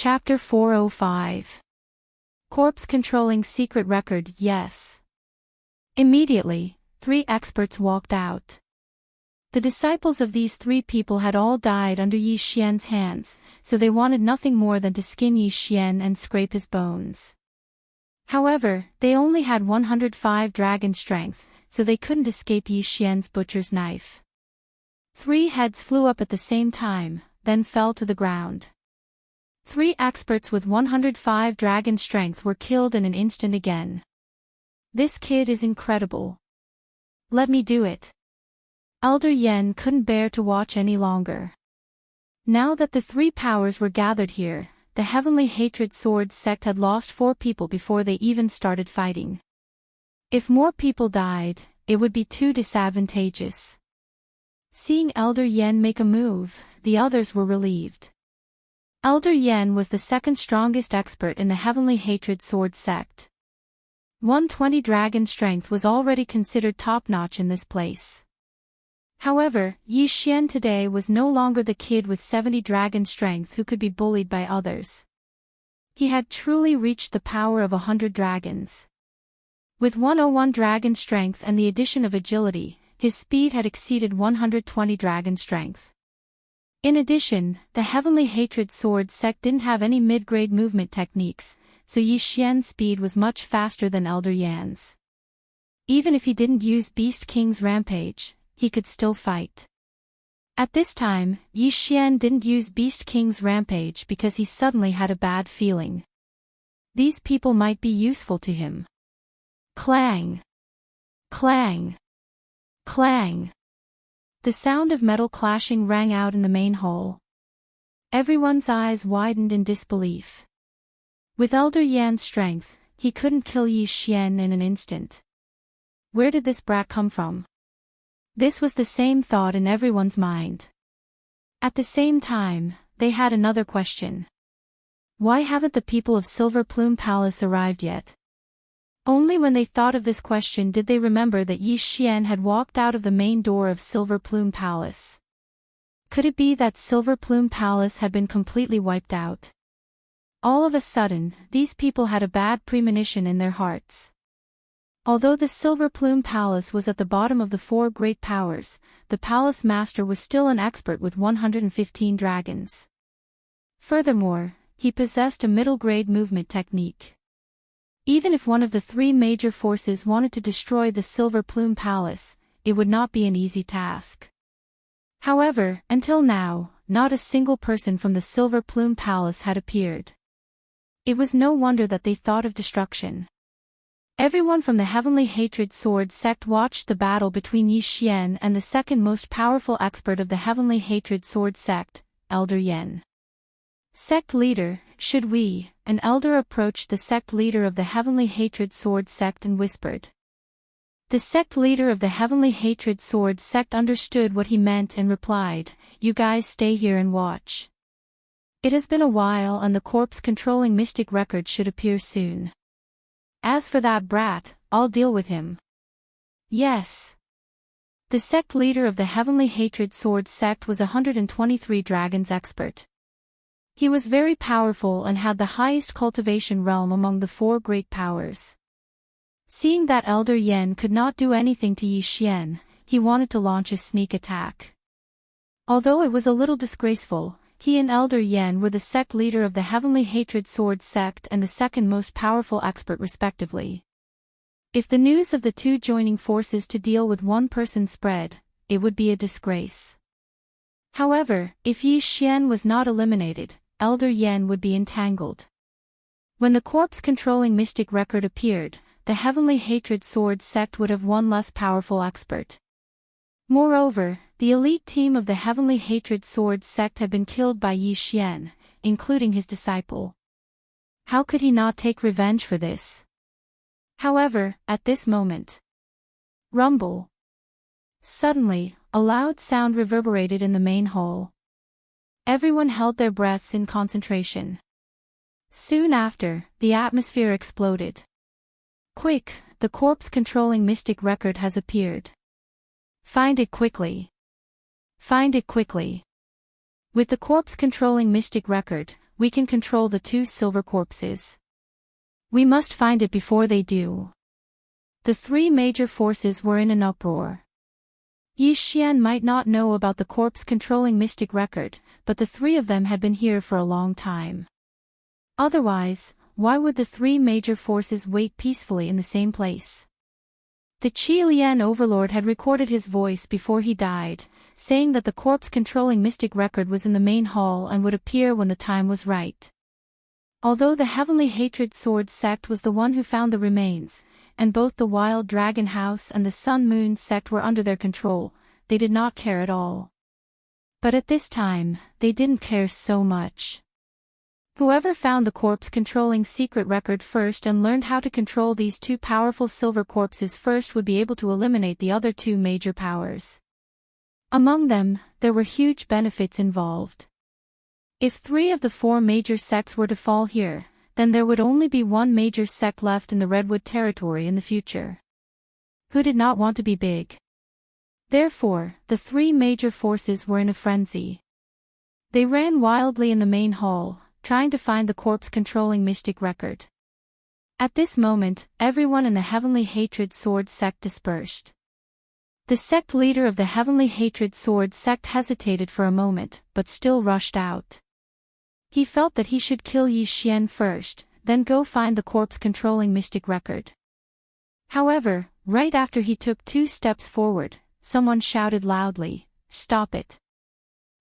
Chapter 405. Corpse controlling secret record. Yes. Immediately, 3 experts walked out. The disciples of these 3 people had all died under Yi Xian's hands, so they wanted nothing more than to skin Yi Xian and scrape his bones. However, they only had 105 dragon strength, so they couldn't escape Yi Xian's butcher's knife. 3 heads flew up at the same time, then fell to the ground. 3 experts with 105 dragon strength were killed in an instant again. This kid is incredible. Let me do it. Elder Yen couldn't bear to watch any longer. Now that the 3 powers were gathered here, the Heavenly Hatred Sword sect had lost 4 people before they even started fighting. If more people died, it would be too disadvantageous. Seeing Elder Yen make a move, the others were relieved. Elder Yen was the second strongest expert in the Heavenly Hatred Sword sect. 120 dragon strength was already considered top-notch in this place. However, Yi Xian today was no longer the kid with 70 dragon strength who could be bullied by others. He had truly reached the power of 100 dragons. With 101 dragon strength and the addition of agility, his speed had exceeded 120 dragon strength. In addition, the Heavenly Hatred Sword sect didn't have any mid-grade movement techniques, so Yi Xian's speed was much faster than Elder Yan's. Even if he didn't use Beast King's Rampage, he could still fight. At this time, Yi Xian didn't use Beast King's Rampage because he suddenly had a bad feeling. These people might be useful to him. Clang! Clang! Clang! The sound of metal clashing rang out in the main hall. Everyone's eyes widened in disbelief. With Elder Yan's strength, he couldn't kill Yi Xian in an instant. Where did this brat come from? This was the same thought in everyone's mind. At the same time, they had another question. Why haven't the people of Silver Plume Palace arrived yet? Only when they thought of this question did they remember that Yi Xian had walked out of the main door of Silver Plume Palace. Could it be that Silver Plume Palace had been completely wiped out? All of a sudden, these people had a bad premonition in their hearts. Although the Silver Plume Palace was at the bottom of the 4 great powers, the palace master was still an expert with 115 dragons. Furthermore, he possessed a middle-grade movement technique. Even if one of the 3 major forces wanted to destroy the Silver Plume Palace, it would not be an easy task. However, until now, not a single person from the Silver Plume Palace had appeared. It was no wonder that they thought of destruction. Everyone from the Heavenly Hatred Sword sect watched the battle between Yi Xian and the second most powerful expert of the Heavenly Hatred Sword sect, Elder Yen. Sect leader, should we? An elder approached the sect leader of the Heavenly Hatred Sword sect and whispered. The sect leader of the Heavenly Hatred Sword sect understood what he meant and replied, "You guys stay here and watch. It has been a while and the corpse-controlling mystic record should appear soon. As for that brat, I'll deal with him." Yes. The sect leader of the Heavenly Hatred Sword sect was 123 dragons expert. He was very powerful and had the highest cultivation realm among the 4 great powers. Seeing that Elder Yen could not do anything to Yi Xian, he wanted to launch a sneak attack. Although it was a little disgraceful, he and Elder Yen were the sect leader of the Heavenly Hatred Sword sect and the second most powerful expert respectively. If the news of the 2 joining forces to deal with one person spread, it would be a disgrace. However, if Yi Xian was not eliminated, Elder Yen would be entangled. When the corpse-controlling mystic record appeared, the Heavenly Hatred Sword sect would have one less powerful expert. Moreover, the elite team of the Heavenly Hatred Sword sect had been killed by Yi Xian, including his disciple. How could he not take revenge for this? However, at this moment, rumble. Suddenly, a loud sound reverberated in the main hall. Everyone held their breaths in concentration. Soon after, the atmosphere exploded. Quick, the corpse-controlling mystic record has appeared. Find it quickly. Find it quickly. With the corpse-controlling mystic record, we can control the 2 silver corpses. We must find it before they do. The 3 major forces were in an uproar. Yi Xian might not know about the corpse-controlling mystic record, but the 3 of them had been here for a long time. Otherwise, why would the 3 major forces wait peacefully in the same place? The Qilian overlord had recorded his voice before he died, saying that the corpse-controlling mystic record was in the main hall and would appear when the time was right. Although the Heavenly Hatred Sword sect was the one who found the remains, and both the Wild Dragon House and the Sun Moon sect were under their control, they did not care at all. But at this time, they didn't care so much. Whoever found the corpse-controlling secret record first and learned how to control these 2 powerful silver corpses first would be able to eliminate the other 2 major powers. Among them, there were huge benefits involved. If 3 of the 4 major sects were to fall here, then there would only be 1 major sect left in the Redwood territory in the future. Who did not want to be big? Therefore, the 3 major forces were in a frenzy. They ran wildly in the main hall, trying to find the corpse-controlling mystic record. At this moment, everyone in the Heavenly Hatred Sword sect dispersed. The sect leader of the Heavenly Hatred Sword sect hesitated for a moment, but still rushed out. He felt that he should kill Yi Xian first, then go find the corpse-controlling mystic record. However, right after he took 2 steps forward, someone shouted loudly, "Stop it!"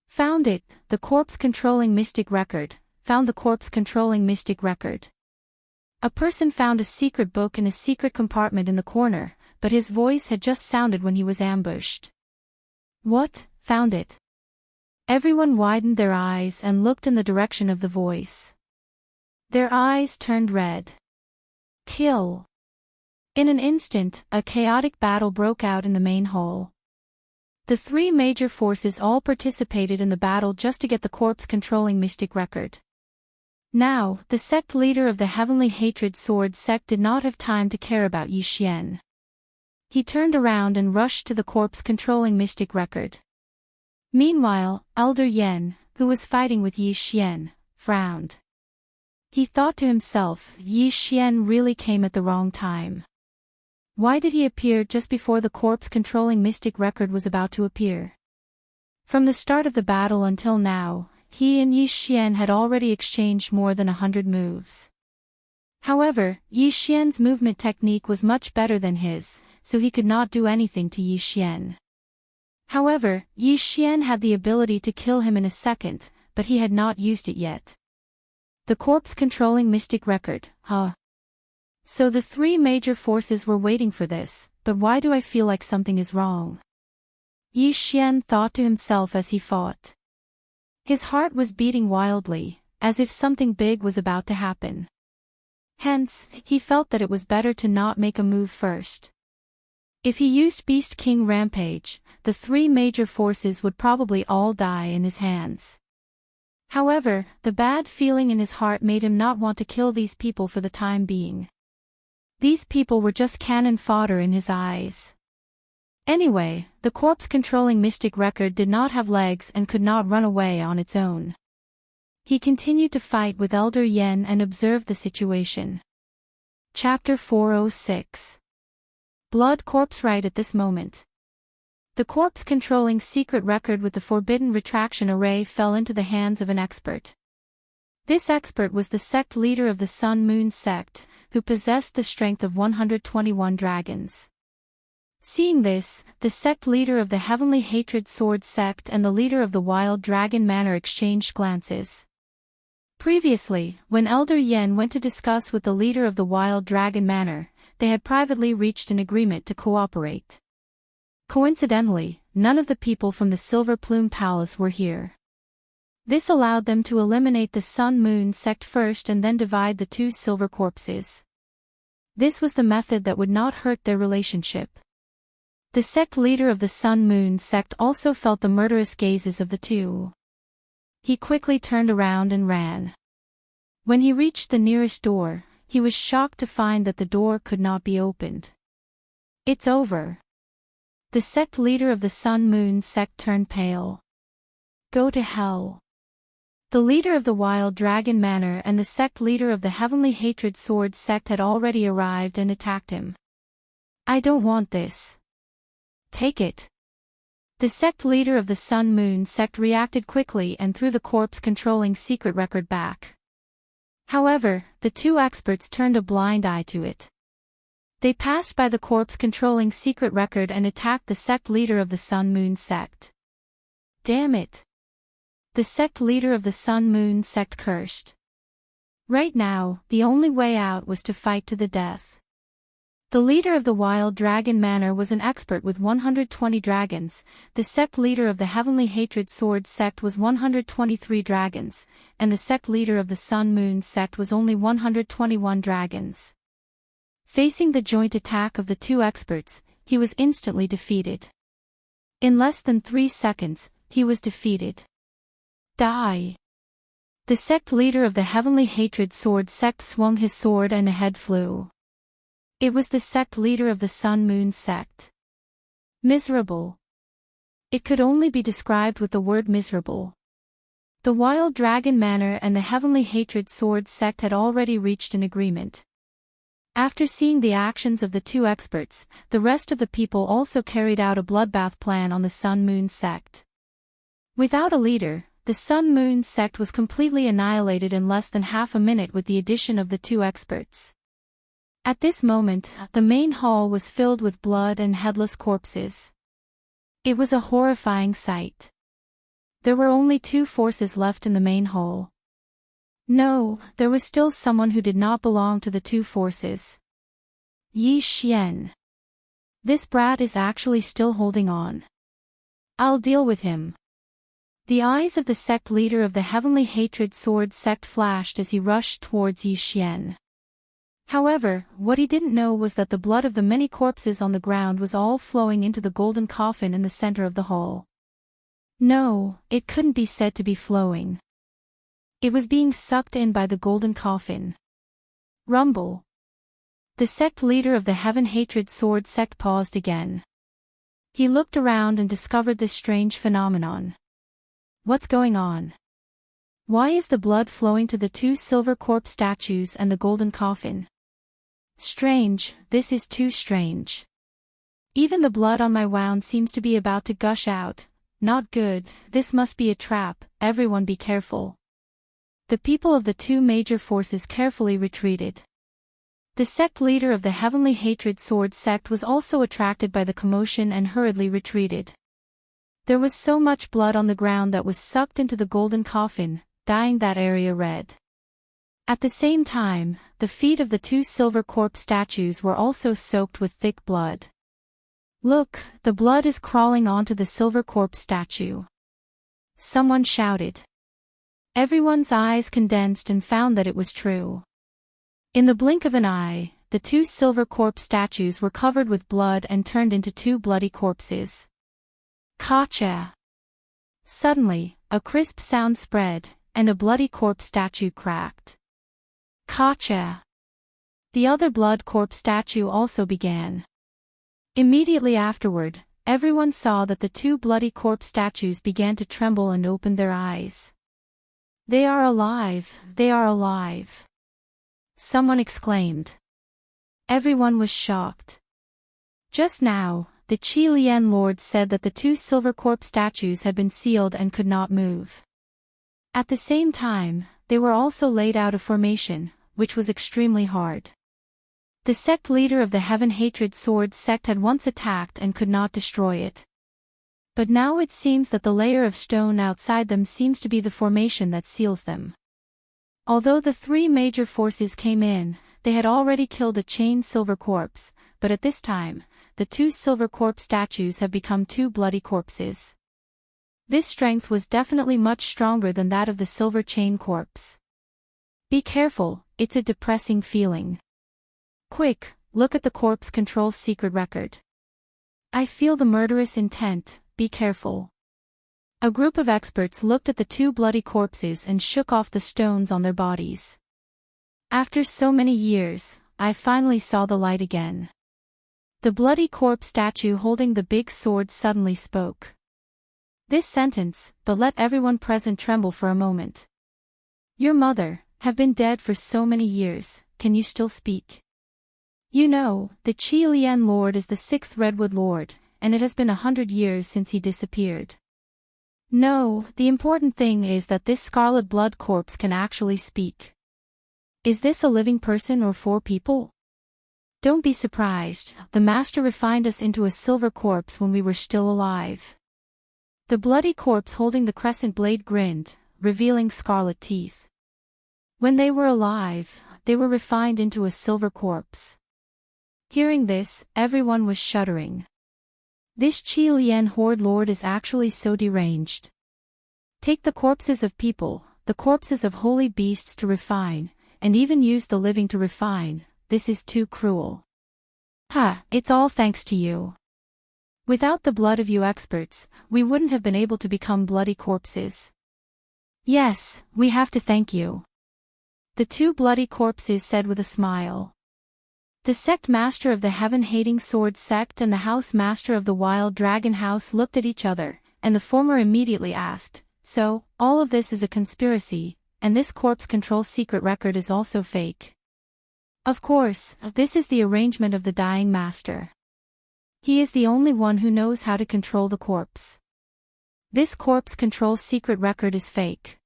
Found it, the corpse-controlling mystic record. Found the corpse-controlling mystic record. A person found a secret book in a secret compartment in the corner, but his voice had just sounded when he was ambushed. What? Found it? Everyone widened their eyes and looked in the direction of the voice. Their eyes turned red. Kill! In an instant, a chaotic battle broke out in the main hall. The 3 major forces all participated in the battle just to get the corpse-controlling mystic record. Now, the sect leader of the Heavenly Hatred Sword sect did not have time to care about Yi Xian. He turned around and rushed to the corpse-controlling mystic record. Meanwhile, Elder Yen, who was fighting with Yi Xian, frowned. He thought to himself, Yi Xian really came at the wrong time. Why did he appear just before the corpse-controlling mystic record was about to appear? From the start of the battle until now, he and Yi Xian had already exchanged more than 100 moves. However, Yi Xian's movement technique was much better than his, so he could not do anything to Yi Xian. However, Yi Xian had the ability to kill him in a second, but he had not used it yet. The corpse-controlling mystic record, huh? So the 3 major forces were waiting for this, but why do I feel like something is wrong? Yi Xian thought to himself as he fought. His heart was beating wildly, as if something big was about to happen. Hence, he felt that it was better to not make a move first. If he used Beast King Rampage, the 3 major forces would probably all die in his hands. However, the bad feeling in his heart made him not want to kill these people for the time being. These people were just cannon fodder in his eyes. Anyway, the corpse-controlling mystic record did not have legs and could not run away on its own. He continued to fight with Elder Yen and observed the situation. Chapter 406. Blood Corpse. Right at this moment, the corpse-controlling secret record with the forbidden retraction array fell into the hands of an expert. This expert was the sect leader of the Sun Moon sect, who possessed the strength of 121 dragons. Seeing this, the sect leader of the Heavenly Hatred Sword sect and the leader of the Wild Dragon Manor exchanged glances. Previously, when Elder Yen went to discuss with the leader of the Wild Dragon Manor, they had privately reached an agreement to cooperate. Coincidentally, none of the people from the Silver Plume Palace were here. This allowed them to eliminate the Sun Moon sect first and then divide the 2 silver corpses. This was the method that would not hurt their relationship. The sect leader of the Sun Moon sect also felt the murderous gazes of the 2. He quickly turned around and ran. When he reached the nearest door, he was shocked to find that the door could not be opened. It's over. The sect leader of the Sun Moon sect turned pale. Go to hell. The leader of the Wild Dragon Manor and the sect leader of the Heavenly Hatred Sword sect had already arrived and attacked him. I don't want this. Take it. The sect leader of the Sun Moon sect reacted quickly and threw the corpse-controlling secret record back. However, the two experts turned a blind eye to it. They passed by the corpse-controlling secret record and attacked the sect leader of the Sun Moon sect. Damn it. The sect leader of the Sun Moon sect cursed. Right now, the only way out was to fight to the death. The leader of the Wild Dragon Manor was an expert with 120 dragons, the sect leader of the Heavenly Hatred Sword sect was 123 dragons, and the sect leader of the Sun Moon sect was only 121 dragons. Facing the joint attack of the two experts, he was instantly defeated. In less than 3 seconds, he was defeated. Die. The sect leader of the Heavenly Hatred Sword sect swung his sword and a head flew. It was the sect leader of the Sun Moon sect. Miserable. It could only be described with the word miserable. The Wild Dragon Manor and the Heavenly Hatred Sword sect had already reached an agreement. After seeing the actions of the two experts, the rest of the people also carried out a bloodbath plan on the Sun Moon sect. Without a leader, the Sun Moon sect was completely annihilated in less than half a minute with the addition of the two experts. At this moment, the main hall was filled with blood and headless corpses. It was a horrifying sight. There were only 2 forces left in the main hall. No, there was still someone who did not belong to the 2 forces. Yi Xian. This brat is actually still holding on. I'll deal with him. The eyes of the sect leader of the Heavenly Hatred Sword sect flashed as he rushed towards Yi Xian. However, what he didn't know was that the blood of the many corpses on the ground was all flowing into the golden coffin in the center of the hall. No, it couldn't be said to be flowing. It was being sucked in by the golden coffin. Rumble. The sect leader of the Heaven Hatred Sword sect paused again. He looked around and discovered this strange phenomenon. What's going on? Why is the blood flowing to the 2 silver corpse statues and the golden coffin? Strange, this is too strange. Even the blood on my wound seems to be about to gush out. Not good, this must be a trap, everyone be careful. The people of the 2 major forces carefully retreated. The sect leader of the Heavenly Hatred Sword sect was also attracted by the commotion and hurriedly retreated. There was so much blood on the ground that was sucked into the golden coffin, dyeing that area red. At the same time, the feet of the 2 silver corpse statues were also soaked with thick blood. Look, the blood is crawling onto the silver corpse statue. Someone shouted. Everyone's eyes condensed and found that it was true. In the blink of an eye, the 2 silver corpse statues were covered with blood and turned into 2 bloody corpses. Gotcha! Suddenly, a crisp sound spread, and a bloody corpse statue cracked. Gotcha! The other blood corpse statue also began. Immediately afterward, everyone saw that the 2 bloody corpse statues began to tremble and opened their eyes. They are alive, they are alive! Someone exclaimed. Everyone was shocked. Just now, the Qi Lian Lord said that the 2 silver corpse statues had been sealed and could not move. At the same time, they were also laid out a formation, which was extremely hard. The sect leader of the Heaven Hatred Sword sect had once attacked and could not destroy it. But now it seems that the layer of stone outside them seems to be the formation that seals them. Although the 3 major forces came in, they had already killed a chained silver corpse, but at this time, the 2 silver corpse statues have become 2 bloody corpses. This strength was definitely much stronger than that of the silver chain corpse. Be careful, it's a depressing feeling. Quick, look at the corpse control secret record. I feel the murderous intent, be careful. A group of experts looked at the 2 bloody corpses and shook off the stones on their bodies. After so many years, I finally saw the light again. The bloody corpse statue holding the big sword suddenly spoke. This sentence, but let everyone present tremble for a moment. Your mother, have been dead for so many years, can you still speak? You know, the Qi Lian Lord is the sixth Redwood Lord, and it has been 100 years since he disappeared. No, the important thing is that this scarlet blood corpse can actually speak. Is this a living person or four people? Don't be surprised, the Master refined us into a silver corpse when we were still alive. The bloody corpse holding the crescent blade grinned, revealing scarlet teeth. When they were alive, they were refined into a silver corpse. Hearing this, everyone was shuddering. This Qi Lian Horde Lord is actually so deranged. Take the corpses of people, the corpses of holy beasts to refine, and even use the living to refine, this is too cruel. Ha, it's all thanks to you. Without the blood of you experts, we wouldn't have been able to become bloody corpses. Yes, we have to thank you. The two bloody corpses said with a smile. The sect master of the heaven-hating sword sect and the house master of the wild dragon house looked at each other, and the former immediately asked, so, all of this is a conspiracy, and this corpse control secret record is also fake. Of course, this is the arrangement of the dying master. He is the only one who knows how to control the corpse. This corpse control secret record is fake.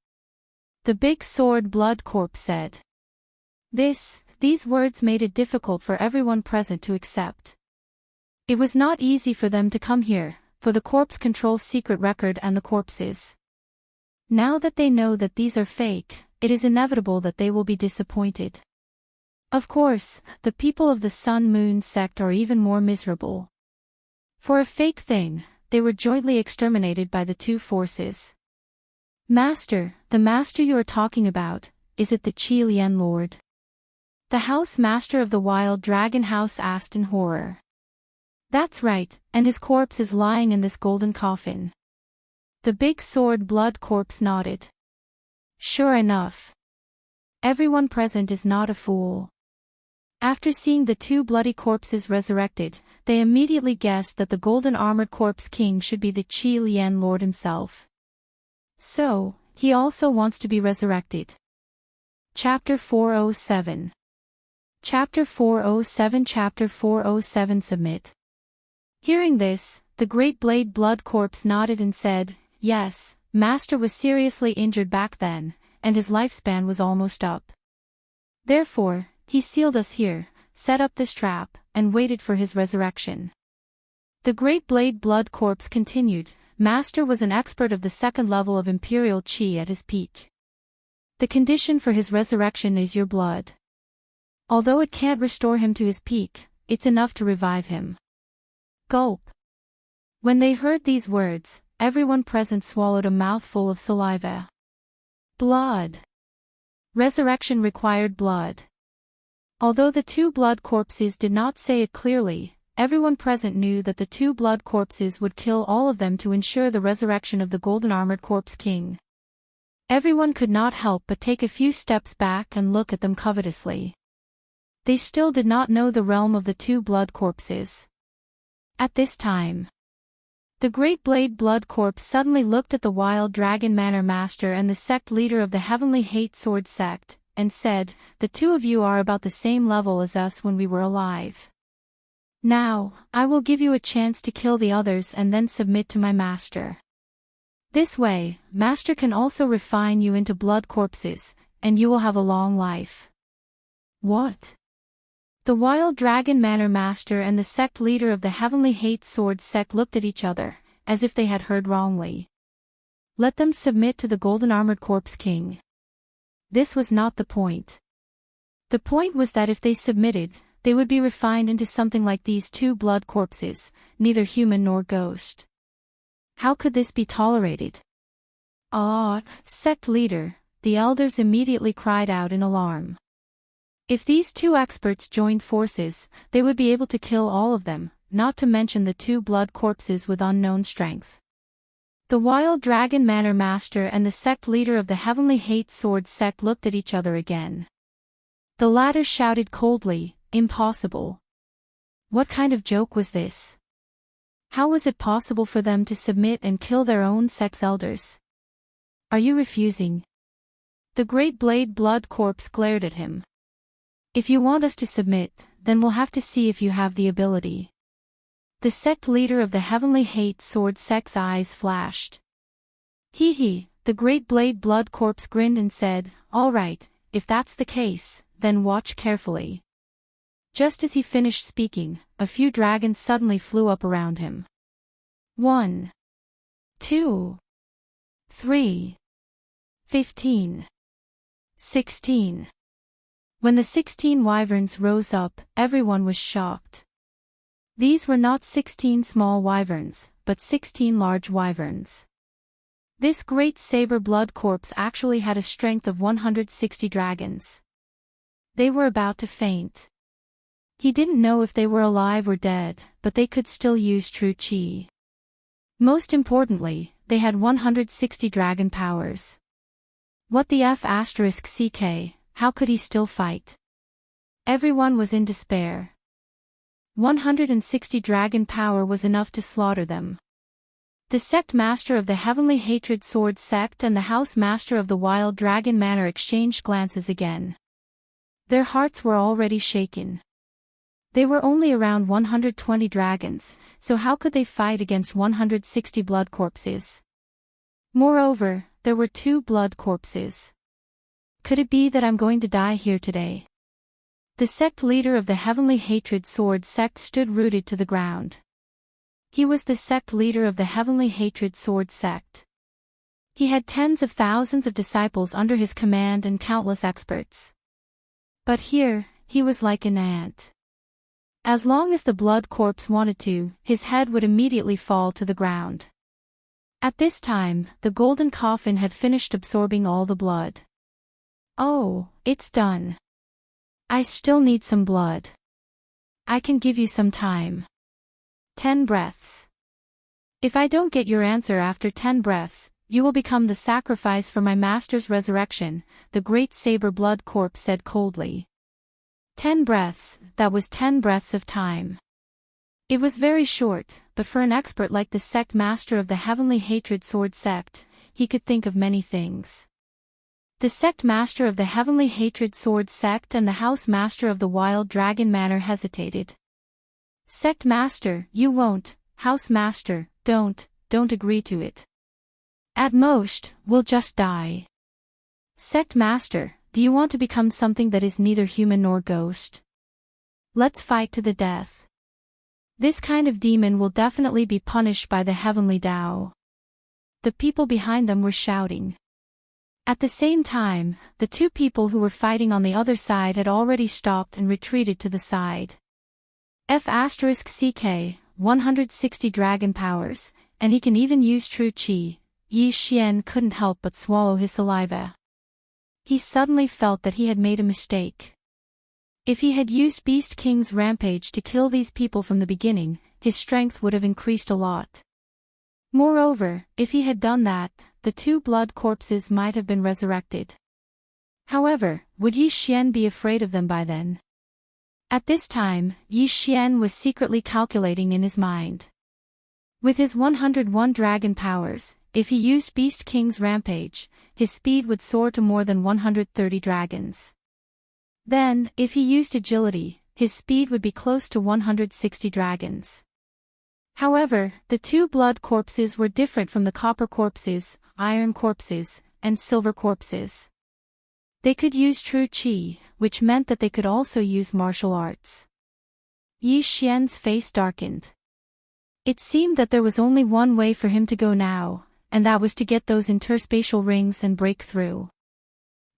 The big sword blood corpse said. These words made it difficult for everyone present to accept. It was not easy for them to come here, for the corpse controls secret record and the corpses. Now that they know that these are fake, it is inevitable that they will be disappointed. Of course, the people of the Sun Moon sect are even more miserable. For a fake thing, they were jointly exterminated by the two forces. Master, the master you are talking about, is it the Qi Lian Lord? The house master of the wild dragon house asked in horror. That's right, and his corpse is lying in this golden coffin. The big sword blood corpse nodded. Sure enough. Everyone present is not a fool. After seeing the two bloody corpses resurrected, they immediately guessed that the golden armored corpse king should be the Qi Lian Lord himself. So, he also wants to be resurrected. Chapter 407. Chapter 407 Chapter 407 Submit. Hearing this, the great blade blood corpse nodded and said, yes, Master was seriously injured back then, and his lifespan was almost up. Therefore, he sealed us here, set up this trap, and waited for his resurrection. The great blade blood corpse continued, Master was an expert of the second level of Imperial Qi at his peak. The condition for his resurrection is your blood. Although it can't restore him to his peak, it's enough to revive him. Gulp. When they heard these words, everyone present swallowed a mouthful of saliva. Blood. Resurrection required blood. Although the two blood corpses did not say it clearly, everyone present knew that the two blood corpses would kill all of them to ensure the resurrection of the golden armored corpse king. Everyone could not help but take a few steps back and look at them covetously. They still did not know the realm of the two blood corpses. At this time, the great blade blood corpse suddenly looked at the wild dragon manor master and the sect leader of the heavenly hate sword sect, and said, the two of you are about the same level as us when we were alive. Now, I will give you a chance to kill the others and then submit to my master. This way, master can also refine you into blood corpses, and you will have a long life. What? The wild dragon manor master and the sect leader of the heavenly hate sword sect looked at each other, as if they had heard wrongly. Let them submit to the golden armored corpse king. This was not the point. The point was that if they submitted, they would be refined into something like these two blood corpses, neither human nor ghost. How could this be tolerated? Ah, sect leader, the elders immediately cried out in alarm. If these two experts joined forces, they would be able to kill all of them, not to mention the two blood corpses with unknown strength. The wild dragon manor master and the sect leader of the heavenly hate sword sect looked at each other again. The latter shouted coldly, impossible. What kind of joke was this? How was it possible for them to submit and kill their own sect's elders? Are you refusing? The great blade blood corpse glared at him. If you want us to submit, then we'll have to see if you have the ability. The sect leader of the heavenly hate sword sect's eyes flashed. Hee, the great blade blood corpse grinned and said, all right, if that's the case, then watch carefully. Just as he finished speaking, a few dragons suddenly flew up around him. 1, 2, 3, 15, 16. When the 16 wyverns rose up, everyone was shocked. These were not 16 small wyverns, but 16 large wyverns. This great saber blood corpse actually had a strength of 160 dragons. They were about to faint. He didn't know if they were alive or dead, but they could still use true chi. Most importantly, they had 160 dragon powers. What the F***ck, how could he still fight? Everyone was in despair. 160 dragon power was enough to slaughter them. The sect master of the heavenly hatred sword sect and the house master of the wild dragon manor exchanged glances again. Their hearts were already shaken. They were only around 120 dragons, so how could they fight against 160 blood corpses? Moreover, there were 2 blood corpses. Could it be that I'm going to die here today? The sect leader of the heavenly hatred sword sect stood rooted to the ground. He was the sect leader of the heavenly hatred sword sect. He had tens of thousands of disciples under his command and countless experts. But here, he was like an ant. As long as the blood corpse wanted to, his head would immediately fall to the ground. At this time, the golden coffin had finished absorbing all the blood. Oh, it's done. I still need some blood. I can give you some time. 10 breaths. If I don't get your answer after 10 breaths, you will become the sacrifice for my master's resurrection, the great saber blood corpse said coldly. 10 breaths, that was 10 breaths of time. It was very short, but for an expert like the sect master of the heavenly hatred sword sect, he could think of many things. The sect master of the heavenly hatred sword sect and the house master of the wild dragon manor hesitated. Sect master, you won't, house master, don't agree to it. At most, we'll just die. Sect master, do you want to become something that is neither human nor ghost? Let's fight to the death. This kind of demon will definitely be punished by the heavenly Tao. The people behind them were shouting. At the same time, the 2 people who were fighting on the other side had already stopped and retreated to the side. F***ck, 160 dragon powers, and he can even use true chi. Yi Xian couldn't help but swallow his saliva. He suddenly felt that he had made a mistake. If he had used Beast King's rampage to kill these people from the beginning, his strength would have increased a lot. Moreover, if he had done that, the 2 blood corpses might have been resurrected. However, would Yi Xian be afraid of them by then? At this time, Yi Xian was secretly calculating in his mind. With his 101 dragon powers, if he used Beast King's rampage, his speed would soar to more than 130 dragons. Then, if he used agility, his speed would be close to 160 dragons. However, the 2 blood corpses were different from the copper corpses, iron corpses, and silver corpses. They could use true chi, which meant that they could also use martial arts. Yi Xian's face darkened. It seemed that there was only one way for him to go now, and that was to get those interspatial rings and break through.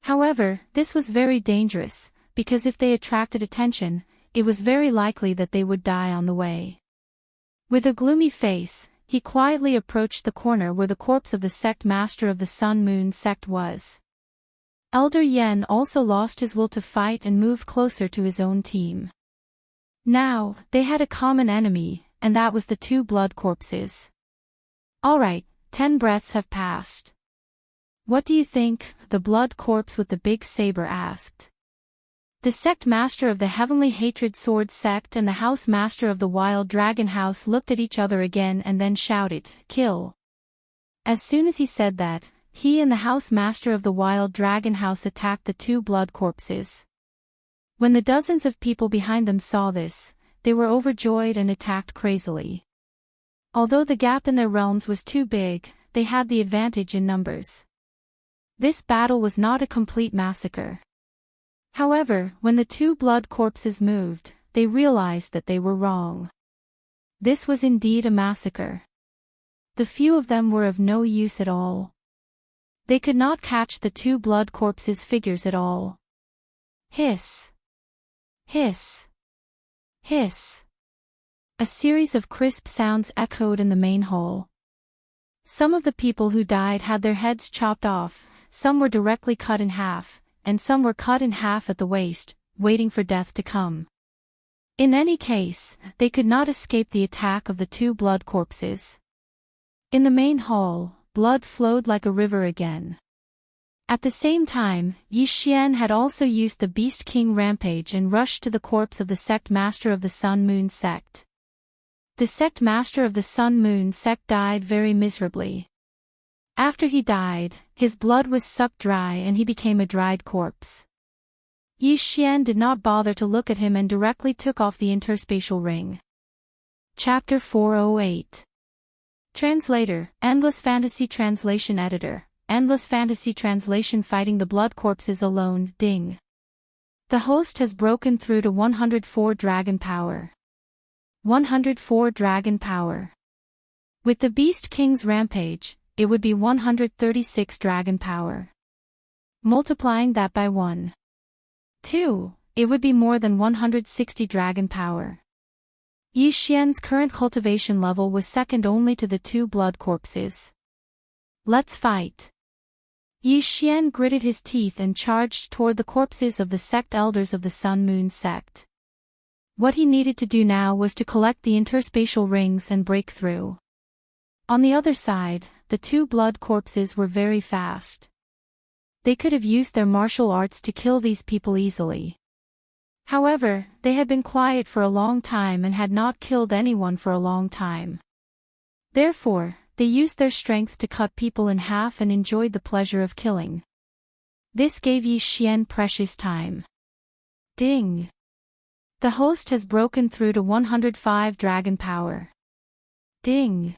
However, this was very dangerous, because if they attracted attention, it was very likely that they would die on the way. With a gloomy face, he quietly approached the corner where the corpse of the sect master of the Sun Moon sect was. Elder Yen also lost his will to fight and moved closer to his own team. Now, they had a common enemy, and that was the 2 blood corpses. Alright, 10 breaths have passed. What do you think? The blood corpse with the big saber asked. The sect master of the heavenly hatred sword sect and the house master of the wild dragon house looked at each other again and then shouted, "Kill!" As soon as he said that, he and the house master of the wild dragon house attacked the two blood corpses. When the dozens of people behind them saw this, they were overjoyed and attacked crazily. Although the gap in their realms was too big, they had the advantage in numbers. This battle was not a complete massacre. However, when the two blood corpses moved, they realized that they were wrong. This was indeed a massacre. The few of them were of no use at all. They could not catch the two blood corpses' figures at all. Hiss! Hiss! Hiss! A series of crisp sounds echoed in the main hall. Some of the people who died had their heads chopped off, some were directly cut in half, and some were cut in half at the waist, waiting for death to come. In any case, they could not escape the attack of the two blood corpses. In the main hall, blood flowed like a river again. At the same time, Yi Xian had also used the Beast King rampage and rushed to the corpse of the sect master of the Sun Moon sect. The sect master of the Sun Moon sect died very miserably. After he died, his blood was sucked dry and he became a dried corpse. Yi Xian did not bother to look at him and directly took off the interspatial ring. Chapter 408. Translator, Endless Fantasy Translation Editor, Endless Fantasy Translation. Fighting the blood corpses alone. Ding. The host has broken through to 104 dragon power. 104 dragon power. With the Beast King's rampage, it would be 136 dragon power. Multiplying that by 1. 2, it would be more than 160 dragon power. Yi Xian's current cultivation level was second only to the two blood corpses. Let's fight. Yi Xian gritted his teeth and charged toward the corpses of the sect elders of the Sun Moon sect. What he needed to do now was to collect the interspatial rings and break through. On the other side, the two blood corpses were very fast. They could have used their martial arts to kill these people easily. However, they had been quiet for a long time and had not killed anyone for a long time. Therefore, they used their strength to cut people in half and enjoyed the pleasure of killing. This gave Yi Xian precious time. Ding! The host has broken through to 105 dragon power. Ding!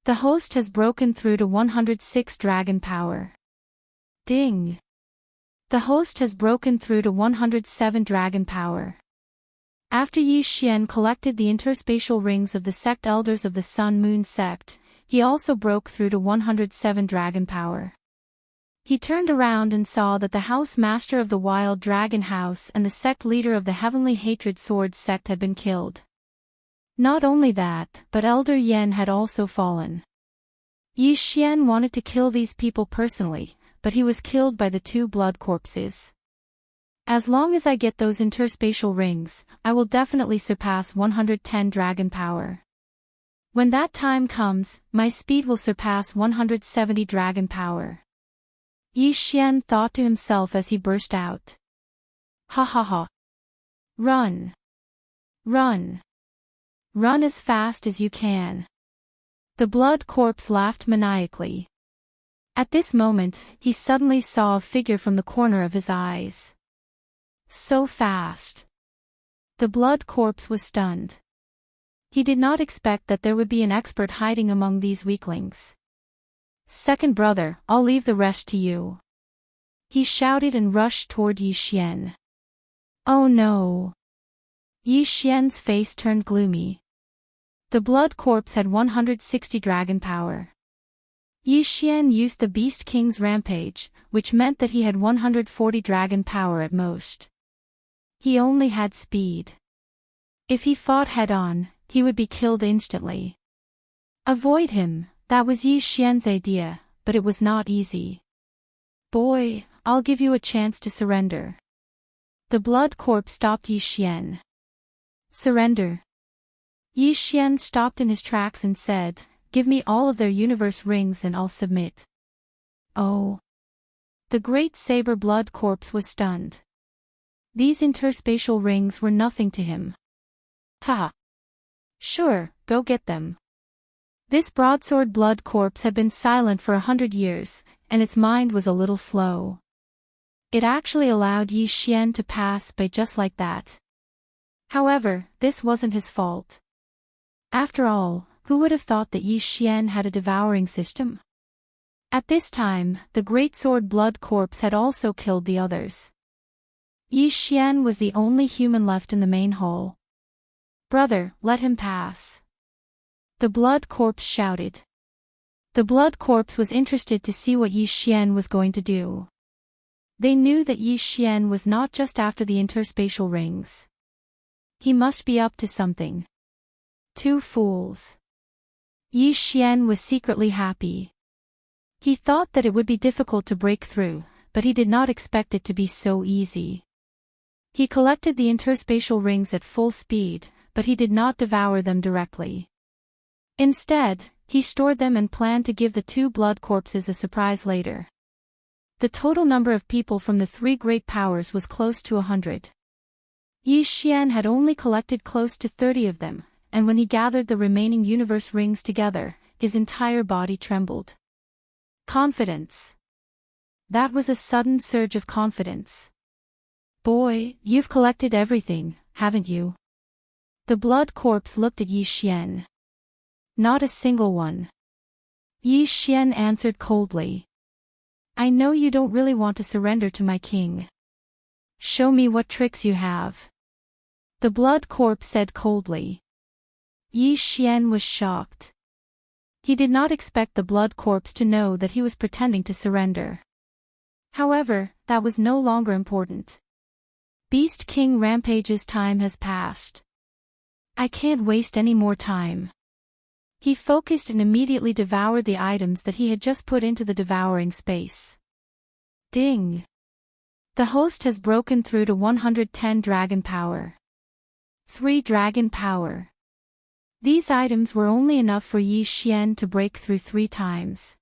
The host has broken through to 106 dragon power. Ding! The host has broken through to 107 dragon power. After Yi Xian collected the interspatial rings of the sect elders of the Sun Moon sect, he also broke through to 107 dragon power. He turned around and saw that the house master of the Wild Dragon House and the sect leader of the Heavenly Hatred Sword sect had been killed. Not only that, but Elder Yen had also fallen. Yi Xian wanted to kill these people personally, but he was killed by the two blood corpses. As long as I get those interspatial rings, I will definitely surpass 110 dragon power. When that time comes, my speed will surpass 170 dragon power. Yi Xian thought to himself as he burst out. Ha ha ha. Run. Run. Run as fast as you can. The blood corpse laughed maniacally. At this moment, he suddenly saw a figure from the corner of his eyes. So fast. The blood corpse was stunned. He did not expect that there would be an expert hiding among these weaklings. Second brother, I'll leave the rest to you. He shouted and rushed toward Yi Xian. Oh no. Yi Xian's face turned gloomy. The blood corpse had 160 dragon power. Yi Xian used the Beast King's rampage, which meant that he had 140 dragon power at most. He only had speed. If he fought head-on, he would be killed instantly. Avoid him, that was Yi Xian's idea, but it was not easy. Boy, I'll give you a chance to surrender. The blood corpse stopped Yi Xian. Surrender. Yi Xian stopped in his tracks and said, give me all of their universe rings and I'll submit. Oh. The great saber blood corpse was stunned. These interspatial rings were nothing to him. Ha! Sure, go get them. This broadsword blood corpse had been silent for 100 years, and its mind was a little slow. It actually allowed Yi Xian to pass by just like that. However, this wasn't his fault. After all, who would have thought that Yi Xian had a devouring system? At this time, the Great Sword Blood Corpse had also killed the others. Yi Xian was the only human left in the main hall. "Brother, let him pass," the Blood Corpse shouted. The Blood Corpse was interested to see what Yi Xian was going to do. They knew that Yi Xian was not just after the interspatial rings. He must be up to something. Two fools. Yi Xian was secretly happy. He thought that it would be difficult to break through, but he did not expect it to be so easy. He collected the interspatial rings at full speed, but he did not devour them directly. Instead, he stored them and planned to give the two blood corpses a surprise later. The total number of people from the three great powers was close to 100. Yi Xian had only collected close to 30 of them, and when he gathered the remaining universe rings together, his entire body trembled. Confidence. That was a sudden surge of confidence. "Boy, you've collected everything, haven't you?" The Blood Corpse looked at Yi Xian. "Not a single one." Yi Xian answered coldly. "I know you don't really want to surrender to my king. Show me what tricks you have." The Blood Corpse said coldly. Yi Xian was shocked. He did not expect the Blood Corpse to know that he was pretending to surrender. However, that was no longer important. Beast King Rampage's time has passed. I can't waste any more time. He focused and immediately devoured the items that he had just put into the devouring space. Ding! The host has broken through to 110 dragon power. 3 dragon power. These items were only enough for Yi Xian to break through 3 times.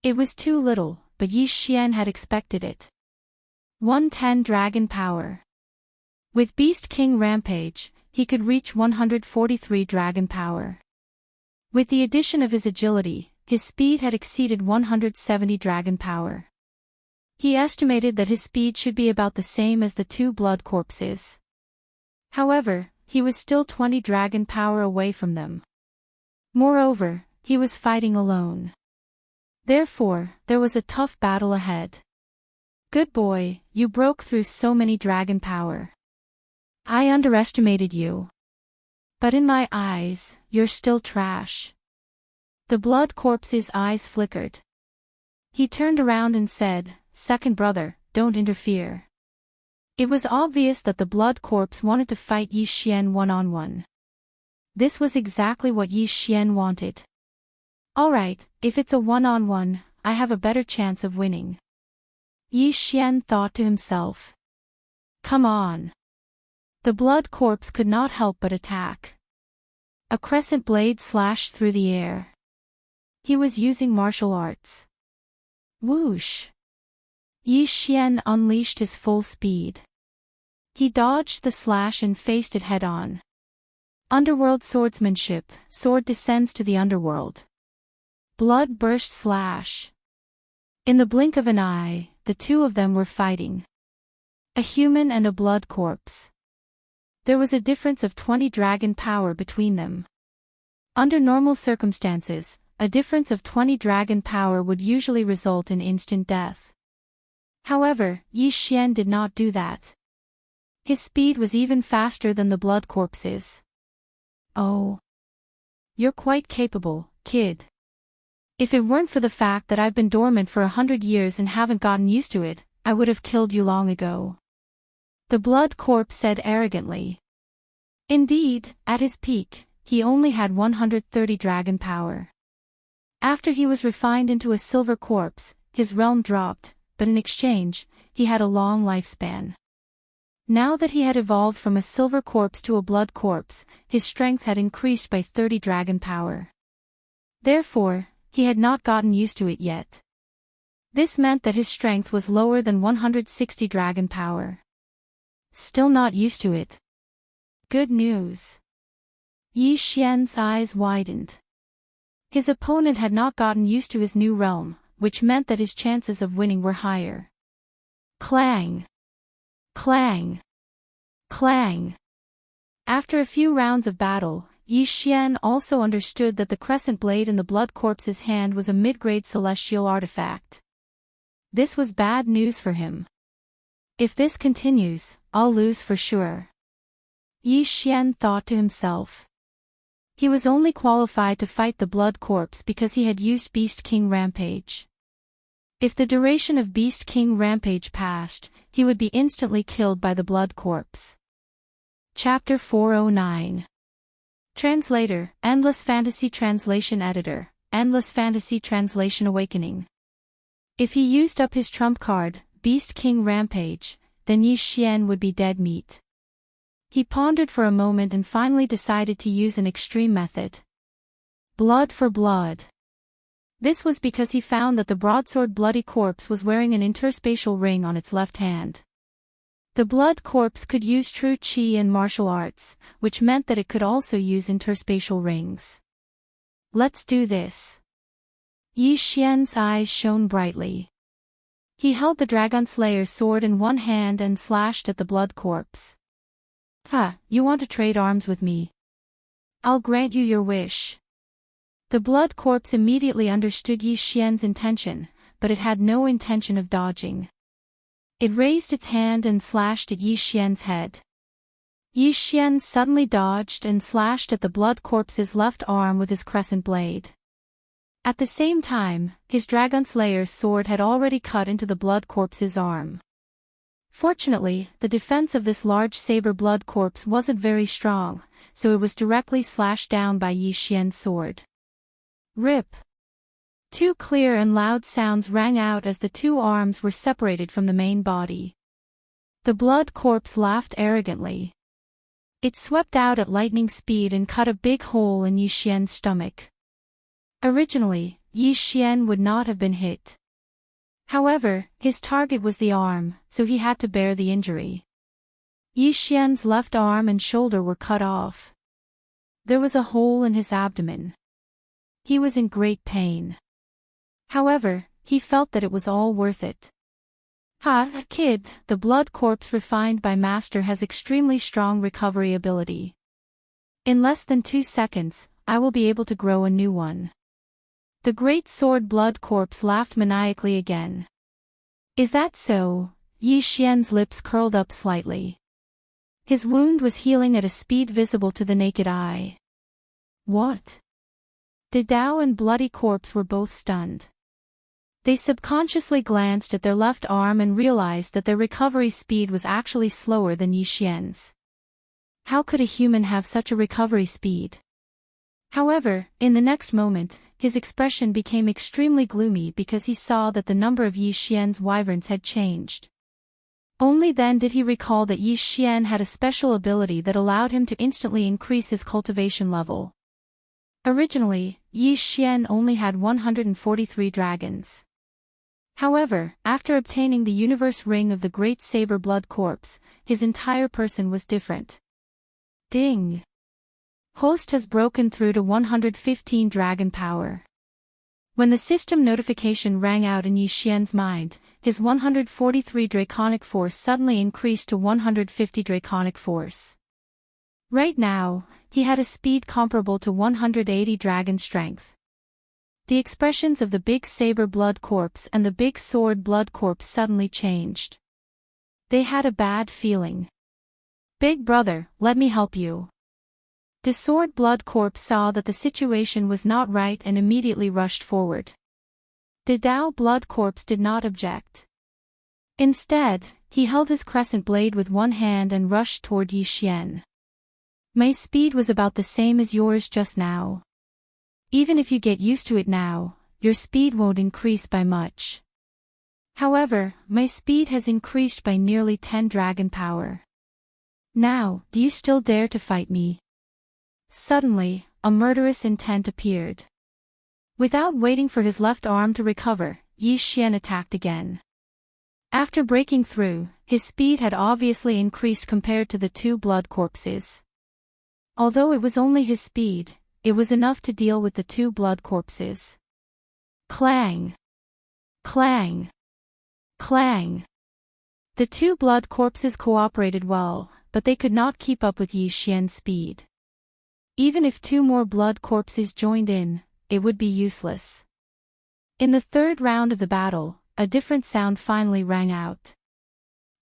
It was too little, but Yi Xian had expected it. 110 dragon power. With Beast King Rampage, he could reach 143 dragon power. With the addition of his agility, his speed had exceeded 170 dragon power. He estimated that his speed should be about the same as the 2 blood corpses. However, he was still 20 dragon power away from them. Moreover, he was fighting alone. Therefore, there was a tough battle ahead. "Good boy, you broke through so many dragon power. I underestimated you. But in my eyes, you're still trash." The Blood Corpse's eyes flickered. He turned around and said, "Second brother, don't interfere." It was obvious that the Blood Corpse wanted to fight Yi Xian one-on-one. This was exactly what Yi Xian wanted. "Alright, if it's a one-on-one, I have a better chance of winning." Yi Xian thought to himself. "Come on." The Blood Corpse could not help but attack. A crescent blade slashed through the air. He was using martial arts. Whoosh! Yi Xian unleashed his full speed. He dodged the slash and faced it head-on. Underworld swordsmanship, sword descends to the underworld. Blood burst slash. In the blink of an eye, the two of them were fighting. A human and a blood corpse. There was a difference of 20 dragon power between them. Under normal circumstances, a difference of 20 dragon power would usually result in instant death. However, Yi Xian did not do that. His speed was even faster than the blood corpse's. "Oh. You're quite capable, kid. If it weren't for the fact that I've been dormant for 100 years and haven't gotten used to it, I would have killed you long ago," the blood corpse said arrogantly. Indeed, at his peak, he only had 130 dragon power. After he was refined into a silver corpse, his realm dropped, but in exchange, he had a long lifespan. Now that he had evolved from a silver corpse to a blood corpse, his strength had increased by 30 dragon power. Therefore, he had not gotten used to it yet. This meant that his strength was lower than 160 dragon power. Still not used to it. Good news. Yi Xian's eyes widened. His opponent had not gotten used to his new realm, which meant that his chances of winning were higher. Clang! Clang! Clang! After a few rounds of battle, Yi Xian also understood that the crescent blade in the blood corpse's hand was a mid-grade celestial artifact. This was bad news for him. If this continues, I'll lose for sure. Yi Xian thought to himself. He was only qualified to fight the blood corpse because he had used Beast King Rampage. If the duration of Beast King Rampage passed, he would be instantly killed by the blood corpse. Chapter 409. Translator, Endless Fantasy Translation Editor, Endless Fantasy Translation Awakening. If he used up his trump card, Beast King Rampage, then Yi Xian would be dead meat. He pondered for a moment and finally decided to use an extreme method. Blood for blood. This was because he found that the broadsword bloody corpse was wearing an interspatial ring on its left hand. The blood corpse could use true qi and martial arts, which meant that it could also use interspatial rings. Let's do this. Yi Xian's eyes shone brightly. He held the Dragon Slayer's sword in one hand and slashed at the blood corpse. You want to trade arms with me? I'll grant you your wish. The blood corpse immediately understood Yi Xian's intention, but it had no intention of dodging. It raised its hand and slashed at Yi Xian's head. Yi Xian suddenly dodged and slashed at the blood corpse's left arm with his crescent blade. At the same time, his Dragon Slayer's sword had already cut into the blood corpse's arm. Fortunately, the defense of this large saber blood corpse wasn't very strong, so it was directly slashed down by Yi Xian's sword. Rip! Two clear and loud sounds rang out as the two arms were separated from the main body. The blood corpse laughed arrogantly. It swept out at lightning speed and cut a big hole in Yi Xian's stomach. Originally, Yi Xian would not have been hit. However, his target was the arm, so he had to bear the injury. Yi Xian's left arm and shoulder were cut off. There was a hole in his abdomen. He was in great pain. However, he felt that it was all worth it. Kid, the blood corpse refined by Master has extremely strong recovery ability. In less than 2 seconds, I will be able to grow a new one. The great sword blood corpse laughed maniacally again. Is that so? Yi Xian's lips curled up slightly. His wound was healing at a speed visible to the naked eye. What? Dao and bloody corpse were both stunned. They subconsciously glanced at their left arm and realized that their recovery speed was actually slower than Yi Xian's. How could a human have such a recovery speed? However, in the next moment, his expression became extremely gloomy because he saw that the number of Yi Xian's wyverns had changed. Only then did he recall that Yi Xian had a special ability that allowed him to instantly increase his cultivation level. Originally, Yi Xian only had 143 dragons. However, after obtaining the universe ring of the Great Saber Blood Corpse, his entire person was different. Ding! Host has broken through to 115 dragon power. When the system notification rang out in Yi Xian's mind, his 143 draconic force suddenly increased to 150 draconic force. Right now, he had a speed comparable to 180 dragon strength. The expressions of the Big Saber Blood Corpse and the Big Sword Blood Corpse suddenly changed. They had a bad feeling. Big brother, let me help you. The Sword Blood Corpse saw that the situation was not right and immediately rushed forward. The Dao Blood Corpse did not object. Instead, he held his crescent blade with one hand and rushed toward Yi Xian. My speed was about the same as yours just now. Even if you get used to it now, your speed won't increase by much. However, my speed has increased by nearly 10 dragon power. Now, do you still dare to fight me? Suddenly, a murderous intent appeared. Without waiting for his left arm to recover, Yi Xian attacked again. After breaking through, his speed had obviously increased compared to the two blood corpses. Although it was only his speed, it was enough to deal with the two blood corpses. Clang! Clang! Clang! The two blood corpses cooperated well, but they could not keep up with Yi Xian's speed. Even if two more blood corpses joined in, it would be useless. In the third round of the battle, a different sound finally rang out.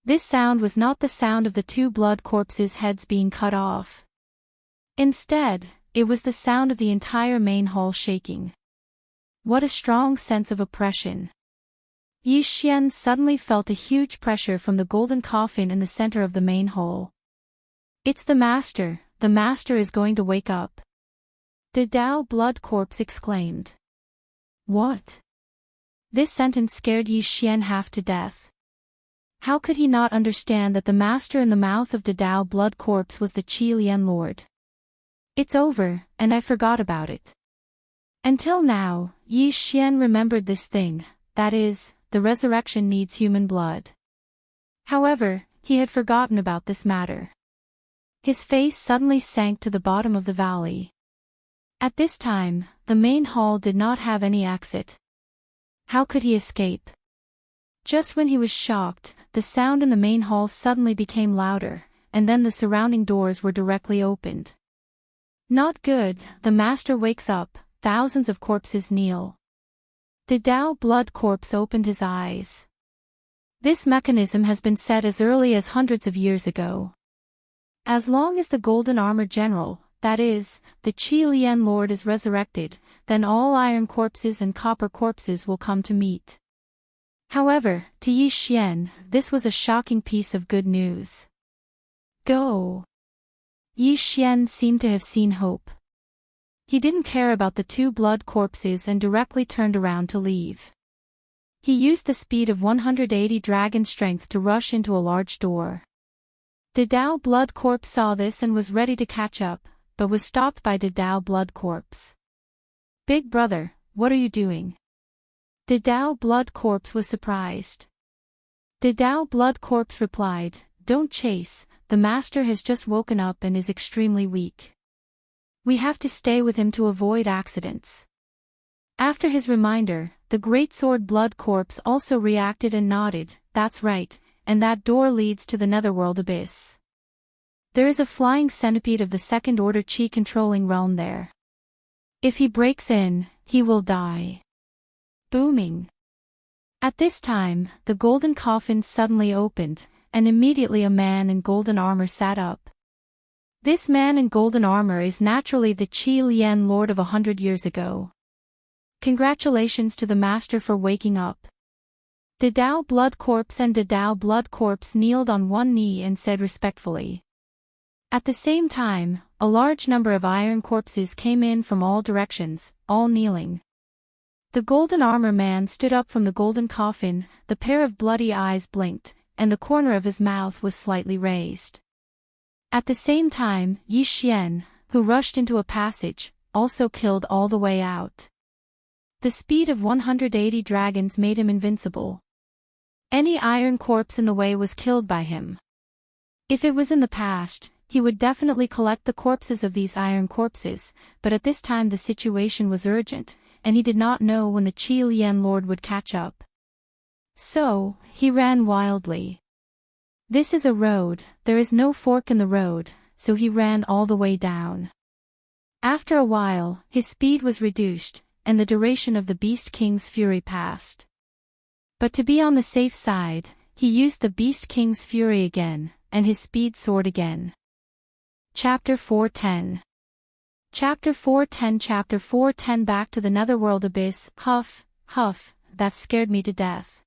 This sound was not the sound of the two blood corpses' heads being cut off. Instead, it was the sound of the entire main hall shaking. What a strong sense of oppression. Yi Xian suddenly felt a huge pressure from the golden coffin in the center of the main hall. It's the master is going to wake up. The Dao blood corpse exclaimed. What? This sentence scared Yi Xian half to death. How could he not understand that the master in the mouth of the Dao blood corpse was the Qi Lian Lord? It's over, and I forgot about it. Until now, Yi Xian remembered this thing, that is, the resurrection needs human blood. However, he had forgotten about this matter. His face suddenly sank to the bottom of the valley. At this time, the main hall did not have any exit. How could he escape? Just when he was shocked, the sound in the main hall suddenly became louder, and then the surrounding doors were directly opened. Not good, the master wakes up, thousands of corpses kneel. The Dao blood corpse opened his eyes. This mechanism has been set as early as hundreds of years ago. As long as the golden armored general, that is, the Qi Lian Lord is resurrected, then all iron corpses and copper corpses will come to meet. However, to Yi Xian, this was a shocking piece of good news. Go! Yi Xian seemed to have seen hope. He didn't care about the two blood corpses and directly turned around to leave. He used the speed of 180 dragon strength to rush into a large door. The Dao blood corpse saw this and was ready to catch up, but was stopped by the Dao blood corpse. Big brother, what are you doing? The Dao blood corpse was surprised. The Dao blood corpse replied, Don't chase, the master has just woken up and is extremely weak. We have to stay with him to avoid accidents. After his reminder, the great sword blood corpse also reacted and nodded, That's right, and that door leads to the netherworld abyss. There is a flying centipede of the second order Qi controlling realm there. If he breaks in, he will die. Booming. At this time, the golden coffin suddenly opened, and immediately a man in golden armor sat up. This man in golden armor is naturally the Qi Lian Lord of 100 years ago. Congratulations to the master for waking up. The Dao blood corpse and the Dao blood corpse kneeled on one knee and said respectfully. At the same time, a large number of iron corpses came in from all directions, all kneeling. The golden armor man stood up from the golden coffin, the pair of bloody eyes blinked, and the corner of his mouth was slightly raised. At the same time, Yi Xian, who rushed into a passage, also killed all the way out. The speed of 180 dragons made him invincible. Any iron corpse in the way was killed by him. If it was in the past, he would definitely collect the corpses of these iron corpses, but at this time the situation was urgent, and he did not know when the Qi Lian Lord would catch up. So, he ran wildly. This is a road, there is no fork in the road, so he ran all the way down. After a while, his speed was reduced, and the duration of the Beast King's fury passed. But to be on the safe side, he used the Beast King's fury again, and his speed soared again. Chapter 410. Chapter 410 Back to the netherworld abyss. Huff, huff, that scared me to death.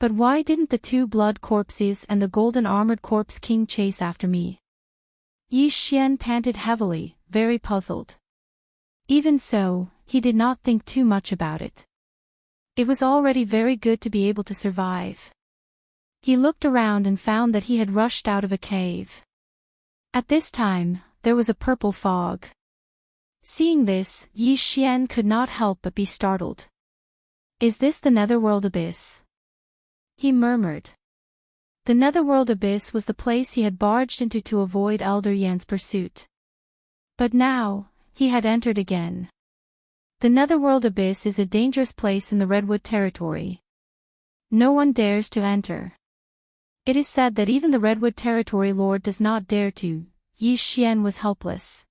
But why didn't the two blood corpses and the golden armored corpse king chase after me? Yi Xian panted heavily, very puzzled. Even so, he did not think too much about it. It was already very good to be able to survive. He looked around and found that he had rushed out of a cave. At this time, there was a purple fog. Seeing this, Yi Xian could not help but be startled. Is this the netherworld abyss? He murmured. The netherworld abyss was the place he had barged into to avoid Elder Yan's pursuit. But now, he had entered again. The Netherworld Abyss is a dangerous place in the Redwood Territory. No one dares to enter. It is said that even the Redwood Territory Lord does not dare to. Yi Xian was helpless.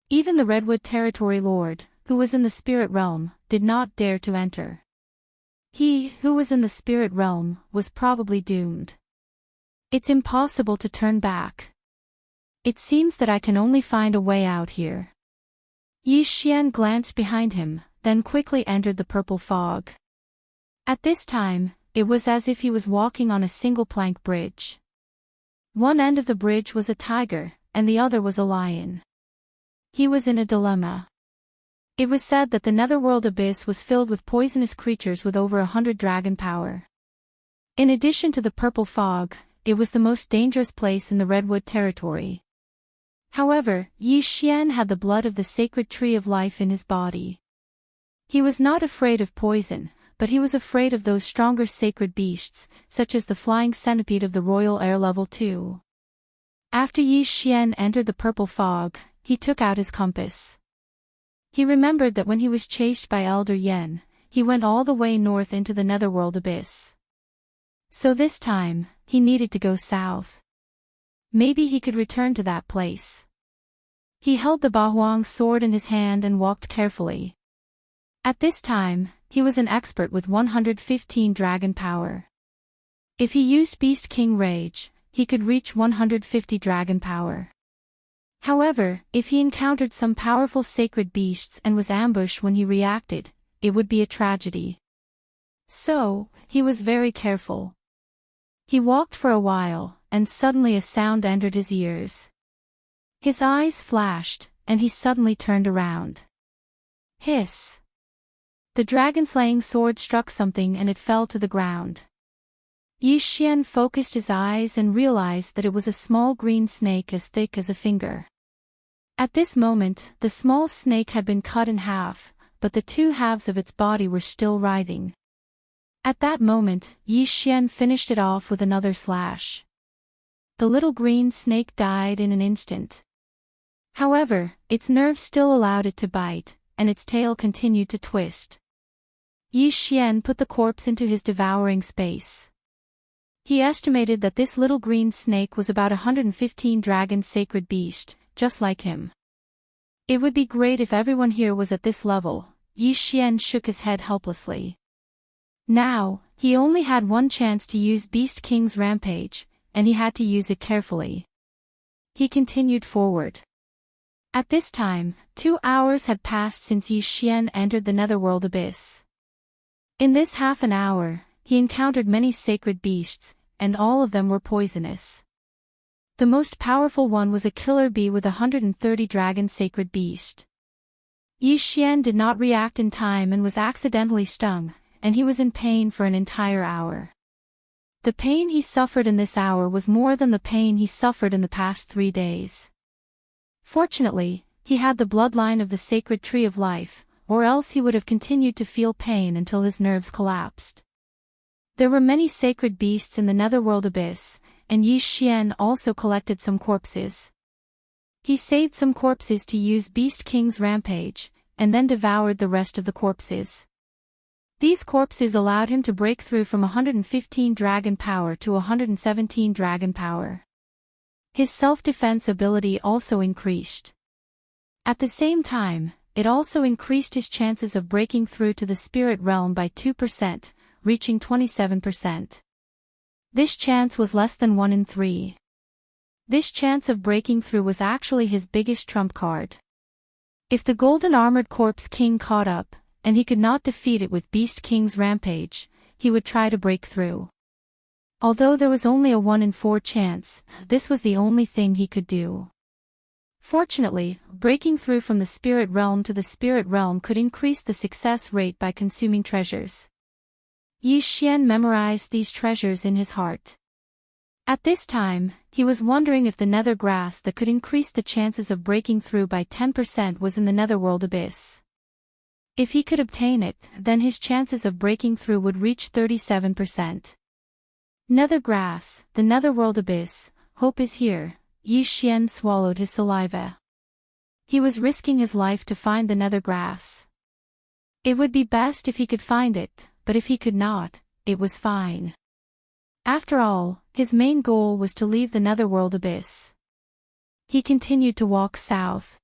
Even the Redwood Territory Lord, who was in the spirit realm, did not dare to enter. He, who was in the spirit realm, was probably doomed. It's impossible to turn back. It seems that I can only find a way out here. Yi Xian glanced behind him, then quickly entered the purple fog. At this time, it was as if he was walking on a single plank bridge. One end of the bridge was a tiger, and the other was a lion. He was in a dilemma. It was said that the Netherworld Abyss was filled with poisonous creatures with over 100 dragon power. In addition to the purple fog, it was the most dangerous place in the Redwood Territory. However, Yi Xian had the blood of the sacred tree of life in his body. He was not afraid of poison, but he was afraid of those stronger sacred beasts, such as the flying centipede of the royal air level 2. After Yi Xian entered the purple fog, he took out his compass. He remembered that when he was chased by Elder Yen, he went all the way north into the Netherworld Abyss. So this time, he needed to go south. Maybe he could return to that place. He held the Bahuang sword in his hand and walked carefully. At this time, he was an expert with 115 dragon power. If he used Beast King Rage, he could reach 150 dragon power. However, if he encountered some powerful sacred beasts and was ambushed when he reacted, it would be a tragedy. So, he was very careful. He walked for a while, and suddenly a sound entered his ears. His eyes flashed, and he suddenly turned around. Hiss! The dragon-slaying sword struck something and it fell to the ground. Yi Xian focused his eyes and realized that it was a small green snake as thick as a finger. At this moment, the small snake had been cut in half, but the two halves of its body were still writhing. At that moment, Yi Xian finished it off with another slash. The little green snake died in an instant. However, its nerves still allowed it to bite, and its tail continued to twist. Yi Xian put the corpse into his devouring space. He estimated that this little green snake was about 115 dragon sacred beast, just like him. It would be great if everyone here was at this level. Yi Xian shook his head helplessly. Now, he only had one chance to use Beast King's Rampage, and he had to use it carefully. He continued forward. At this time, 2 hours had passed since Yi Xian entered the Netherworld Abyss. In this half an hour, he encountered many sacred beasts, and all of them were poisonous. The most powerful one was a killer bee with 130 dragon sacred beast. Yi Xian did not react in time and was accidentally stung, and he was in pain for an entire hour. The pain he suffered in this hour was more than the pain he suffered in the past 3 days. Fortunately, he had the bloodline of the sacred tree of life, or else he would have continued to feel pain until his nerves collapsed. There were many sacred beasts in the Netherworld Abyss, and Yi Xian also collected some corpses. He saved some corpses to use Beast King's Rampage, and then devoured the rest of the corpses. These corpses allowed him to break through from 115 dragon power to 117 dragon power. His self-defense ability also increased. At the same time, it also increased his chances of breaking through to the spirit realm by 2%, reaching 27%. This chance was less than 1 in 3. This chance of breaking through was actually his biggest trump card. If the golden armored corpse king caught up, and he could not defeat it with Beast King's Rampage, he would try to break through. Although there was only a 1 in 4 chance, this was the only thing he could do. Fortunately, breaking through from the spirit realm to the spirit realm could increase the success rate by consuming treasures. Yi Xian memorized these treasures in his heart. At this time, he was wondering if the nether grass that could increase the chances of breaking through by 10% was in the Netherworld Abyss. If he could obtain it, then his chances of breaking through would reach 37%. Nether grass, the Netherworld Abyss, hope is here. Yi Xian swallowed his saliva. He was risking his life to find the nether grass. It would be best if he could find it, but if he could not, it was fine. After all, his main goal was to leave the netherworld abyss. He continued to walk south.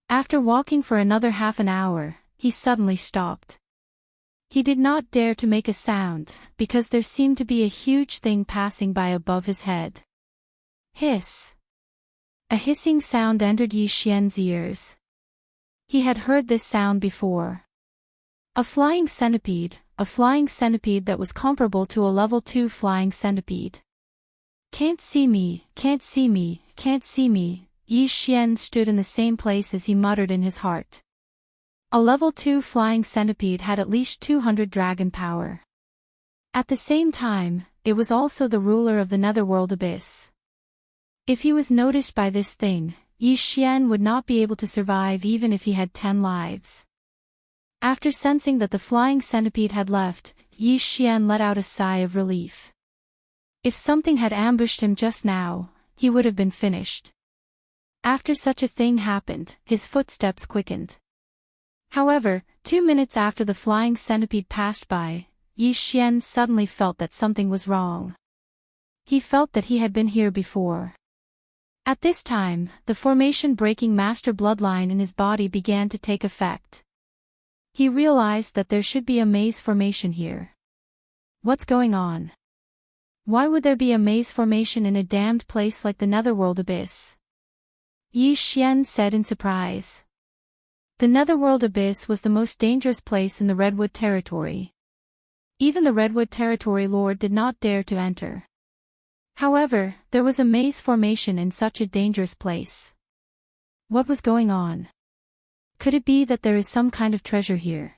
After walking for another half an hour, he suddenly stopped. He did not dare to make a sound, because there seemed to be a huge thing passing by above his head. Hiss! A hissing sound entered Yi Xian's ears. He had heard this sound before. A flying centipede that was comparable to a level 2 flying centipede. Can't see me, can't see me, can't see me. Yi Xian stood in the same place as he muttered in his heart. A level 2 flying centipede had at least 200 dragon power. At the same time, it was also the ruler of the netherworld abyss. If he was noticed by this thing, Yi Xian would not be able to survive even if he had 10 lives. After sensing that the flying centipede had left, Yi Xian let out a sigh of relief. If something had ambushed him just now, he would have been finished. After such a thing happened, his footsteps quickened. However, 2 minutes after the flying centipede passed by, Yi Xian suddenly felt that something was wrong. He felt that he had been here before. At this time, the formation-breaking master bloodline in his body began to take effect. He realized that there should be a maze formation here. What's going on? Why would there be a maze formation in a damned place like the netherworld abyss? Yi Xian said in surprise. The netherworld abyss was the most dangerous place in the Redwood territory. Even the Redwood territory lord did not dare to enter. However, there was a maze formation in such a dangerous place. What was going on? Could it be that there is some kind of treasure here?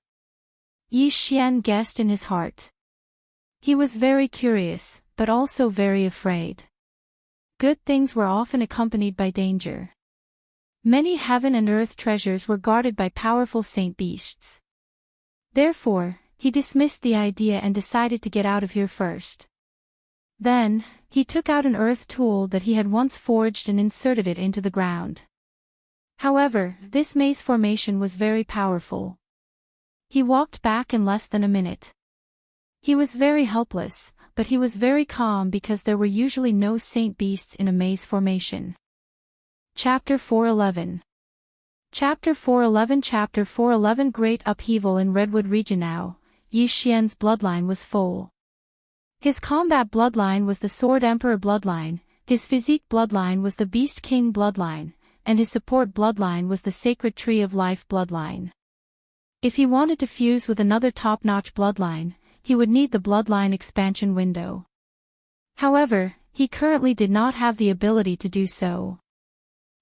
Yi Xian guessed in his heart. He was very curious, but also very afraid. Good things were often accompanied by danger. Many heaven and earth treasures were guarded by powerful saint beasts. Therefore, he dismissed the idea and decided to get out of here first. Then, he took out an earth tool that he had once forged and inserted it into the ground. However, this maze formation was very powerful. He walked back in less than a minute. He was very helpless, but he was very calm because there were usually no saint beasts in a maze formation. Chapter 411. Chapter 411 Great upheaval in Redwood region now. Yi Xian's bloodline was full. His combat bloodline was the Sword Emperor bloodline, his physique bloodline was the Beast King bloodline, and his support bloodline was the Sacred Tree of Life bloodline. If he wanted to fuse with another top-notch bloodline, he would need the bloodline expansion window. However, he currently did not have the ability to do so.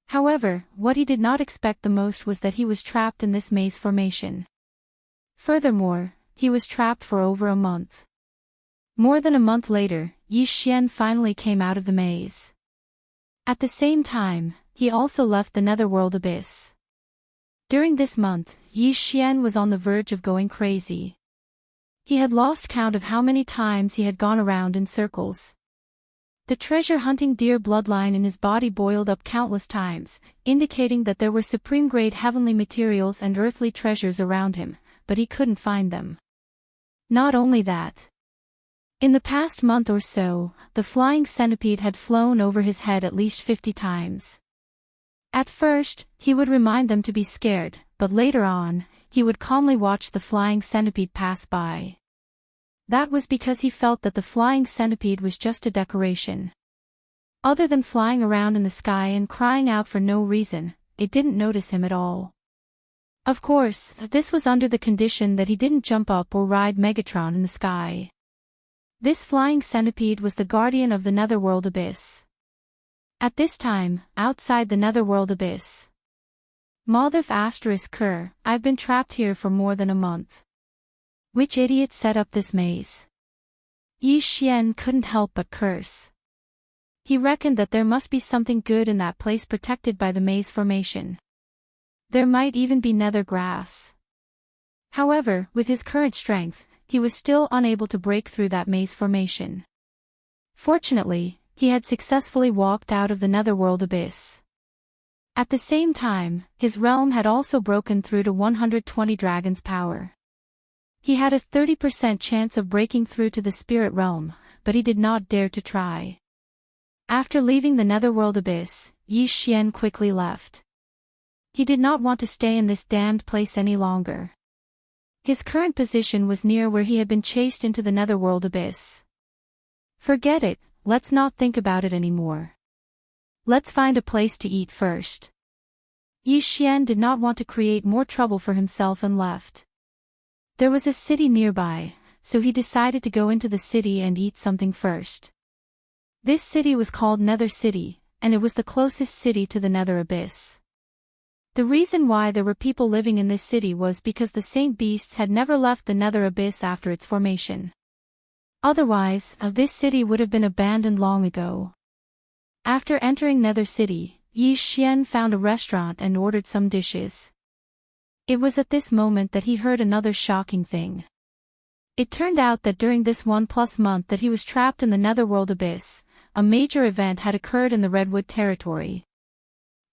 However, what he did not expect the most was that he was trapped in this maze formation. Furthermore, he was trapped for over a month. More than a month later, Yi Xian finally came out of the maze. At the same time, he also left the netherworld abyss. During this month, Yi Xian was on the verge of going crazy. He had lost count of how many times he had gone around in circles. The treasure-hunting deer bloodline in his body boiled up countless times, indicating that there were supreme-grade heavenly materials and earthly treasures around him, but he couldn't find them. Not only that. In the past month or so, the flying centipede had flown over his head at least 50 times. At first, he would remind them to be scared, but later on, he would calmly watch the flying centipede pass by. That was because he felt that the flying centipede was just a decoration. Other than flying around in the sky and crying out for no reason, it didn't notice him at all. Of course, this was under the condition that he didn't jump up or ride Megatron in the sky. This flying centipede was the guardian of the netherworld abyss. At this time, outside the netherworld abyss. Moldov *Ker, I've been trapped here for more than a month. Which idiot set up this maze? Yi Xian couldn't help but curse. He reckoned that there must be something good in that place protected by the maze formation. There might even be nether grass. However, with his current strength, he was still unable to break through that maze formation. Fortunately, he had successfully walked out of the netherworld abyss. At the same time, his realm had also broken through to 120 dragons' power. He had a 30% chance of breaking through to the spirit realm, but he did not dare to try. After leaving the netherworld abyss, Yi Xian quickly left. He did not want to stay in this damned place any longer. His current position was near where he had been chased into the netherworld abyss. Forget it, let's not think about it anymore. Let's find a place to eat first. Yi Xian did not want to create more trouble for himself and left. There was a city nearby, so he decided to go into the city and eat something first. This city was called Nether City, and it was the closest city to the Nether Abyss. The reason why there were people living in this city was because the Saint Beasts had never left the Nether Abyss after its formation. Otherwise, this city would have been abandoned long ago. After entering Nether City, Yi Xian found a restaurant and ordered some dishes. It was at this moment that he heard another shocking thing. It turned out that during this 1+ month that he was trapped in the Netherworld Abyss, a major event had occurred in the Redwood Territory.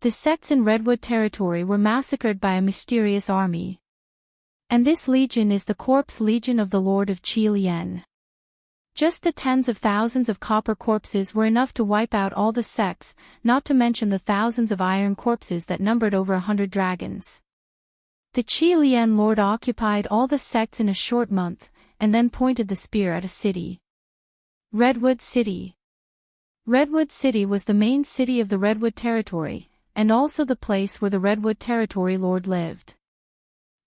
The sects in Redwood Territory were massacred by a mysterious army. And this legion is the Corpse Legion of the Lord of Qi Lian. Just the tens of thousands of copper corpses were enough to wipe out all the sects, not to mention the thousands of iron corpses that numbered over 100 dragons. The Qi Lian Lord occupied all the sects in a short month, and then pointed the spear at a city. Redwood City. Redwood City was the main city of the Redwood Territory, and also the place where the Redwood Territory Lord lived.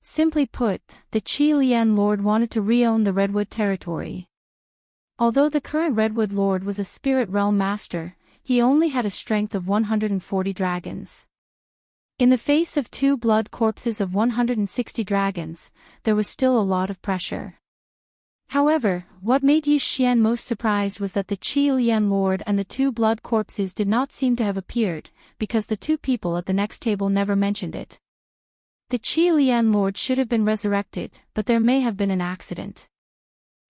Simply put, the Qi Lian Lord wanted to re-own the Redwood Territory. Although the current Redwood Lord was a spirit realm master, he only had a strength of 140 dragons. In the face of 2 blood corpses of 160 dragons, there was still a lot of pressure. However, what made Yi Xian most surprised was that the Qi Lian Lord and the 2 blood corpses did not seem to have appeared, because the 2 people at the next table never mentioned it. The Qi Lian Lord should have been resurrected, but there may have been an accident.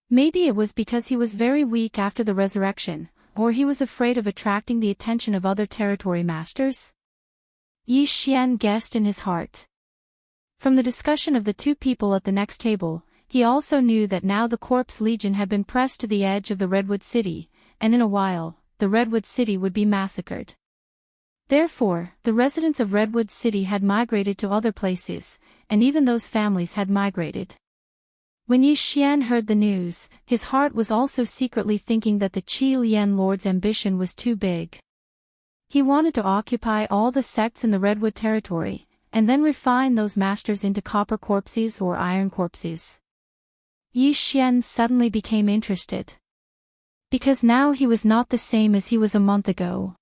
Maybe it was because he was very weak after the resurrection, or he was afraid of attracting the attention of other territory masters? Yi Xian guessed in his heart. From the discussion of the 2 people at the next table, he also knew that now the Corpse Legion had been pressed to the edge of the Redwood City, and in a while, the Redwood City would be massacred. Therefore, the residents of Redwood City had migrated to other places, and even those families had migrated. When Yi Xian heard the news, his heart was also secretly thinking that the Qi Lian Lord's ambition was too big. He wanted to occupy all the sects in the Redwood Territory, and then refine those masters into copper corpses or iron corpses. Yi Xian suddenly became interested. Because now he was not the same as he was a month ago.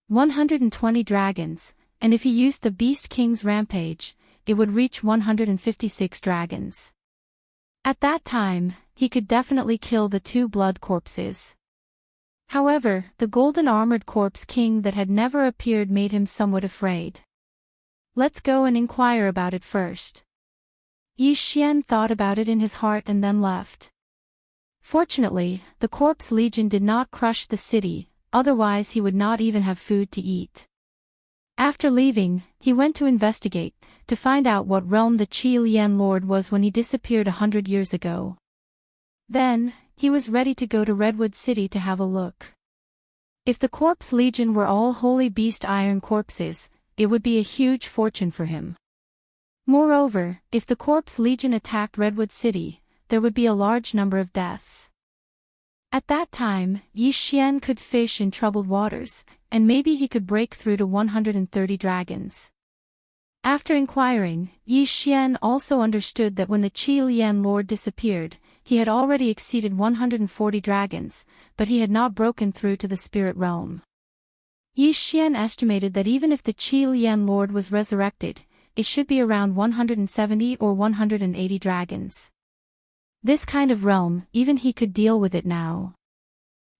120 dragons, and if he used the Beast King's rampage, it would reach 156 dragons. At that time, he could definitely kill the 2 blood corpses. However, the golden armored corpse king that had never appeared made him somewhat afraid. Let's go and inquire about it first. Yi Xian thought about it in his heart and then left. Fortunately, the Corpse Legion did not crush the city, otherwise he would not even have food to eat. After leaving, he went to investigate, to find out what realm the Qi Lian Lord was when he disappeared 100 years ago. Then, he was ready to go to Redwood City to have a look. If the Corpse Legion were all holy beast iron corpses, it would be a huge fortune for him. Moreover, if the Corpse Legion attacked Redwood City, there would be a large number of deaths. At that time, Yi Xian could fish in troubled waters, and maybe he could break through to 130 dragons. After inquiring, Yi Xian also understood that when the Qi Lian Lord disappeared, he had already exceeded 140 dragons, but he had not broken through to the spirit realm. Yi Xian estimated that even if the Qi Lian Lord was resurrected, it should be around 170 or 180 dragons. This kind of realm, even he could deal with it now.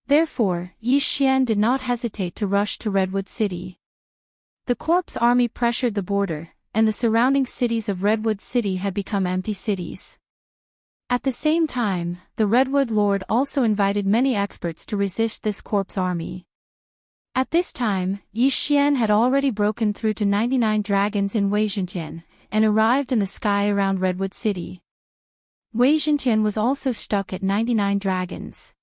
Therefore, Yi Xian did not hesitate to rush to Redwood City. The corpse army pressured the border, and the surrounding cities of Redwood City had become empty cities. At the same time, the Redwood Lord also invited many experts to resist this corpse army. At this time, Yi Xian had already broken through to 99 dragons in Weizhentian, and arrived in the sky around Redwood City. Weizhentian was also stuck at 99 dragons.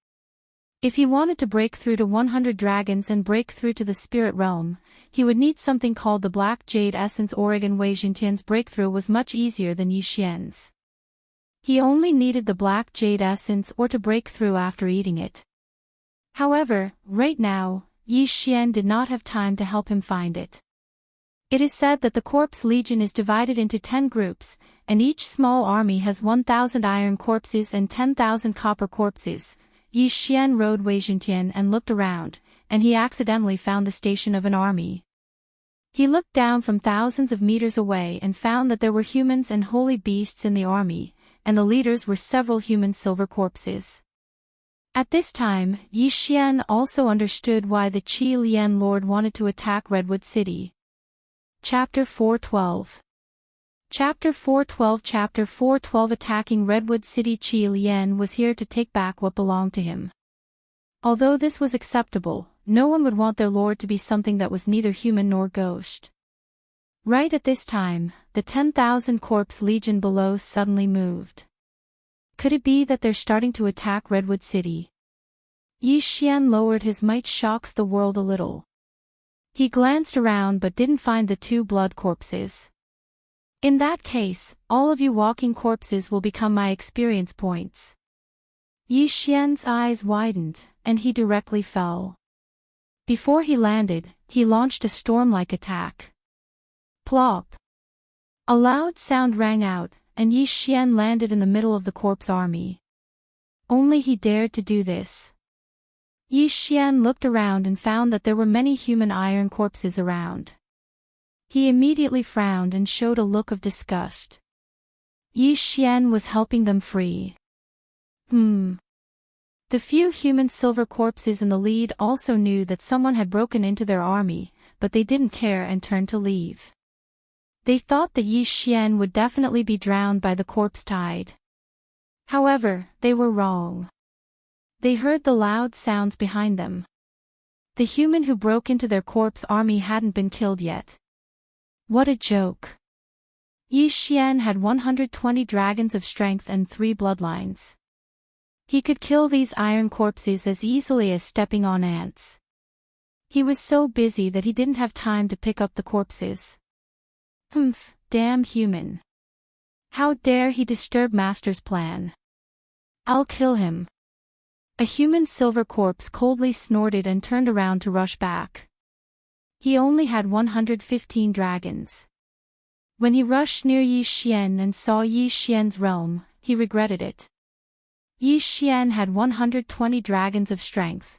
If he wanted to break through to 100 dragons and break through to the spirit realm, he would need something called the Black Jade Essence. Oregon Weizhentian's breakthrough was much easier than Yi Xian's. He only needed the Black Jade Essence or to break through after eating it. However, right now, Yi Xian did not have time to help him find it. It is said that the Corpse Legion is divided into 10 groups, and each small army has 1,000 iron corpses and 10,000 copper corpses. Yi Xian rode Weizhentian and looked around, and he accidentally found the station of an army. He looked down from thousands of meters away and found that there were humans and holy beasts in the army, and the leaders were several human silver corpses. At this time, Yi Xian also understood why the Qi Lian Lord wanted to attack Redwood City. Chapter 412. Chapter 412 Attacking Redwood City. Qi Lian was here to take back what belonged to him. Although this was acceptable, no one would want their lord to be something that was neither human nor ghost. Right at this time, the 10,000 Corpse Legion below suddenly moved. Could it be that they're starting to attack Redwood City? Yi Xian lowered his might. Shocks the world a little. He glanced around but didn't find the 2 blood corpses. In that case, all of you walking corpses will become my experience points. Yi Xian's eyes widened, and he directly fell. Before he landed, he launched a storm-like attack. Plop! A loud sound rang out, and Yi Xian landed in the middle of the corpse army. Only he dared to do this. Yi Xian looked around and found that there were many human iron corpses around. He immediately frowned and showed a look of disgust. Yi Xian was helping them free. The few human silver corpses in the lead also knew that someone had broken into their army, but they didn't care and turned to leave. They thought that Yi Xian would definitely be drowned by the corpse tide. However, they were wrong. They heard the loud sounds behind them. The human who broke into their corpse army hadn't been killed yet. What a joke. Yi Xian had 120 dragons of strength and 3 bloodlines. He could kill these iron corpses as easily as stepping on ants. He was so busy that he didn't have time to pick up the corpses. Damn human. How dare he disturb Master's plan? I'll kill him. A human silver corpse coldly snorted and turned around to rush back. He only had 115 dragons. When he rushed near Yi Xian and saw Yi Xian's realm, he regretted it. Yi Xian had 120 dragons of strength.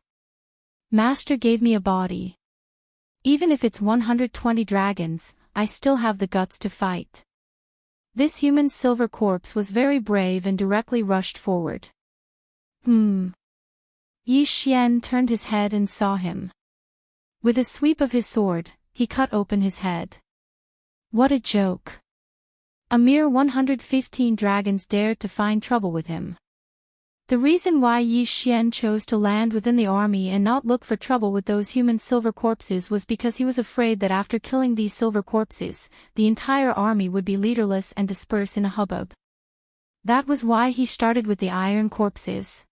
Master gave me a body. Even if it's 120 dragons, I still have the guts to fight. This human silver corpse was very brave and directly rushed forward. Yi Xian turned his head and saw him. With a sweep of his sword, he cut open his head. What a joke. A mere 115 dragons dared to find trouble with him. The reason why Yi Xian chose to land within the army and not look for trouble with those human silver corpses was because he was afraid that after killing these silver corpses, the entire army would be leaderless and disperse in a hubbub. That was why he started with the iron corpses.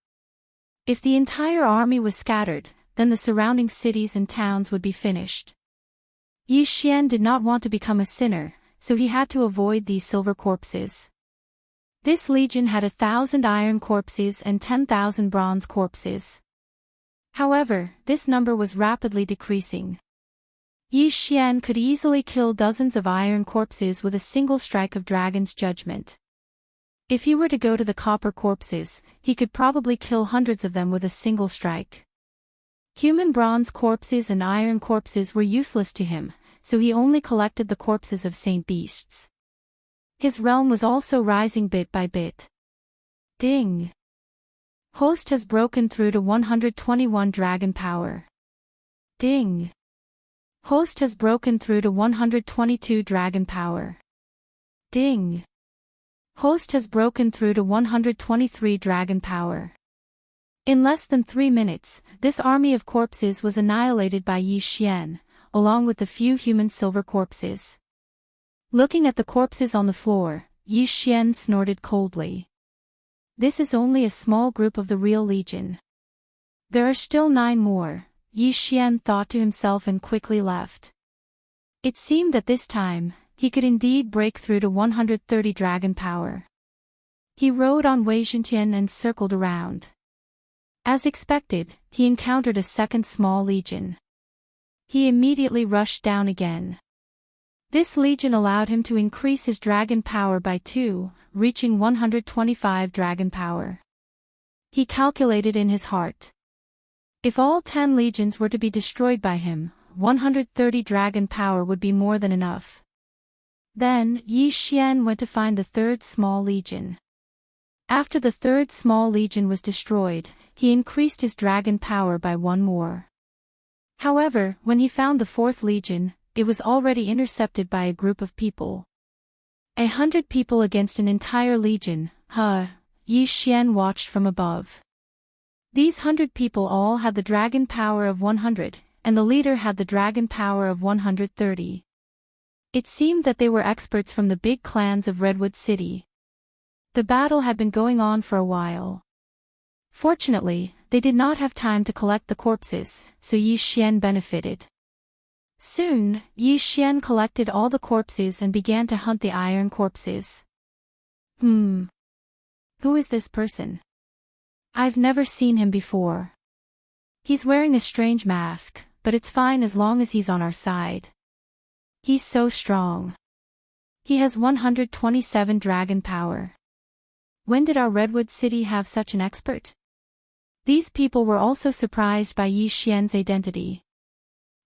If the entire army was scattered, then the surrounding cities and towns would be finished. Yi Xian did not want to become a sinner, so he had to avoid these silver corpses. This legion had 1,000 iron corpses and 10,000 bronze corpses. However, this number was rapidly decreasing. Yi Xian could easily kill dozens of iron corpses with a single strike of Dragon's Judgment. If he were to go to the copper corpses, he could probably kill hundreds of them with a single strike. Human bronze corpses and iron corpses were useless to him, so he only collected the corpses of saint beasts. His realm was also rising bit by bit. Ding! Host has broken through to 121 dragon power. Ding! Host has broken through to 122 dragon power. Ding! Host has broken through to 123 dragon power. In less than 3 minutes, this army of corpses was annihilated by Yi Xian, along with the few human silver corpses. Looking at the corpses on the floor, Yi Xian snorted coldly. This is only a small group of the real legion. There are still 9 more, Yi Xian thought to himself and quickly left. It seemed that this time, he could indeed break through to 130 dragon power. He rode on Wei Zhentian and circled around. As expected, he encountered a second small legion. He immediately rushed down again. This legion allowed him to increase his dragon power by 2, reaching 125 dragon power. He calculated in his heart. If all 10 legions were to be destroyed by him, 130 dragon power would be more than enough. Then, Yi Xian went to find the third small legion. After the third small legion was destroyed, he increased his dragon power by 1 more. However, when he found the fourth legion, it was already intercepted by a group of people. 100 people against an entire legion, Yi Xian watched from above. These 100 people all had the dragon power of 100, and the leader had the dragon power of 130. It seemed that they were experts from the big clans of Redwood City. The battle had been going on for a while. Fortunately, they did not have time to collect the corpses, so Yi Xian benefited. Soon, Yi Xian collected all the corpses and began to hunt the iron corpses. Who is this person? I've never seen him before. He's wearing a strange mask, but it's fine as long as he's on our side. He's so strong. He has 127 dragon power. When did our Redwood City have such an expert? These people were also surprised by Yi Xian's identity.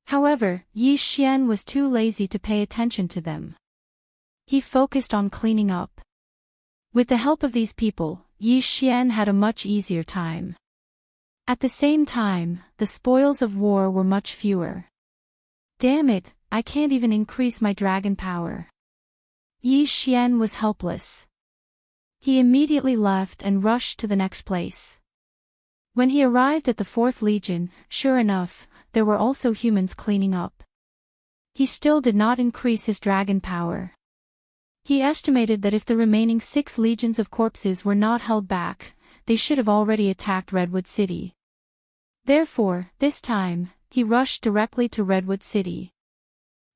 However, Yi Xian was too lazy to pay attention to them. He focused on cleaning up. With the help of these people, Yi Xian had a much easier time. At the same time, the spoils of war were much fewer. Damn it, I can't even increase my dragon power. Yi Xian was helpless. He immediately left and rushed to the next place. When he arrived at the fourth legion, sure enough, there were also humans cleaning up. He still did not increase his dragon power. He estimated that if the remaining 6 legions of corpses were not held back, they should have already attacked Redwood City. Therefore, this time, he rushed directly to Redwood City.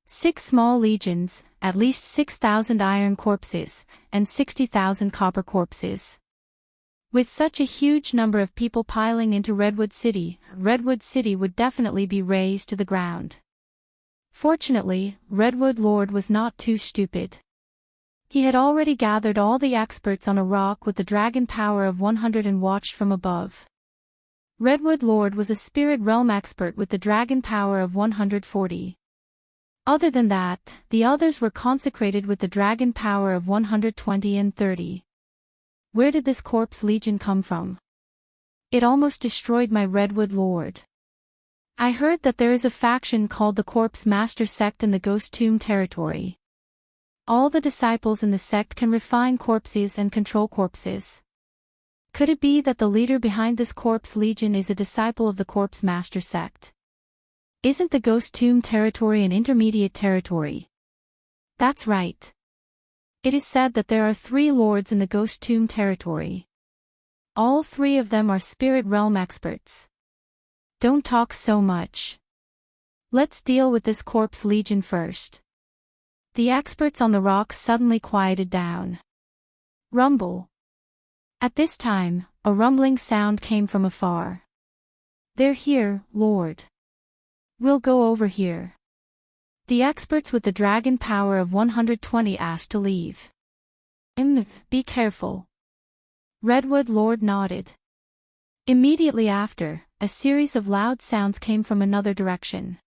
6 small legions, at least 6,000 iron corpses, and 60,000 copper corpses. With such a huge number of people piling into Redwood City would definitely be razed to the ground. Fortunately, Redwood Lord was not too stupid. He had already gathered all the experts on a rock with the dragon power of 100 and watched from above. Redwood Lord was a spirit realm expert with the dragon power of 140. Other than that, the others were consecrated with the dragon power of 120 and 30. Where did this corpse legion come from? It almost destroyed my Redwood Lord. I heard that there is a faction called the Corpse Master Sect in the Ghost Tomb territory. All the disciples in the sect can refine corpses and control corpses. Could it be that the leader behind this corpse legion is a disciple of the Corpse Master Sect? Isn't the Ghost Tomb territory an intermediate territory? That's right. It is said that there are 3 lords in the Ghost Tomb territory. All 3 of them are spirit realm experts. Don't talk so much. Let's deal with this corpse legion first. The experts on the rock suddenly quieted down. Rumble. At this time, a rumbling sound came from afar. They're here, Lord. We'll go over here. The experts with the dragon power of 120 asked to leave. Be careful. Redwood Lord nodded. Immediately after, a series of loud sounds came from another direction.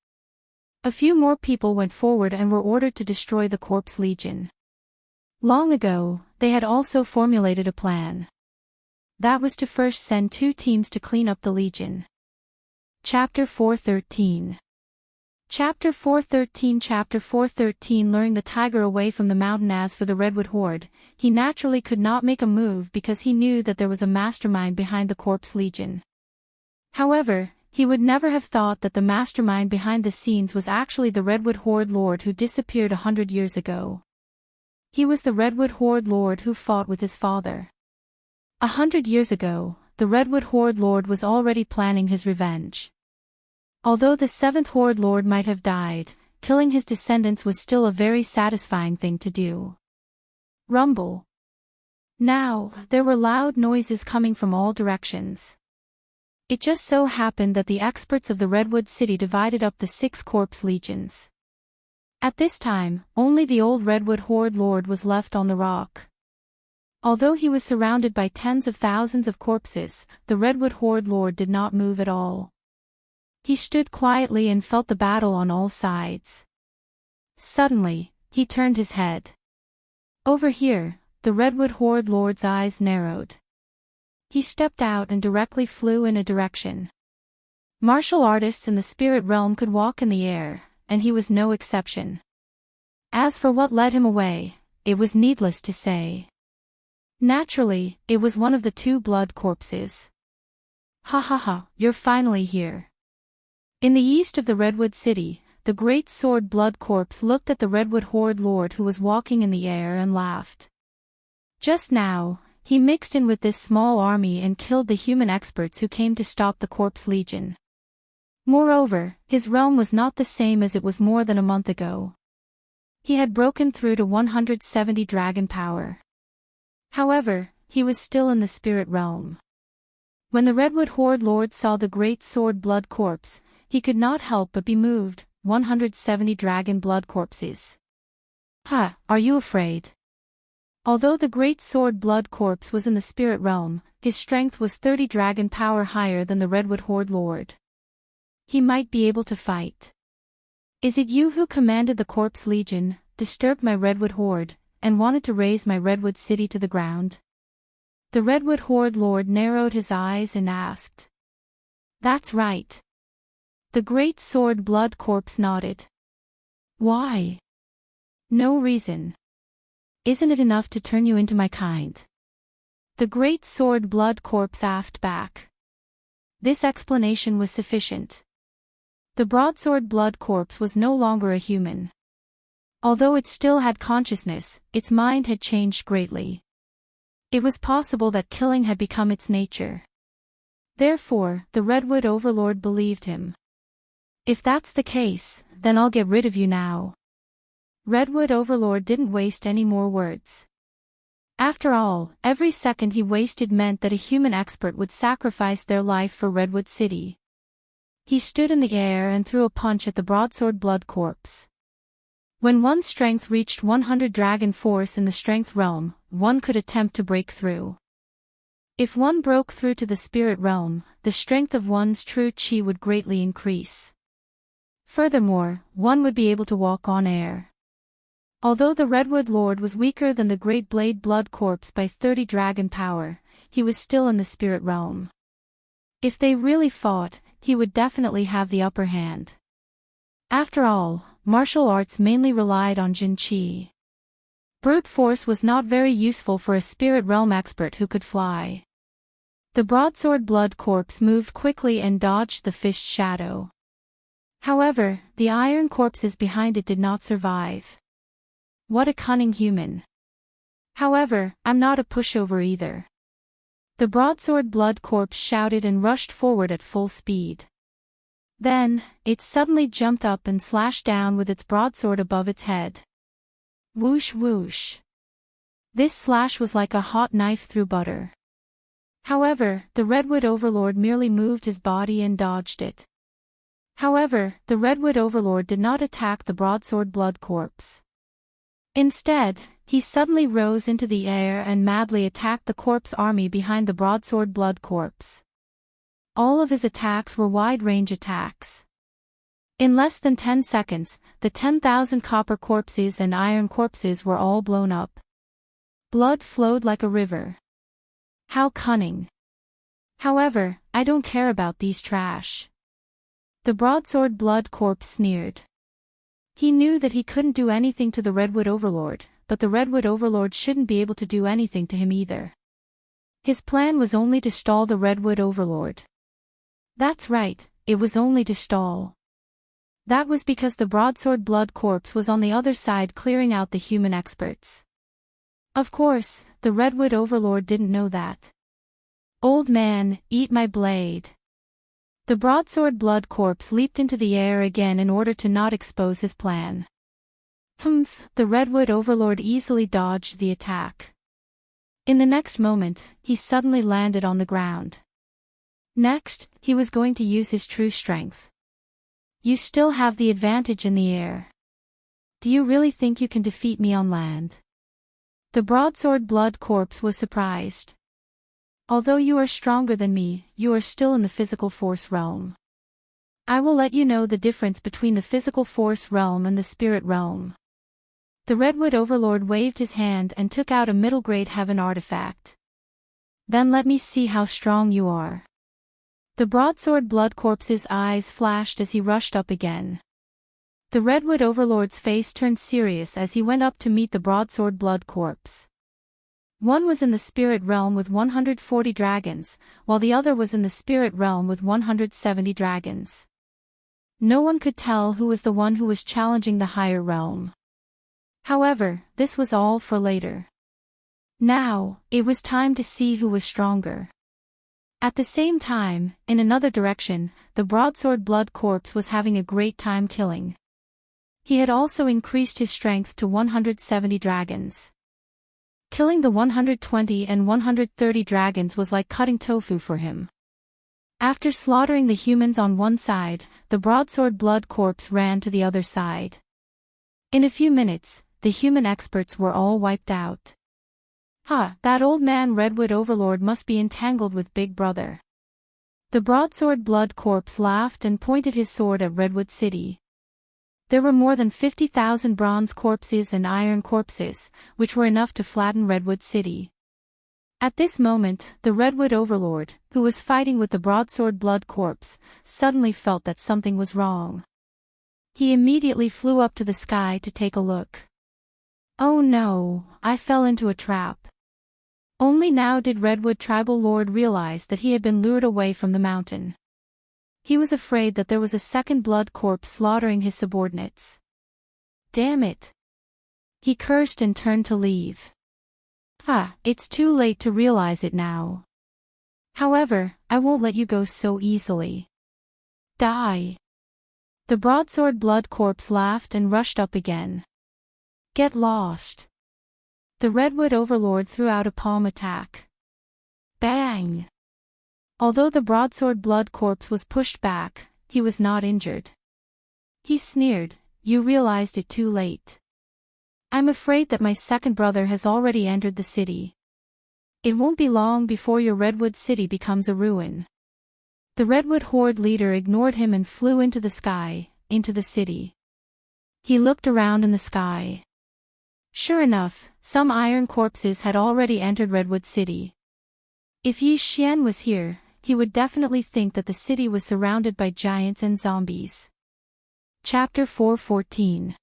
A few more people went forward and were ordered to destroy the Corpse Legion. Long ago, they had also formulated a plan. That was to first send 2 teams to clean up the Legion. Chapter 413. Chapter 413 luring the tiger away from the mountain. As for the Redwood Horde, he naturally could not make a move because he knew that there was a mastermind behind the Corpse Legion. However, he would never have thought that the mastermind behind the scenes was actually the Redwood Horde Lord who disappeared 100 years ago. He was the Redwood Horde Lord who fought with his father. 100 years ago, the Redwood Horde Lord was already planning his revenge. Although the 7th Horde Lord might have died, killing his descendants was still a very satisfying thing to do. Rumble. Now, there were loud noises coming from all directions. It just so happened that the experts of the Redwood City divided up the 6 corpse legions. At this time, only the old Redwood Horde Lord was left on the rock. Although he was surrounded by tens of thousands of corpses, the Redwood Horde Lord did not move at all. He stood quietly and felt the battle on all sides. Suddenly, he turned his head. Over here, the Redwood Horde Lord's eyes narrowed. He stepped out and directly flew in a direction. Martial artists in the spirit realm could walk in the air, and he was no exception. As for what led him away, it was needless to say. Naturally, it was one of the 2 blood corpses. Ha ha ha, you're finally here. In the east of the Redwood City, the great sword blood corpse looked at the Redwood Horde Lord who was walking in the air and laughed. Just now, he mixed in with this small army and killed the human experts who came to stop the Corpse Legion. Moreover, his realm was not the same as it was more than a month ago. He had broken through to 170 dragon power. However, he was still in the spirit realm. When the Redwood Horde Lord saw the great sword blood corpse, he could not help but be moved. 170 dragon blood corpses. Ha, are you afraid? Although the great sword blood corpse was in the spirit realm, his strength was 30 dragon power higher than the Redwood Horde Lord. He might be able to fight. Is it you who commanded the Corpse Legion, disturbed my Redwood Horde, and wanted to raze my Redwood City to the ground? The Redwood Horde Lord narrowed his eyes and asked. That's right. The great sword blood corpse nodded. Why? No reason. Isn't it enough to turn you into my kind? The great sword blood corpse asked back. This explanation was sufficient. The broadsword blood corpse was no longer a human. Although it still had consciousness, its mind had changed greatly. It was possible that killing had become its nature. Therefore, the Redwood Overlord believed him. If that's the case, then I'll get rid of you now. Redwood Overlord didn't waste any more words. After all, every second he wasted meant that a human expert would sacrifice their life for Redwood City. He stood in the air and threw a punch at the broadsword blood corpse. When one's strength reached 100 dragon force in the strength realm, one could attempt to break through. If one broke through to the spirit realm, the strength of one's true chi would greatly increase. Furthermore, one would be able to walk on air. Although the Redwood Lord was weaker than the Great Blade Blood Corpse by 30 dragon power, he was still in the spirit realm. If they really fought, he would definitely have the upper hand. After all, martial arts mainly relied on Jin Chi. Brute force was not very useful for a spirit realm expert who could fly. The broadsword blood corpse moved quickly and dodged the fist shadow. However, the iron corpses behind it did not survive. What a cunning human. However, I'm not a pushover either. The broadsword blood corpse shouted and rushed forward at full speed. Then, it suddenly jumped up and slashed down with its broadsword above its head. Whoosh whoosh. This slash was like a hot knife through butter. However, the Redwood Overlord merely moved his body and dodged it. However, the Redwood Overlord did not attack the broadsword blood corpse. Instead, he suddenly rose into the air and madly attacked the corpse army behind the broadsword blood corpse. All of his attacks were wide-range attacks. In less than 10 seconds, the 10,000 copper corpses and iron corpses were all blown up. Blood flowed like a river. How cunning. However, I don't care about these trash. The broadsword blood corpse sneered. He knew that he couldn't do anything to the Redwood Overlord, but the Redwood Overlord shouldn't be able to do anything to him either. His plan was only to stall the Redwood Overlord. That's right, it was only to stall. That was because the broadsword blood corpse was on the other side clearing out the human experts. Of course, the Redwood Overlord didn't know that. Old man, eat my blade. The broadsword blood corpse leaped into the air again in order to not expose his plan. Humph, the Redwood Overlord easily dodged the attack. In the next moment, he suddenly landed on the ground. Next, he was going to use his true strength. You still have the advantage in the air. Do you really think you can defeat me on land? The broadsword blood corpse was surprised. Although you are stronger than me, you are still in the physical force realm. I will let you know the difference between the physical force realm and the spirit realm. The Redwood Overlord waved his hand and took out a middle-grade heaven artifact. Then let me see how strong you are. The broadsword blood corpse's eyes flashed as he rushed up again. The Redwood Overlord's face turned serious as he went up to meet the broadsword blood corpse. One was in the spirit realm with 140 dragons, while the other was in the spirit realm with 170 dragons. No one could tell who was the one who was challenging the higher realm. However, this was all for later. Now, it was time to see who was stronger. At the same time, in another direction, the broadsword blood corpse was having a great time killing. He had also increased his strength to 170 dragons. Killing the 120 and 130 dragons was like cutting tofu for him. After slaughtering the humans on one side, the broadsword blood corpse ran to the other side. In a few minutes, the human experts were all wiped out. That old man Redwood Overlord must be entangled with Big Brother. The broadsword blood corpse laughed and pointed his sword at Redwood City. There were more than 50,000 bronze corpses and iron corpses, which were enough to flatten Redwood City. At this moment, the Redwood Overlord, who was fighting with the broadsword blood corpse, suddenly felt that something was wrong. He immediately flew up to the sky to take a look. Oh no, I fell into a trap. Only now did Redwood Tribal Lord realize that he had been lured away from the mountain. He was afraid that there was a second blood corpse slaughtering his subordinates. Damn it! He cursed and turned to leave. It's too late to realize it now. However, I won't let you go so easily. Die! The broadsword blood corpse laughed and rushed up again. Get lost! The Redwood Overlord threw out a palm attack. Bang! Although the broadsword blood corpse was pushed back, he was not injured. He sneered, you realized it too late. I'm afraid that my second brother has already entered the city. It won't be long before your Redwood City becomes a ruin. The Redwood Horde leader ignored him and flew into the sky, into the city. He looked around in the sky. Sure enough, some iron corpses had already entered Redwood City. If Yi Xian was here, he would definitely think that the city was surrounded by giants and zombies. Chapter 4:14.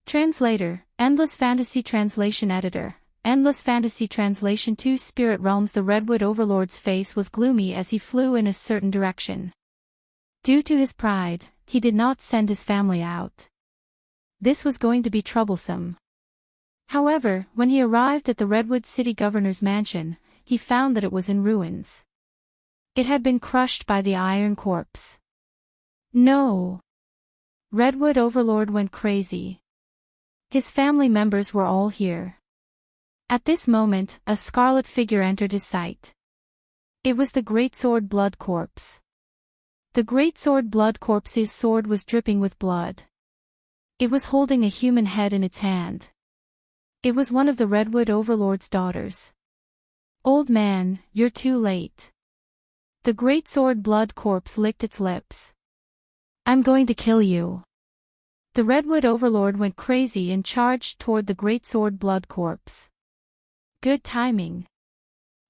Translator, Endless Fantasy Translation Editor, Endless Fantasy Translation 2 Spirit Realms. The Redwood Overlord's face was gloomy as he flew in a certain direction. Due to his pride, he did not send his family out. This was going to be troublesome. However, when he arrived at the Redwood City Governor's mansion, he found that it was in ruins. It had been crushed by the Iron Corpse. No! Redwood Overlord went crazy. His family members were all here. At this moment, a scarlet figure entered his sight. It was the Greatsword Blood Corpse. The Greatsword Blood Corpse's sword was dripping with blood. It was holding a human head in its hand. It was one of the Redwood Overlord's daughters. Old man, you're too late. The Greatsword Blood Corpse licked its lips. I'm going to kill you. The Redwood Overlord went crazy and charged toward the Greatsword Blood Corpse. Good timing.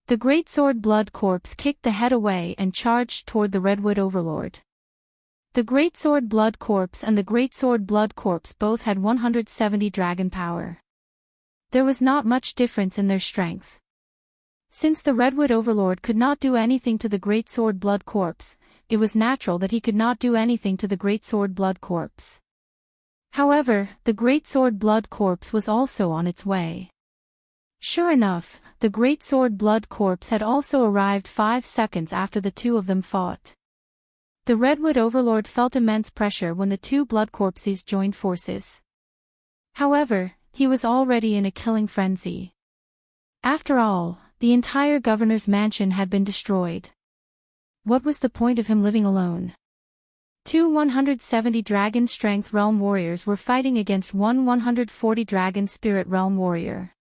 The Greatsword Blood Corpse kicked the head away and charged toward the Redwood Overlord. The Greatsword Blood Corpse and the Greatsword Blood Corpse both had 170 dragon power. There was not much difference in their strength. Since the Redwood Overlord could not do anything to the Great Sword Blood Corpse, it was natural that he could not do anything to the Great Sword Blood Corpse. However, the Great Sword Blood Corpse was also on its way. Sure enough, the Great Sword Blood Corpse had also arrived 5 seconds after the two of them fought. The Redwood Overlord felt immense pressure when the two blood corpses joined forces. However, he was already in a killing frenzy. After all, the entire governor's mansion had been destroyed. What was the point of him living alone? Two 170 Dragon Strength Realm Warriors were fighting against one 140 Dragon Spirit Realm Warrior.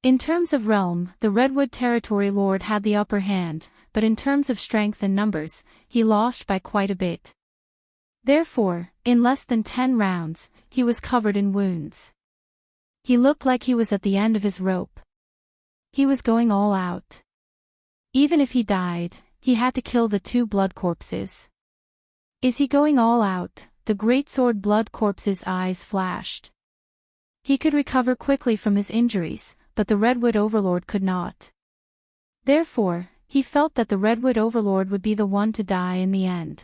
In terms of realm, the Redwood Territory Lord had the upper hand, but in terms of strength and numbers, he lost by quite a bit. Therefore, in less than 10 rounds, he was covered in wounds. He looked like he was at the end of his rope. He was going all out. Even if he died, he had to kill the two blood corpses. Is he going all out? The Great Sword Blood Corpse's eyes flashed. He could recover quickly from his injuries, but the Redwood Overlord could not. Therefore, he felt that the Redwood Overlord would be the one to die in the end.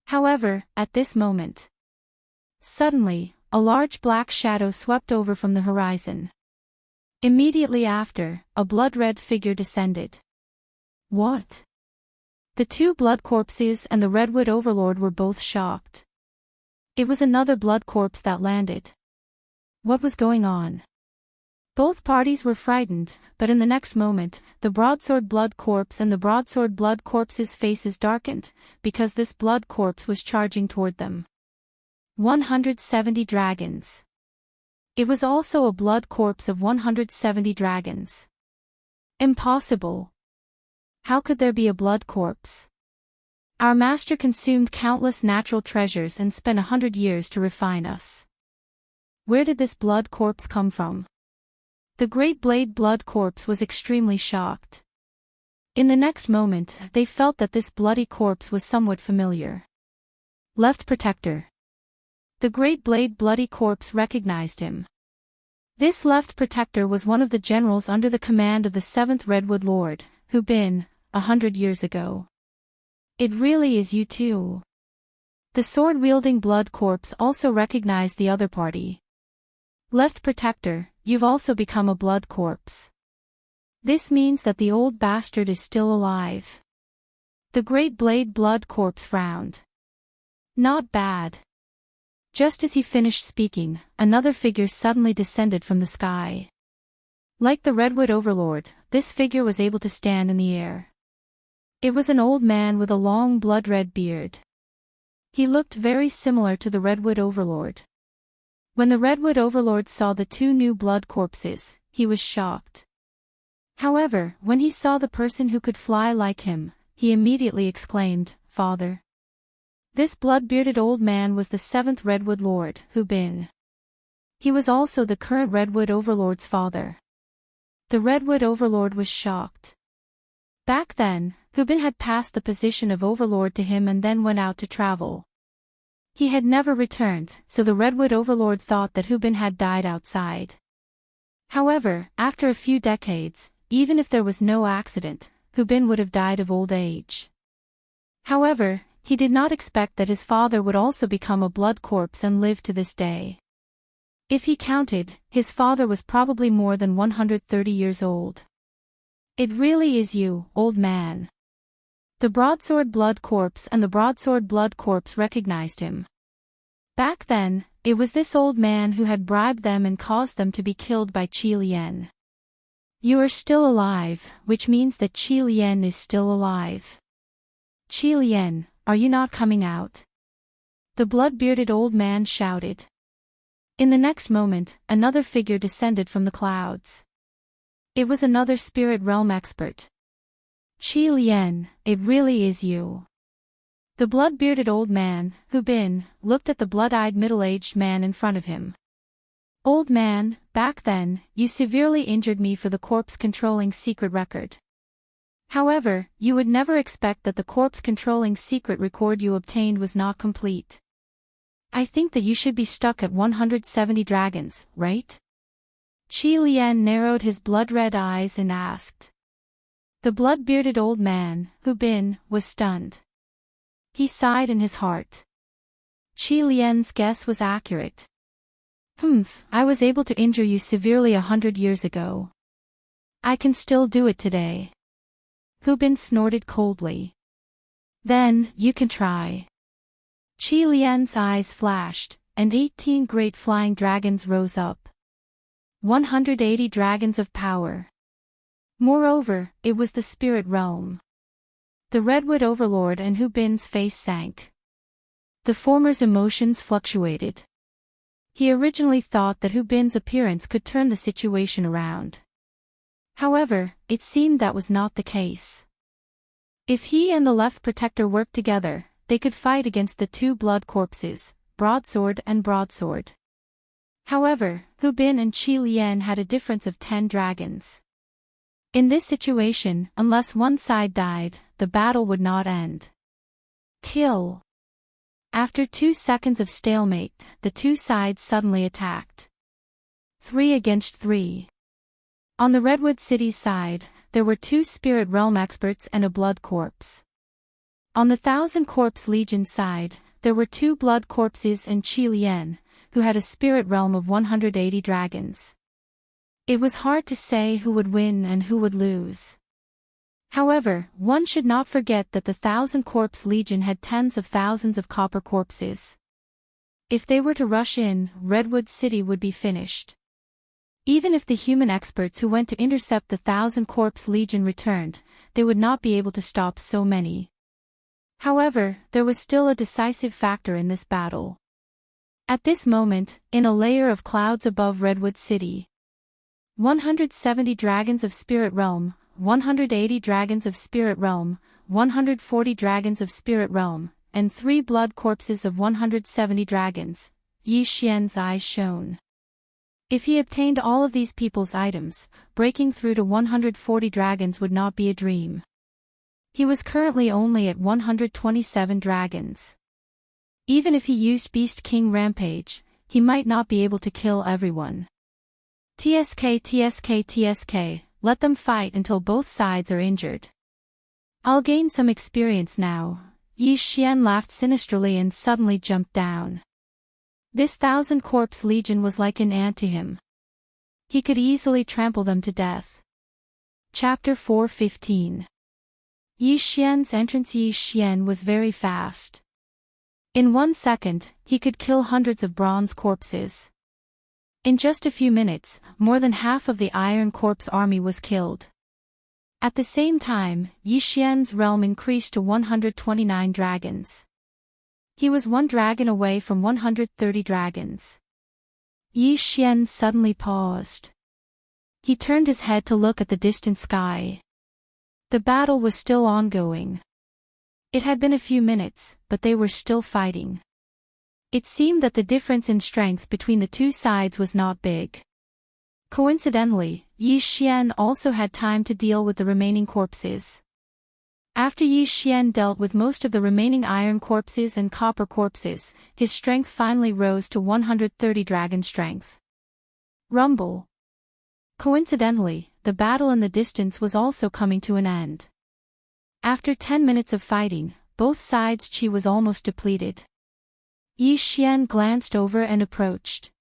However, at this moment, suddenly, a large black shadow swept over from the horizon. Immediately after, a blood-red figure descended. What? The two blood corpses and the Redwood Overlord were both shocked. It was another blood corpse that landed. What was going on? Both parties were frightened, but in the next moment, the Broadsword Blood Corpse and the Broadsword Blood Corpse's faces darkened, because this blood corpse was charging toward them. 170 dragons. It was also a blood corpse of 170 dragons. Impossible. How could there be a blood corpse? Our master consumed countless natural treasures and spent 100 years to refine us. Where did this blood corpse come from? The Great Blade Blood Corpse was extremely shocked. In the next moment, they felt that this bloody corpse was somewhat familiar. Left Protector. The Great Blade Bloody Corpse recognized him. This Left Protector was one of the generals under the command of the 7th Redwood Lord, who been 100 years ago. It really is you too. The sword-wielding Blood Corpse also recognized the other party. Left Protector, you've also become a blood corpse. This means that the old bastard is still alive. The Great Blade Blood Corpse frowned. Not bad. Just as he finished speaking, another figure suddenly descended from the sky. Like the Redwood Overlord, this figure was able to stand in the air. It was an old man with a long blood-red beard. He looked very similar to the Redwood Overlord. When the Redwood Overlord saw the two new blood corpses, he was shocked. However, when he saw the person who could fly like him, he immediately exclaimed, "Father." This blood-bearded old man was the 7th Redwood Lord, Hu Bin. He was also the current Redwood Overlord's father. The Redwood Overlord was shocked. Back then, Hu Bin had passed the position of Overlord to him and then went out to travel. He had never returned, so the Redwood Overlord thought that Hu Bin had died outside. However, after a few decades, even if there was no accident, Hu Bin would have died of old age. However, he did not expect that his father would also become a blood corpse and live to this day. If he counted, his father was probably more than 130 years old. It really is you, old man. The Broadsword Blood Corpse and the Broadsword Blood Corpse recognized him. Back then, it was this old man who had bribed them and caused them to be killed by Qi Lian. You are still alive, which means that Qi Lian is still alive. Qi Lian, are you not coming out? The blood-bearded old man shouted. In the next moment, another figure descended from the clouds. It was another spirit realm expert. Qi Lian, it really is you. The blood-bearded old man, Hu Bin, looked at the blood-eyed middle-aged man in front of him. Old man, back then, you severely injured me for the corpse-controlling secret record. However, you would never expect that the corpse-controlling secret record you obtained was not complete. I think that you should be stuck at 170 dragons, right? Qi Lian narrowed his blood-red eyes and asked. The blood-bearded old man, Hu Bin, was stunned. He sighed in his heart. Qi Lian's guess was accurate. I was able to injure you severely 100 years ago. I can still do it today. Hu Bin snorted coldly. Then, you can try. Qi Lian's eyes flashed, and 18 great flying dragons rose up. 180 dragons of power. Moreover, it was the spirit realm. The Redwood Overlord and Hu Bin's face sank. The former's emotions fluctuated. He originally thought that Hu Bin's appearance could turn the situation around. However, it seemed that was not the case. If he and the left protector worked together, they could fight against the two blood corpses, broadsword and broadsword. However, Hu Bin and Qi Lian had a difference of 10 dragons. In this situation, unless one side died, the battle would not end. Kill. After 2 seconds of stalemate, the two sides suddenly attacked. 3 against 3. On the Redwood City's side, there were 2 Spirit Realm experts and a Blood Corpse. On the Thousand Corpse Legion side, there were 2 Blood Corpses and Qi Lian, who had a Spirit Realm of 180 dragons. It was hard to say who would win and who would lose. However, one should not forget that the Thousand Corpse Legion had tens of thousands of copper corpses. If they were to rush in, Redwood City would be finished. Even if the human experts who went to intercept the Thousand Corpse Legion returned, they would not be able to stop so many. However, there was still a decisive factor in this battle. At this moment, in a layer of clouds above Redwood City, 170 dragons of Spirit Realm, 180 dragons of Spirit Realm, 140 dragons of Spirit Realm, and 3 blood corpses of 170 dragons. Yi Xian's eyes shone. If he obtained all of these people's items, breaking through to 140 dragons would not be a dream. He was currently only at 127 dragons. Even if he used Beast King Rampage, he might not be able to kill everyone. TSK, let them fight until both sides are injured. I'll gain some experience now. Yi Xian laughed sinisterly and suddenly jumped down. This Thousand Corpse Legion was like an ant to him. He could easily trample them to death. Chapter 4:15. Yi Xian's entrance. Yi Xian was very fast. In 1 second, he could kill hundreds of bronze corpses. In just a few minutes, more than half of the Iron Corpse army was killed. At the same time, Yi Xian's realm increased to 129 dragons. He was 1 dragon away from 130 dragons. Yi Xian suddenly paused. He turned his head to look at the distant sky. The battle was still ongoing. It had been a few minutes, but they were still fighting. It seemed that the difference in strength between the two sides was not big. Coincidentally, Yi Xian also had time to deal with the remaining corpses. After Yi Xian dealt with most of the remaining iron corpses and copper corpses, his strength finally rose to 130 dragon strength. Rumble. Coincidentally, the battle in the distance was also coming to an end. After 10 minutes of fighting, both sides' chi was almost depleted. Yi Xian glanced over and approached.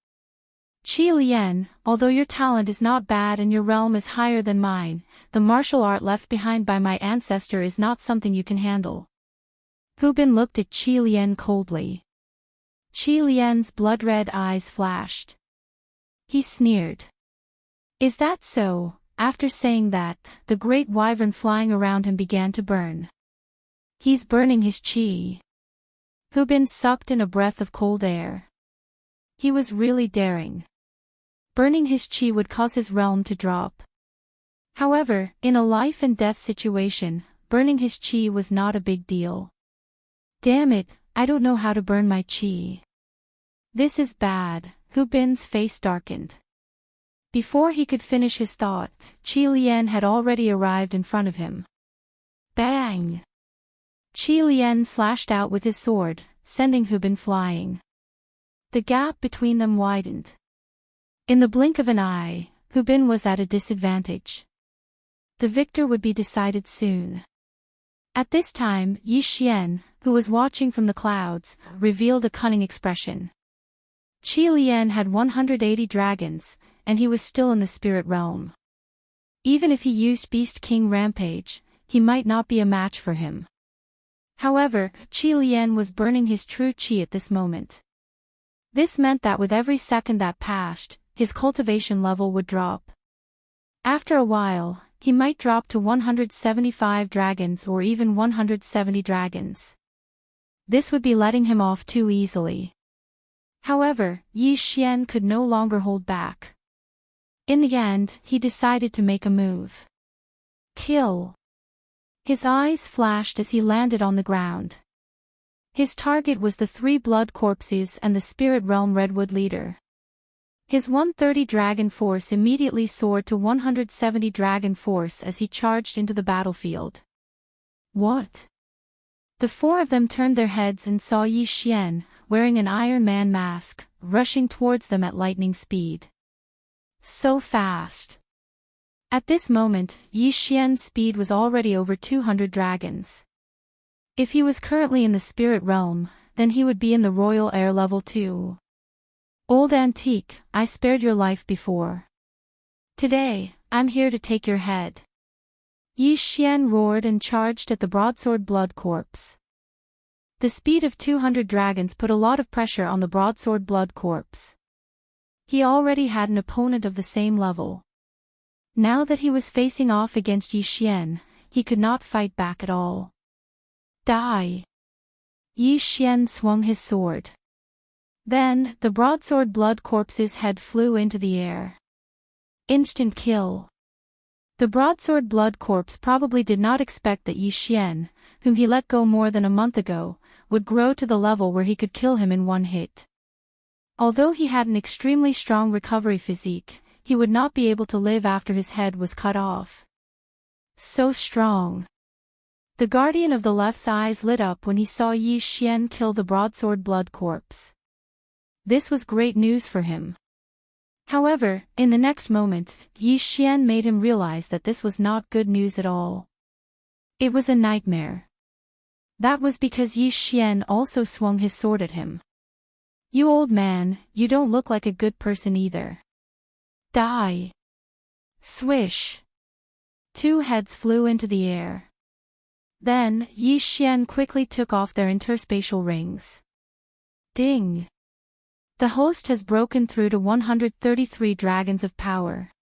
Qi Lian, although your talent is not bad and your realm is higher than mine, the martial art left behind by my ancestor is not something you can handle. Hu Bin looked at Qi Lian coldly. Qi Lian's blood-red eyes flashed. He sneered. Is that so? After saying that, the great wyvern flying around him began to burn. He's burning his qi. Hu Bin sucked in a breath of cold air. He was really daring. Burning his qi would cause his realm to drop. However, in a life-and-death situation, burning his qi was not a big deal. Damn it, I don't know how to burn my qi. This is bad. Hu Bin's face darkened. Before he could finish his thought, Qi Lian had already arrived in front of him. Bang! Qi Lian slashed out with his sword, sending Hu Bin flying. The gap between them widened. In the blink of an eye, Hu Bin was at a disadvantage. The victor would be decided soon. At this time, Yi Xian, who was watching from the clouds, revealed a cunning expression. Qi Lian had 180 dragons, and he was still in the spirit realm. Even if he used Beast King Rampage, he might not be a match for him. However, Qi Lian was burning his true qi at this moment. This meant that with every second that passed, his cultivation level would drop. After a while, he might drop to 175 dragons or even 170 dragons. This would be letting him off too easily. However, Yi Xian could no longer hold back. In the end, he decided to make a move. Kill. His eyes flashed as he landed on the ground. His target was the 3 blood corpses and the spirit realm redwood leader. His 130 dragon force immediately soared to 170 dragon force as he charged into the battlefield. What? The 4 of them turned their heads and saw Yi Xian, wearing an Iron Man mask, rushing towards them at lightning speed. So fast. At this moment, Yi Xian's speed was already over 200 dragons. If he was currently in the spirit realm, then he would be in the royal air level too. Old antique, I spared your life before. Today, I'm here to take your head. Yi Xian roared and charged at the broadsword blood corpse. The speed of 200 dragons put a lot of pressure on the broadsword blood corpse. He already had an opponent of the same level. Now that he was facing off against Yi Xian, he could not fight back at all. Die! Yi Xian swung his sword. Then, the broadsword blood corpse's head flew into the air. Instant kill. The broadsword blood corpse probably did not expect that Yi Xian, whom he let go more than a month ago, would grow to the level where he could kill him in one hit. Although he had an extremely strong recovery physique, he would not be able to live after his head was cut off. So strong. The guardian of the left's eyes lit up when he saw Yi Xian kill the broadsword blood corpse. This was great news for him. However, in the next moment, Yi Xian made him realize that this was not good news at all. It was a nightmare. That was because Yi Xian also swung his sword at him. You old man, you don't look like a good person either. Die. Swish. 2 heads flew into the air. Then, Yi Xian quickly took off their interspatial rings. Ding. The host has broken through to 133 dragons of power.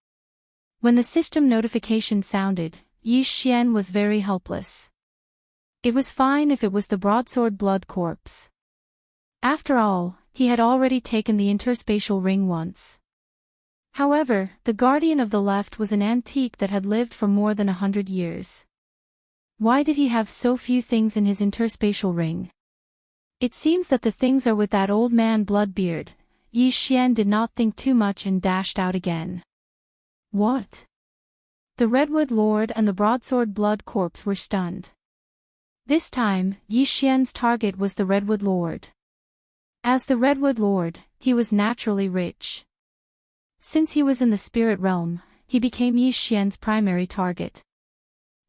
When the system notification sounded, Yi Xian was very helpless. It was fine if it was the broadsword blood corpse. After all, he had already taken the interspatial ring once. However, the guardian of the left was an antique that had lived for more than 100 years. Why did he have so few things in his interspatial ring? It seems that the things are with that old man Bloodbeard. Yi Xian did not think too much and dashed out again. What? The Redwood Lord and the Broadsword Blood Corpse were stunned. This time, Yi Xian's target was the Redwood Lord. As the Redwood Lord, he was naturally rich. Since he was in the spirit realm, he became Yi Xian's primary target.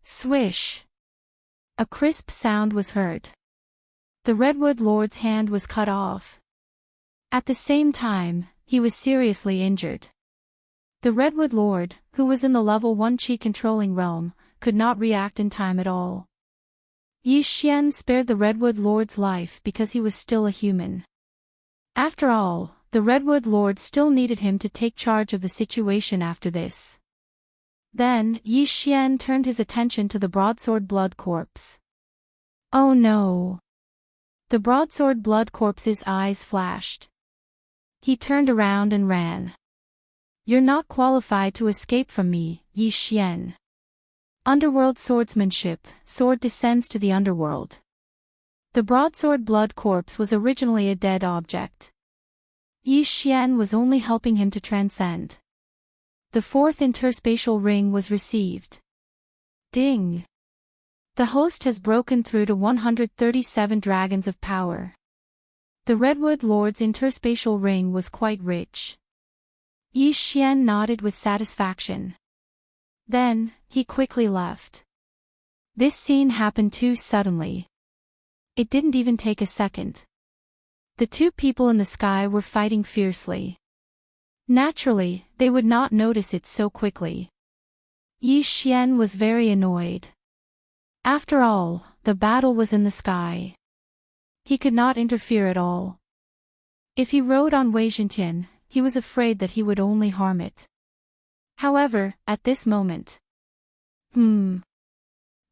Swish! A crisp sound was heard. The Redwood Lord's hand was cut off. At the same time, he was seriously injured. The Redwood Lord, who was in the level 1 Qi controlling realm, could not react in time at all. Yi Xian spared the Redwood Lord's life because he was still a human. After all, the Redwood Lord still needed him to take charge of the situation after this. Then, Yi Xian turned his attention to the Broadsword Blood Corpse. Oh no! The Broadsword Blood Corpse's eyes flashed. He turned around and ran. You're not qualified to escape from me, Yi Xian. Underworld swordsmanship, sword descends to the underworld. The Broadsword Blood Corpse was originally a dead object. Yi Xian was only helping him to transcend. The 4th interspatial ring was received. Ding! The host has broken through to 137 dragons of power. The Redwood Lord's interspatial ring was quite rich. Yi Xian nodded with satisfaction. Then, he quickly left. This scene happened too suddenly. It didn't even take a second. The two people in the sky were fighting fiercely. Naturally, they would not notice it so quickly. Yi Xian was very annoyed. After all, the battle was in the sky. He could not interfere at all. If he rode on Wei Zhentian, he was afraid that he would only harm it. However, at this moment...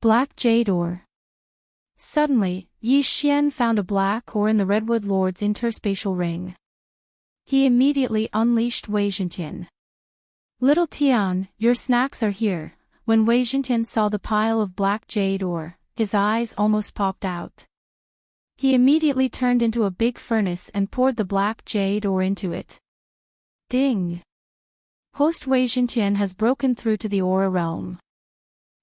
Black Jade Ore. Suddenly, Yi Xian found a black ore in the Redwood Lord's interspatial ring. He immediately unleashed Wei Zhentian. Little Tian, your snacks are here. When Wei Zhentian saw the pile of black jade ore, his eyes almost popped out. He immediately turned into a big furnace and poured the black jade ore into it. Ding! Host Wei Zhentian has broken through to the aura realm.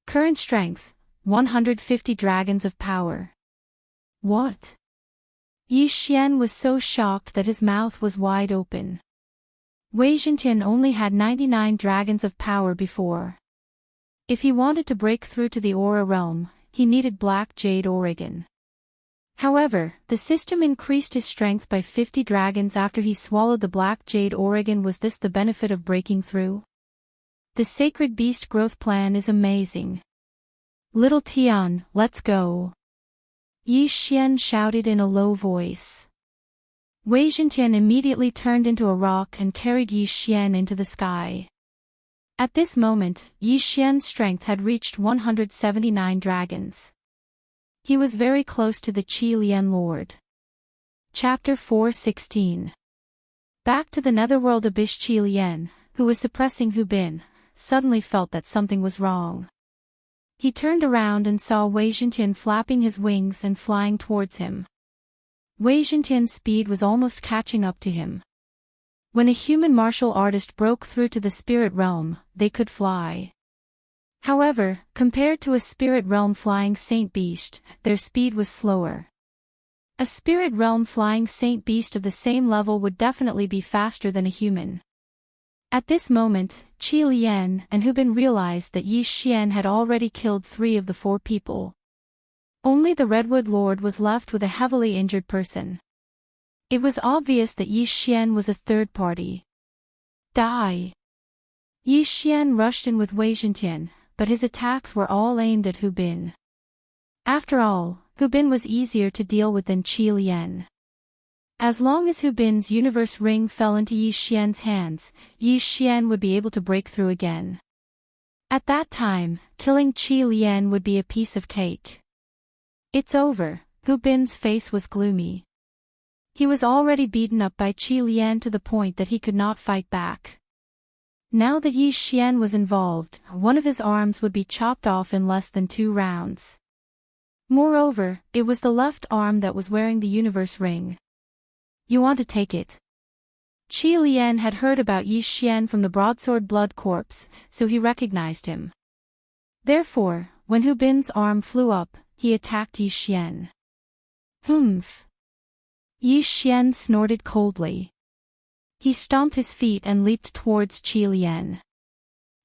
Current strength, 150 dragons of power. What? Yi Xian was so shocked that his mouth was wide open. Wei Zhentian only had 99 dragons of power before. If he wanted to break through to the aura realm, he needed black jade ore again. However, the system increased his strength by 50 dragons after he swallowed the black jade ore again. Was this the benefit of breaking through? The sacred beast growth plan is amazing. Little Tian, let's go. Yi Xian shouted in a low voice. Wei Zhentian immediately turned into a rock and carried Yi Xian into the sky. At this moment, Yi Xian's strength had reached 179 dragons. He was very close to the Qi Lian Lord. Chapter 4:16. Back to the netherworld. Abyss. Qi Lian, who was suppressing Hu Bin, suddenly felt that something was wrong. He turned around and saw Wei Zhentian flapping his wings and flying towards him. Wei Zhentian's speed was almost catching up to him. When a human martial artist broke through to the spirit realm, they could fly. However, compared to a spirit realm flying saint beast, their speed was slower. A spirit realm flying saint beast of the same level would definitely be faster than a human. At this moment, Qi Lian and Hu Bin realized that Yi Xian had already killed 3 of the 4 people. Only the Redwood Lord was left with a heavily injured person. It was obvious that Yi Xian was a third party. Die! Yi Xian rushed in with Wei Zhentian, but his attacks were all aimed at Hu Bin. After all, Hu Bin was easier to deal with than Qi Lian. As long as Hu Bin's universe ring fell into Yi Xian's hands, Yi Xian would be able to break through again. At that time, killing Qi Lian would be a piece of cake. It's over. Hu Bin's face was gloomy. He was already beaten up by Qi Lian to the point that he could not fight back. Now that Yi Xian was involved, one of his arms would be chopped off in less than 2 rounds. Moreover, it was the left arm that was wearing the universe ring. You want to take it? Qi Lian had heard about Yi Xian from the broadsword blood corpse, so he recognized him. Therefore, when Hu Bin's arm flew up, he attacked Yi Xian. Humph! Yi Xian snorted coldly. He stomped his feet and leaped towards Qi Lian.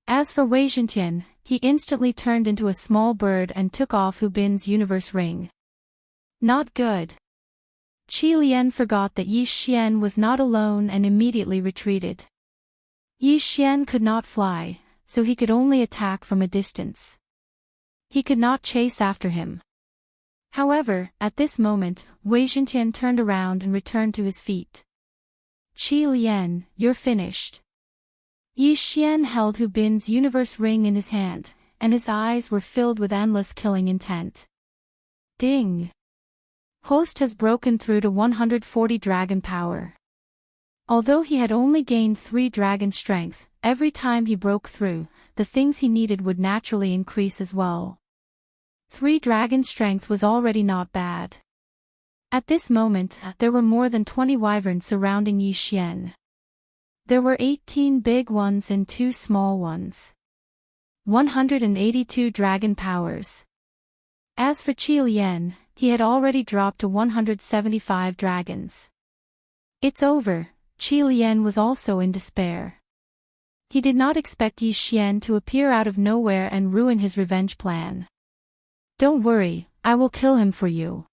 As for Wei Zhentian, he instantly turned into a small bird and took off Hu Bin's universe ring. Not good. Qi Lian forgot that Yi Xian was not alone and immediately retreated. Yi Xian could not fly, so he could only attack from a distance. He could not chase after him. However, at this moment, Wei Zhentian turned around and returned to his feet. Qi Lian, you're finished. Yi Xian held Hu Bin's universe ring in his hand, and his eyes were filled with endless killing intent. Ding! Host has broken through to 140 dragon power. Although he had only gained 3 dragon strength, every time he broke through, the things he needed would naturally increase as well. 3 dragon strength was already not bad. At this moment, there were more than 20 wyverns surrounding Yi Xian. There were 18 big ones and 2 small ones. 182 dragon powers. As for Qi Lian, he had already dropped to 175 dragons. It's over. Qi Lian was also in despair. He did not expect Yi Xian to appear out of nowhere and ruin his revenge plan. "Don't worry, I will kill him for you."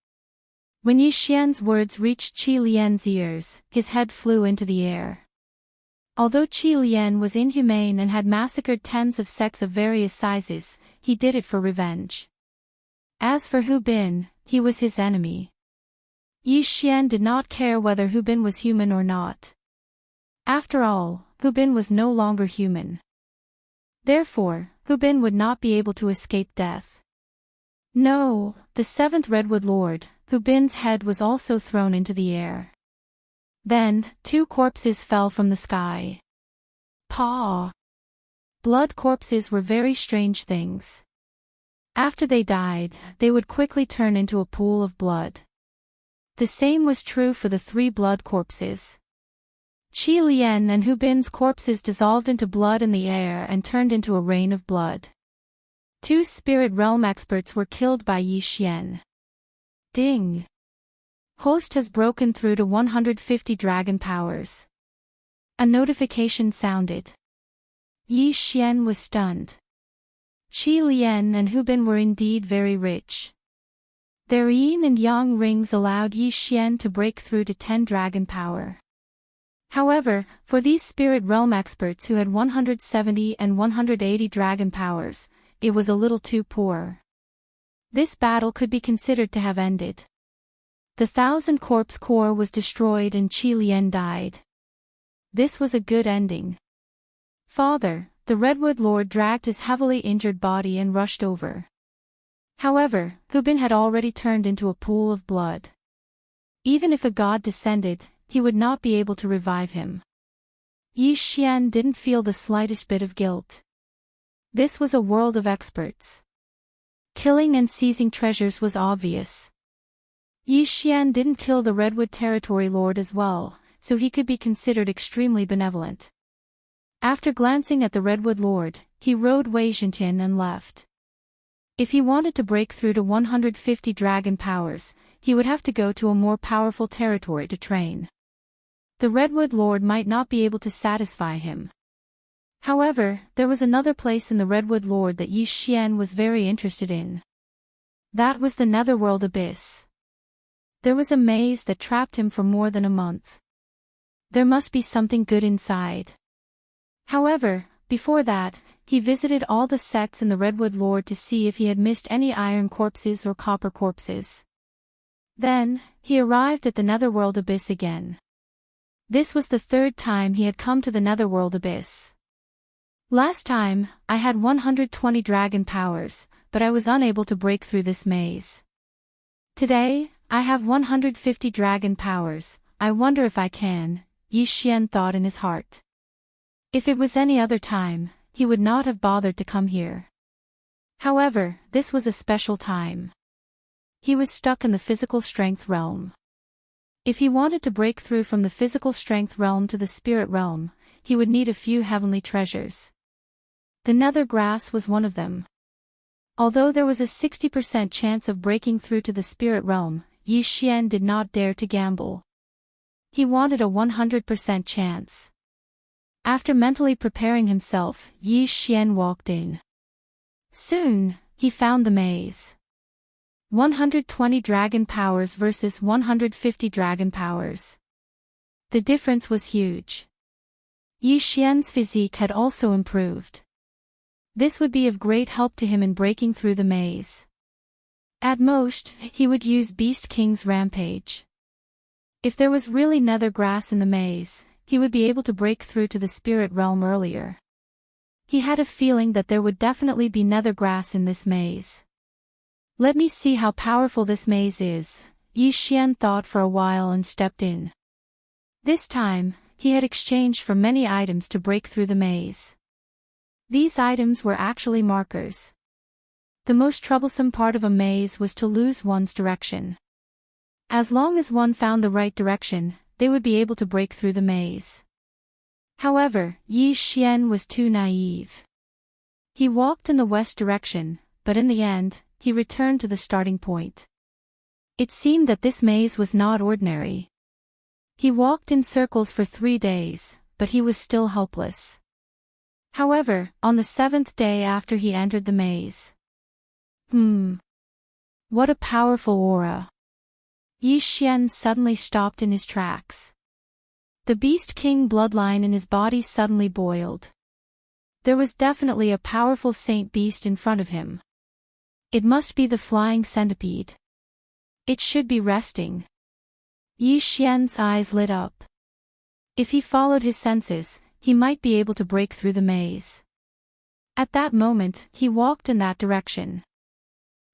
When Yi Xian's words reached Qi Lian's ears, his head flew into the air. Although Qi Lian was inhumane and had massacred tens of sects of various sizes, he did it for revenge. As for Hu Bin, he was his enemy. Yi Xian did not care whether Hu Bin was human or not. After all, Hu Bin was no longer human. Therefore, Hu Bin would not be able to escape death. No, the seventh Redwood Lord, Hu Bin's head was also thrown into the air. Then, 2 corpses fell from the sky. Paw! Blood corpses were very strange things. After they died, they would quickly turn into a pool of blood. The same was true for the 3 blood corpses. Qi Lian and Hu Bin's corpses dissolved into blood in the air and turned into a rain of blood. 2 spirit realm experts were killed by Yi Xian. Ding! Host has broken through to 150 dragon powers. A notification sounded. Yi Xian was stunned. Qi Lian and Hu Bin were indeed very rich. Their yin and yang rings allowed Yi Xian to break through to 10 dragon power. However, for these spirit realm experts who had 170 and 180 dragon powers, it was a little too poor. This battle could be considered to have ended. The 1,000 corpse core was destroyed and Qi Lian died. This was a good ending. Father, the Redwood Lord dragged his heavily injured body and rushed over. However, Hu Bin had already turned into a pool of blood. Even if a god descended, he would not be able to revive him. Yi Xian didn't feel the slightest bit of guilt. This was a world of experts. Killing and seizing treasures was obvious. Yi Xian didn't kill the Redwood Territory Lord as well, so he could be considered extremely benevolent. After glancing at the Redwood Lord, he rode Wei Zhentian and left. If he wanted to break through to 150 dragon powers, he would have to go to a more powerful territory to train. The Redwood Lord might not be able to satisfy him. However, there was another place in the Redwood Lord that Yi Xian was very interested in. That was the Netherworld Abyss. There was a maze that trapped him for more than a month. There must be something good inside. However, before that, he visited all the sects in the Redwood Lord to see if he had missed any iron corpses or copper corpses. Then, he arrived at the Netherworld Abyss again. This was the 3rd time he had come to the Netherworld Abyss. Last time, I had 120 dragon powers, but I was unable to break through this maze. Today, I have 150 dragon powers, I wonder if I can, Yi Xian thought in his heart. If it was any other time, he would not have bothered to come here. However, this was a special time. He was stuck in the physical strength realm. If he wanted to break through from the physical strength realm to the spirit realm, he would need a few heavenly treasures. The nether grass was one of them. Although there was a 60% chance of breaking through to the spirit realm, Yi Xian did not dare to gamble. He wanted a 100% chance. After mentally preparing himself, Yi Xian walked in. Soon, he found the maze. 120 dragon powers versus 150 dragon powers. The difference was huge. Yi Xian's physique had also improved. This would be of great help to him in breaking through the maze. At most, he would use Beast King's Rampage. If there was really nether grass in the maze, he would be able to break through to the spirit realm earlier. He had a feeling that there would definitely be nether grass in this maze. Let me see how powerful this maze is, Yi Xian thought for a while and stepped in. This time, he had exchanged for many items to break through the maze. These items were actually markers. The most troublesome part of a maze was to lose one's direction. As long as one found the right direction, they would be able to break through the maze. However, Yi Xian was too naive. He walked in the west direction, but in the end, he returned to the starting point. It seemed that this maze was not ordinary. He walked in circles for 3 days, but he was still helpless. However, on the 7th day after he entered the maze. What a powerful aura. Yi Xian suddenly stopped in his tracks. The Beast King bloodline in his body suddenly boiled. There was definitely a powerful saint beast in front of him. It must be the flying centipede. It should be resting. Yi Xian's eyes lit up. If he followed his senses, he might be able to break through the maze. At that moment, he walked in that direction.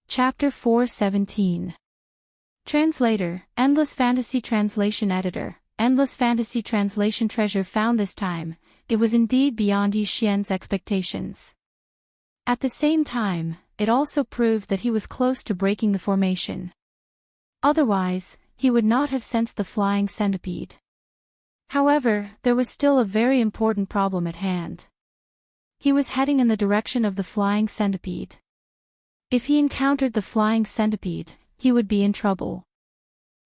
Chapter 4:17. Translator, Endless Fantasy Translation Editor, Endless Fantasy Translation Treasure found this time, it was indeed beyond Yi Xian's expectations. At the same time, it also proved that he was close to breaking the formation. Otherwise, he would not have sensed the flying centipede. However, there was still a very important problem at hand. He was heading in the direction of the flying centipede. If he encountered the flying centipede, he would be in trouble.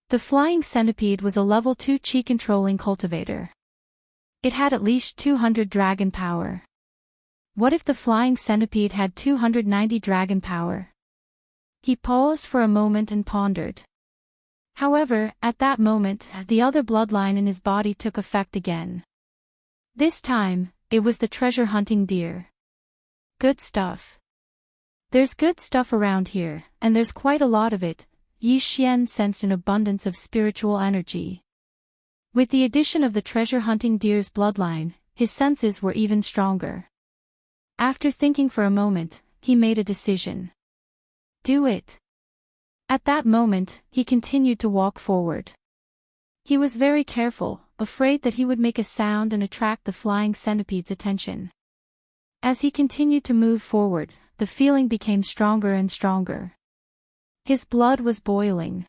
The flying centipede was a level 2 chi controlling cultivator. It had at least 200 dragon power. What if the flying centipede had 290 dragon power? He paused for a moment and pondered. However, at that moment, the other bloodline in his body took effect again. This time, it was the treasure-hunting deer. Good stuff. There's good stuff around here, and there's quite a lot of it. Yi Xian sensed an abundance of spiritual energy. With the addition of the treasure-hunting deer's bloodline, his senses were even stronger. After thinking for a moment, he made a decision. Do it. At that moment, he continued to walk forward. He was very careful, afraid that he would make a sound and attract the flying centipede's attention. As he continued to move forward, the feeling became stronger and stronger. His blood was boiling.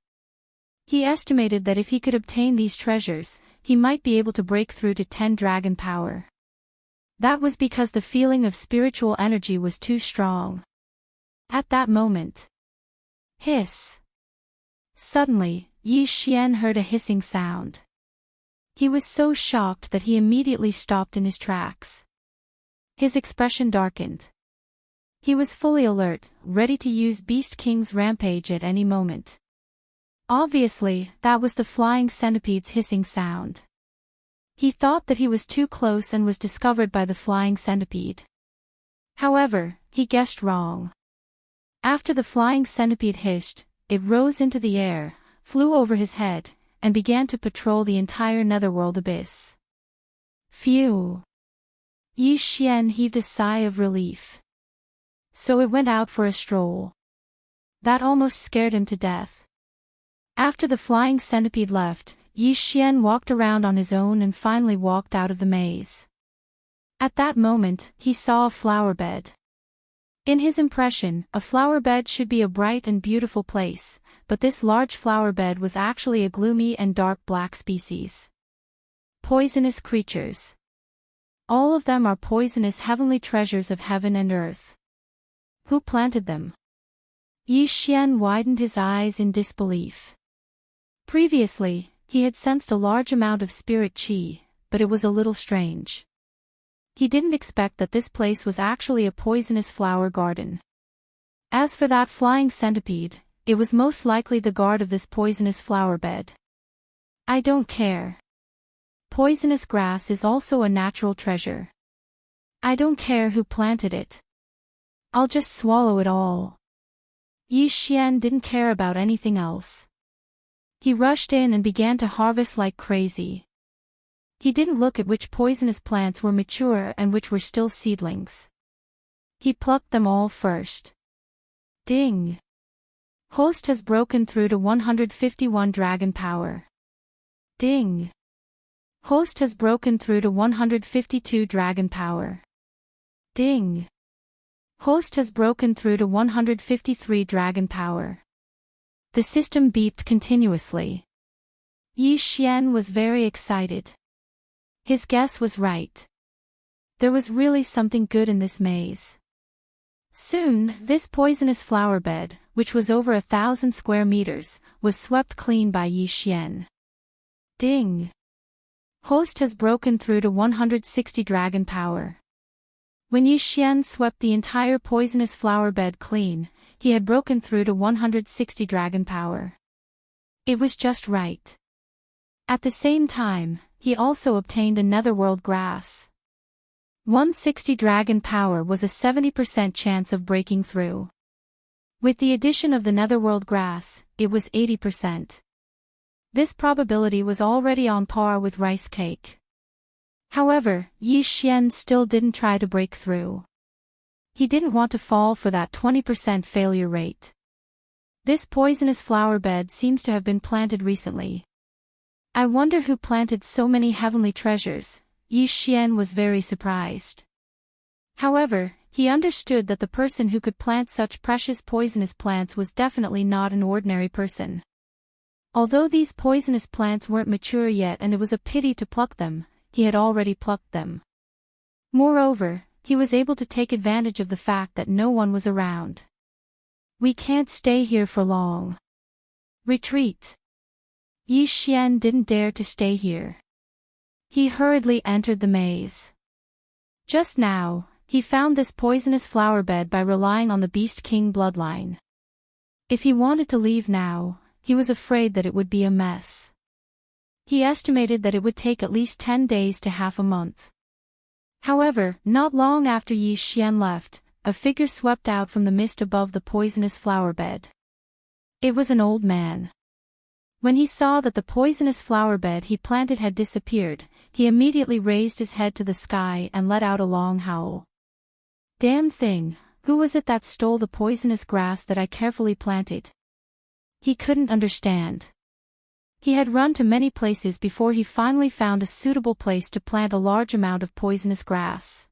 He estimated that if he could obtain these treasures, he might be able to break through to 10 dragon power. That was because the feeling of spiritual energy was too strong. At that moment. Hiss. Suddenly, Yi Xian heard a hissing sound. He was so shocked that he immediately stopped in his tracks. His expression darkened. He was fully alert, ready to use Beast King's rampage at any moment. Obviously, that was the flying centipede's hissing sound. He thought that he was too close and was discovered by the flying centipede. However, he guessed wrong. After the flying centipede hissed, it rose into the air, flew over his head, and began to patrol the entire netherworld abyss. Phew! Yi Xian heaved a sigh of relief. So it went out for a stroll. That almost scared him to death. After the flying centipede left, Yi Xian walked around on his own and finally walked out of the maze. At that moment, he saw a flower bed. In his impression, a flower bed should be a bright and beautiful place, but this large flower bed was actually a gloomy and dark black species. Poisonous creatures. All of them are poisonous heavenly treasures of heaven and earth. Who planted them? Yi Xian widened his eyes in disbelief. Previously, he had sensed a large amount of spirit qi, but it was a little strange. He didn't expect that this place was actually a poisonous flower garden. As for that flying centipede, it was most likely the guard of this poisonous flower bed. I don't care. Poisonous grass is also a natural treasure. I don't care who planted it. I'll just swallow it all. Yi Xian didn't care about anything else. He rushed in and began to harvest like crazy. He didn't look at which poisonous plants were mature and which were still seedlings. He plucked them all first. Ding! Host has broken through to 151 dragon power. Ding! Host has broken through to 152 dragon power. Ding! Host has broken through to 153 dragon power. The system beeped continuously. Yi Xian was very excited. His guess was right. There was really something good in this maze. Soon, this poisonous flower bed, which was over 1,000 square meters, was swept clean by Yi Xian. Ding! Host has broken through to 160 dragon power. When Yi Xian swept the entire poisonous flower bed clean, he had broken through to 160 dragon power. It was just right. At the same time, he also obtained a netherworld grass. 160 dragon power was a 70% chance of breaking through. With the addition of the netherworld grass, it was 80%. This probability was already on par with rice cake. However, Yi Xian still didn't try to break through. He didn't want to fall for that 20% failure rate. This poisonous flower bed seems to have been planted recently. I wonder who planted so many heavenly treasures. Yi Xian was very surprised. However, he understood that the person who could plant such precious poisonous plants was definitely not an ordinary person. Although these poisonous plants weren't mature yet and it was a pity to pluck them, he had already plucked them. Moreover, he was able to take advantage of the fact that no one was around. We can't stay here for long. Retreat. Yi Xian didn't dare to stay here. He hurriedly entered the maze. Just now, he found this poisonous flower bed by relying on the Beast King bloodline. If he wanted to leave now, he was afraid that it would be a mess. He estimated that it would take at least 10 days to half a month. However, not long after Yi Xian left, a figure swept out from the mist above the poisonous flower bed. It was an old man. When he saw that the poisonous flower bed he planted had disappeared, he immediately raised his head to the sky and let out a long howl. Damn thing, who was it that stole the poisonous grass that I carefully planted? He couldn't understand. He had run to many places before he finally found a suitable place to plant a large amount of poisonous grass.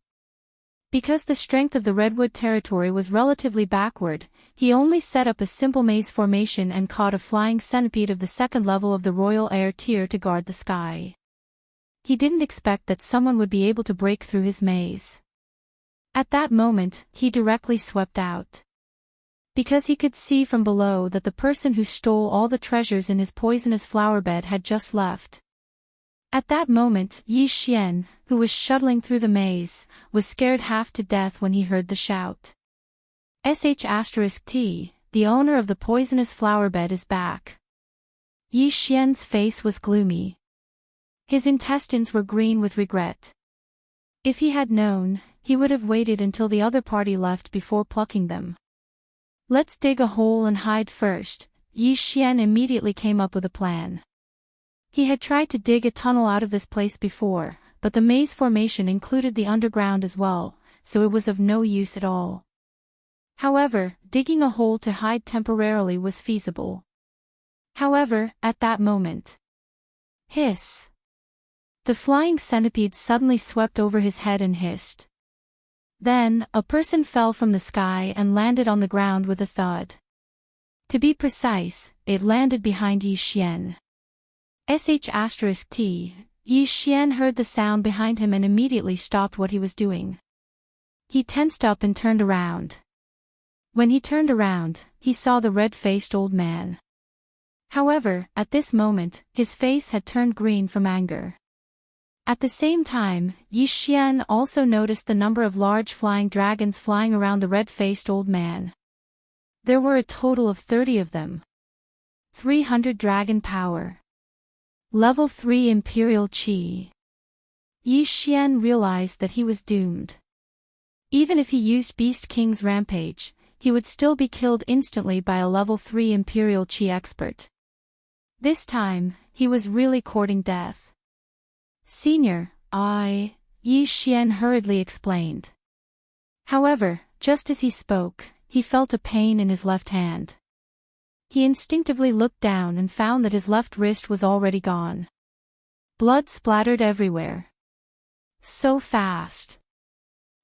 Because the strength of the redwood territory was relatively backward, he only set up a simple maze formation and caught a flying centipede of the second level of the royal air tier to guard the sky. He didn't expect that someone would be able to break through his maze. At that moment, he directly swept out. Because he could see from below that the person who stole all the treasures in his poisonous flower bed had just left. At that moment, Yi Xian, who was shuttling through the maze, was scared half to death when he heard the shout. *T, the owner of the poisonous flower bed is back. Yi Xian's face was gloomy. His intestines were green with regret. If he had known, he would have waited until the other party left before plucking them. Let's dig a hole and hide first. Yi Xian immediately came up with a plan. He had tried to dig a tunnel out of this place before, but the maze formation included the underground as well, so it was of no use at all. However, digging a hole to hide temporarily was feasible. However, at that moment. Hiss! The flying centipede suddenly swept over his head and hissed. Then, a person fell from the sky and landed on the ground with a thud. To be precise, it landed behind Yi Xian. *T, Yi Xian heard the sound behind him and immediately stopped what he was doing. He tensed up and turned around. When he turned around, he saw the red-faced old man. However, at this moment, his face had turned green from anger. At the same time, Yi Xian also noticed the number of large flying dragons flying around the red-faced old man. There were a total of 30 of them. 300 dragon power. Level 3 Imperial Qi. Yi Xian realized that he was doomed. Even if he used Beast King's Rampage, he would still be killed instantly by a level 3 Imperial Qi expert. This time, he was really courting death. Senior, Yi Xian hurriedly explained. However, just as he spoke, he felt a pain in his left hand. He instinctively looked down and found that his left wrist was already gone. Blood splattered everywhere. So fast.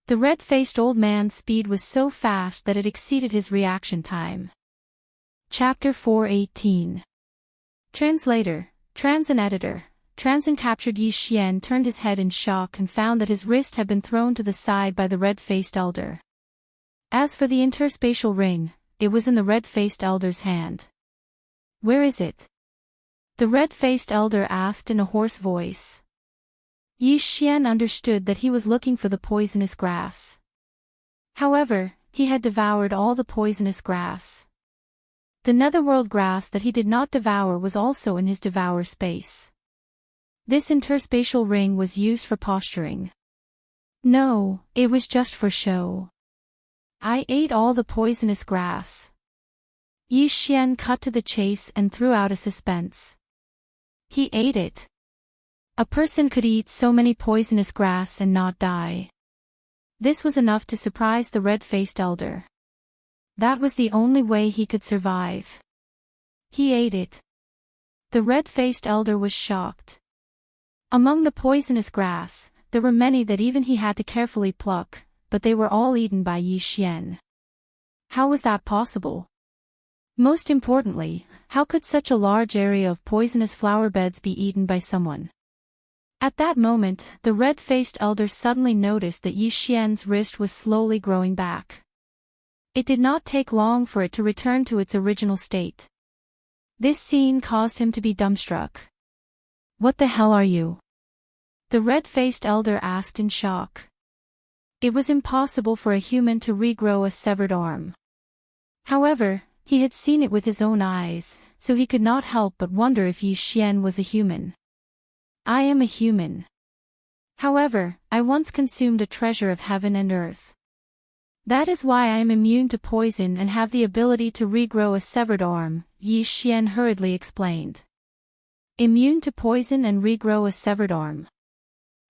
The red-faced old man's speed was so fast that it exceeded his reaction time. Chapter 418. Translator, Trans and Editor. Transin captured Yi Xian turned his head in shock and found that his wrist had been thrown to the side by the red-faced elder. As for the interspatial ring, it was in the red-faced elder's hand. Where is it? The red-faced elder asked in a hoarse voice. Yi Xian understood that he was looking for the poisonous grass. However, he had devoured all the poisonous grass. The netherworld grass that he did not devour was also in his devour space. This interspatial ring was used for posturing. No, it was just for show. I ate all the poisonous grass. Yi Xian cut to the chase and threw out a suspense. He ate it. A person could eat so many poisonous grass and not die. This was enough to surprise the red-faced elder. That was the only way he could survive. He ate it. The red-faced elder was shocked. Among the poisonous grass, there were many that even he had to carefully pluck, but they were all eaten by Yi Xian. How was that possible? Most importantly, how could such a large area of poisonous flower beds be eaten by someone? At that moment, the red-faced elder suddenly noticed that Yi Xian's wrist was slowly growing back. It did not take long for it to return to its original state. This scene caused him to be dumbstruck. What the hell are you? The red-faced elder asked in shock. It was impossible for a human to regrow a severed arm. However, he had seen it with his own eyes, so he could not help but wonder if Yi Xian was a human. I am a human. However, I once consumed a treasure of heaven and earth. That is why I am immune to poison and have the ability to regrow a severed arm, Yi Xian hurriedly explained. Immune to poison and regrow a severed arm.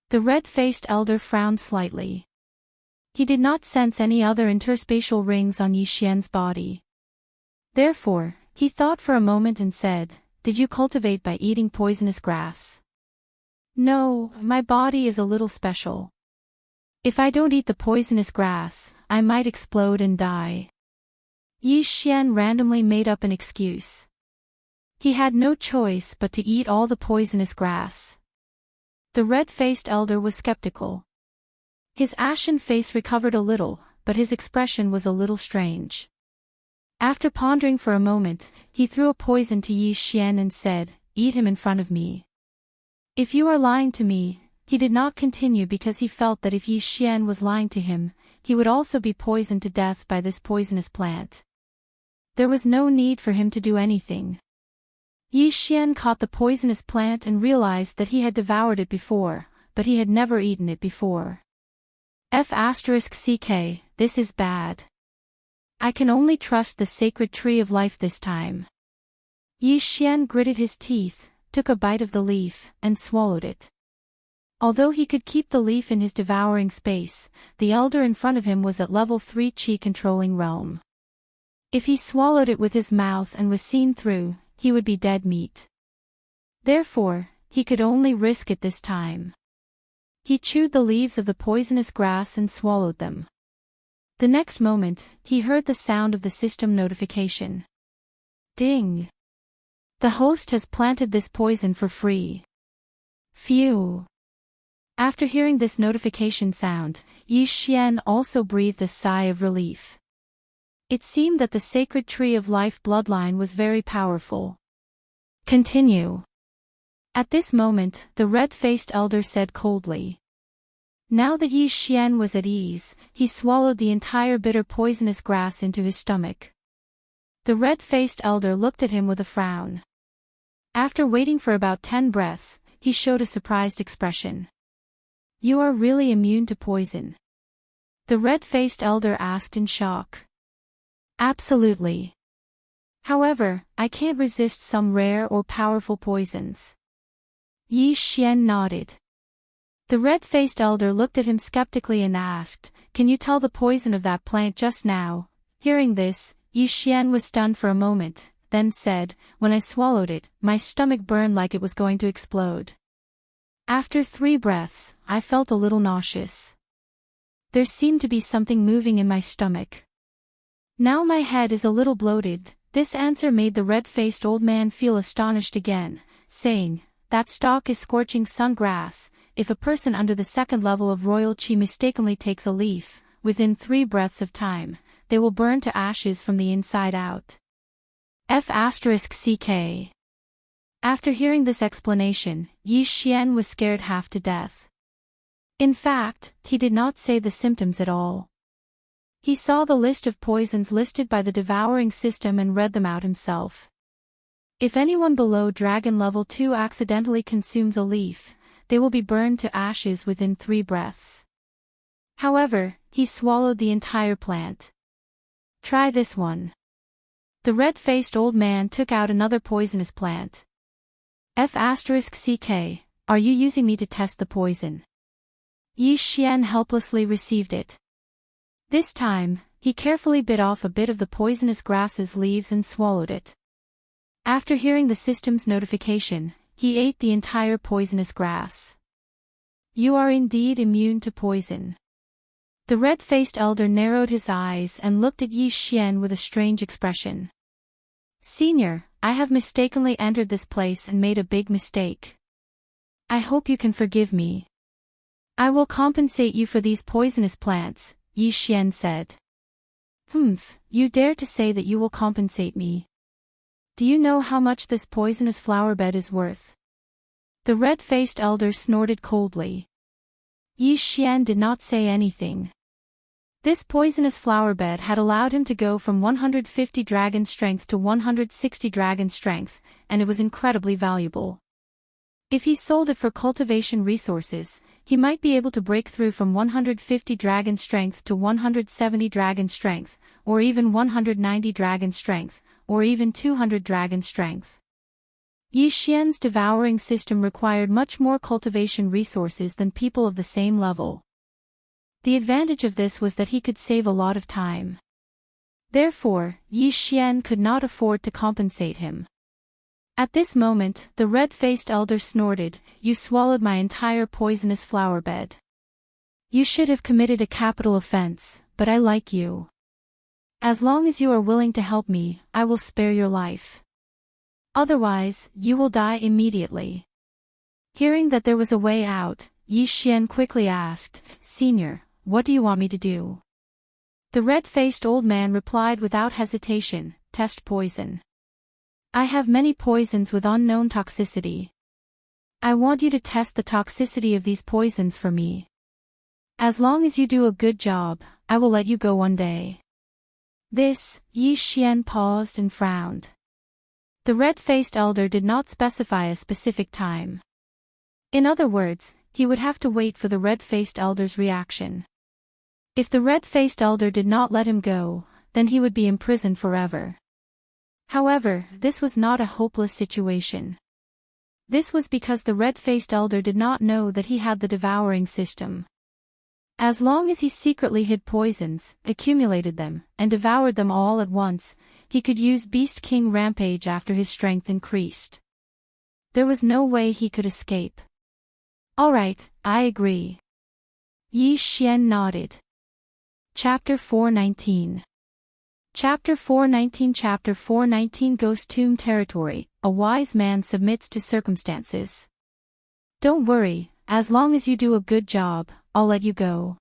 The red-faced elder frowned slightly. He did not sense any other interspatial rings on Yi Xian's body. Therefore, he thought for a moment and said, "Did you cultivate by eating poisonous grass?" "No, my body is a little special. If I don't eat the poisonous grass, I might explode and die." Yi Xian randomly made up an excuse. He had no choice but to eat all the poisonous grass. The red-faced elder was skeptical. His ashen face recovered a little, but his expression was a little strange. After pondering for a moment, he threw a poison to Yi Xian and said, "Eat him in front of me." "If you are lying to me," he did not continue because he felt that if Yi Xian was lying to him, he would also be poisoned to death by this poisonous plant. There was no need for him to do anything. Yi Xian caught the poisonous plant and realized that he had devoured it before, but he had never eaten it before. F***ck, this is bad. I can only trust the sacred tree of life this time. Yi Xian gritted his teeth, took a bite of the leaf, and swallowed it. Although he could keep the leaf in his devouring space, the elder in front of him was at level 3 Qi controlling realm. If he swallowed it with his mouth and was seen through, he would be dead meat. Therefore, he could only risk it this time. He chewed the leaves of the poisonous grass and swallowed them. The next moment, he heard the sound of the system notification. Ding! The host has planted this poison for free. Phew! After hearing this notification sound, Yi Xian also breathed a sigh of relief. It seemed that the sacred tree of life bloodline was very powerful. Continue. At this moment, the red-faced elder said coldly. Now that Yi Xian was at ease, he swallowed the entire bitter poisonous grass into his stomach. The red-faced elder looked at him with a frown. After waiting for about 10 breaths, he showed a surprised expression. You are really immune to poison? The red-faced elder asked in shock. Absolutely. However, I can't resist some rare or powerful poisons. Yi Xian nodded. The red-faced elder looked at him skeptically and asked, "Can you tell the poison of that plant just now?" Hearing this, Yi Xian was stunned for a moment, then said, "When I swallowed it, my stomach burned like it was going to explode. After 3 breaths, I felt a little nauseous. There seemed to be something moving in my stomach. Now my head is a little bloated." This answer made the red-faced old man feel astonished again, saying, "That stalk is scorching sun grass. If a person under the 2nd level of royal Qi mistakenly takes a leaf, within 3 breaths of time, they will burn to ashes from the inside out." F***ck. After hearing this explanation, Yi Xian was scared half to death. In fact, he did not say the symptoms at all. He saw the list of poisons listed by the Devouring system and read them out himself. If anyone below Dragon Level 2 accidentally consumes a leaf, they will be burned to ashes within 3 breaths. However, he swallowed the entire plant. Try this one. The red-faced old man took out another poisonous plant. F***CK, are you using me to test the poison? Yi Xian helplessly received it. This time, he carefully bit off a bit of the poisonous grass's leaves and swallowed it. After hearing the system's notification, he ate the entire poisonous grass. You are indeed immune to poison. The red-faced elder narrowed his eyes and looked at Yi Xian with a strange expression. Senior, I have mistakenly entered this place and made a big mistake. I hope you can forgive me. I will compensate you for these poisonous plants, Yi Xian said. Humph, you dare to say that you will compensate me. Do you know how much this poisonous flower bed is worth? The red-faced elder snorted coldly. Yi Xian did not say anything. This poisonous flower bed had allowed him to go from 150 dragon strength to 160 dragon strength, and it was incredibly valuable. If he sold it for cultivation resources, he might be able to break through from 150 dragon strength to 170 dragon strength, or even 190 dragon strength, or even 200 dragon strength. Yi Xian's devouring system required much more cultivation resources than people of the same level. The advantage of this was that he could save a lot of time. Therefore, Yi Xian could not afford to compensate him. At this moment, the red-faced elder snorted, You swallowed my entire poisonous flower bed. You should have committed a capital offense, but I like you. As long as you are willing to help me, I will spare your life. Otherwise, you will die immediately. Hearing that there was a way out, Yi Xian quickly asked, Senior, what do you want me to do? The red-faced old man replied without hesitation, Test poison. I have many poisons with unknown toxicity. I want you to test the toxicity of these poisons for me. As long as you do a good job, I will let you go one day. This, Yi Xian paused and frowned. The red-faced elder did not specify a specific time. In other words, he would have to wait for the red-faced elder's reaction. If the red-faced elder did not let him go, then he would be imprisoned forever. However, this was not a hopeless situation. This was because the red-faced elder did not know that he had the devouring system. As long as he secretly hid poisons, accumulated them, and devoured them all at once, he could use Beast King Rampage after his strength increased. There was no way he could escape. Alright, I agree. Yi Xian nodded. Chapter 419. Chapter 419 Ghost Tomb Territory, a wise man submits to circumstances. Don't worry, as long as you do a good job, I'll let you go.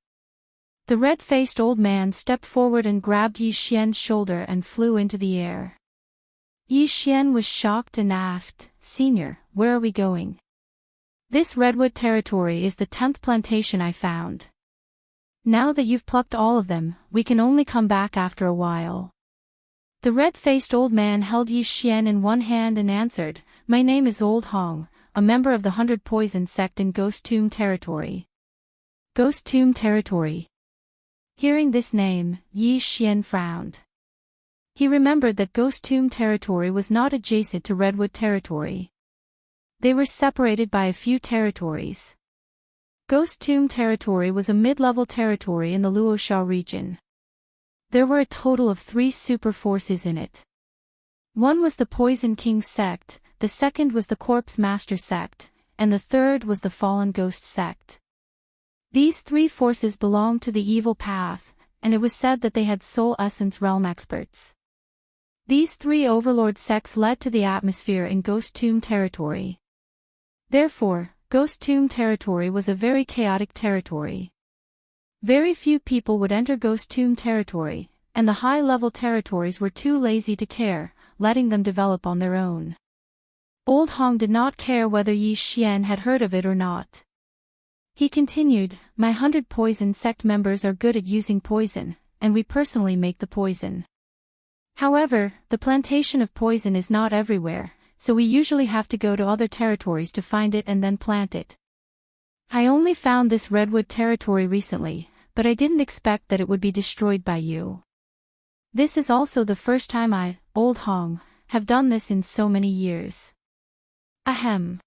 The red-faced old man stepped forward and grabbed Yi Xian's shoulder and flew into the air. Yi Xian was shocked and asked, Senior, where are we going? This redwood territory is the 10th plantation I found. Now that you've plucked all of them, we can only come back after a while. The red-faced old man held Yi Xian in one hand and answered, My name is Old Hong, a member of the 100 Poison sect in Ghost Tomb Territory. Ghost Tomb Territory. Hearing this name, Yi Xian frowned. He remembered that Ghost Tomb Territory was not adjacent to Redwood Territory. They were separated by a few territories. Ghost Tomb Territory was a mid-level territory in the Luoxia region. There were a total of 3 super forces in it. One was the Poison King sect, the second was the Corpse Master sect, and the third was the Fallen Ghost sect. These 3 forces belonged to the evil path, and it was said that they had soul essence realm experts. These 3 overlord sects led to the atmosphere in Ghost Tomb Territory. Therefore, Ghost Tomb Territory was a very chaotic territory. Very few people would enter Ghost Tomb Territory, and the high-level territories were too lazy to care, letting them develop on their own. Old Hong did not care whether Yi Xian had heard of it or not. He continued, My 100 Poison sect members are good at using poison, and we personally make the poison. However, the plantation of poison is not everywhere, so we usually have to go to other territories to find it and then plant it. I only found this redwood territory recently, but I didn't expect that it would be destroyed by you. This is also the first time I, Old Hong, have done this in so many years. Ahem.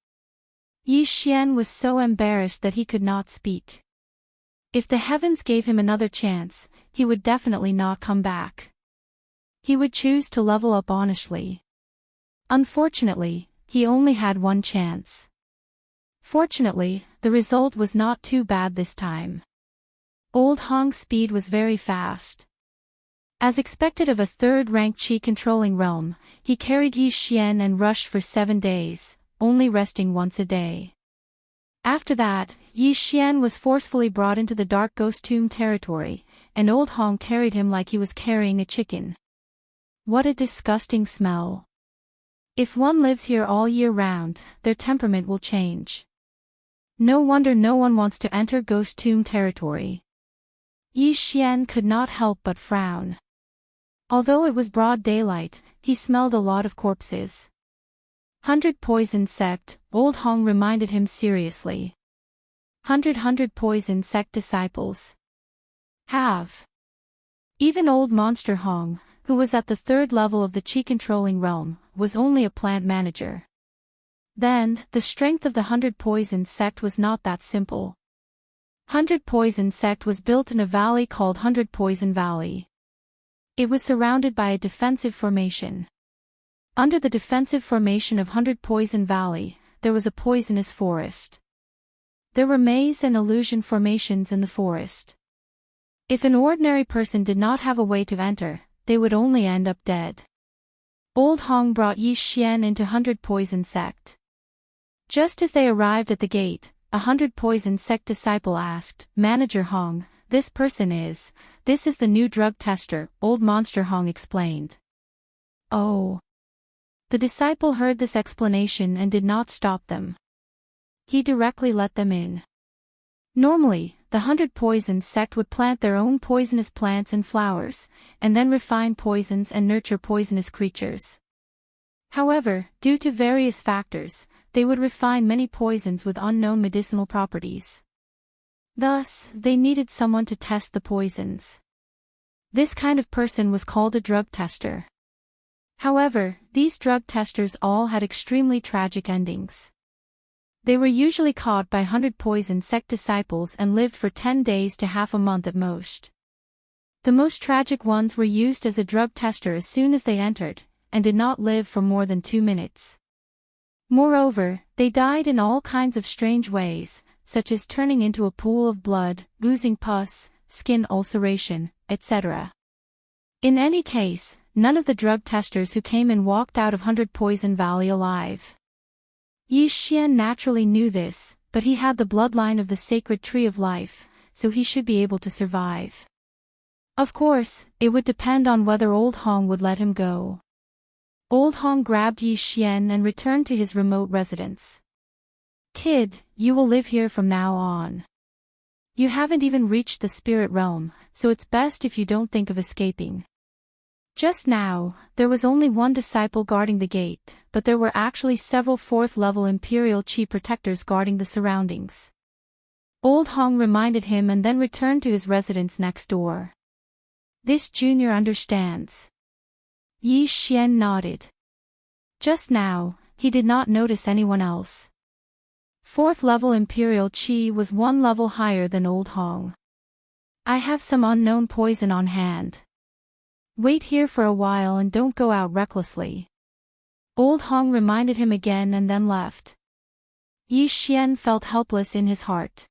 Yi Xian was so embarrassed that he could not speak. If the heavens gave him another chance, he would definitely not come back. He would choose to level up honestly. Unfortunately, he only had one chance. Fortunately, the result was not too bad this time. Old Hong's speed was very fast. As expected of a third-rank Qi-controlling realm, he carried Yi Xian and rushed for 7 days, only resting once a day. After that, Yi Xian was forcefully brought into the Dark Ghost Tomb territory, and Old Hong carried him like he was carrying a chicken. What a disgusting smell. If one lives here all year round, their temperament will change. No wonder no one wants to enter Ghost Tomb territory. Yi Xian could not help but frown. Although it was broad daylight, he smelled a lot of corpses. 100 Poison Sect, Old Hong reminded him seriously. 100 Poison Sect disciples. Have. Even Old Monster Hong, who was at the 3rd level of the Qi-controlling realm, was only a plant manager. Then, the strength of the 100 Poison Sect was not that simple. 100 Poison Sect was built in a valley called 100 Poison Valley. It was surrounded by a defensive formation. Under the defensive formation of 100 Poison Valley, there was a poisonous forest. There were maze and illusion formations in the forest. If an ordinary person did not have a way to enter, they would only end up dead. Old Hong brought Yi Xian into 100 Poison Sect. Just as they arrived at the gate, a 100 Poison Sect disciple asked, "Manager Hong, this is the new drug tester," Old Monster Hong explained. Oh. The disciple heard this explanation and did not stop them. He directly let them in. Normally, the 100 Poison Sect would plant their own poisonous plants and flowers, and then refine poisons and nurture poisonous creatures. However, due to various factors, they would refine many poisons with unknown medicinal properties. Thus, they needed someone to test the poisons. This kind of person was called a drug tester. However, these drug testers all had extremely tragic endings. They were usually caught by 100 Poison Sect disciples and lived for 10 days to half a month at most. The most tragic ones were used as a drug tester as soon as they entered, and did not live for more than 2 minutes. Moreover, they died in all kinds of strange ways, such as turning into a pool of blood, oozing pus, skin ulceration, etc. In any case, none of the drug testers who came in walked out of 100 Poison Valley alive. Yi Xian naturally knew this, but he had the bloodline of the sacred tree of life, so he should be able to survive. Of course, it would depend on whether Old Hong would let him go. Old Hong grabbed Yi Xian and returned to his remote residence. "Kid, you will live here from now on. You haven't even reached the spirit realm, so it's best if you don't think of escaping." Just now, there was only one disciple guarding the gate, but there were actually several 4th-level Imperial Qi protectors guarding the surroundings. Old Hong reminded him and then returned to his residence next door. "This junior understands." Yi Xian nodded. Just now, he did not notice anyone else. 4th-level Imperial Qi was 1 level higher than Old Hong. "I have some unknown poison on hand. Wait here for a while and don't go out recklessly." Old Hong reminded him again and then left. Yi Xian felt helpless in his heart.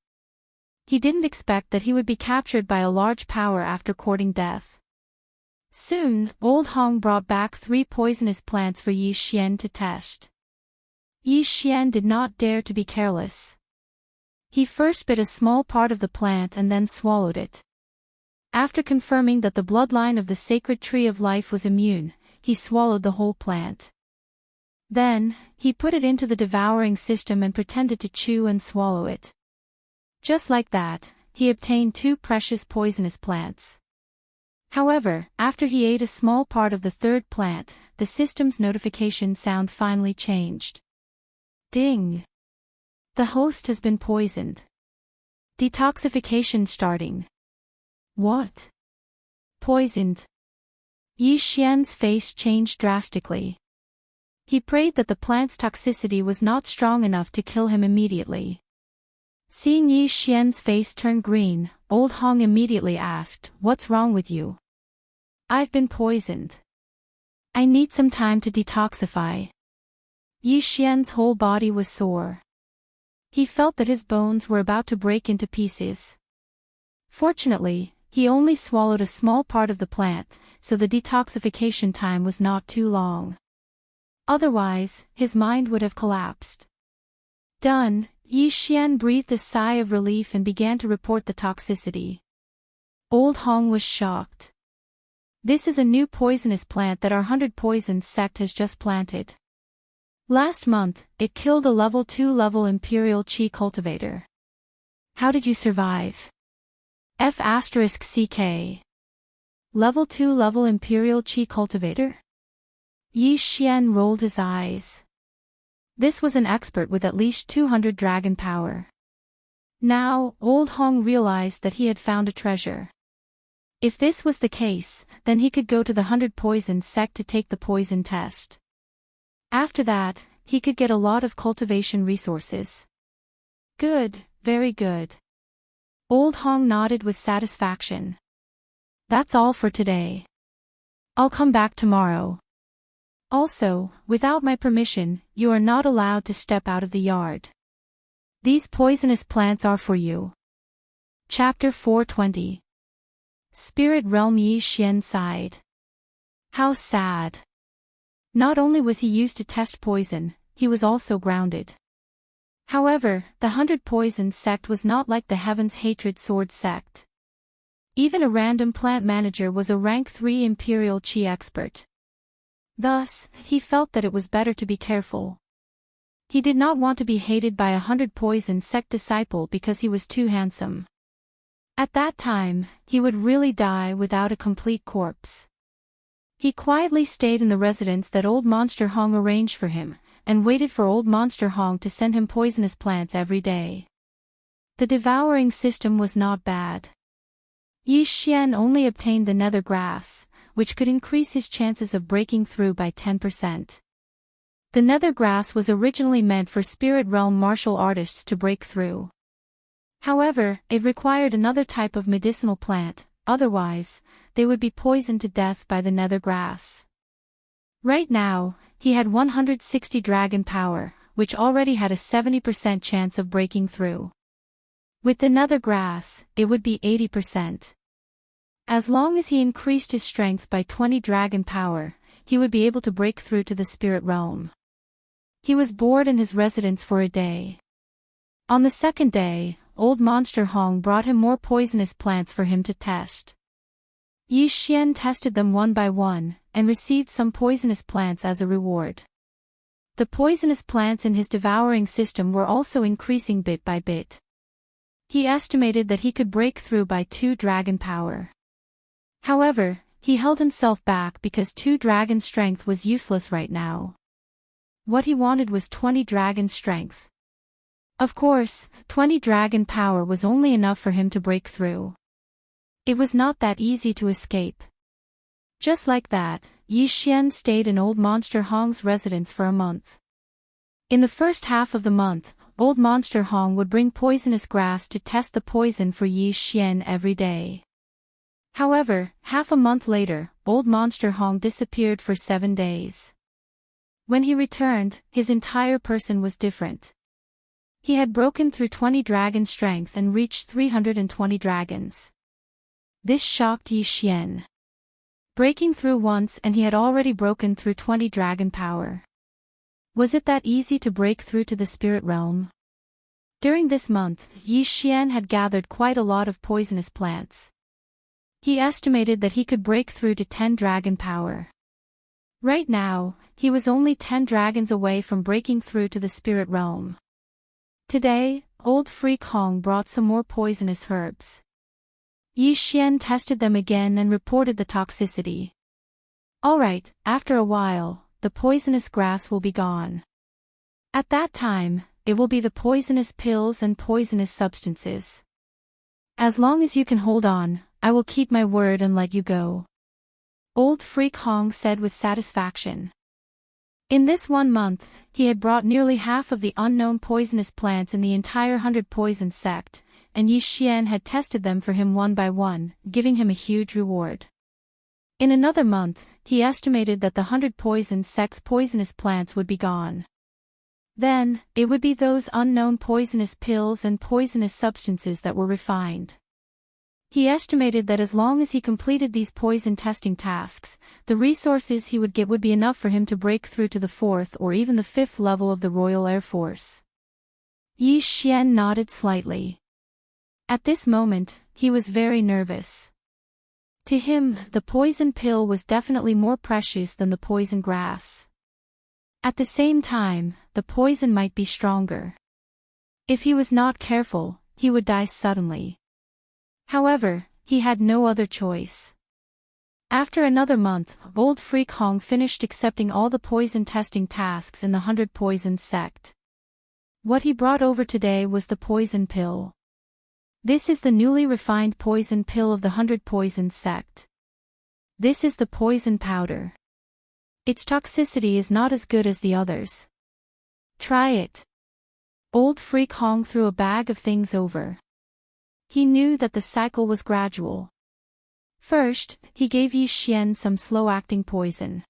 He didn't expect that he would be captured by a large power after courting death. Soon, Old Hong brought back 3 poisonous plants for Yi Xian to test. Yi Xian did not dare to be careless. He first bit a small part of the plant and then swallowed it. After confirming that the bloodline of the sacred tree of life was immune, he swallowed the whole plant. Then, he put it into the devouring system and pretended to chew and swallow it. Just like that, he obtained 2 precious poisonous plants. However, after he ate a small part of the third plant, the system's notification sound finally changed. Ding! The host has been poisoned. Detoxification starting. What? Poisoned? Yi Xian's face changed drastically. He prayed that the plant's toxicity was not strong enough to kill him immediately. Seeing Yi Xian's face turn green, Old Hong immediately asked, "What's wrong with you?" "I've been poisoned. I need some time to detoxify." Yi Xian's whole body was sore. He felt that his bones were about to break into pieces. Fortunately, he only swallowed a small part of the plant, so the detoxification time was not too long. Otherwise, his mind would have collapsed. Done, Yi Xian breathed a sigh of relief and began to report the toxicity. Old Hong was shocked. This is a new poisonous plant that our 100 Poisons sect has just planted. Last month, it killed a level 2 Imperial Qi cultivator. How did you survive? F***CK. Level 2 Imperial Qi cultivator? Yi Xian rolled his eyes. This was an expert with at least 200 dragon power. Now, Old Hong realized that he had found a treasure. If this was the case, then he could go to the 100 Poisons sect to take the poison test. After that, he could get a lot of cultivation resources. Good, very good. Old Hong nodded with satisfaction. That's all for today. I'll come back tomorrow. Also, without my permission, you are not allowed to step out of the yard. These poisonous plants are for you. Chapter 420. Spirit Realm. Yi Xian sighed. How sad. Not only was he used to test poison, he was also grounded. However, the 100 Poisons sect was not like the Heaven's Hatred Sword sect. Even a random plant manager was a rank 3 Imperial Qi expert. Thus, he felt that it was better to be careful. He did not want to be hated by a 100 Poisons sect disciple because he was too handsome. At that time, he would really die without a complete corpse. He quietly stayed in the residence that Old Monster Hong arranged for him, and waited for Old Monster Hong to send him poisonous plants every day. The devouring system was not bad. Yi Xian only obtained the nether grass, which could increase his chances of breaking through by 10%. The nether grass was originally meant for spirit realm martial artists to break through. However, it required another type of medicinal plant, otherwise, they would be poisoned to death by the nether grass. Right now, he had 160 dragon power, which already had a 70% chance of breaking through. With the nether grass, it would be 80%. As long as he increased his strength by 20 dragon power, he would be able to break through to the spirit realm. He was bored in his residence for a day. On the second day, Old Monster Hong brought him more poisonous plants for him to test. Yi Xian tested them one by one, and received some poisonous plants as a reward. The poisonous plants in his devouring system were also increasing bit by bit. He estimated that he could break through by 2 dragon power. However, he held himself back because 2 dragon strength was useless right now. What he wanted was 20 dragon strength. Of course, 20 dragon power was only enough for him to break through. It was not that easy to escape. Just like that, Yi Xian stayed in Old Monster Hong's residence for a month. In the first half of the month, Old Monster Hong would bring poisonous grass to test the poison for Yi Xian every day. However, half a month later, Old Monster Hong disappeared for 7 days. When he returned, his entire person was different. He had broken through 20 dragon strength and reached 320 dragons. This shocked Yi Xian. Breaking through once and he had already broken through 20 dragon power. Was it that easy to break through to the spirit realm? During this month, Yi Xian had gathered quite a lot of poisonous plants. He estimated that he could break through to 10 dragon power. Right now, he was only 10 dragons away from breaking through to the spirit realm. Today, Old Freak Hong brought some more poisonous herbs. Yi Xian tested them again and reported the toxicity. Alright, after a while, the poisonous grass will be gone. At that time, it will be the poisonous pills and poisonous substances. As long as you can hold on, I will keep my word and let you go. Old Freak Hong said with satisfaction. In this 1 month, he had brought nearly half of the unknown poisonous plants in the entire 100 Poison sect, and Yi Xian had tested them for him one by one, giving him a huge reward. In another month, he estimated that the 100 Poison sect's poisonous plants would be gone. Then, it would be those unknown poisonous pills and poisonous substances that were refined. He estimated that as long as he completed these poison testing tasks, the resources he would get would be enough for him to break through to the 4th or even the 5th level of the Royal Air Force. Yi Xian nodded slightly. At this moment, he was very nervous. To him, the poison pill was definitely more precious than the poison grass. At the same time, the poison might be stronger. If he was not careful, he would die suddenly. However, he had no other choice. After another month, Old Freak Hong finished accepting all the poison testing tasks in the 100 Poison sect. What he brought over today was the poison pill. This is the newly refined poison pill of the 100 Poison sect. This is the poison powder. Its toxicity is not as good as the others. Try it. Old Freak Hong threw a bag of things over. He knew that the cycle was gradual. First, he gave Yi Xian some slow-acting poison.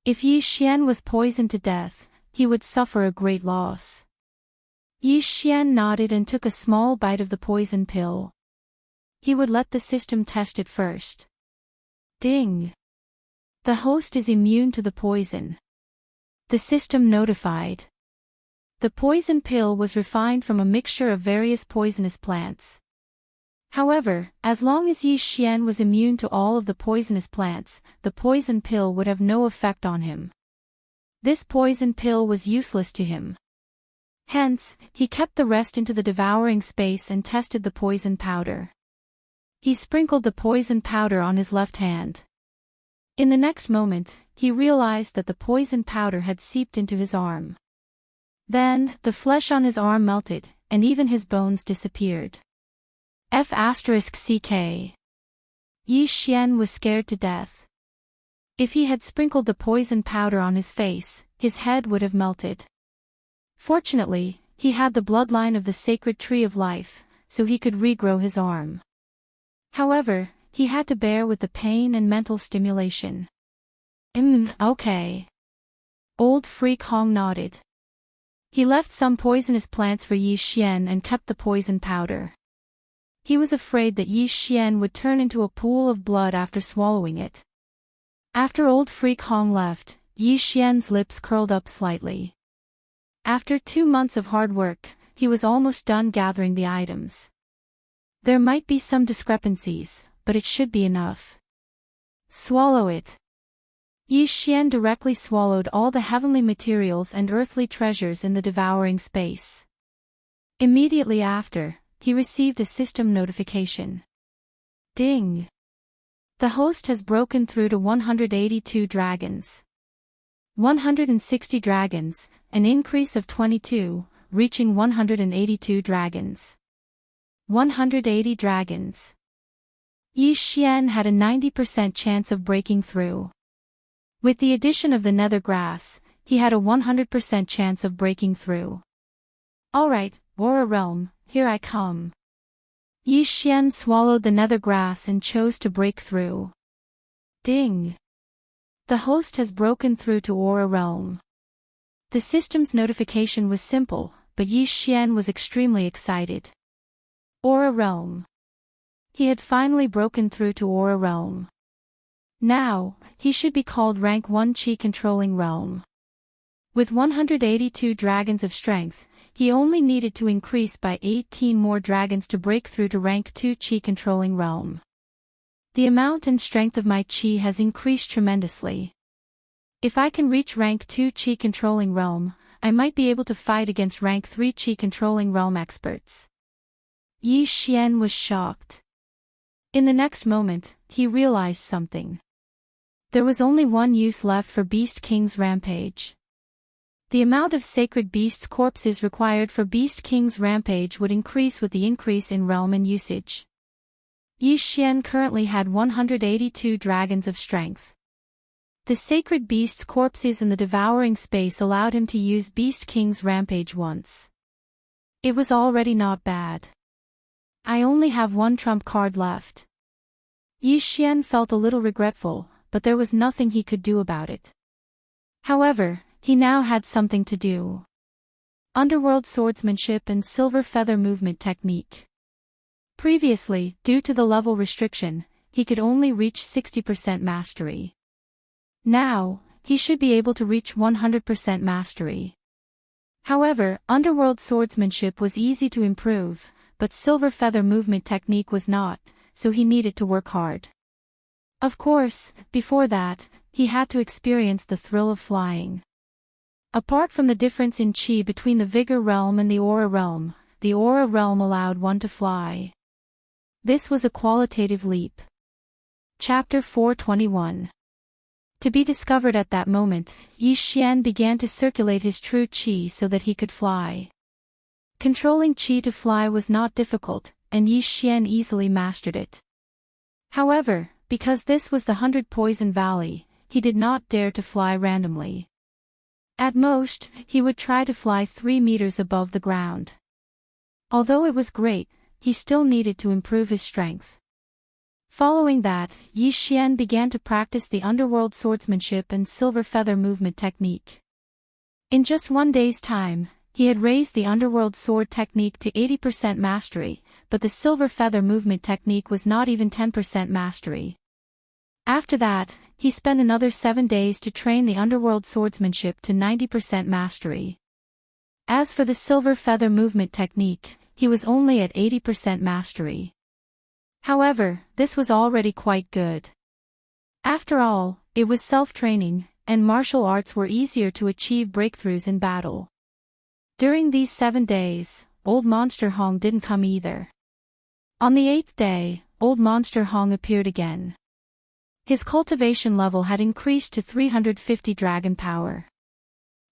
If Yi Xian was poisoned to death, he would suffer a great loss. Yi Xian nodded and took a small bite of the poison pill. He would let the system test it first. Ding! The host is immune to the poison. The system notified. The poison pill was refined from a mixture of various poisonous plants. However, as long as Yi Xian was immune to all of the poisonous plants, the poison pill would have no effect on him. This poison pill was useless to him. Hence, he kept the rest into the devouring space and tested the poison powder. He sprinkled the poison powder on his left hand. In the next moment, he realized that the poison powder had seeped into his arm. Then, the flesh on his arm melted, and even his bones disappeared. F***ck. Yi Xian was scared to death. If he had sprinkled the poison powder on his face, his head would have melted. Fortunately, he had the bloodline of the sacred tree of life, so he could regrow his arm. However, he had to bear with the pain and mental stimulation. Okay. Old Freak Hong nodded. He left some poisonous plants for Yi Xian and kept the poison powder. He was afraid that Yi Xian would turn into a pool of blood after swallowing it. After Old Freak Hong left, Yi Xian's lips curled up slightly. After 2 months of hard work, he was almost done gathering the items. There might be some discrepancies, but it should be enough. Swallow it. Yi Xian directly swallowed all the heavenly materials and earthly treasures in the devouring space. Immediately after, he received a system notification. Ding! The host has broken through to 182 dragons. 160 dragons, an increase of 22, reaching 182 dragons. 180 dragons. Yi Xian had a 90% chance of breaking through. With the addition of the nether grass, he had a 100% chance of breaking through. Alright, Aura Realm, here I come. Yi Xian swallowed the nether grass and chose to break through. Ding! The host has broken through to Aura Realm. The system's notification was simple, but Yi Xian was extremely excited. Aura Realm. He had finally broken through to Aura Realm. Now, he should be called Rank 1 Chi Controlling Realm. With 182 dragons of strength, he only needed to increase by 18 more dragons to break through to Rank 2 Chi Controlling Realm. The amount and strength of my Chi has increased tremendously. If I can reach Rank 2 Chi Controlling Realm, I might be able to fight against Rank 3 Chi Controlling Realm experts. Yi Xian was shocked. In the next moment, he realized something. There was only one use left for Beast King's rampage. The amount of sacred beasts' corpses required for Beast King's rampage would increase with the increase in realm and usage. Yi Xian currently had 182 dragons of strength. The sacred beast's corpses in the devouring space allowed him to use Beast King's rampage once. It was already not bad. I only have one trump card left. Yi Xian felt a little regretful, but there was nothing he could do about it. However, he now had something to do. Underworld swordsmanship and silver feather movement technique. Previously, due to the level restriction, he could only reach 60% mastery. Now, he should be able to reach 100% mastery. However, underworld swordsmanship was easy to improve, but silver feather movement technique was not, so he needed to work hard. Of course, before that, he had to experience the thrill of flying. Apart from the difference in chi between the vigor realm and the aura realm allowed one to fly. This was a qualitative leap. Chapter 421. To be discovered at that moment, Yi Xian began to circulate his true chi so that he could fly. Controlling chi to fly was not difficult, and Yi Xian easily mastered it. However, because this was the 100 Poison Valley, he did not dare to fly randomly. At most, he would try to fly 3 meters above the ground. Although it was great, he still needed to improve his strength. Following that, Yi Xian began to practice the underworld swordsmanship and silver feather movement technique. In just 1 day's time, he had raised the underworld sword technique to 80% mastery, but the silver feather movement technique was not even 10% mastery. After that, he spent another 7 days to train the underworld swordsmanship to 90% mastery. As for the silver feather movement technique, he was only at 80% mastery. However, this was already quite good. After all, it was self-training, and martial arts were easier to achieve breakthroughs in battle. During these 7 days, Old Monster Hong didn't come either. On the 8th day, Old Monster Hong appeared again. His cultivation level had increased to 350 dragon power.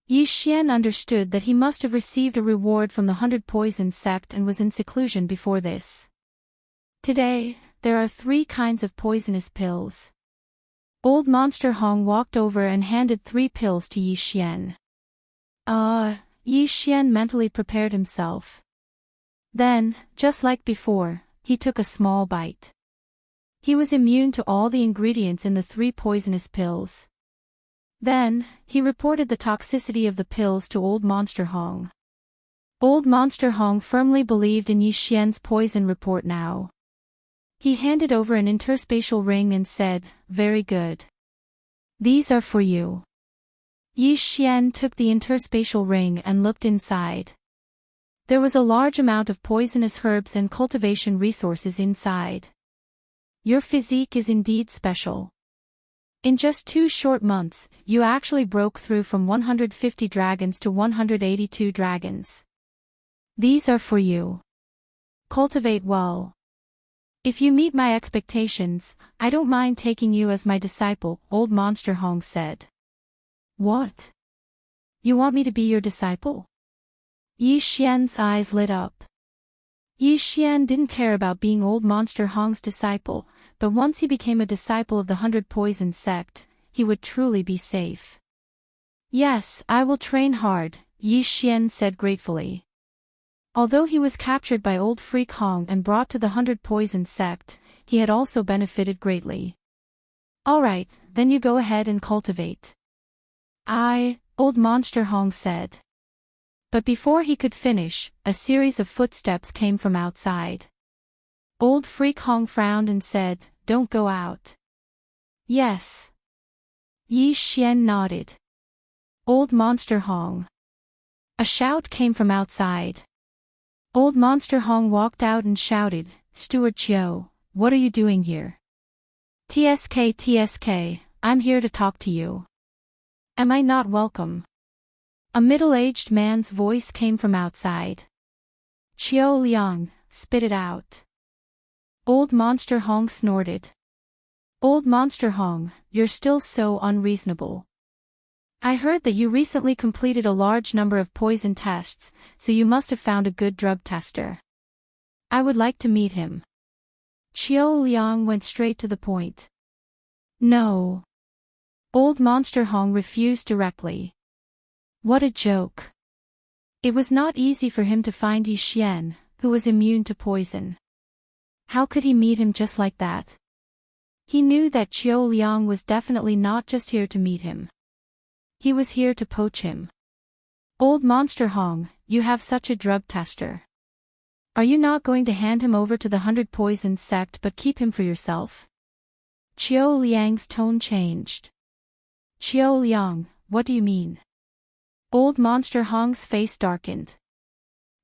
Yi Xian understood that he must have received a reward from the 100 Poison sect and was in seclusion before this. Today, there are 3 kinds of poisonous pills. Old Monster Hong walked over and handed 3 pills to Yi Xian. Yi Xian mentally prepared himself. Then, just like before, he took a small bite. He was immune to all the ingredients in the 3 poisonous pills. Then, he reported the toxicity of the pills to Old Monster Hong. Old Monster Hong firmly believed in Yi Xian's poison report now. He handed over an interspatial ring and said, "Very good. These are for you." Yi Xian took the interspatial ring and looked inside. There was a large amount of poisonous herbs and cultivation resources inside. Your physique is indeed special. In just 2 short months, you actually broke through from 150 dragons to 182 dragons. These are for you. Cultivate well. If you meet my expectations, I don't mind taking you as my disciple, Old Monster Hong said. What? You want me to be your disciple? Yi Xian's eyes lit up. Yi Xian didn't care about being Old Monster Hong's disciple, but once he became a disciple of the 100 Poison sect, he would truly be safe. Yes, I will train hard, Yi Xian said gratefully. Although he was captured by Old Freak Hong and brought to the 100 Poison sect, he had also benefited greatly. Alright, then you go ahead and cultivate. Old Monster Hong said. But before he could finish, a series of footsteps came from outside. Old Freak Hong frowned and said, "Don't go out." Yes. Yi Xian nodded. Old Monster Hong. A shout came from outside. Old Monster Hong walked out and shouted, "Steward Chiu, what are you doing here?" TSK, I'm here to talk to you. Am I not welcome?" A middle-aged man's voice came from outside. "Chiu Liang, spit it out." Old Monster Hong snorted. Old Monster Hong, you're still so unreasonable. I heard that you recently completed a large number of poison tests, so you must have found a good drug tester. I would like to meet him. Qiao Liang went straight to the point. No. Old Monster Hong refused directly. What a joke. It was not easy for him to find Yi Xian, who was immune to poison. How could he meet him just like that? He knew that Qiao Liang was definitely not just here to meet him. He was here to poach him. Old Monster Hong, you have such a drug tester. Are you not going to hand him over to the 100 Poisons sect but keep him for yourself? Qiao Liang's tone changed. Qiao Liang, what do you mean? Old Monster Hong's face darkened.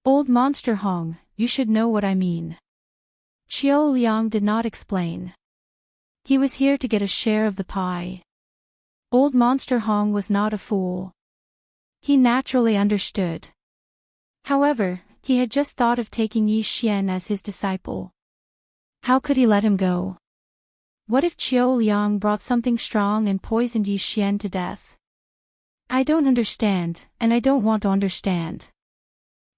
Old Monster Hong, you should know what I mean. Qiao Liang did not explain. He was here to get a share of the pie. Old Monster Hong was not a fool. He naturally understood. However, he had just thought of taking Yi Xian as his disciple. How could he let him go? What if Qiao Liang brought something strong and poisoned Yi Xian to death? I don't understand, and I don't want to understand.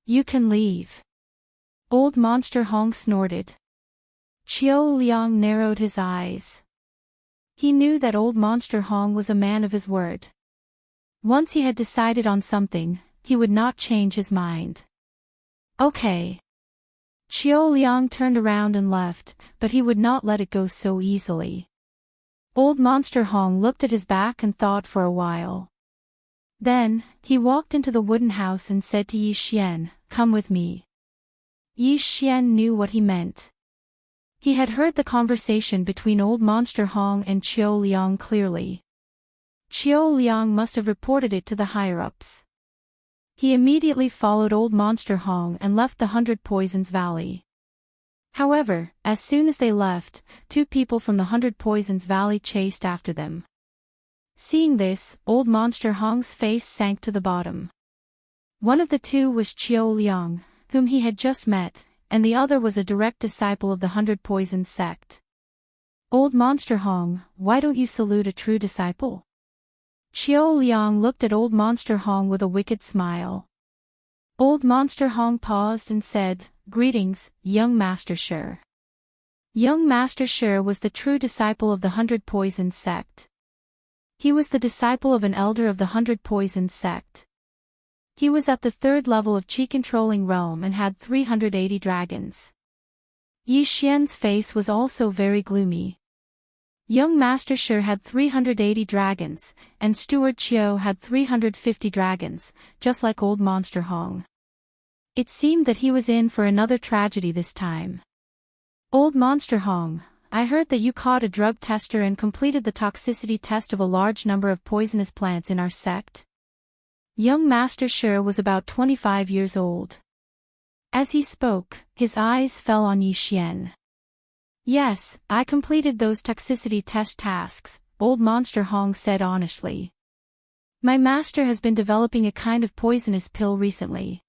You can leave. Old Monster Hong snorted. Qiao Liang narrowed his eyes. He knew that Old Monster Hong was a man of his word. Once he had decided on something, he would not change his mind. Okay. Qiao Liang turned around and left, but he would not let it go so easily. Old Monster Hong looked at his back and thought for a while. Then, he walked into the wooden house and said to Yi Xian, "Come with me." Yi Xian knew what he meant. He had heard the conversation between Old Monster Hong and Qiao Liang clearly. Qiao Liang must have reported it to the higher-ups. He immediately followed Old Monster Hong and left the 100 Poisons Valley. However, as soon as they left, 2 people from the 100 Poisons Valley chased after them. Seeing this, Old Monster Hong's face sank to the bottom. One of the 2 was Qiao Liang, whom he had just met, and the other was a direct disciple of the 100 Poisons sect. Old Monster Hong, why don't you salute a true disciple? Qiao Liang looked at Old Monster Hong with a wicked smile. Old Monster Hong paused and said, "Greetings, young Master Shi." Young Master Shi was the true disciple of the 100 Poisons sect. He was the disciple of an elder of the 100 Poisons sect. He was at the 3rd level of Qi-controlling realm and had 380 dragons. Yi Xian's face was also very gloomy. Young Master Shi had 380 dragons, and Steward Qiao had 350 dragons, just like Old Monster Hong. It seemed that he was in for another tragedy this time. Old Monster Hong, I heard that you caught a drug tester and completed the toxicity test of a large number of poisonous plants in our sect. Young Master Shi was about 25 years old. As he spoke, his eyes fell on Yi Xian. Yes, I completed those toxicity test tasks, Old Monster Hong said honestly. My master has been developing a kind of poisonous pill recently.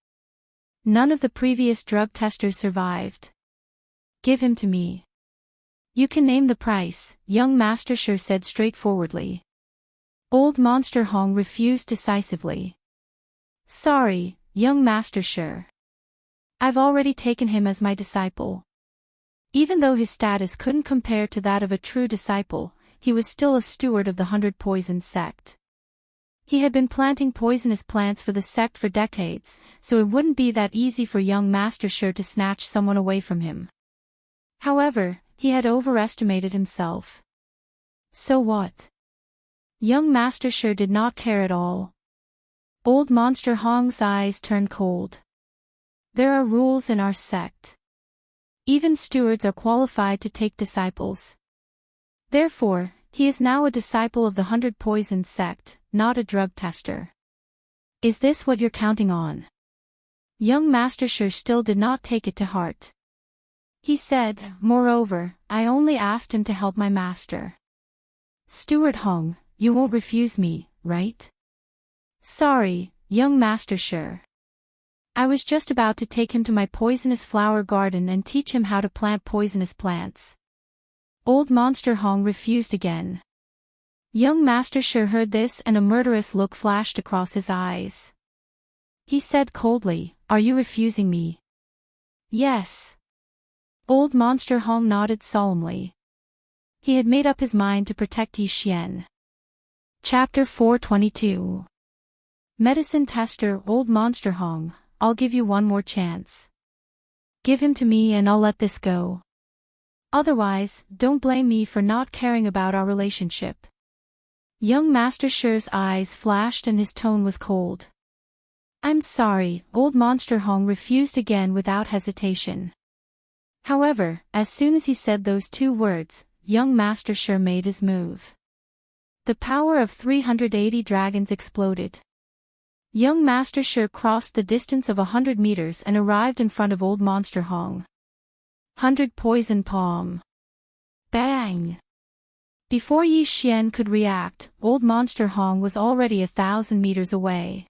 None of the previous drug testers survived. Give him to me. You can name the price, young Master Shi said straightforwardly. Old Monster Hong refused decisively. Sorry, young Master Shi. I've already taken him as my disciple. Even though his status couldn't compare to that of a true disciple, he was still a steward of the 100 Poisons sect. He had been planting poisonous plants for the sect for decades, so it wouldn't be that easy for young Master Shi to snatch someone away from him. However, he had overestimated himself. So what? Young Master Shi did not care at all. Old Monster Hong's eyes turned cold. There are rules in our sect. Even stewards are qualified to take disciples. Therefore, he is now a disciple of the 100 Poisons sect, not a drug tester. Is this what you're counting on? Young Master Shi still did not take it to heart. He said, moreover, I only asked him to help my master. Steward Hong, you won't refuse me, right? Sorry, young Master Shi. I was just about to take him to my poisonous flower garden and teach him how to plant poisonous plants. Old Monster Hong refused again. Young Master Shi heard this and a murderous look flashed across his eyes. He said coldly, "Are you refusing me?" "Yes." Old Monster Hong nodded solemnly. He had made up his mind to protect Yi Xian. Chapter 422. Medicine Tester. Old Monster Hong, I'll give you one more chance. Give him to me and I'll let this go. Otherwise, don't blame me for not caring about our relationship. Young Master Shi's eyes flashed and his tone was cold. I'm sorry, Old Monster Hong refused again without hesitation. However, as soon as he said those two words, young Master Shi made his move. The power of 380 dragons exploded. Young Master Shi crossed the distance of 100 meters and arrived in front of Old Monster Hong. 100 Poison Palm. Bang! Before Yi Xian could react, Old Monster Hong was already 1,000 meters away.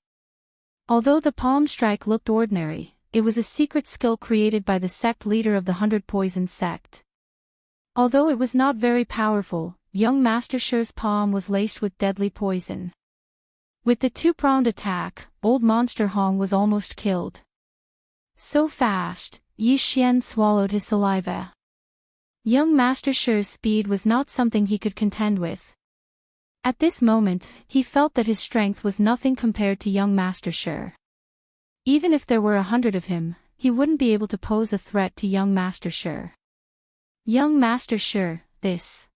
Although the palm strike looked ordinary, it was a secret skill created by the sect leader of the 100 Poison sect. Although it was not very powerful, young Master Shi's palm was laced with deadly poison. With the two-pronged attack, Old Monster Hong was almost killed. So fast, Yi Xian swallowed his saliva. Young Master Shi's speed was not something he could contend with. At this moment, he felt that his strength was nothing compared to young Master Shi. Even if there were 100 of him, he wouldn't be able to pose a threat to young Master Shi. Young Master Shi, this.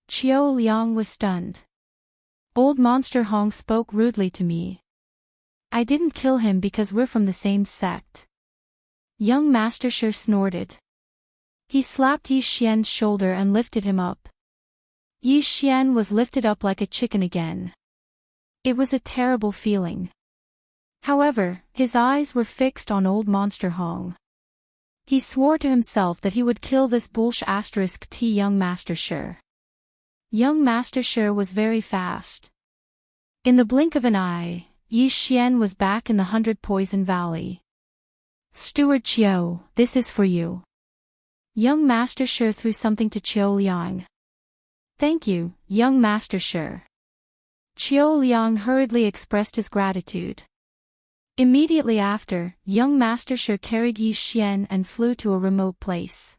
Qiao Liang was stunned. Old Monster Hong spoke rudely to me. I didn't kill him because we're from the same sect. Young Master Shi snorted. He slapped Yi Xian's shoulder and lifted him up. Yi Xian was lifted up like a chicken again. It was a terrible feeling. However, his eyes were fixed on Old Monster Hong. He swore to himself that he would kill this *T young Master Shi. Young Master Shi was very fast. In the blink of an eye, Yi Xian was back in the 100 Poison Valley. Steward Qiao, this is for you. Young Master Shi threw something to Qiao Liang. Thank you, young Master Shi. Qiao Liang hurriedly expressed his gratitude. Immediately after, young Master Shi carried Yi Xian and flew to a remote place.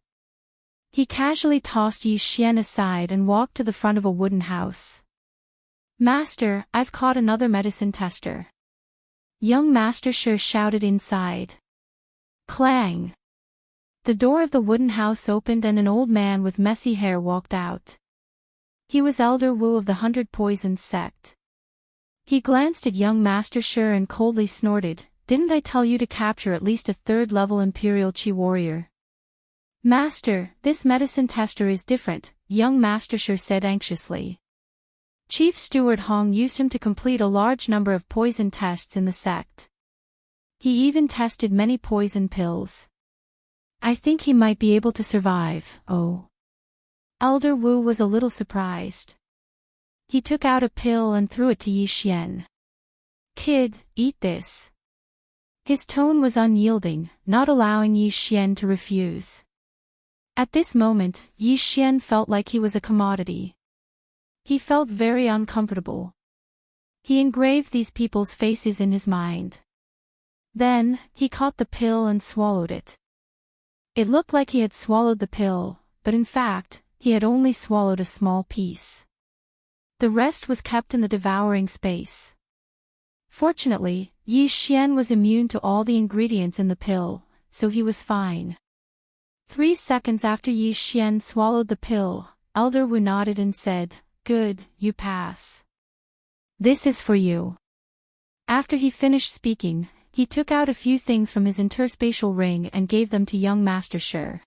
He casually tossed Yi Xian aside and walked to the front of a wooden house. Master, I've caught another medicine tester. Young Master Shi shouted inside. Clang! The door of the wooden house opened and an old man with messy hair walked out. He was Elder Wu of the 100 Poison sect. He glanced at young Master Shi and coldly snorted, "Didn't I tell you to capture at least a 3rd-level Imperial Qi warrior?" Master, this medicine tester is different, young Master Shi said anxiously. Chief Steward Hong used him to complete a large number of poison tests in the sect. He even tested many poison pills. I think he might be able to survive, oh. Elder Wu was a little surprised. He took out a pill and threw it to Yi Xian. Kid, eat this. His tone was unyielding, not allowing Yi Xian to refuse. At this moment, Yi Xian felt like he was a commodity. He felt very uncomfortable. He engraved these people's faces in his mind. Then, he caught the pill and swallowed it. It looked like he had swallowed the pill, but in fact, he had only swallowed a small piece. The rest was kept in the devouring space. Fortunately, Yi Xian was immune to all the ingredients in the pill, so he was fine. 3 seconds after Yi Xian swallowed the pill, Elder Wu nodded and said, "Good, you pass. This is for you." After he finished speaking, he took out a few things from his interspatial ring and gave them to young Master Shi.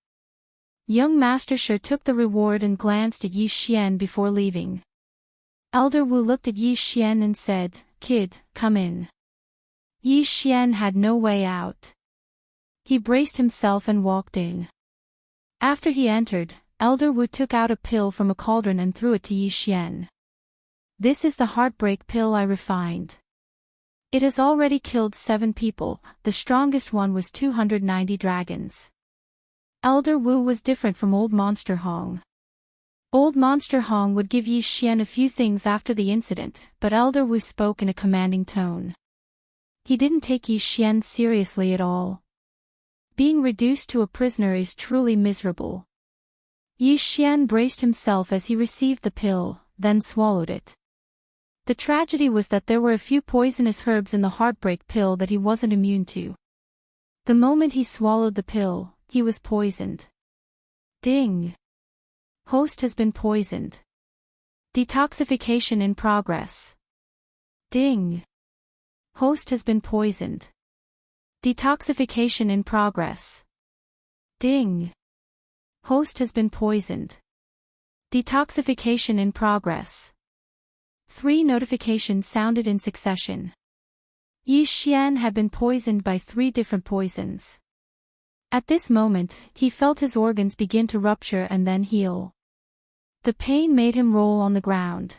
Young Master Shi took the reward and glanced at Yi Xian before leaving. Elder Wu looked at Yi Xian and said, "Kid, come in." Yi Xian had no way out. He braced himself and walked in. After he entered, Elder Wu took out a pill from a cauldron and threw it to Yi Xian. This is the heartbreak pill I refined. It has already killed 7 people, the strongest one was 290 dragons. Elder Wu was different from Old Monster Hong. Old Monster Hong would give Yi Xian a few things after the incident, but Elder Wu spoke in a commanding tone. He didn't take Yi Xian seriously at all. Being reduced to a prisoner is truly miserable. Yi Xian braced himself as he received the pill, then swallowed it. The tragedy was that there were a few poisonous herbs in the heartbreak pill that he wasn't immune to. The moment he swallowed the pill, he was poisoned. Ding! Host has been poisoned. Detoxification in progress. Ding! Host has been poisoned. Detoxification in progress. Ding! Host has been poisoned. Detoxification in progress. 3 notifications sounded in succession. Yi Xian had been poisoned by 3 different poisons. At this moment, he felt his organs begin to rupture and then heal. The pain made him roll on the ground.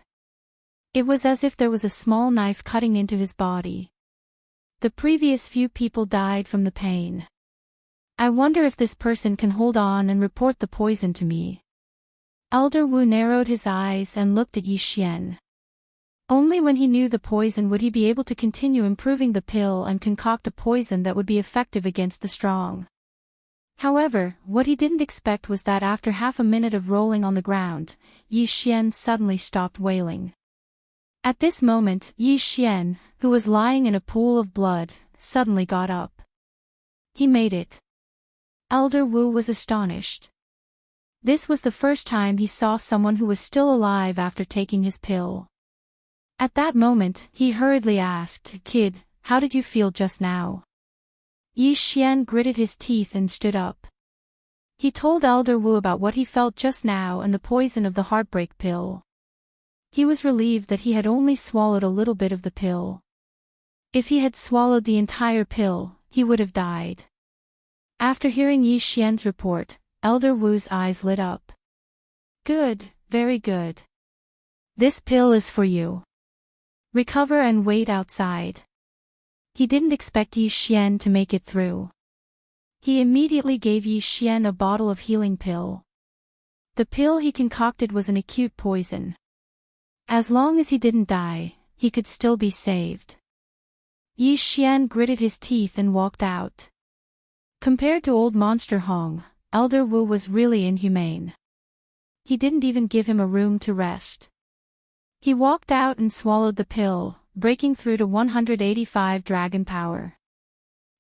It was as if there was a small knife cutting into his body. The previous few people died from the pain. I wonder if this person can hold on and report the poison to me. Elder Wu narrowed his eyes and looked at Yi Xian. Only when he knew the poison would he be able to continue improving the pill and concoct a poison that would be effective against the strong. However, what he didn't expect was that after half a minute of rolling on the ground, Yi Xian suddenly stopped wailing. At this moment, Yi Xian, who was lying in a pool of blood, suddenly got up. He made it. Elder Wu was astonished. This was the first time he saw someone who was still alive after taking his pill. At that moment, he hurriedly asked, "Kid, how did you feel just now?" Yi Xian gritted his teeth and stood up. He told Elder Wu about what he felt just now and the poison of the heartbreak pill. He was relieved that he had only swallowed a little bit of the pill. If he had swallowed the entire pill, he would have died. After hearing Yi Xian's report, Elder Wu's eyes lit up. "Good, very good. This pill is for you. Recover and wait outside." He didn't expect Yi Xian to make it through. He immediately gave Yi Xian a bottle of healing pill. The pill he concocted was an acute poison. As long as he didn't die, he could still be saved. Yi Xian gritted his teeth and walked out. Compared to Old Monster Hong, Elder Wu was really inhumane. He didn't even give him a room to rest. He walked out and swallowed the pill, breaking through to 185 dragon power.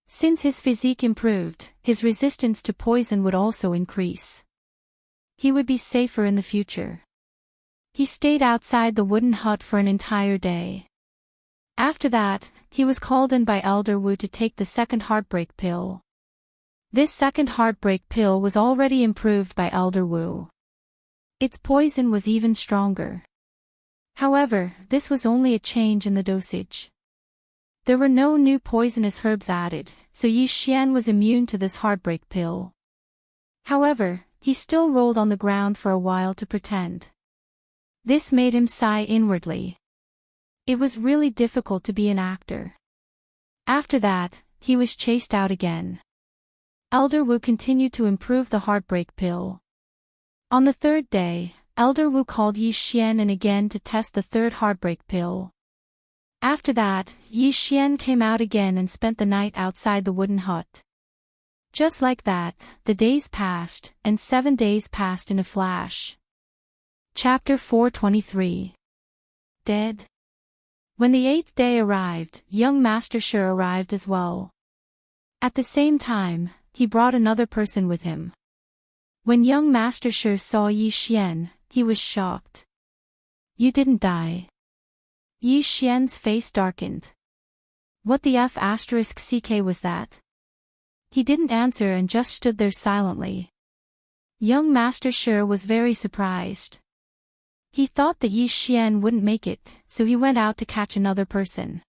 Since his physique improved, his resistance to poison would also increase. He would be safer in the future. He stayed outside the wooden hut for an entire day. After that, he was called in by Elder Wu to take the second heartbreak pill. This second heartbreak pill was already improved by Elder Wu. Its poison was even stronger. However, this was only a change in the dosage. There were no new poisonous herbs added, so Yi Xian was immune to this heartbreak pill. However, he still rolled on the ground for a while to pretend. This made him sigh inwardly. It was really difficult to be an actor. After that, he was chased out again. Elder Wu continued to improve the heartbreak pill. On the 3rd day, Elder Wu called Yi Xian in again to test the 3rd heartbreak pill. After that, Yi Xian came out again and spent the night outside the wooden hut. Just like that, the days passed, and 7 days passed in a flash. Chapter 423. Dead. When the 8th day arrived, young Master Shi arrived as well. At the same time, he brought another person with him. When young Master Shi saw Yi Xian, he was shocked. "You didn't die." Yi Xian's face darkened. What the **CK was that? He didn't answer and just stood there silently. Young Master Shi was very surprised. He thought that Yi Xian wouldn't make it, so he went out to catch another person.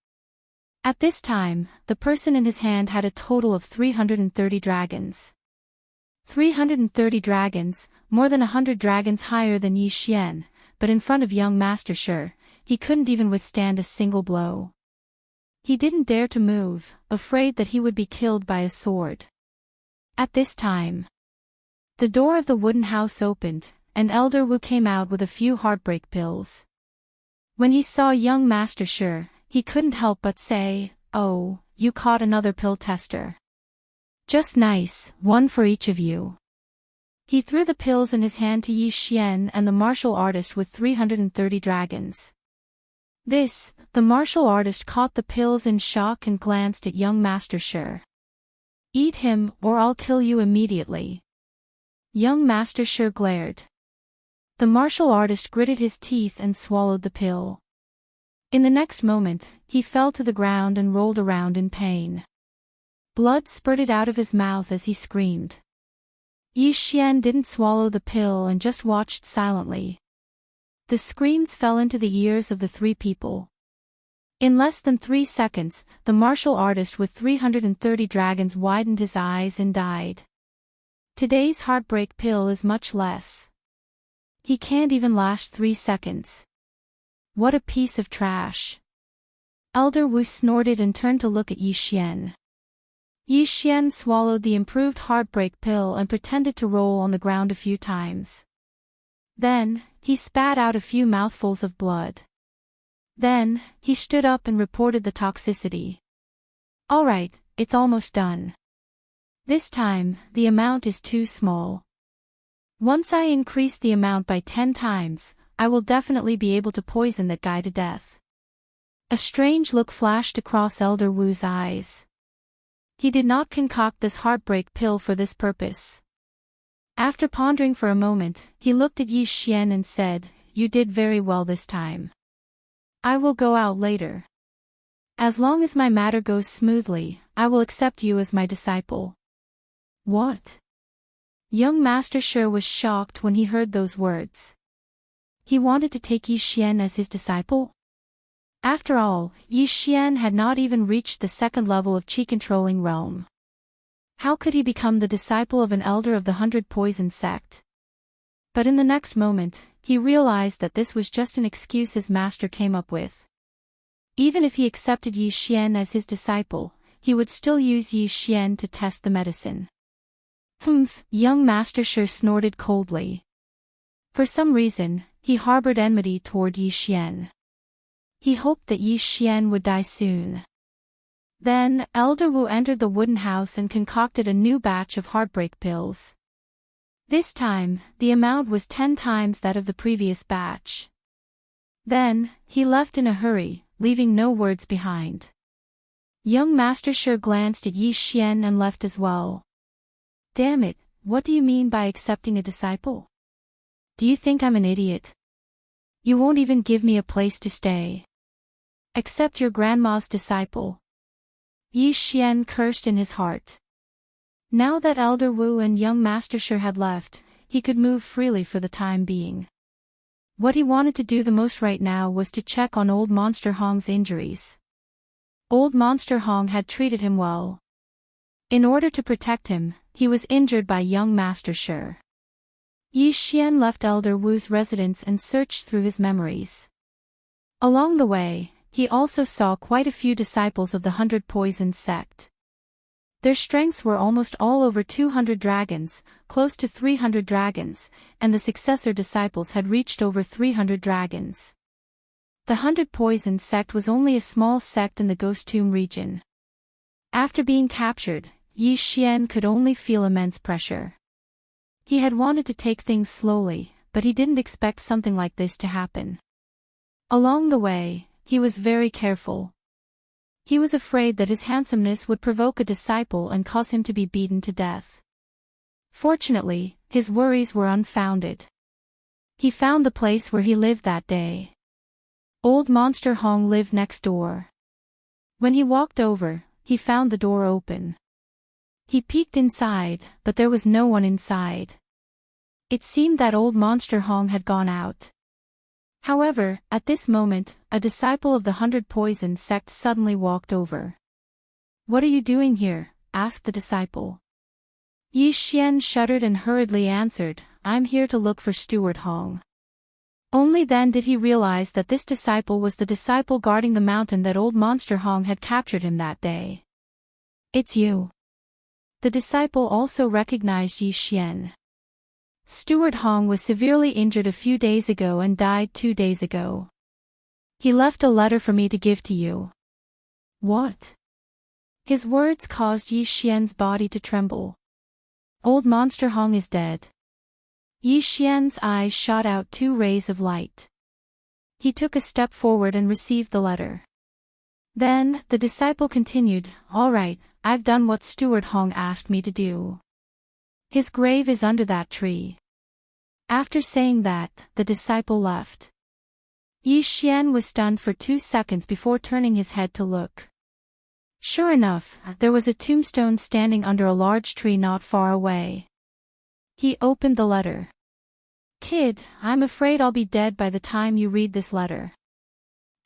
At this time, the person in his hand had a total of 330 dragons. 330 dragons, more than 100 dragons higher than Yi Xian, but in front of young Master Shi, he couldn't even withstand a single blow. He didn't dare to move, afraid that he would be killed by a sword. At this time, the door of the wooden house opened, and Elder Wu came out with a few heartbreak pills. When he saw young Master Shi, he couldn't help but say, "Oh, you caught another pill tester. Just nice, one for each of you." He threw the pills in his hand to Yi Xian and the martial artist with 330 dragons. The martial artist caught the pills in shock and glanced at young Master Shi. "Eat him, or I'll kill you immediately." Young Master Shi glared. The martial artist gritted his teeth and swallowed the pill. In the next moment, he fell to the ground and rolled around in pain. Blood spurted out of his mouth as he screamed. Yi Xian didn't swallow the pill and just watched silently. The screams fell into the ears of the three people. In less than 3 seconds, the martial artist with 330 dragons widened his eyes and died. Today's heartbreak pill is much less. He can't even last 3 seconds. What a piece of trash. Elder Wu snorted and turned to look at Yi Xian. Yi Xian swallowed the improved heartbreak pill and pretended to roll on the ground a few times. Then, he spat out a few mouthfuls of blood. Then, he stood up and reported the toxicity. "All right, it's almost done. This time, the amount is too small. Once I increase the amount by 10 times, I will definitely be able to poison that guy to death." A strange look flashed across Elder Wu's eyes. He did not concoct this heartbreak pill for this purpose. After pondering for a moment, he looked at Yi Xian and said, "You did very well this time. I will go out later. As long as my matter goes smoothly, I will accept you as my disciple." What? Young Master Shi was shocked when he heard those words. He wanted to take Yi Xian as his disciple? After all, Yi Xian had not even reached the second level of Qi-controlling realm. How could he become the disciple of an elder of the 100 Poison sect? But in the next moment, he realized that this was just an excuse his master came up with. Even if he accepted Yi Xian as his disciple, he would still use Yi Xian to test the medicine. Humph, young Master Shi snorted coldly. For some reason, he harbored enmity toward Yi Xian. He hoped that Yi Xian would die soon. Then, Elder Wu entered the wooden house and concocted a new batch of heartbreak pills. This time, the amount was 10 times that of the previous batch. Then, he left in a hurry, leaving no words behind. Young Master Shi glanced at Yi Xian and left as well. "Damn it, what do you mean by accepting a disciple? Do you think I'm an idiot? You won't even give me a place to stay. Accept your grandma's disciple." Yi Xian cursed in his heart. Now that Elder Wu and young Master Shi had left, he could move freely for the time being. What he wanted to do the most right now was to check on old Monster Hong's injuries. Old Monster Hong had treated him well. In order to protect him, he was injured by young Master Shi. Yi Xian left Elder Wu's residence and searched through his memories. Along the way, he also saw quite a few disciples of the 100 Poison sect. Their strengths were almost all over 200 dragons, close to 300 dragons, and the successor disciples had reached over 300 dragons. The 100 Poison sect was only a small sect in the Ghost Tomb region. After being captured, Yi Xian could only feel immense pressure. He had wanted to take things slowly, but he didn't expect something like this to happen. Along the way, he was very careful. He was afraid that his handsomeness would provoke a disciple and cause him to be beaten to death. Fortunately, his worries were unfounded. He found the place where he lived that day. Old Monster Hong lived next door. When he walked over, he found the door open. He peeked inside, but there was no one inside. It seemed that old Monster Hong had gone out. However, at this moment, a disciple of the 100 Poison sect suddenly walked over. "What are you doing here?" asked the disciple. Yi Xian shuddered and hurriedly answered, "I'm here to look for Steward Hong." Only then did he realize that this disciple was the disciple guarding the mountain that old Monster Hong had captured him that day. "It's you." The disciple also recognized Yi Xian. "Steward Hong was severely injured a few days ago and died 2 days ago. He left a letter for me to give to you." "What?" His words caused Yi Xian's body to tremble. "Old Monster Hong is dead." Yi Xian's eyes shot out 2 rays of light. He took a step forward and received the letter. Then, the disciple continued, "All right, I've done what Steward Hong asked me to do. His grave is under that tree." After saying that, the disciple left. Yi Xian was stunned for 2 seconds before turning his head to look. Sure enough, there was a tombstone standing under a large tree not far away. He opened the letter. "Kid, I'm afraid I'll be dead by the time you read this letter.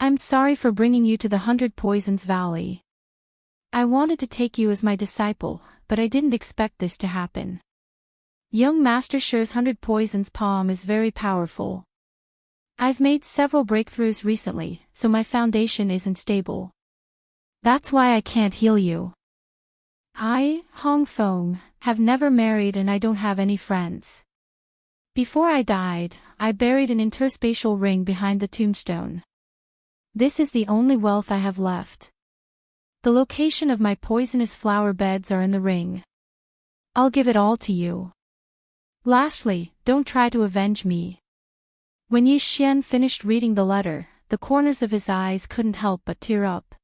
I'm sorry for bringing you to the 100 Poisons Valley. I wanted to take you as my disciple, but I didn't expect this to happen. Young Master Shi's 100 Poisons poem is very powerful. I've made several breakthroughs recently, so my foundation isn't stable. That's why I can't heal you. I, Hong Feng, have never married and I don't have any friends. Before I died, I buried an interspatial ring behind the tombstone. This is the only wealth I have left. The location of my poisonous flower beds are in the ring. I'll give it all to you. Lastly, don't try to avenge me." When Yi Xian finished reading the letter, the corners of his eyes couldn't help but tear up.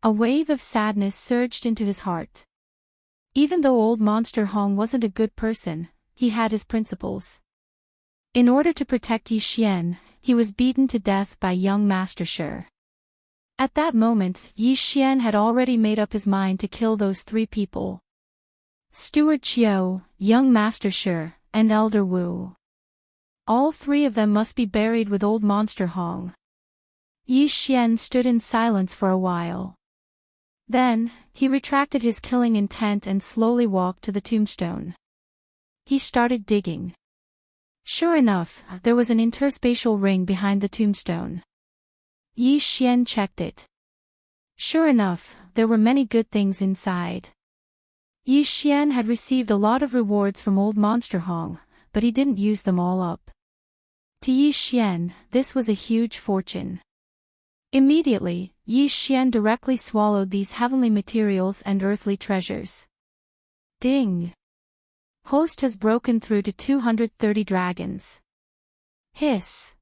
A wave of sadness surged into his heart. Even though old Monster Hong wasn't a good person, he had his principles. In order to protect Yi Xian, he was beaten to death by young Master Shi. At that moment, Yi Xian had already made up his mind to kill those 3 people. Steward Qiu, young Master Shi, and Elder Wu. All 3 of them must be buried with old Monster Hong. Yi Xian stood in silence for a while. Then, he retracted his killing intent and slowly walked to the tombstone. He started digging. Sure enough, there was an interspatial ring behind the tombstone. Yi Xian checked it. Sure enough, there were many good things inside. Yi Xian had received a lot of rewards from old Monster Hong, but he didn't use them all up. To Yi Xian, this was a huge fortune. Immediately, Yi Xian directly swallowed these heavenly materials and earthly treasures. Ding! Host has broken through to 230 dragons. Hiss!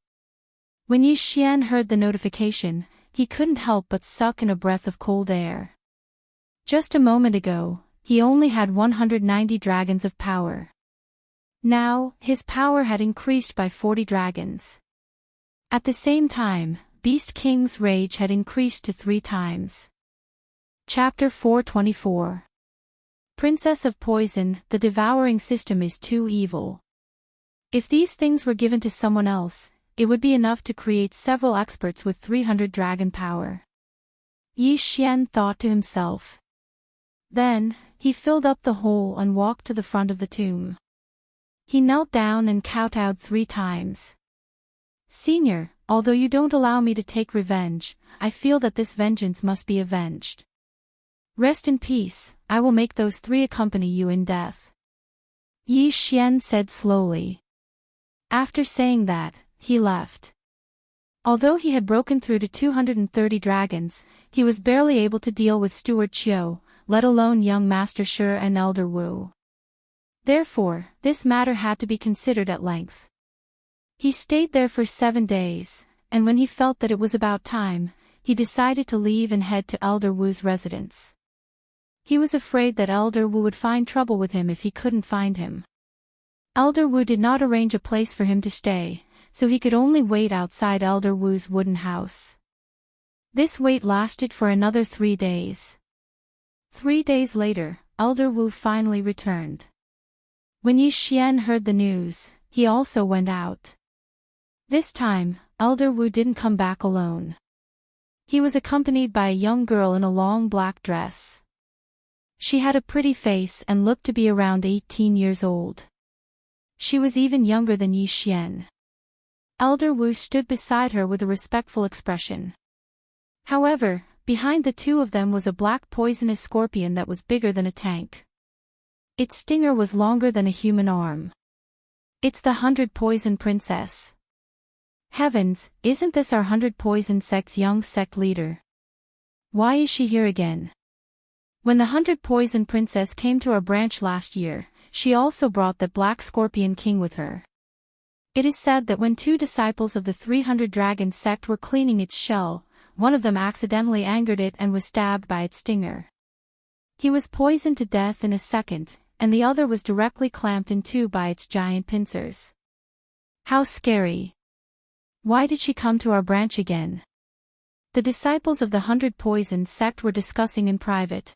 When Yi Xian heard the notification, he couldn't help but suck in a breath of cold air. Just a moment ago, he only had 190 dragons of power. Now, his power had increased by 40 dragons. At the same time, Beast King's rage had increased to 3 times. Chapter 424. Princess of Poison, the devouring system is too evil. If these things were given to someone else, it would be enough to create several experts with 300 dragon power. Yi Xian thought to himself. Then, he filled up the hole and walked to the front of the tomb. He knelt down and kowtowed 3 times. "Senior, although you don't allow me to take revenge, I feel that this vengeance must be avenged. Rest in peace, I will make those 3 accompany you in death." Yi Xian said slowly. After saying that, he left. Although he had broken through to 230 dragons, he was barely able to deal with Steward Qiu, let alone young Master Shi and Elder Wu. Therefore, this matter had to be considered at length. He stayed there for 7 days, and when he felt that it was about time, he decided to leave and head to Elder Wu's residence. He was afraid that Elder Wu would find trouble with him if he couldn't find him. Elder Wu did not arrange a place for him to stay, so he could only wait outside Elder Wu's wooden house. This wait lasted for another 3 days. 3 days later, Elder Wu finally returned. When Yi Xian heard the news, he also went out. This time, Elder Wu didn't come back alone. He was accompanied by a young girl in a long black dress. She had a pretty face and looked to be around 18 years old. She was even younger than Yi Xian. Elder Wu stood beside her with a respectful expression. However, behind the two of them was a black poisonous scorpion that was bigger than a tank. Its stinger was longer than a human arm. It's the 100 Poison Princess. Heavens, isn't this our 100 Poison sect's young sect leader? Why is she here again? When the 100 Poison Princess came to our branch last year, she also brought that Black Scorpion King with her. It is said that when two disciples of the 300 Dragon sect were cleaning its shell, one of them accidentally angered it and was stabbed by its stinger. He was poisoned to death in a second, and the other was directly clamped in two by its giant pincers. How scary. Why did she come to our branch again? The disciples of the 100 Poison sect were discussing in private.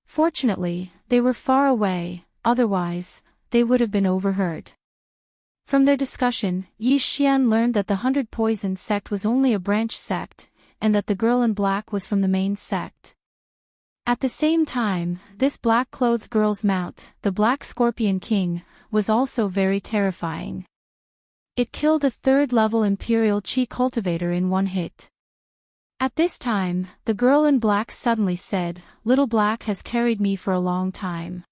Fortunately, they were far away, otherwise, they would have been overheard. From their discussion, Yi Xian learned that the 100 Poison sect was only a branch sect, and that the girl in black was from the main sect. At the same time, this black-clothed girl's mount, the Black Scorpion King, was also very terrifying. It killed a third-level Imperial Qi cultivator in one hit. At this time, the girl in black suddenly said, "Little Black has carried me for a long time.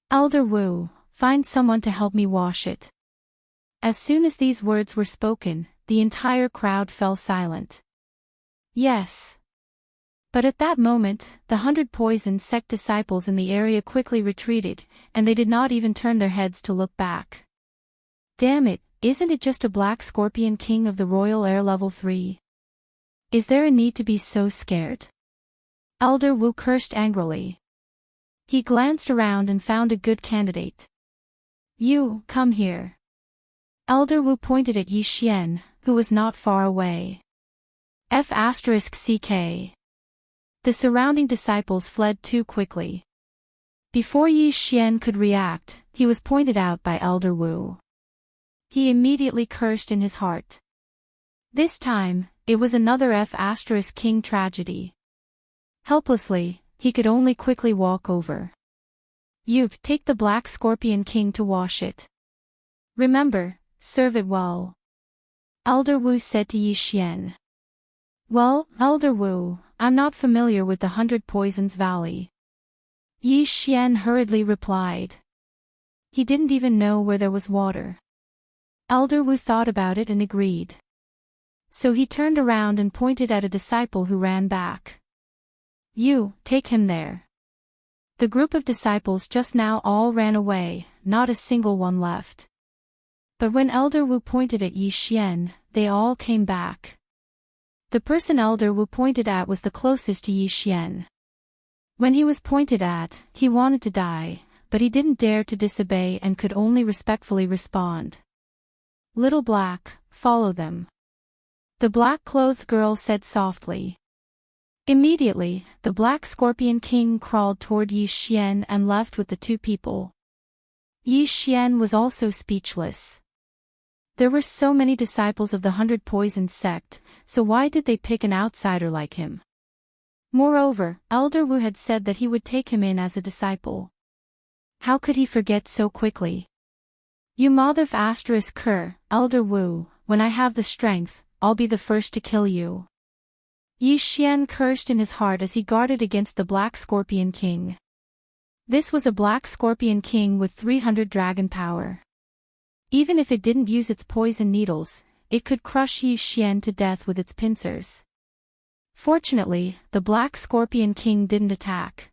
Elder Wu, find someone to help me wash it." As soon as these words were spoken, the entire crowd fell silent. Yes. But at that moment, the 100 Poison sect disciples in the area quickly retreated, and they did not even turn their heads to look back. Damn it, isn't it just a Black Scorpion King of the Royal Air Level 3? Is there a need to be so scared? Elder Wu cursed angrily. He glanced around and found a good candidate. You, come here. Elder Wu pointed at Yi Xian, who was not far away. F***CK. The surrounding disciples fled too quickly. Before Yi Xian could react, he was pointed out by Elder Wu. He immediately cursed in his heart. This time, it was another F***King tragedy. Helplessly, he could only quickly walk over. Take the Black Scorpion King to wash it. Remember, serve it well. Elder Wu said to Yi Xian. Well, Elder Wu, I'm not familiar with the 100 Poisons Valley. Yi Xian hurriedly replied. He didn't even know where there was water. Elder Wu thought about it and agreed. So he turned around and pointed at a disciple who ran back. Take him there. The group of disciples just now all ran away, not a single one left. But when Elder Wu pointed at Yi Xian, they all came back. The person Elder Wu pointed at was the closest to Yi Xian. When he was pointed at, he wanted to die, but he didn't dare to disobey and could only respectfully respond. Little Black, follow them. The black-clothed girl said softly. Immediately, the Black Scorpion King crawled toward Yi Xian and left with the two people. Yi Xian was also speechless. There were so many disciples of the 100 Poison sect, so why did they pick an outsider like him? Moreover, Elder Wu had said that he would take him in as a disciple. How could he forget so quickly? You mother***, Elder Wu, when I have the strength, I'll be the first to kill you. Yi Xian cursed in his heart as he guarded against the Black Scorpion King. This was a Black Scorpion King with 300 dragon power. Even if it didn't use its poison needles, it could crush Yi Xian to death with its pincers. Fortunately, the Black Scorpion King didn't attack.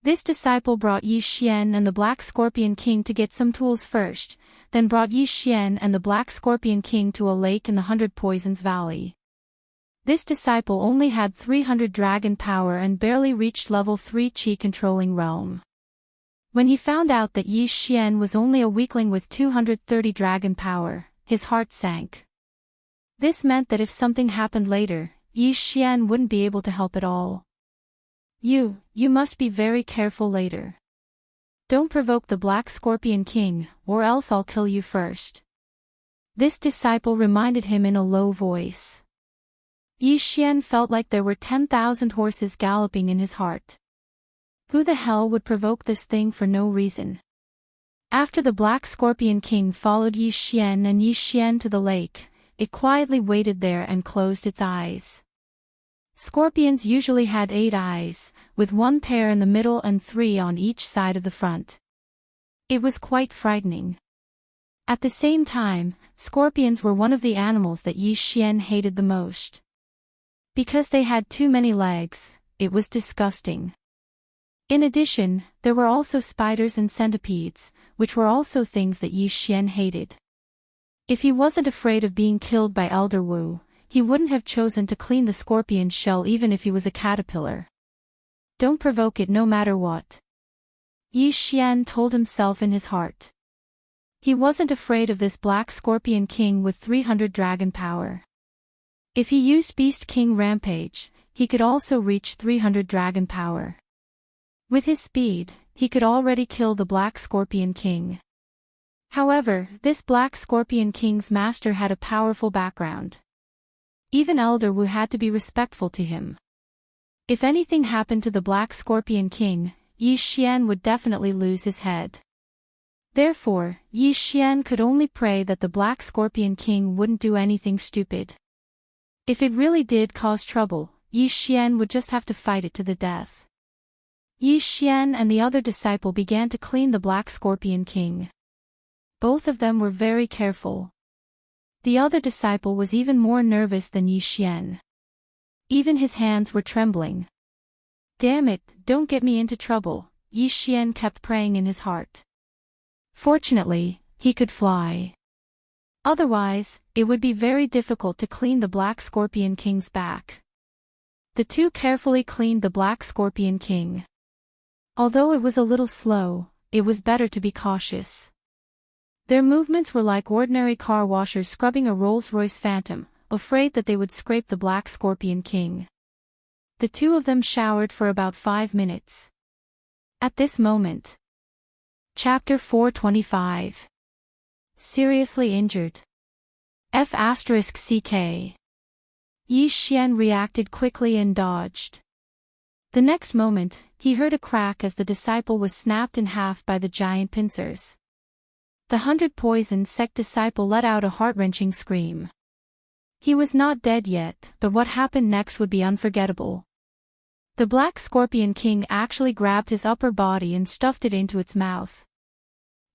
This disciple brought Yi Xian and the Black Scorpion King to get some tools first, then brought Yi Xian and the Black Scorpion King to a lake in the 100 Poisons Valley. This disciple only had 300 dragon power and barely reached level 3 Qi controlling realm. When he found out that Yi Xian was only a weakling with 230 dragon power, his heart sank. This meant that if something happened later, Yi Xian wouldn't be able to help at all. You must be very careful later. Don't provoke the Black Scorpion King, or else I'll kill you first. This disciple reminded him in a low voice. Yi Xian felt like there were 10,000 horses galloping in his heart. Who the hell would provoke this thing for no reason? After the Black Scorpion King followed Yi Xian and Yi Xian to the lake, it quietly waited there and closed its eyes. Scorpions usually had 8 eyes, with 1 pair in the middle and 3 on each side of the front. It was quite frightening. At the same time, scorpions were one of the animals that Yi Xian hated the most. Because they had too many legs, it was disgusting. In addition, there were also spiders and centipedes, which were also things that Yi Xian hated. If he wasn't afraid of being killed by Elder Wu, he wouldn't have chosen to clean the scorpion's shell even if he was a caterpillar. Don't provoke it no matter what. Yi Xian told himself in his heart. He wasn't afraid of this Black Scorpion King with 300 dragon power. If he used Beast King Rampage, he could also reach 300 dragon power. With his speed, he could already kill the Black Scorpion King. However, this Black Scorpion King's master had a powerful background. Even Elder Wu had to be respectful to him. If anything happened to the Black Scorpion King, Yi Xian would definitely lose his head. Therefore, Yi Xian could only pray that the Black Scorpion King wouldn't do anything stupid. If it really did cause trouble, Yi Xian would just have to fight it to the death. Yi Xian and the other disciple began to clean the Black Scorpion King. Both of them were very careful. The other disciple was even more nervous than Yi Xian. Even his hands were trembling. Damn it, don't get me into trouble, Yi Xian kept praying in his heart. Fortunately, he could fly. Otherwise, it would be very difficult to clean the Black Scorpion King's back. The two carefully cleaned the Black Scorpion King. Although it was a little slow, it was better to be cautious. Their movements were like ordinary car washers scrubbing a Rolls-Royce Phantom, afraid that they would scrape the Black Scorpion King. The two of them showered for about 5 minutes. At this moment. Chapter 425. Seriously injured. F***ck. Yi Xian reacted quickly and dodged. The next moment, he heard a crack as the disciple was snapped in half by the giant pincers. The 100 Poison sect disciple let out a heart-wrenching scream. He was not dead yet, but what happened next would be unforgettable. The Black Scorpion King actually grabbed his upper body and stuffed it into its mouth.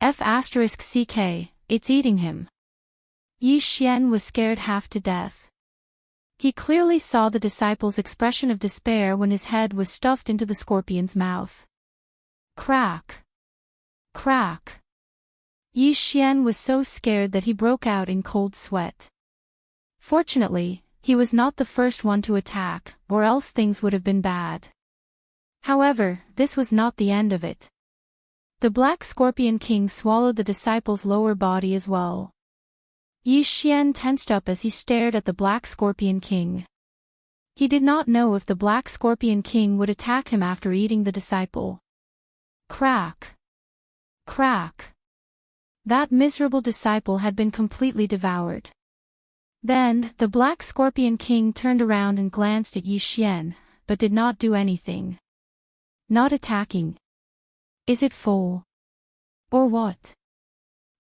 F***ck, it's eating him. Yi Xian was scared half to death. He clearly saw the disciple's expression of despair when his head was stuffed into the scorpion's mouth. Crack! Crack! Yi Xian was so scared that he broke out in cold sweat. Fortunately, he was not the first one to attack, or else things would have been bad. However, this was not the end of it. The Black Scorpion King swallowed the disciple's lower body as well. Yi Xian tensed up as he stared at the Black Scorpion King. He did not know if the Black Scorpion King would attack him after eating the disciple. Crack! Crack! That miserable disciple had been completely devoured. Then, the Black Scorpion King turned around and glanced at Yi Xian, but did not do anything. Not attacking. Is it full? Or what?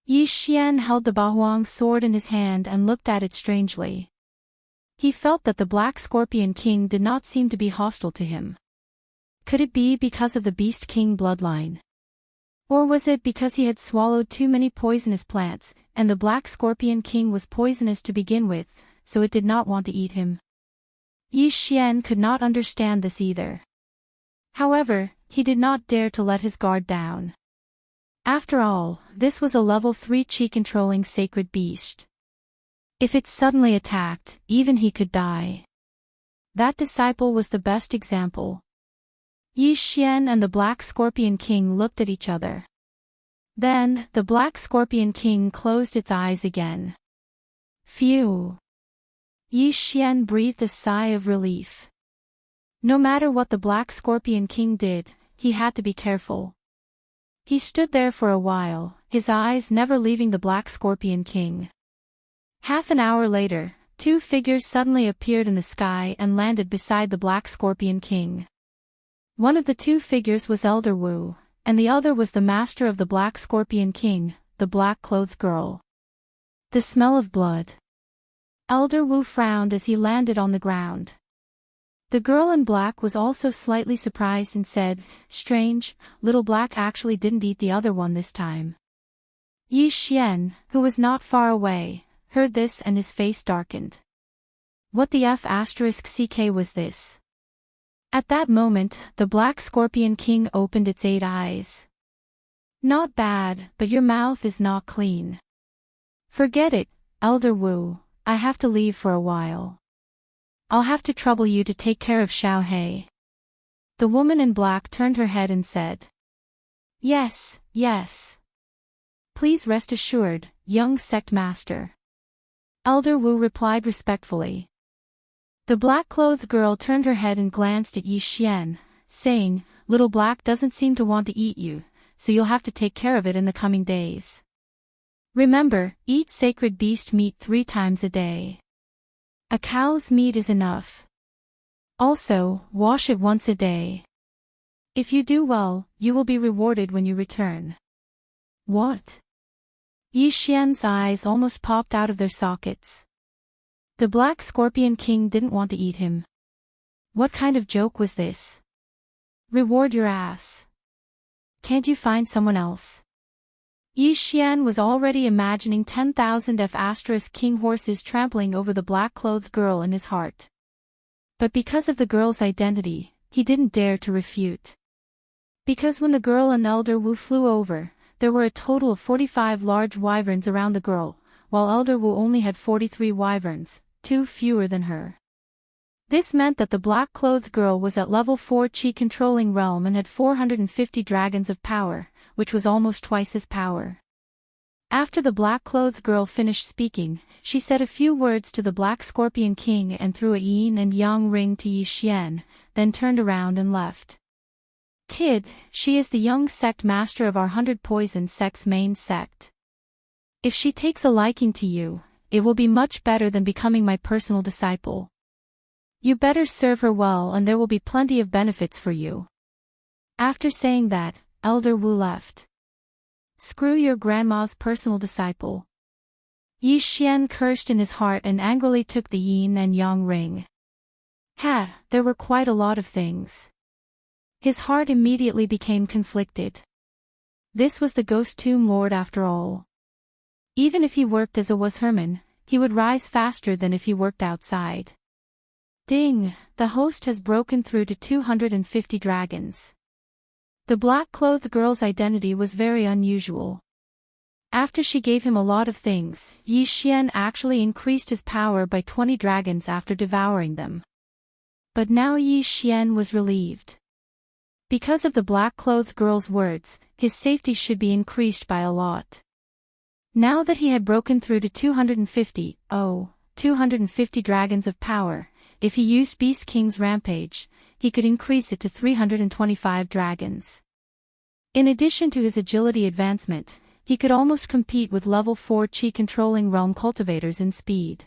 Yi Xian held the Bahuang sword in his hand and looked at it strangely. He felt that the Black Scorpion King did not seem to be hostile to him. Could it be because of the Beast King bloodline? Or was it because he had swallowed too many poisonous plants, and the Black Scorpion King was poisonous to begin with, so it did not want to eat him? Yi Xian could not understand this either. However, he did not dare to let his guard down. After all, this was a level 3 chi-controlling sacred beast. If it suddenly attacked, even he could die. That disciple was the best example. Yi Xian and the Black Scorpion King looked at each other. Then, the Black Scorpion King closed its eyes again. Phew! Yi Xian breathed a sigh of relief. No matter what the Black Scorpion King did, he had to be careful. He stood there for a while, his eyes never leaving the Black Scorpion King. Half an hour later, 2 figures suddenly appeared in the sky and landed beside the Black Scorpion King. One of the 2 figures was Elder Wu, and the other was the master of the Black Scorpion King, the black-clothed girl. The smell of blood. Elder Wu frowned as he landed on the ground. The girl in black was also slightly surprised and said, "Strange, Little Black actually didn't eat the other one this time." Yi Xian, who was not far away, heard this and his face darkened. What the F***ck was this? At that moment, the Black Scorpion King opened its 8 eyes. Not bad, but your mouth is not clean. Forget it, Elder Wu, I have to leave for a while. I'll have to trouble you to take care of Xiao He. The woman in black turned her head and said. Yes, yes. Please rest assured, young sect master. Elder Wu replied respectfully. The black-clothed girl turned her head and glanced at Yi Xian, saying, Little Black doesn't seem to want to eat you, so you'll have to take care of it in the coming days. Remember, eat sacred beast meat 3 times a day. A cow's meat is enough. Also, wash it once a day. If you do well, you will be rewarded when you return. What? Yi Xian's eyes almost popped out of their sockets. The Black Scorpion King didn't want to eat him. What kind of joke was this? Reward your ass. Can't you find someone else? Yi Xian was already imagining 10,000 F***king horses trampling over the black-clothed girl in his heart. But because of the girl's identity, he didn't dare to refute. Because when the girl and Elder Wu flew over, there were a total of 45 large wyverns around the girl, while Elder Wu only had 43 wyverns, 2 fewer than her. This meant that the black-clothed girl was at level 4 Qi-controlling realm and had 450 dragons of power, which was almost twice his power. After the black-clothed girl finished speaking, she said a few words to the Black Scorpion King and threw a yin and yang ring to Yi Xian, then turned around and left. Kid, she is the young sect master of our 100 Poison sect's main sect. If she takes a liking to you, it will be much better than becoming my personal disciple. You better serve her well and there will be plenty of benefits for you. After saying that, Elder Wu left. Screw your grandma's personal disciple. Yi Xian cursed in his heart and angrily took the yin and yang ring. There were quite a lot of things. His heart immediately became conflicted. This was the Ghost Tomb Lord after all. Even if he worked as a Herman, he would rise faster than if he worked outside. Ding, the host has broken through to 250 dragons. The black-clothed girl's identity was very unusual. After she gave him a lot of things, Yi Xian actually increased his power by 20 dragons after devouring them. But now Yi Xian was relieved. Because of the black-clothed girl's words, his safety should be increased by a lot. Now that he had broken through to 250 dragons of power, if he used Beast King's Rampage, he could increase it to 325 dragons. In addition to his agility advancement, he could almost compete with level 4 Qi-controlling realm cultivators in speed.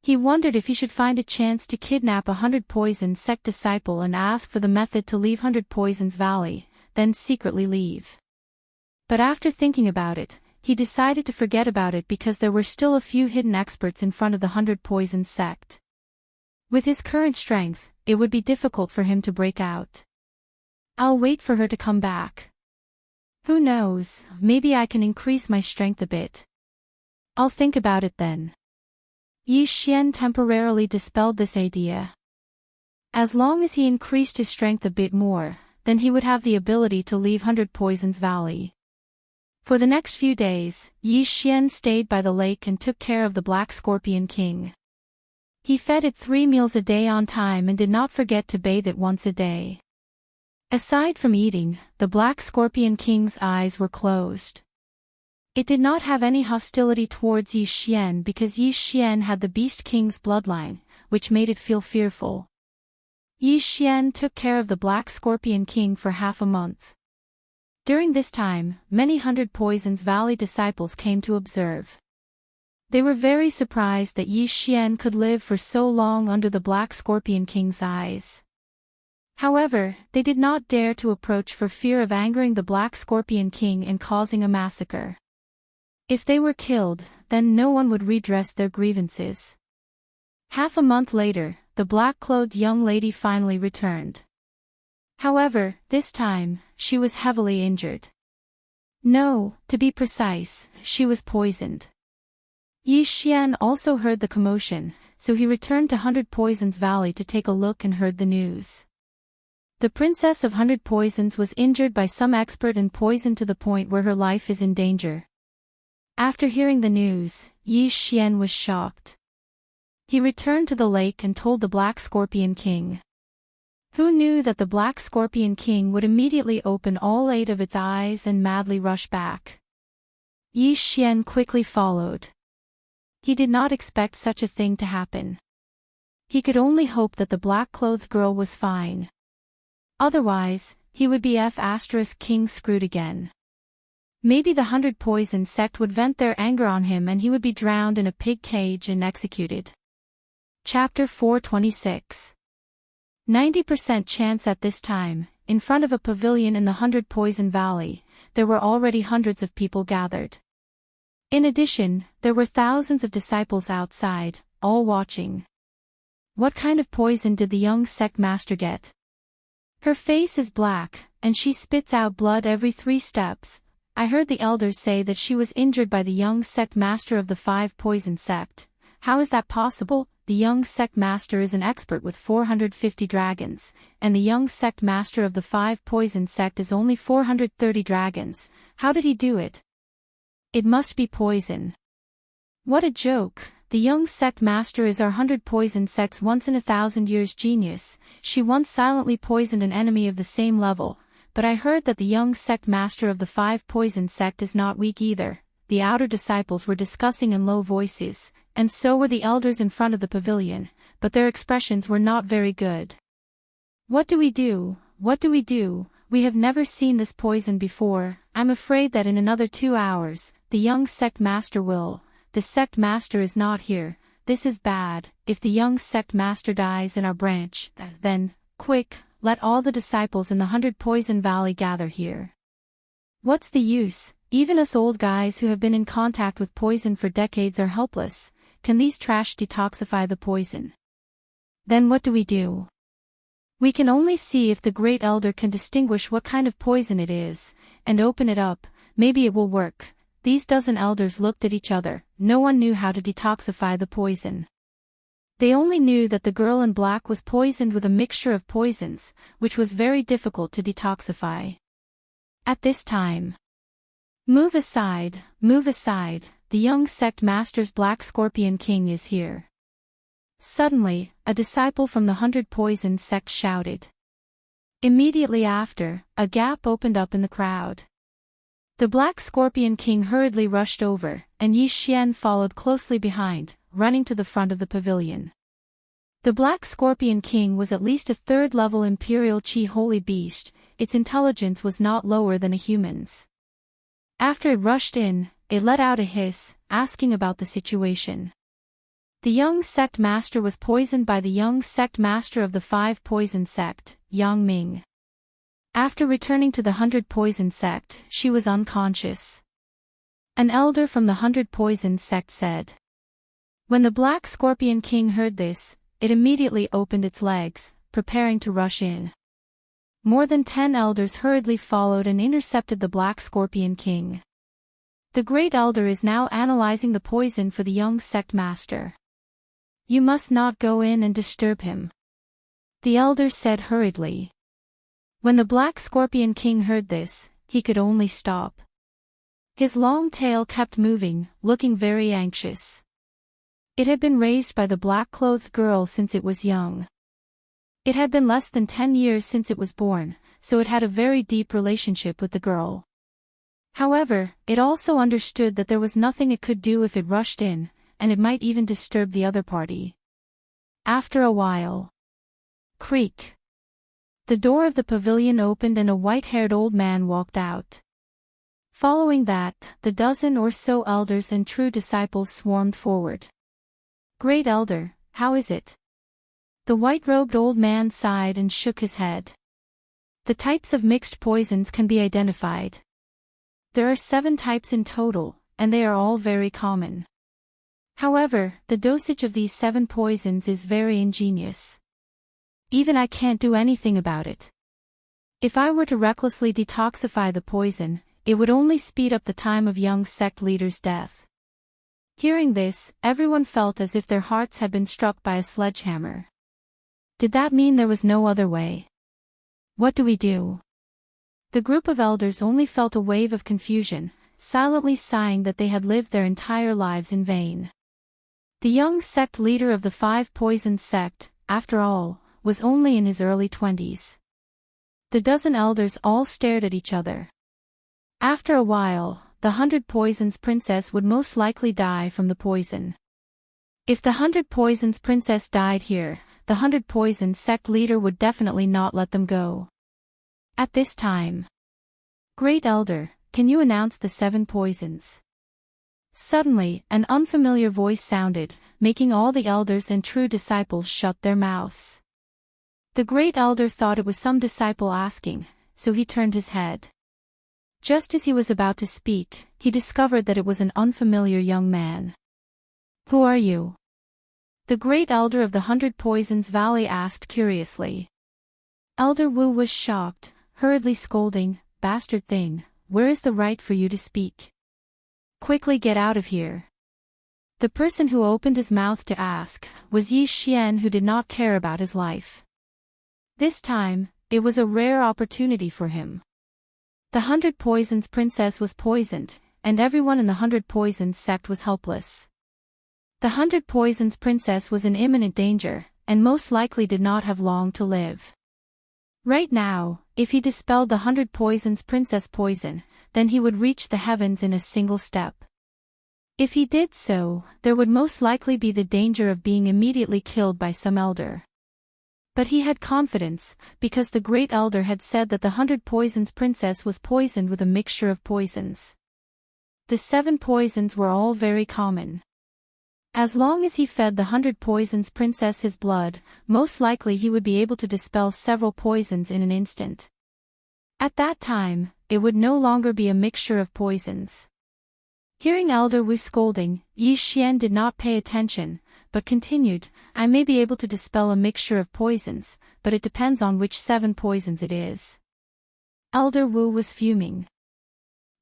He wondered if he should find a chance to kidnap 100 Poison sect disciple and ask for the method to leave 100 Poisons Valley, then secretly leave. But after thinking about it, he decided to forget about it because there were still a few hidden experts in front of the 100 Poison sect. With his current strength, it would be difficult for him to break out. I'll wait for her to come back. Who knows, maybe I can increase my strength a bit. I'll think about it then. Yi Xian temporarily dispelled this idea. As long as he increased his strength a bit more, then he would have the ability to leave 100 Poisons Valley. For the next few days, Yi Xian stayed by the lake and took care of the Black Scorpion King. He fed it 3 meals a day on time and did not forget to bathe it once a day. Aside from eating, the Black Scorpion King's eyes were closed. It did not have any hostility towards Yi Xian because Yi Xian had the Beast King's bloodline, which made it feel fearful. Yi Xian took care of the Black Scorpion King for half a month. During this time, many 100 Poisons Valley disciples came to observe. They were very surprised that Yi Xian could live for so long under the Black Scorpion King's eyes. However, they did not dare to approach for fear of angering the Black Scorpion King and causing a massacre. If they were killed, then no one would redress their grievances. Half a month later, the black-clothed young lady finally returned. However, this time, she was heavily injured. No, to be precise, she was poisoned. Yi Xian also heard the commotion, so he returned to Hundred Poisons Valley to take a look and heard the news. The Princess of Hundred Poisons was injured by some expert in poison to the point where her life is in danger. After hearing the news, Yi Xian was shocked. He returned to the lake and told the Black Scorpion King. Who knew that the Black Scorpion King would immediately open all 8 of its eyes and madly rush back? Yi Xian quickly followed. He did not expect such a thing to happen. He could only hope that the black-clothed girl was fine. Otherwise, he would be King screwed again. Maybe the 100 Poison sect would vent their anger on him and he would be drowned in a pig cage and executed. Chapter 426. 90% chance. At this time, in front of a pavilion in the 100 Poison Valley, there were already hundreds of people gathered. In addition, there were thousands of disciples outside, all watching. What kind of poison did the young sect master get? Her face is black, and she spits out blood every 3 steps. I heard the elders say that she was injured by the young sect master of the 5 Poison sect. How is that possible? The young sect master is an expert with 450 dragons, and the young sect master of the 5 Poison sect is only 430 dragons. How did he do it? It must be poison. What a joke! The young sect master is our 100 Poison sect's once in 1,000 years genius. She once silently poisoned an enemy of the same level, but I heard that the young sect master of the 5 Poison sect is not weak either. The outer disciples were discussing in low voices, and so were the elders in front of the pavilion, but their expressions were not very good. What do we do? What do we do? We have never seen this poison before. I'm afraid that in another 2 hours, the young sect master will. The sect master is not here. This is bad. If the young sect master dies in our branch, then, quick, let all the disciples in the 100 Poison Valley gather here. What's the use? Even us old guys who have been in contact with poison for decades are helpless. Can these trash detoxify the poison? Then what do we do? We can only see if the great elder can distinguish what kind of poison it is, and open it up. Maybe it will work. These dozen elders looked at each other. No one knew how to detoxify the poison. They only knew that the girl in black was poisoned with a mixture of poisons, which was very difficult to detoxify. At this time, move aside, the young sect master's Black Scorpion King is here. Suddenly, a disciple from the 100 Poison sect shouted. Immediately after, a gap opened up in the crowd. The Black Scorpion King hurriedly rushed over, and Yi Xian followed closely behind, running to the front of the pavilion. The Black Scorpion King was at least a 3rd-level Imperial Qi holy beast. Its intelligence was not lower than a human's. After it rushed in, it let out a hiss, asking about the situation. The young sect master was poisoned by the young sect master of the 5 Poison sect, Yang Ming. After returning to the 100 Poison sect, she was unconscious. An elder from the 100 Poison sect said. When the Black Scorpion King heard this, it immediately opened its legs, preparing to rush in. More than 10 elders hurriedly followed and intercepted the Black Scorpion King. The Great Elder is now analyzing the poison for the young sect master. You must not go in and disturb him. The elder said hurriedly. When the Black Scorpion King heard this, he could only stop. His long tail kept moving, looking very anxious. It had been raised by the black-clothed girl since it was young. It had been less than 10 years since it was born, so it had a very deep relationship with the girl. However, it also understood that there was nothing it could do if it rushed in, and it might even disturb the other party. After a while, creak. The door of the pavilion opened and a white-haired old man walked out. Following that, the dozen or so elders and true disciples swarmed forward. Great Elder, how is it? The white-robed old man sighed and shook his head. The types of mixed poisons can be identified. There are 7 types in total, and they are all very common. However, the dosage of these 7 poisons is very ingenious. Even I can't do anything about it. If I were to recklessly detoxify the poison, it would only speed up the time of young sect leaders' death. Hearing this, everyone felt as if their hearts had been struck by a sledgehammer. Did that mean there was no other way? What do we do? The group of elders only felt a wave of confusion, silently sighing that they had lived their entire lives in vain. The young sect leader of the 5 Poisons sect, after all, was only in his early 20s. The dozen elders all stared at each other. After a while, the 100 Poisons princess would most likely die from the poison. If the 100 Poisons princess died here, the 100 Poisons sect leader would definitely not let them go. At this time, Great Elder, can you announce the 7 poisons? Suddenly, an unfamiliar voice sounded, making all the elders and true disciples shut their mouths. The Great Elder thought it was some disciple asking, so he turned his head. Just as he was about to speak, he discovered that it was an unfamiliar young man. Who are you? The Great Elder of the 100 Poisons Valley asked curiously. Elder Wu was shocked, hurriedly scolding, "Bastard thing, where is the right for you to speak? Quickly get out of here." The person who opened his mouth to ask was Yi Xian, who did not care about his life. This time, it was a rare opportunity for him. The 100 Poisons princess was poisoned, and everyone in the 100 Poisons sect was helpless. The 100 Poisons princess was in imminent danger, and most likely did not have long to live. Right now, if he dispelled the 100 Poisons princess poison, then he would reach the heavens in a single step. If he did so, there would most likely be the danger of being immediately killed by some elder. But he had confidence, because the Great Elder had said that the 100 Poisons princess was poisoned with a mixture of poisons. The 7 poisons were all very common. As long as he fed the 100 Poisons princess his blood, most likely he would be able to dispel several poisons in an instant. At that time, it would no longer be a mixture of poisons. Hearing Elder Wu scolding, Yi Xian did not pay attention, but continued, "I may be able to dispel a mixture of poisons, but it depends on which 7 poisons it is." Elder Wu was fuming.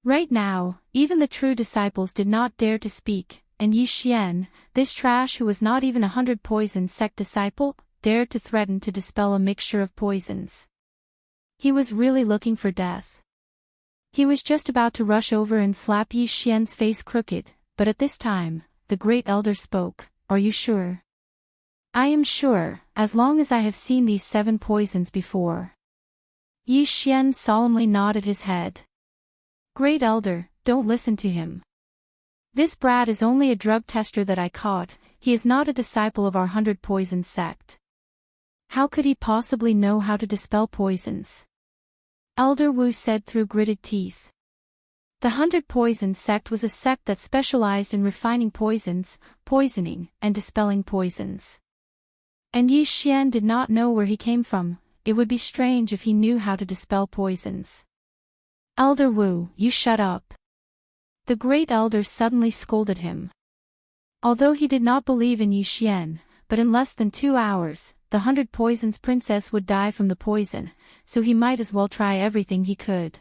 Right now, even the true disciples did not dare to speak, and Yi Xian, this trash who was not even a 100 Poisons sect disciple, dared to threaten to dispel a mixture of poisons. He was really looking for death. He was just about to rush over and slap Yi Xian's face crooked, but at this time, the Great Elder spoke. "Are you sure?" "I am sure, as long as I have seen these 7 poisons before." Yi Xian solemnly nodded his head. "Great Elder, don't listen to him. This brat is only a drug tester that I caught, he is not a disciple of our 100 Poisons sect. How could he possibly know how to dispel poisons?" Elder Wu said through gritted teeth. The 100 Poisons sect was a sect that specialized in refining poisons, poisoning, and dispelling poisons. And Yi Xian did not know where he came from. It would be strange if he knew how to dispel poisons. "Elder Wu, you shut up." The Great Elder suddenly scolded him. Although he did not believe in Yi Xian, but in less than 2 hours, the 100 Poisons princess would die from the poison, so he might as well try everything he could.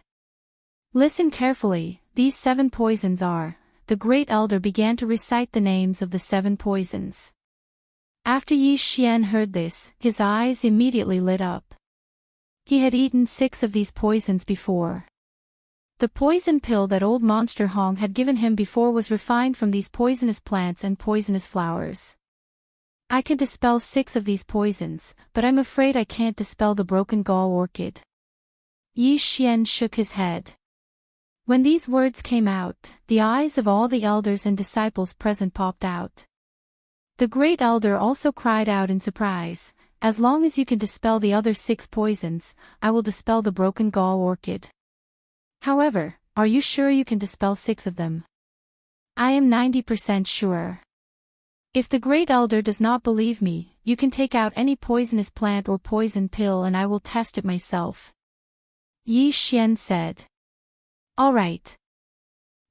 "Listen carefully, these 7 poisons are," the Great Elder began to recite the names of the 7 poisons. After Yi Xian heard this, his eyes immediately lit up. He had eaten 6 of these poisons before. The poison pill that old Monster Hong had given him before was refined from these poisonous plants and poisonous flowers. "I can dispel 6 of these poisons, but I'm afraid I can't dispel the broken gall orchid." Yi Xian shook his head. When these words came out, the eyes of all the elders and disciples present popped out. The Great Elder also cried out in surprise, "As long as you can dispel the other 6 poisons, I will dispel the broken gall orchid. However, are you sure you can dispel 6 of them?" "I am 90% sure." If the Great Elder does not believe me, you can take out any poisonous plant or poison pill and I will test it myself. Yi Xian said. All right.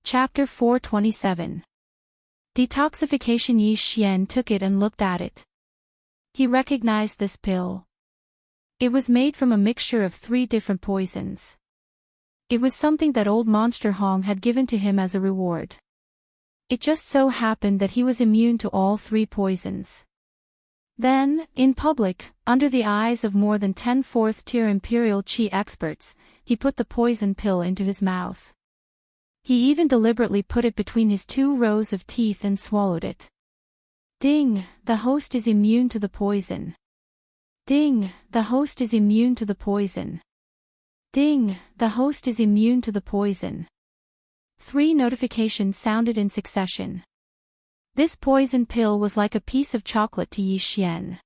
Chapter 427. Detoxification. Yi Xian took it and looked at it. He recognized this pill. It was made from a mixture of 3 different poisons. It was something that old Monster Hong had given to him as a reward. It just so happened that he was immune to all 3 poisons. Then, in public, under the eyes of more than 10 4th-tier Imperial Qi experts, he put the poison pill into his mouth. He even deliberately put it between his 2 rows of teeth and swallowed it. Ding, the host is immune to the poison. Ding, the host is immune to the poison. Ding, the host is immune to the poison. 3 notifications sounded in succession. This poison pill was like a piece of chocolate to Yi Xian.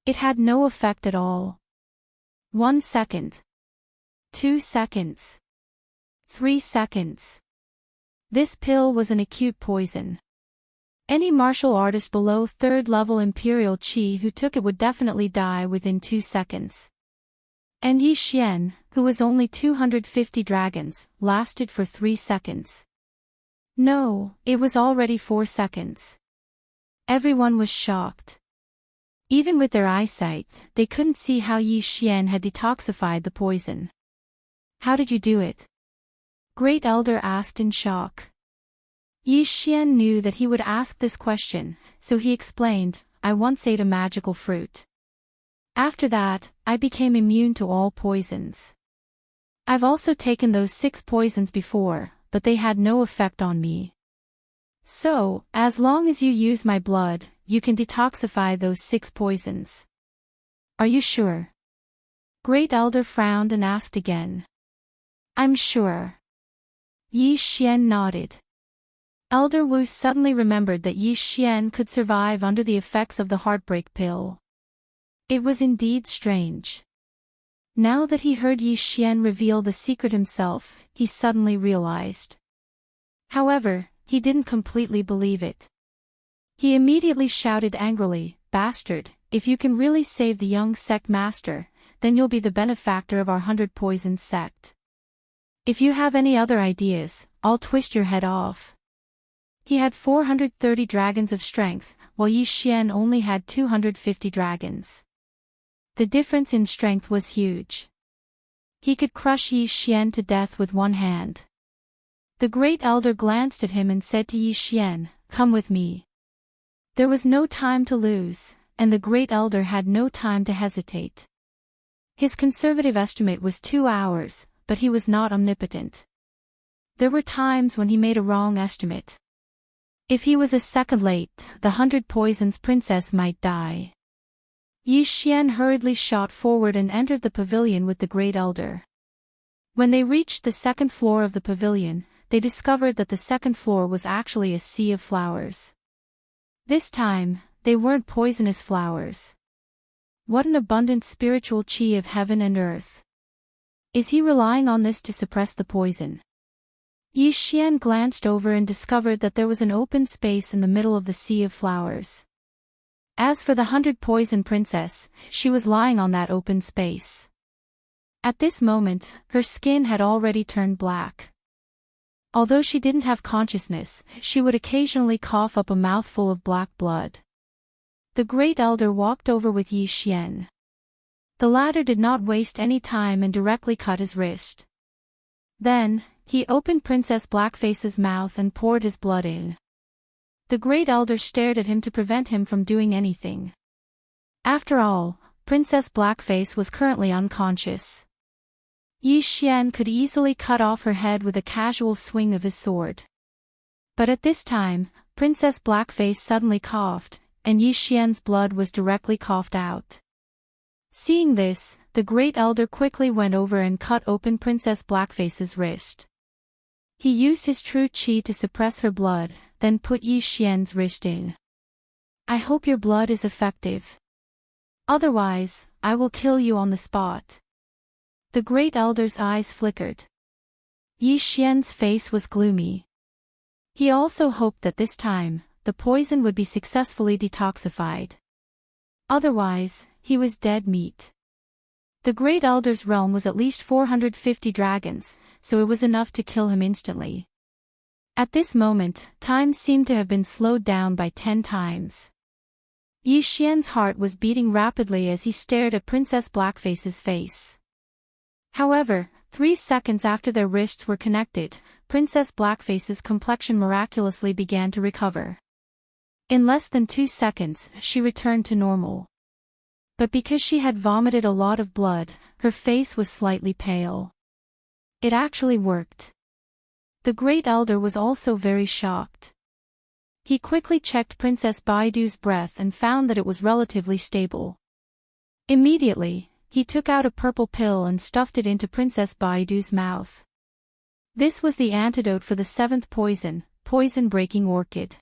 It had no effect at all. 1 second. 2 seconds. 3 seconds. This pill was an acute poison. Any martial artist below 3rd level Imperial Qi who took it would definitely die within 2 seconds. And Yi Xian, who was only 250 dragons, lasted for 3 seconds. No, it was already 4 seconds. Everyone was shocked. Even with their eyesight, they couldn't see how Yi Xian had detoxified the poison. How did you do it? Great Elder asked in shock. Yi Xian knew that he would ask this question, so he explained, I once ate a magical fruit. After that, I became immune to all poisons. I've also taken those 6 poisons before, but they had no effect on me. So, as long as you use my blood, you can detoxify those 6 poisons. Are you sure? Great Elder frowned and asked again. I'm sure. Yi Xian nodded. Elder Wu suddenly remembered that Yi Xian could survive under the effects of the heartbreak pill. It was indeed strange. Now that he heard Yi Xian reveal the secret himself, he suddenly realized. However, he didn't completely believe it. He immediately shouted angrily, Bastard, if you can really save the young sect master, then you'll be the benefactor of our 100 Poisons sect. If you have any other ideas, I'll twist your head off. He had 430 dragons of strength, while Yi Xian only had 250 dragons. The difference in strength was huge. He could crush Yi Xian to death with one hand. The Great Elder glanced at him and said to Yi Xian, Come with me. There was no time to lose, and the Great Elder had no time to hesitate. His conservative estimate was 2 hours, but he was not omnipotent. There were times when he made a wrong estimate. If he was a second late, the 100 Poisons princess might die. Yi Xian hurriedly shot forward and entered the pavilion with the Great Elder. When they reached the 2nd floor of the pavilion, they discovered that the 2nd floor was actually a sea of flowers. This time, they weren't poisonous flowers. What an abundant spiritual qi of heaven and earth. Is he relying on this to suppress the poison? Yi Xian glanced over and discovered that there was an open space in the middle of the sea of flowers. As for the 100 Poison Princess, she was lying on that open space. At this moment, her skin had already turned black. Although she didn't have consciousness, she would occasionally cough up a mouthful of black blood. The Great Elder walked over with Yi Xian. The latter did not waste any time and directly cut his wrist. Then, he opened Princess Blackface's mouth and poured his blood in. The Great Elder stared at him to prevent him from doing anything. After all, Princess Blackface was currently unconscious. Yi Xian could easily cut off her head with a casual swing of his sword. But at this time, Princess Blackface suddenly coughed, and Yi Xian's blood was directly coughed out. Seeing this, the Great Elder quickly went over and cut open Princess Blackface's wrist. He used his true qi to suppress her blood, then put Yi Xian's wrist in. I hope your blood is effective. Otherwise, I will kill you on the spot. The Great Elder's eyes flickered. Yi Xian's face was gloomy. He also hoped that this time, the poison would be successfully detoxified. Otherwise, he was dead meat. The Great Elder's realm was at least 450 dragons, so it was enough to kill him instantly. At this moment, time seemed to have been slowed down by 10 times. Yi Xian's heart was beating rapidly as he stared at Princess Blackface's face. However, 3 seconds after their wrists were connected, Princess Blackface's complexion miraculously began to recover. In less than 2 seconds, she returned to normal. But because she had vomited a lot of blood, her face was slightly pale. It actually worked. The Great Elder was also very shocked. He quickly checked Princess Baidu's breath and found that it was relatively stable. Immediately, he took out a purple pill and stuffed it into Princess Baidu's mouth. This was the antidote for the 7th poison, poison-breaking orchid.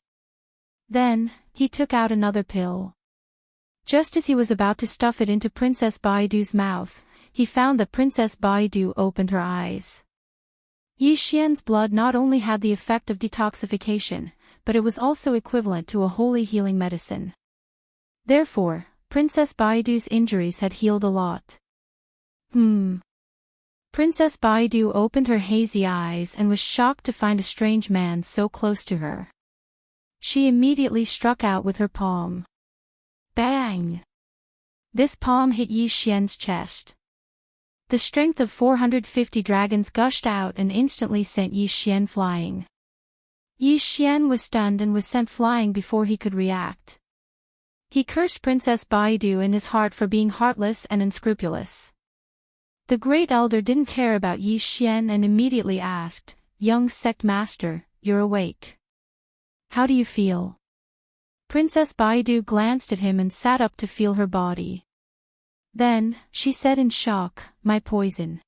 Then, he took out another pill. Just as he was about to stuff it into Princess Baidu's mouth, he found that Princess Baidu opened her eyes. Yi Xian's blood not only had the effect of detoxification, but it was also equivalent to a holy healing medicine. Therefore, Princess Baidu's injuries had healed a lot. Princess Baidu opened her hazy eyes and was shocked to find a strange man so close to her. She immediately struck out with her palm. Bang! This palm hit Yi Xian's chest. The strength of 450 dragons gushed out and instantly sent Yi Xian flying. Yi Xian was stunned and was sent flying before he could react. He cursed Princess Baidu in his heart for being heartless and unscrupulous. The Great Elder didn't care about Yi Xian and immediately asked, "Young sect master, you're awake. How do you feel?" Princess Baidu glanced at him and sat up to feel her body. Then, she said in shock, "My poison."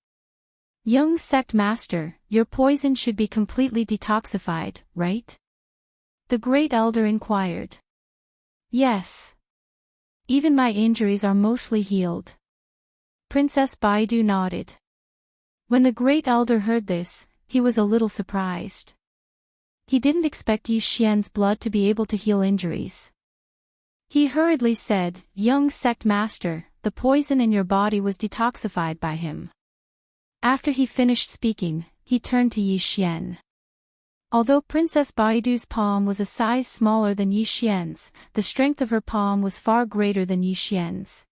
"Young sect master, your poison should be completely detoxified, right?" The Great Elder inquired. "Yes. Even my injuries are mostly healed." Princess Baidu nodded. When the Great Elder heard this, he was a little surprised. He didn't expect Yi Xian's blood to be able to heal injuries. He hurriedly said, "Young sect master, the poison in your body was detoxified by him." After he finished speaking, he turned to Yi Xian. Although Princess Baidu's palm was a size smaller than Yi Xian's, the strength of her palm was far greater than Yi Xian's.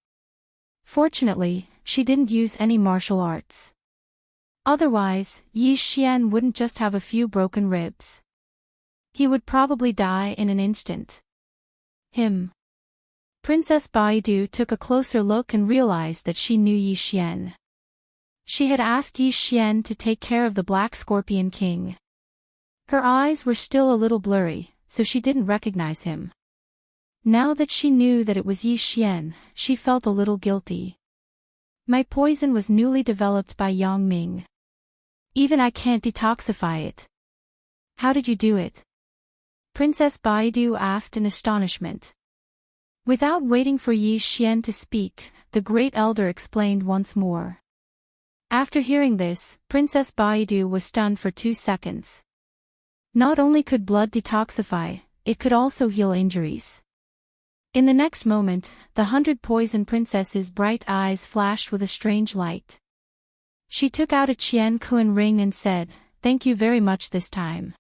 Fortunately, she didn't use any martial arts. Otherwise, Yi Xian wouldn't just have a few broken ribs. He would probably die in an instant. Princess Baidu took a closer look and realized that she knew Yi Xian. She had asked Yi Xian to take care of the Black Scorpion King. Her eyes were still a little blurry, so she didn't recognize him. Now that she knew that it was Yi Xian, she felt a little guilty. "My poison was newly developed by Yang Ming. Even I can't detoxify it. How did you do it?" Princess Baidu asked in astonishment. Without waiting for Yi Xian to speak, the Great Elder explained once more. After hearing this, Princess Baidu was stunned for 2 seconds. Not only could blood detoxify, it could also heal injuries. In the next moment, the 100 Poison Princess's bright eyes flashed with a strange light. She took out a Qian Kuan ring and said, "Thank you very much this time.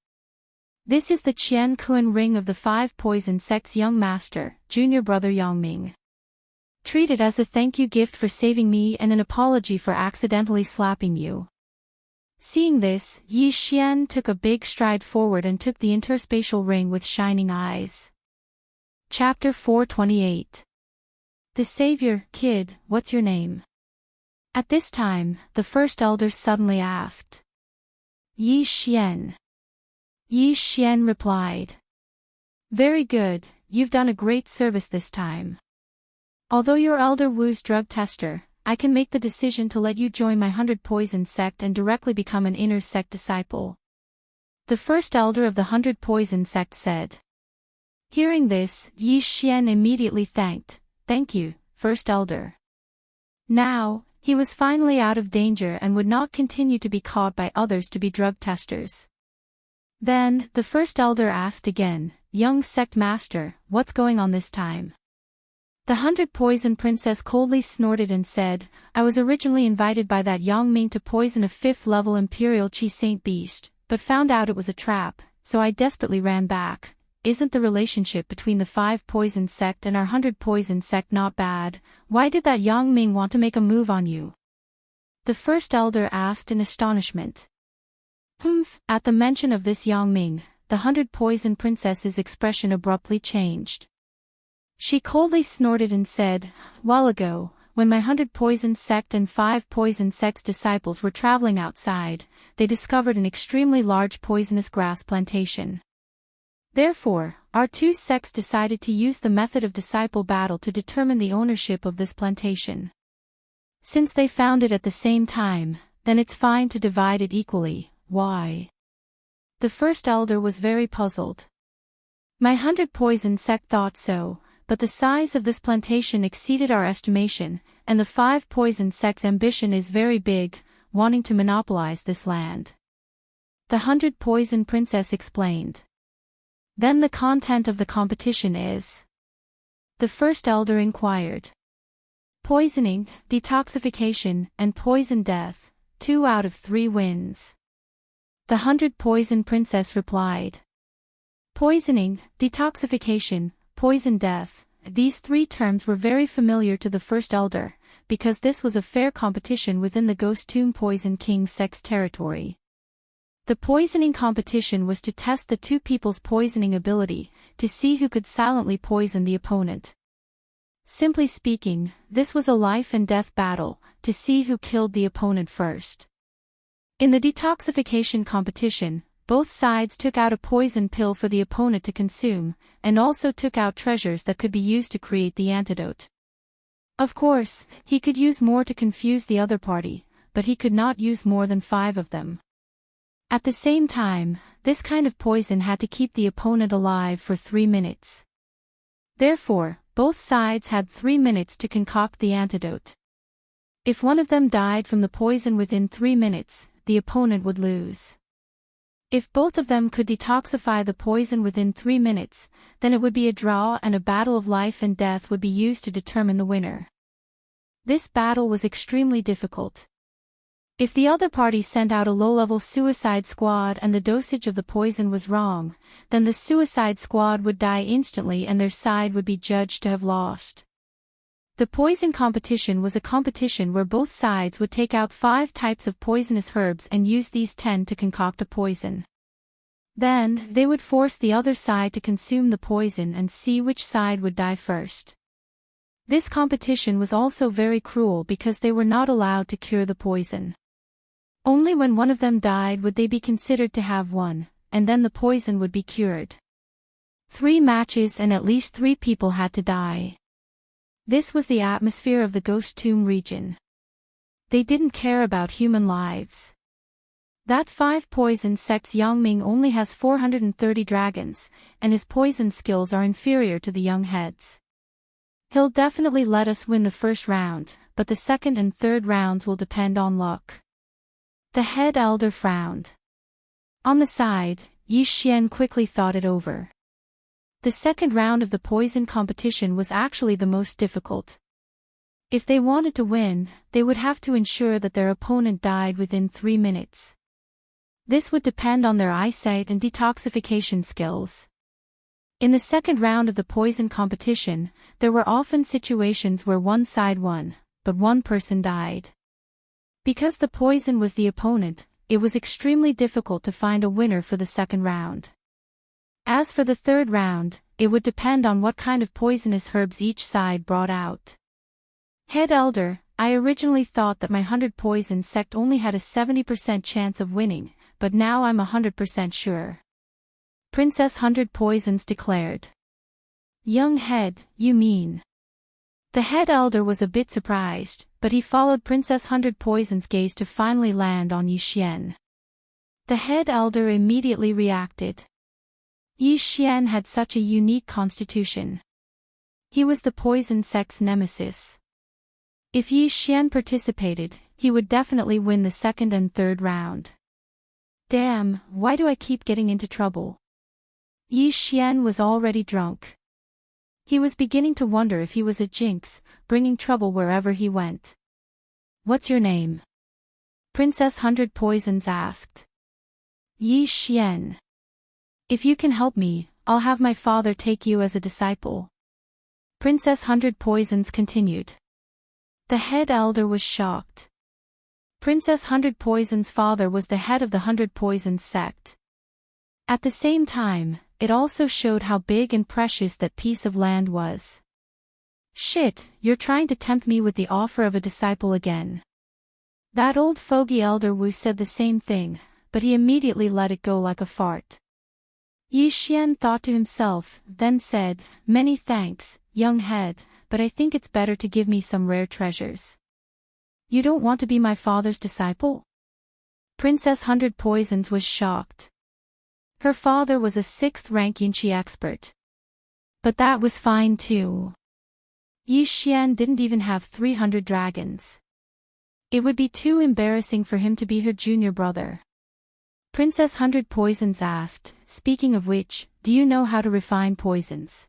This is the Qian Kuan ring of the 5 poison sects' young master, junior brother Yangming. Treat it as a thank you gift for saving me and an apology for accidentally slapping you." Seeing this, Yi Xian took a big stride forward and took the interspatial ring with shining eyes. Chapter 428. The Savior, "Kid, what's your name?" At this time, the first elder suddenly asked. "Yi Xian." Yi Xian replied. "Very good, you've done a great service this time. Although you're Elder Wu's drug tester, I can make the decision to let you join my 100 Poison sect and directly become an inner sect disciple." The first elder of the 100 Poison sect said. Hearing this, Yi Xian immediately thanked, "Thank you, first elder." Now, he was finally out of danger and would not continue to be caught by others to be drug testers. Then, the first elder asked again, young sect master, what's going on this time? The 100-poison princess coldly snorted and said, I was originally invited by that Yang Ming to poison a 5th-level Imperial Chi Saint beast, but found out it was a trap, so I desperately ran back. Isn't the relationship between the 5-poison sect and our 100-poison sect not bad? Why did that Yang Ming want to make a move on you? The first elder asked in astonishment. At the mention of this Yang Ming, the 100-poison princess's expression abruptly changed. She coldly snorted and said, while ago, when my 100-poison sect and 5-poison sect's disciples were traveling outside, they discovered an extremely large poisonous grass plantation. Therefore, our 2 sects decided to use the method of disciple battle to determine the ownership of this plantation. Since they found it at the same time, then it's fine to divide it equally. Why? The first elder was very puzzled. My 100-poison sect thought so, but the size of this plantation exceeded our estimation, and the 5-poison sect's ambition is very big, wanting to monopolize this land. The 100-poison princess explained. Then the content of the competition is? The first elder inquired. Poisoning, detoxification, and poison death, 2 out of 3 wins. The 100-poison princess replied. Poisoning, detoxification, poison death, these 3 terms were very familiar to the first elder, because this was a fair competition within the Ghost Tomb Poison King sect's territory. The poisoning competition was to test the 2 people's poisoning ability, to see who could silently poison the opponent. Simply speaking, this was a life and death battle, to see who killed the opponent first. In the detoxification competition, both sides took out a poison pill for the opponent to consume, and also took out treasures that could be used to create the antidote. Of course, he could use more to confuse the other party, but he could not use more than 5 of them. At the same time, this kind of poison had to keep the opponent alive for 3 minutes. Therefore, both sides had 3 minutes to concoct the antidote. If one of them died from the poison within 3 minutes, the opponent would lose. If both of them could detoxify the poison within 3 minutes, then it would be a draw and a battle of life and death would be used to determine the winner. This battle was extremely difficult. If the other party sent out a low-level suicide squad and the dosage of the poison was wrong, then the suicide squad would die instantly and their side would be judged to have lost. The poison competition was a competition where both sides would take out 5 types of poisonous herbs and use these 10 to concoct a poison. Then, they would force the other side to consume the poison and see which side would die first. This competition was also very cruel because they were not allowed to cure the poison. Only when one of them died would they be considered to have won, and then the poison would be cured. 3 matches and at least 3 people had to die. This was the atmosphere of the Ghost Tomb region. They didn't care about human lives. That 5-poison sect's Yang Ming only has 430 dragons, and his poison skills are inferior to the young heads. He'll definitely let us win the first round, but the second and third rounds will depend on luck. The head elder frowned. On the side, Yi Xian quickly thought it over. The second round of the poison competition was actually the most difficult. If they wanted to win, they would have to ensure that their opponent died within 3 minutes. This would depend on their eyesight and detoxification skills. In the second round of the poison competition, there were often situations where one side won, but one person died. Because the poison was the opponent, it was extremely difficult to find a winner for the second round. As for the third round, it would depend on what kind of poisonous herbs each side brought out. Head elder, I originally thought that my 100-poison sect only had a 70% chance of winning, but now I'm 100% sure. Princess 100 Poisons declared. Young head, you mean? The head elder was a bit surprised, but he followed Princess 100 Poison's gaze to finally land on Yi Xian. The head elder immediately reacted. Yi Xian had such a unique constitution. He was the poison sect's nemesis. If Yi Xian participated, he would definitely win the second and third round. Damn, why do I keep getting into trouble? Yi Xian was already drunk. He was beginning to wonder if he was a jinx, bringing trouble wherever he went. "What's your name?" Princess Hundred Poisons asked. "Yi Xian. If you can help me, I'll have my father take you as a disciple." Princess Hundred Poisons continued. The head elder was shocked. Princess Hundred Poisons' father was the head of the Hundred Poisons sect. At the same time, it also showed how big and precious that piece of land was. "Shit, you're trying to tempt me with the offer of a disciple again." That old fogey elder Wu said the same thing, but he immediately let it go like a fart. Yi Xian thought to himself, then said, "Many thanks, young head, but I think it's better to give me some rare treasures." "You don't want to be my father's disciple?" Princess Hundred Poisons was shocked. Her father was a 6th-rank Yinqi expert. But that was fine too. Yi Xian didn't even have 300 dragons. It would be too embarrassing for him to be her junior brother. Princess Hundred Poisons asked, "Speaking of which, do you know how to refine poisons?"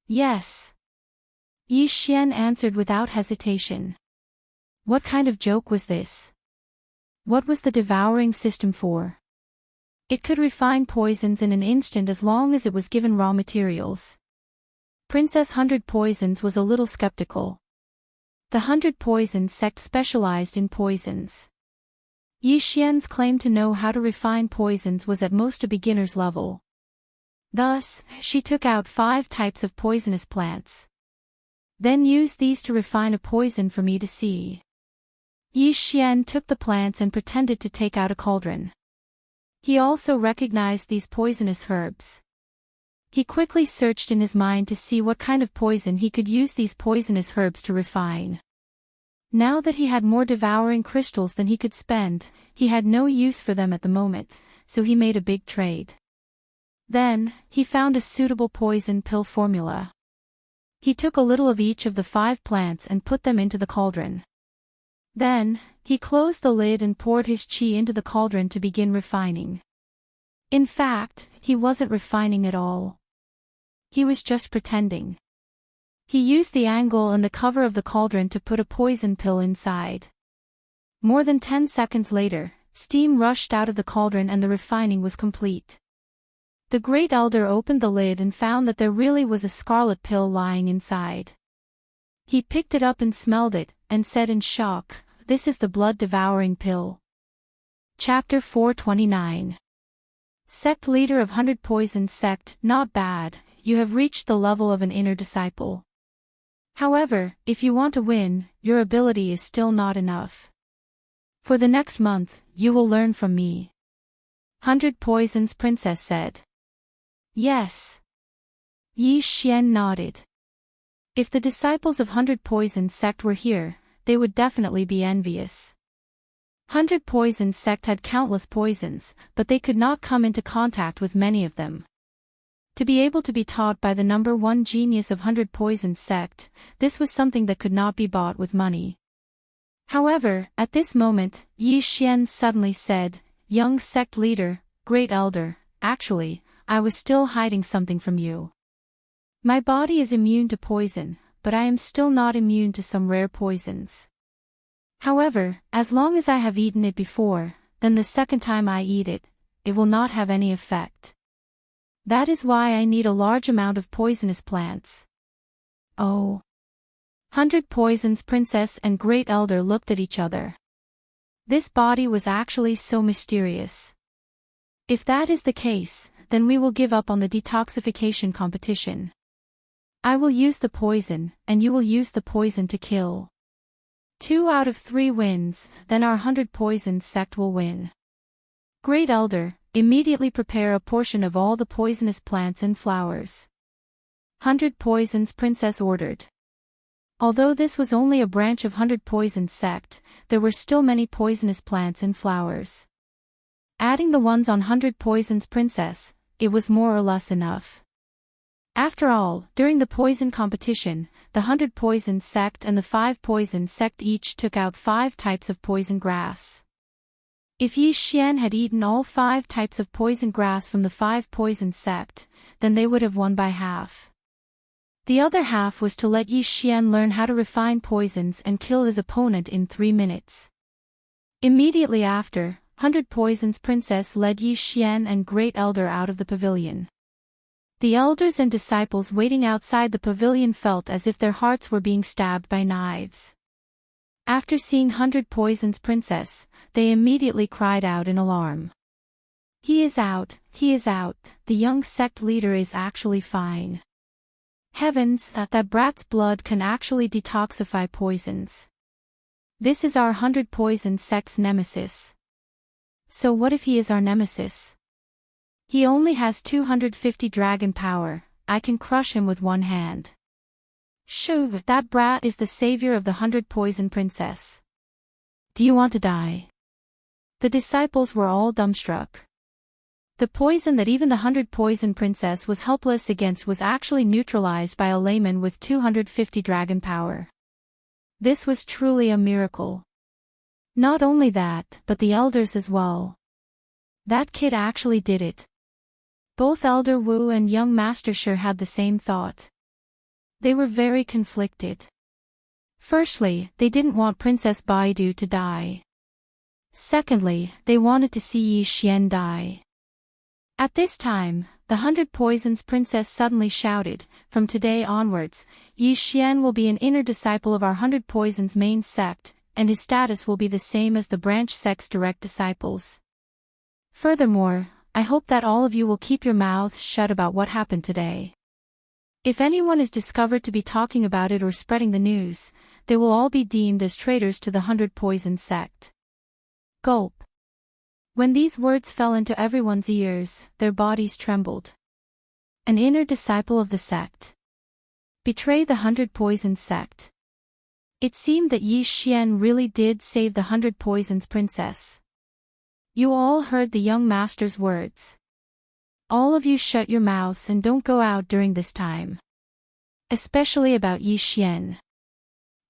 "Yes." Yi Xian answered without hesitation. What kind of joke was this? What was the devouring system for? It could refine poisons in an instant as long as it was given raw materials. Princess Hundred Poisons was a little skeptical. The Hundred Poisons sect specialized in poisons. Yi Xian's claim to know how to refine poisons was at most a beginner's level. Thus, she took out 5 types of poisonous plants. "Then use these to refine a poison for me to see." Yi Xian took the plants and pretended to take out a cauldron. He also recognized these poisonous herbs. He quickly searched in his mind to see what kind of poison he could use these poisonous herbs to refine. Now that he had more devouring crystals than he could spend, he had no use for them at the moment, so he made a big trade. Then, he found a suitable poison pill formula. He took a little of each of the 5 plants and put them into the cauldron. Then, he closed the lid and poured his qi into the cauldron to begin refining. In fact, he wasn't refining at all. He was just pretending. He used the angle and the cover of the cauldron to put a poison pill inside. More than 10 seconds later, steam rushed out of the cauldron and the refining was complete. The great elder opened the lid and found that there really was a scarlet pill lying inside. He picked it up and smelled it, and said in shock, "This is the blood-devouring pill." Chapter 429. Sect leader of Hundred Poisons sect, not bad, you have reached the level of an inner disciple. However, if you want to win, your ability is still not enough. For the next month, you will learn from me. Hundred Poisons Princess said. Yes. Yi Xian nodded. If the disciples of Hundred Poisons sect were here, they would definitely be envious. Hundred Poisons sect had countless poisons, but they could not come into contact with many of them. To be able to be taught by the number 1 genius of Hundred Poisons sect, this was something that could not be bought with money. However, at this moment, Yi Xian suddenly said, "Young sect leader, great elder, actually, I was still hiding something from you. My body is immune to poison, but I am still not immune to some rare poisons. However, as long as I have eaten it before, then the second time I eat it, it will not have any effect. That is why I need a large amount of poisonous plants." Oh. Hundred Poisons Princess and Great Elder looked at each other. This body was actually so mysterious. If that is the case, then we will give up on the detoxification competition. I will use the poison, and you will use the poison to kill. 2 out of 3 wins, then our Hundred Poisons sect will win. Great Elder, immediately prepare a portion of all the poisonous plants and flowers. Hundred Poisons Princess ordered. Although this was only a branch of Hundred Poisons sect, there were still many poisonous plants and flowers. Adding the ones on Hundred Poisons Princess, it was more or less enough. After all, during the poison competition, the Hundred Poisons sect and the 5 Poisons sect each took out 5 types of poison grass. If Yi Xian had eaten all 5 types of poison grass from the 5 poison sect, then they would have won by half. The other half was to let Yi Xian learn how to refine poisons and kill his opponent in 3 minutes. Immediately after, 100 Poisons Princess led Yi Xian and Great Elder out of the pavilion. The elders and disciples waiting outside the pavilion felt as if their hearts were being stabbed by knives. After seeing 100 Poisons Princess, they immediately cried out in alarm. He is out, the young sect leader is actually fine. Heavens, that brat's blood can actually detoxify poisons. This is our 100 Poison sect's nemesis. So what if he is our nemesis? He only has 250 dragon power, I can crush him with one hand. Shoo, that brat is the savior of the 100 Poison Princess. Do you want to die? The disciples were all dumbstruck. The poison that even the 100 Poison Princess was helpless against was actually neutralized by a layman with 250 dragon power. This was truly a miracle. Not only that, but the elders as well. That kid actually did it. Both Elder Wu and young Master Shi had the same thought. They were very conflicted. Firstly, they didn't want Princess Baidu to die. Secondly, they wanted to see Yi Xian die. At this time, the 100 Poisons Princess suddenly shouted, from today onwards, Yi Xian will be an inner disciple of our 100 Poisons main sect, and his status will be the same as the branch sect's direct disciples. Furthermore, I hope that all of you will keep your mouths shut about what happened today. If anyone is discovered to be talking about it or spreading the news, they will all be deemed as traitors to the 100 Poison sect. Gulp. When these words fell into everyone's ears, their bodies trembled. An inner disciple of the sect. Betray the 100 Poison sect. It seemed that Yi Xian really did save the 100 Poisons Princess. You all heard the young master's words. All of you shut your mouths and don't go out during this time. Especially about Yi Xian.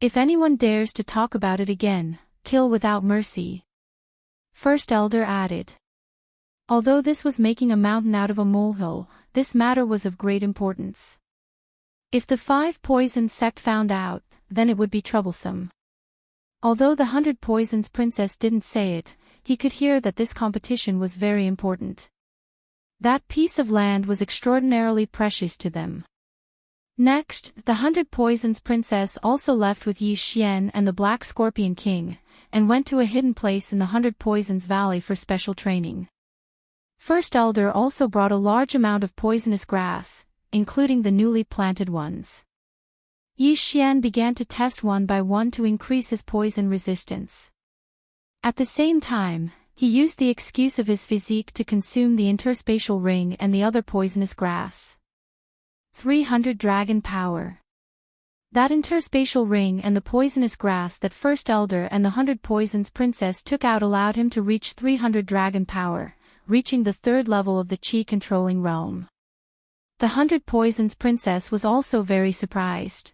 If anyone dares to talk about it again, kill without mercy. First Elder added. Although this was making a mountain out of a molehill, this matter was of great importance. If the 5 Poison sect found out, then it would be troublesome. Although the 100 Poisons Princess didn't say it, he could hear that this competition was very important. That piece of land was extraordinarily precious to them. Next, the 100 Poisons Princess also left with Yi Xian and the Black Scorpion King, and went to a hidden place in the 100 Poisons Valley for special training. First Elder also brought a large amount of poisonous grass, including the newly planted ones. Yi Xian began to test one by one to increase his poison resistance. At the same time, he used the excuse of his physique to consume the interspatial ring and the other poisonous grass. 300 dragon power. That interspatial ring and the poisonous grass that First Elder and the 100 Poisons Princess took out allowed him to reach 300 dragon power, reaching the 3rd level of the Qi-controlling realm. The 100 Poisons Princess was also very surprised.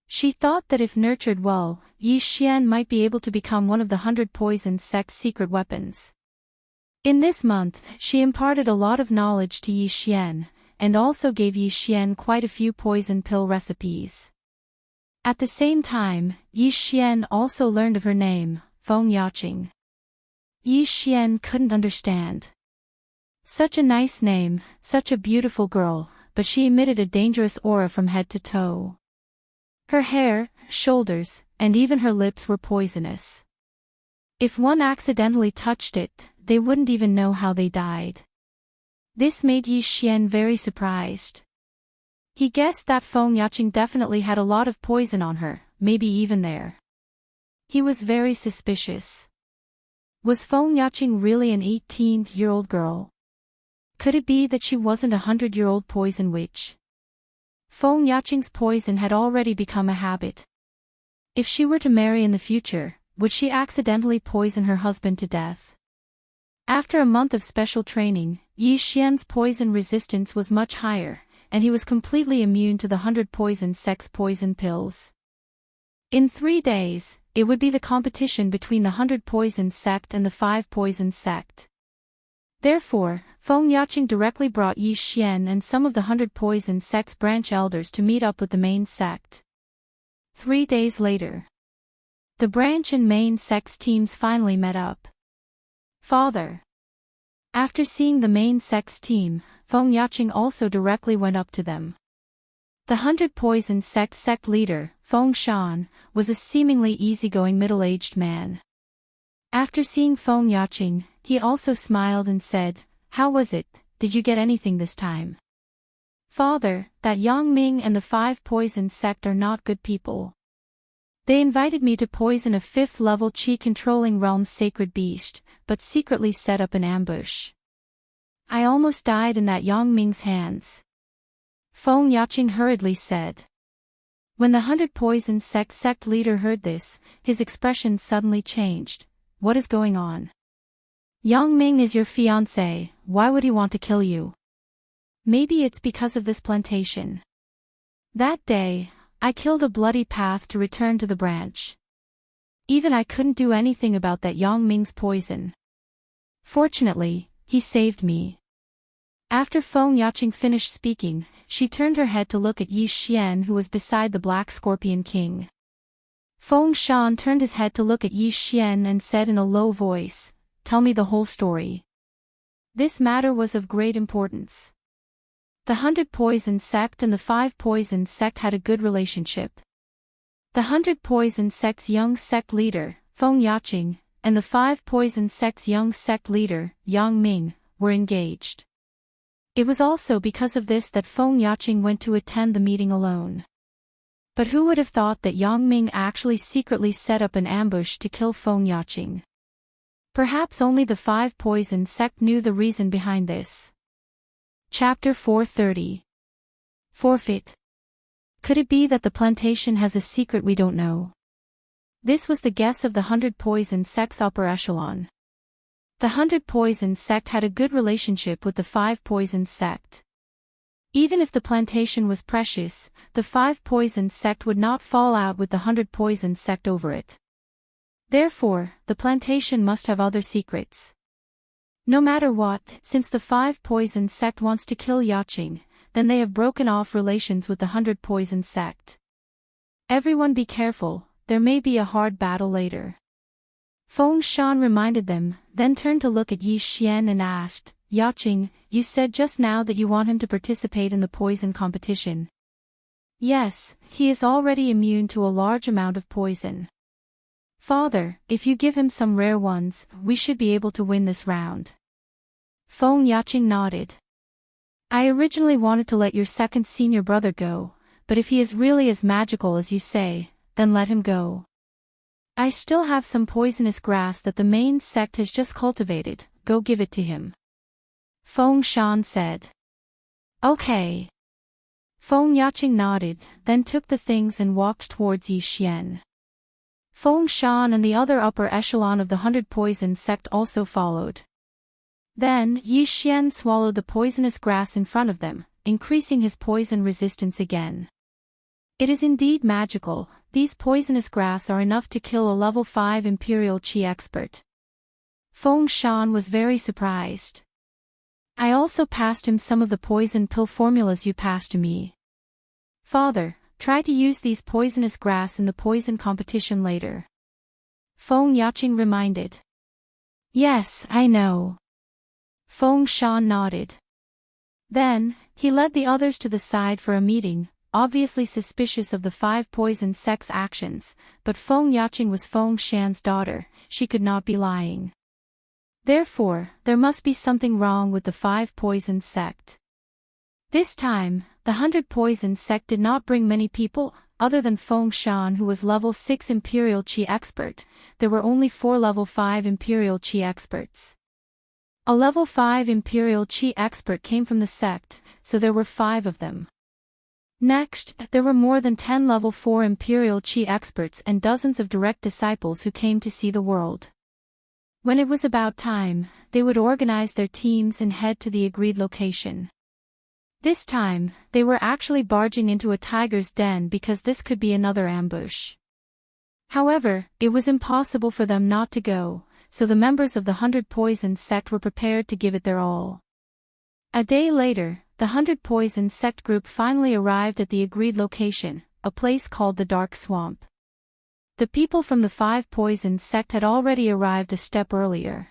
She thought that if nurtured well, Yi Xian might be able to become one of the 100 Poison sect's secret weapons. In this month, she imparted a lot of knowledge to Yi Xian, and also gave Yi Xian quite a few poison pill recipes. At the same time, Yi Xian also learned of her name, Feng Yaqing. Yi Xian couldn't understand. Such a nice name, such a beautiful girl, but she emitted a dangerous aura from head to toe. Her hair, shoulders, and even her lips were poisonous. If one accidentally touched it, they wouldn't even know how they died. This made Yi Xian very surprised. He guessed that Feng Yaqing definitely had a lot of poison on her, maybe even there. He was very suspicious. Was Feng Yaqing really an 18-year-old girl? Could it be that she wasn't a 100-year-old poison witch? Feng Yaqing's poison had already become a habit. If she were to marry in the future, would she accidentally poison her husband to death? After a month of special training, Yi Xian's poison resistance was much higher, and he was completely immune to the 100 Poison sect's poison pills. In 3 days, it would be the competition between the 100 Poison sect and the 5 Poison sect. Therefore, Feng Yaqing directly brought Yi Xian and some of the 100 Poison sect's branch elders to meet up with the main sect. 3 days later, the branch and main sects teams finally met up. Father. After seeing the main sects team, Feng Yaqing also directly went up to them. The 100 Poison sect leader, Feng Shan, was a seemingly easygoing middle-aged man. After seeing Feng Yaqing, he also smiled and said, "How was it? Did you get anything this time?" "Father, that Yang Ming and the 5 Poison sect are not good people. They invited me to poison a 5th-level Qi-controlling realm's sacred beast, but secretly set up an ambush. I almost died in that Yang Ming's hands," Feng Yaqing hurriedly said. When the 100 Poison sect leader heard this, his expression suddenly changed. "What is going on? Yang Ming is your fiancé, why would he want to kill you?" "Maybe it's because of this plantation. That day, I killed a bloody path to return to the branch. Even I couldn't do anything about that Yang Ming's poison. Fortunately, he saved me." After Feng Yaqing finished speaking, she turned her head to look at Yi Xian, who was beside the Black Scorpion King. Feng Shan turned his head to look at Yi Xian and said in a low voice, "Tell me the whole story." This matter was of great importance. The 100 Poison sect and the 5 Poison sect had a good relationship. The 100 Poison sect's young sect leader, Feng Yaqing, and the 5 Poison sect's young sect leader, Yang Ming, were engaged. It was also because of this that Feng Yaqing went to attend the meeting alone. But who would have thought that Yang Ming actually secretly set up an ambush to kill Feng Yaqing? Perhaps only the 5 Poison sect knew the reason behind this. Chapter 430. Forfeit. Could it be that the plantation has a secret we don't know? This was the guess of the 100 Poison sect's upper echelon. The 100 Poison sect had a good relationship with the 5 Poison sect. Even if the plantation was precious, the 5 Poison sect would not fall out with the 100 Poison sect over it. Therefore, the plantation must have other secrets. No matter what, since the 5 Poison sect wants to kill Yaqing, then they have broken off relations with the 100 Poison sect. Everyone be careful, there may be a hard battle later. Feng Shan reminded them, then turned to look at Yi Xian and asked, "Yaqing, you said just now that you want him to participate in the poison competition." "Yes, he is already immune to a large amount of poison. Father, if you give him some rare ones, we should be able to win this round." Feng Yaqing nodded. "I originally wanted to let your second senior brother go, but if he is really as magical as you say, then let him go. I still have some poisonous grass that the main sect has just cultivated, go give it to him," Feng Shan said. "Okay." Feng Yaqing nodded, then took the things and walked towards Yi Xian. Feng Shan and the other upper echelon of the 100 Poison sect also followed. Then Yi Xian swallowed the poisonous grass in front of them, increasing his poison resistance again. It is indeed magical, these poisonous grass are enough to kill a level 5 Imperial Qi expert. Feng Shan was very surprised. "I also passed him some of the poison pill formulas you passed to me. Father, try to use these poisonous grass in the poison competition later," Feng Yaqing reminded. "Yes, I know." Feng Shan nodded. Then, he led the others to the side for a meeting, obviously suspicious of the 5 Poison sect's actions, but Feng Yaqing was Feng Shan's daughter, she could not be lying. Therefore, there must be something wrong with the 5 Poison sect. This time, the 100 Poison sect did not bring many people, other than Feng Shan who was level 6 Imperial Qi expert, there were only 4 level 5 Imperial Qi experts. A level 5 Imperial Qi expert came from the sect, so there were 5 of them. Next, there were more than 10 level 4 Imperial Qi experts and dozens of direct disciples who came to see the world. When it was about time, they would organize their teams and head to the agreed location. This time, they were actually barging into a tiger's den because this could be another ambush. However, it was impossible for them not to go, so the members of the 100 Poisons sect were prepared to give it their all. A day later, the 100 Poisons sect group finally arrived at the agreed location, a place called the Dark Swamp. The people from the 5 Poisons sect had already arrived a step earlier.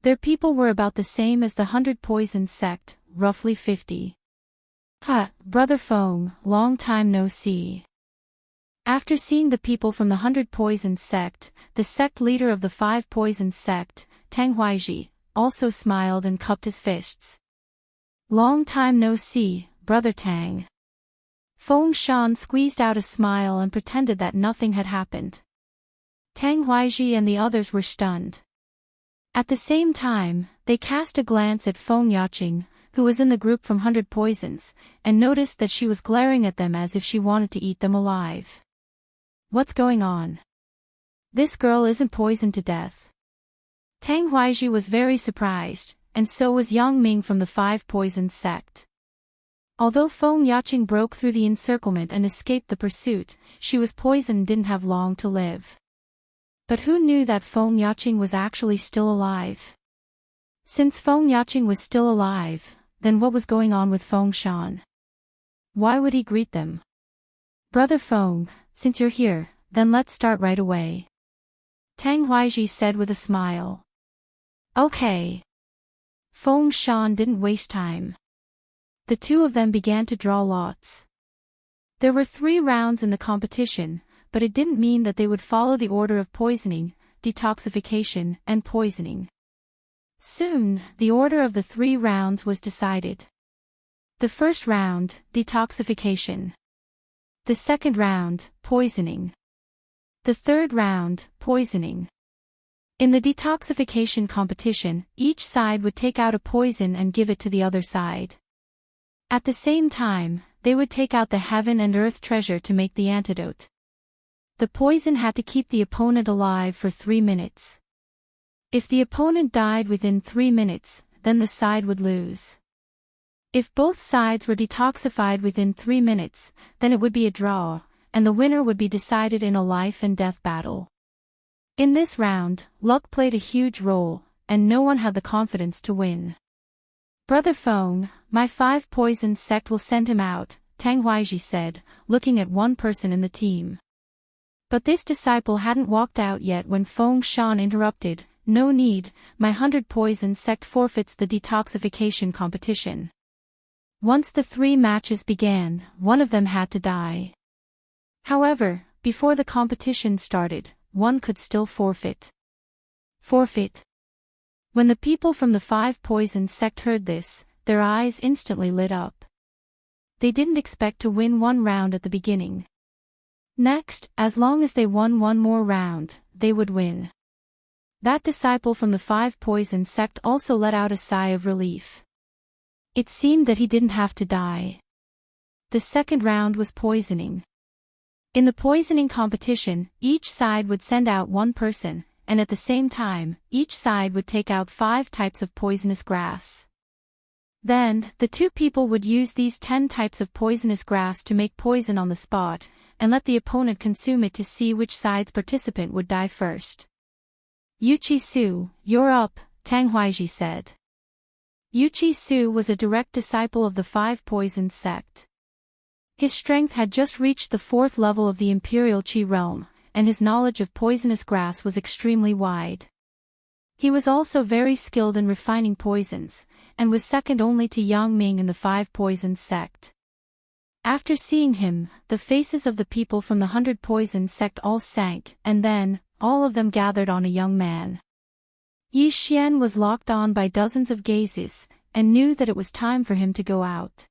Their people were about the same as the 100 Poisons sect, roughly 50. Brother Feng, long time no see. After seeing the people from the 100 Poisons sect, the sect leader of the 5 Poisons sect, Tang Huaiji, also smiled and cupped his fists. Long time no see, Brother Tang. Feng Shan squeezed out a smile and pretended that nothing had happened. Tang Huaiji and the others were stunned. At the same time, they cast a glance at Feng Yaqing, who was in the group from 100 Poisons, and noticed that she was glaring at them as if she wanted to eat them alive. What's going on? This girl isn't poisoned to death. Tang Huaiji was very surprised, and so was Yang Ming from the 5 Poisons sect. Although Feng Yaqing broke through the encirclement and escaped the pursuit, she was poisoned and didn't have long to live. But who knew that Feng Yaqing was actually still alive? Since Feng Yaqing was still alive, then what was going on with Feng Shan? Why would he greet them? Brother Feng, since you're here, then let's start right away. Tang Huaiji said with a smile. Okay. Feng Shan didn't waste time. The two of them began to draw lots. There were 3 rounds in the competition, but it didn't mean that they would follow the order of poisoning, detoxification, and poisoning. Soon, the order of the 3 rounds was decided. The first round, detoxification. The second round, poisoning. The third round, poisoning. In the detoxification competition, each side would take out a poison and give it to the other side. At the same time, they would take out the heaven and earth treasure to make the antidote. The poison had to keep the opponent alive for 3 minutes. If the opponent died within 3 minutes, then the side would lose. If both sides were detoxified within 3 minutes, then it would be a draw, and the winner would be decided in a life and death battle. In this round, luck played a huge role, and no one had the confidence to win. Brother Feng, my 5 Poisons sect will send him out, Tang Huaiji said, looking at one person in the team. But this disciple hadn't walked out yet when Feng Shan interrupted. No need, my 100 Poisons sect forfeits the detoxification competition. Once the 3 matches began, one of them had to die. However, before the competition started, one could still forfeit. Forfeit. When the people from the 5 Poisons sect heard this, their eyes instantly lit up. They didn't expect to win 1 round at the beginning. Next, as long as they won 1 more round, they would win. That disciple from the 5 Poisons sect also let out a sigh of relief. It seemed that he didn't have to die. The second round was poisoning. In the poisoning competition, each side would send out 1 person, and at the same time, each side would take out 5 types of poisonous grass. Then, the 2 people would use these 10 types of poisonous grass to make poison on the spot, and let the opponent consume it to see which side's participant would die first. Yuqi Su, you're up, Tang Huaiji said. Yuqi Su was a direct disciple of the 5 Poisons sect. His strength had just reached the 4th level of the Imperial Qi realm, and his knowledge of poisonous grass was extremely wide. He was also very skilled in refining poisons, and was second only to Yang Ming in the 5 Poisons sect. After seeing him, the faces of the people from the 100 Poisons sect all sank, and then, all of them gathered on a young man. Yi Xian was locked on by dozens of gazes, and knew that it was time for him to go out.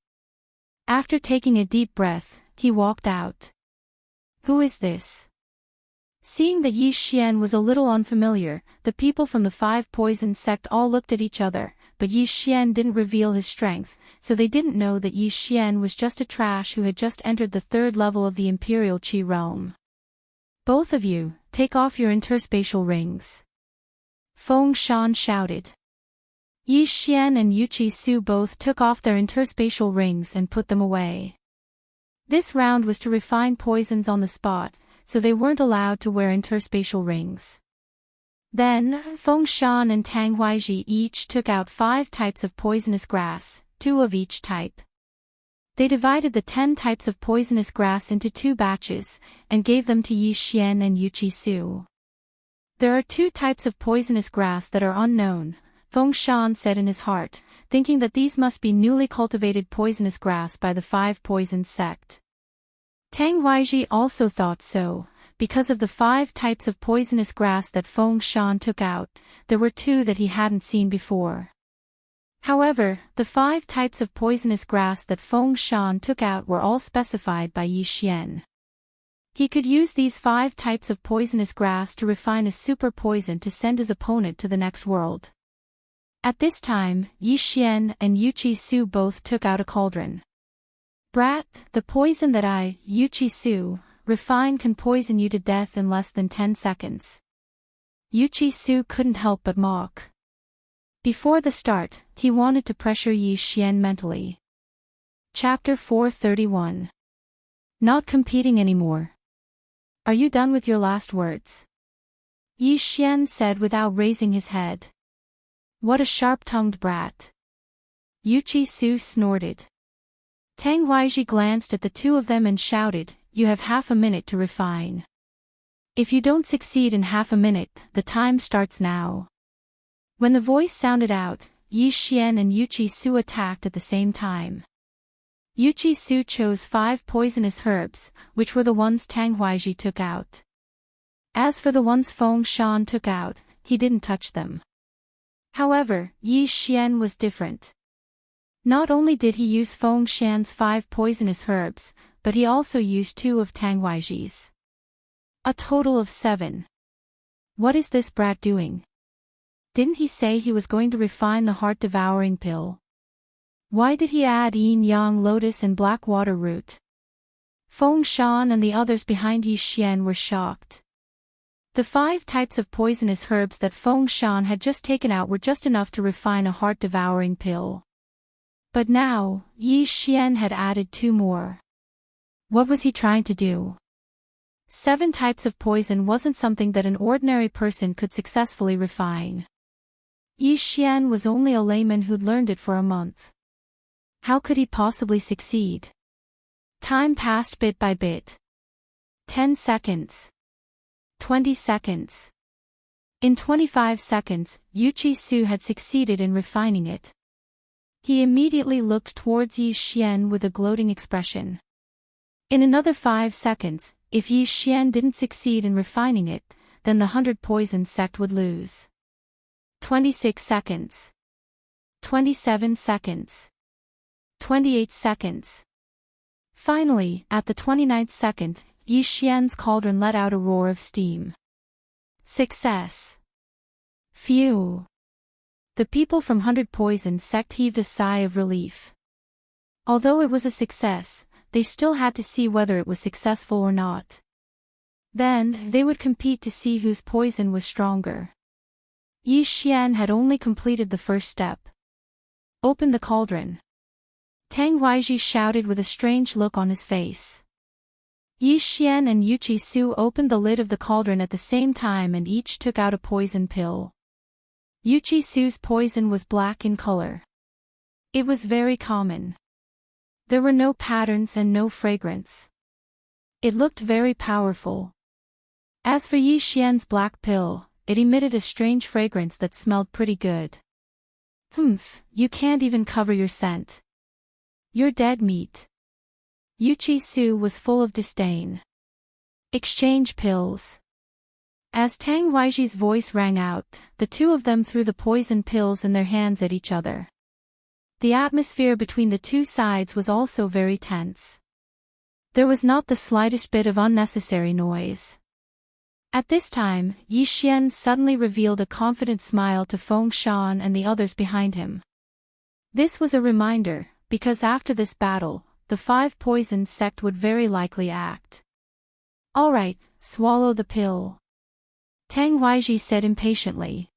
After taking a deep breath, he walked out. Who is this? Seeing that Yi Xian was a little unfamiliar, the people from the 5 Poisons sect all looked at each other, but Yi Xian didn't reveal his strength, so they didn't know that Yi Xian was just a trash who had just entered the 3rd level of the Imperial Qi realm. Both of you, take off your interspatial rings. Feng Shan shouted. Yi Xian and Yuqi Su both took off their interspatial rings and put them away. This round was to refine poisons on the spot, so they weren't allowed to wear interspatial rings. Then, Feng Shan and Tang Huaiji each took out 5 types of poisonous grass, 2 of each type. They divided the 10 types of poisonous grass into 2 batches, and gave them to Yi Xian and Yu Qi Su. There are 2 types of poisonous grass that are unknown, Feng Shan said in his heart, thinking that these must be newly cultivated poisonous grass by the 5 poison sect. Tang Huaiji also thought so. Because of the 5 types of poisonous grass that Feng Shan took out, there were 2 that he hadn't seen before. However, the 5 types of poisonous grass that Feng Shan took out were all specified by Yi Xian. He could use these 5 types of poisonous grass to refine a super poison to send his opponent to the next world. At this time, Yi Xian and Yu Qi Su both took out a cauldron. Brat, the poison that I, Yu Qi Su, refine can poison you to death in less than 10 seconds. Yu Qi Su couldn't help but mock. Before the start, he wanted to pressure Yi Xian mentally. Chapter 431. Not competing anymore. Are you done with your last words? Yi Xian said without raising his head. What a sharp-tongued brat. Yu Qi Su snorted. Tang Huaiji glanced at the 2 of them and shouted, You have half a minute to refine. If you don't succeed in half a minute, the time starts now. When the voice sounded out, Yi Xian and Yu Qi Su attacked at the same time. Yu Qi Su chose 5 poisonous herbs, which were the ones Tang Huaiji took out. As for the ones Feng Shan took out, he didn't touch them. However, Yi Xian was different. Not only did he use Feng Shan's 5 poisonous herbs, but he also used 2 of Tang Huaiji's. A total of 7. What is this brat doing? Didn't he say he was going to refine the heart-devouring pill? Why did he add yin-yang lotus and black water root? Feng Shan and the others behind Yi Xian were shocked. The 5 types of poisonous herbs that Feng Shan had just taken out were just enough to refine a heart-devouring pill. But now, Yi Xian had added 2 more. What was he trying to do? 7 types of poison wasn't something that an ordinary person could successfully refine. Yi Xian was only a layman who'd learned it for a month. How could he possibly succeed? Time passed bit by bit. 10 seconds. 20 seconds. In 25 seconds, Yu Qi Su had succeeded in refining it. He immediately looked towards Yi Xian with a gloating expression. In another 5 seconds, if Yi Xian didn't succeed in refining it, then the 100 poison sect would lose. 26 seconds. 27 seconds. 28 seconds. Finally, at the 29th second, Yi Xian's cauldron let out a roar of steam. Success! Phew! The people from 100 Poison sect heaved a sigh of relief. Although it was a success, they still had to see whether it was successful or not. Then, they would compete to see whose poison was stronger. Yi Xian had only completed the first step. Open the cauldron. Tang Huaiji shouted with a strange look on his face. Yi Xian and Yu Qi Su opened the lid of the cauldron at the same time and each took out a poison pill. Yu Qi Su's poison was black in color. It was very common. There were no patterns and no fragrance. It looked very powerful. As for Yi Xian's black pill, it emitted a strange fragrance that smelled pretty good. Humph, you can't even cover your scent. You're dead meat. Yu Qi Su was full of disdain. Exchange pills. As Tang Huaiji's voice rang out, the 2 of them threw the poison pills in their hands at each other. The atmosphere between the 2 sides was also very tense. There was not the slightest bit of unnecessary noise. At this time, Yi Xian suddenly revealed a confident smile to Feng Shan and the others behind him. This was a reminder, because after this battle, the 5 poison sect would very likely act. Alright, swallow the pill. Tang Huaiji said impatiently.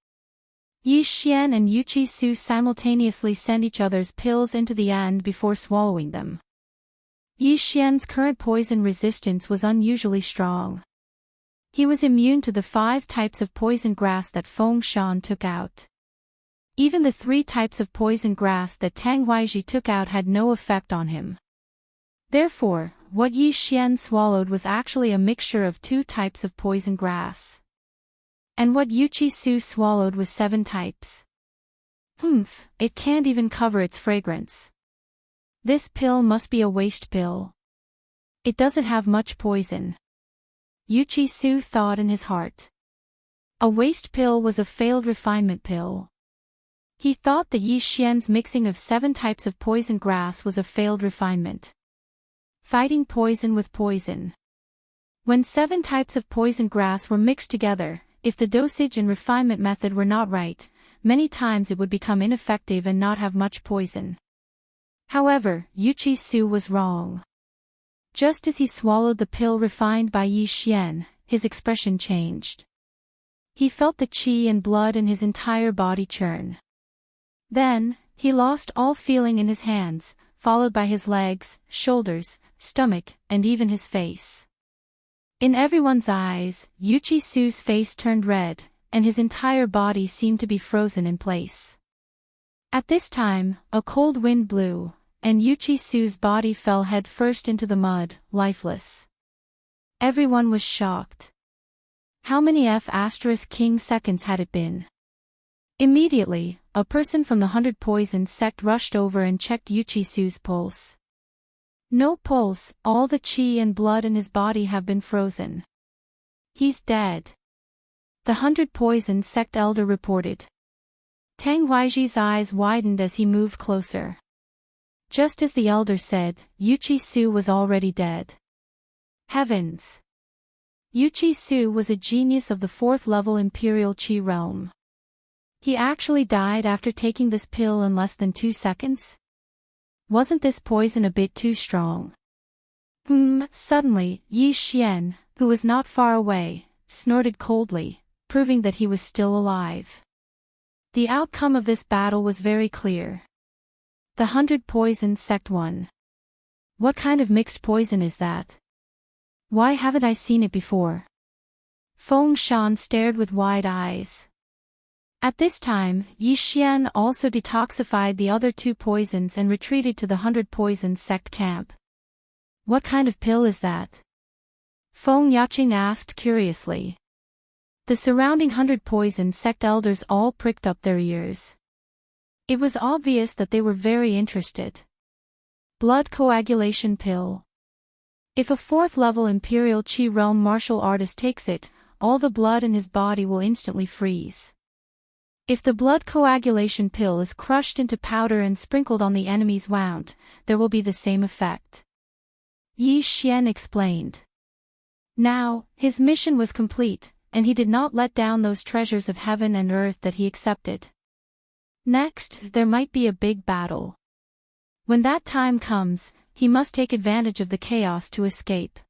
Yi Xian and Yu Qi Su simultaneously sent each other's pills into the end before swallowing them. Yi Xian's current poison resistance was unusually strong. He was immune to the 5 types of poison grass that Feng Shan took out. Even the 3 types of poison grass that Tang Weiji took out had no effect on him. Therefore, what Yi Xian swallowed was actually a mixture of 2 types of poison grass. And what Yu Chi Su swallowed was 7 types. It can't even cover its fragrance. This pill must be a waste pill. It doesn't have much poison. Yu Chi Su thought in his heart. A waste pill was a failed refinement pill. He thought that Yi Xian's mixing of 7 types of poison grass was a failed refinement. Fighting poison with poison. When 7 types of poison grass were mixed together, if the dosage and refinement method were not right, many times it would become ineffective and not have much poison. However, Yu Chi Su was wrong. Just as he swallowed the pill refined by Yi Xian, his expression changed. He felt the qi and blood in his entire body churn. Then, he lost all feeling in his hands, followed by his legs, shoulders, stomach, and even his face. In everyone's eyes, Yu Chi Su's face turned red, and his entire body seemed to be frozen in place. At this time, a cold wind blew, and Yu Chi Su's body fell head first into the mud, lifeless. Everyone was shocked. How many F*King seconds had it been? Immediately, a person from the 100 Poison sect rushed over and checked Yu Chi Su's pulse. No pulse, all the qi and blood in his body have been frozen. He's dead. The 100 Poison sect elder reported. Tang Weiji's eyes widened as he moved closer. Just as the elder said, Yu Chi Su was already dead. Heavens! Yu Chi Su was a genius of the 4th level Imperial Qi realm. He actually died after taking this pill in less than 2 seconds? Wasn't this poison a bit too strong? Suddenly, Yi Xian, who was not far away, snorted coldly, proving that he was still alive. The outcome of this battle was very clear. The 100 Poison sect won. What kind of mixed poison is that? Why haven't I seen it before? Feng Shan stared with wide eyes. At this time, Yi Xian also detoxified the other 2 poisons and retreated to the 100 Poison sect camp. What kind of pill is that? Feng Yaqing asked curiously. The surrounding 100 Poison sect elders all pricked up their ears. It was obvious that they were very interested. Blood coagulation pill. If a 4th level Imperial Qi realm martial artist takes it, all the blood in his body will instantly freeze. If the blood coagulation pill is crushed into powder and sprinkled on the enemy's wound, there will be the same effect. Yi Xian explained. Now, his mission was complete, and he did not let down those treasures of heaven and earth that he accepted. Next, there might be a big battle. When that time comes, he must take advantage of the chaos to escape.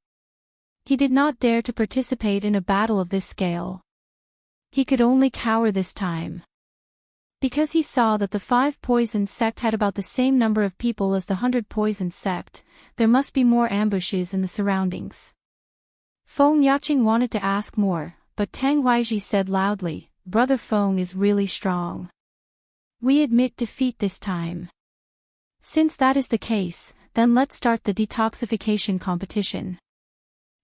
He did not dare to participate in a battle of this scale. He could only cower this time. Because he saw that the 5 Poison sect had about the same number of people as the 100 Poison sect, there must be more ambushes in the surroundings. Feng Yaqing wanted to ask more, but Tang Weiji said loudly, Brother Feng is really strong. We admit defeat this time. Since that is the case, then let's start the detoxification competition.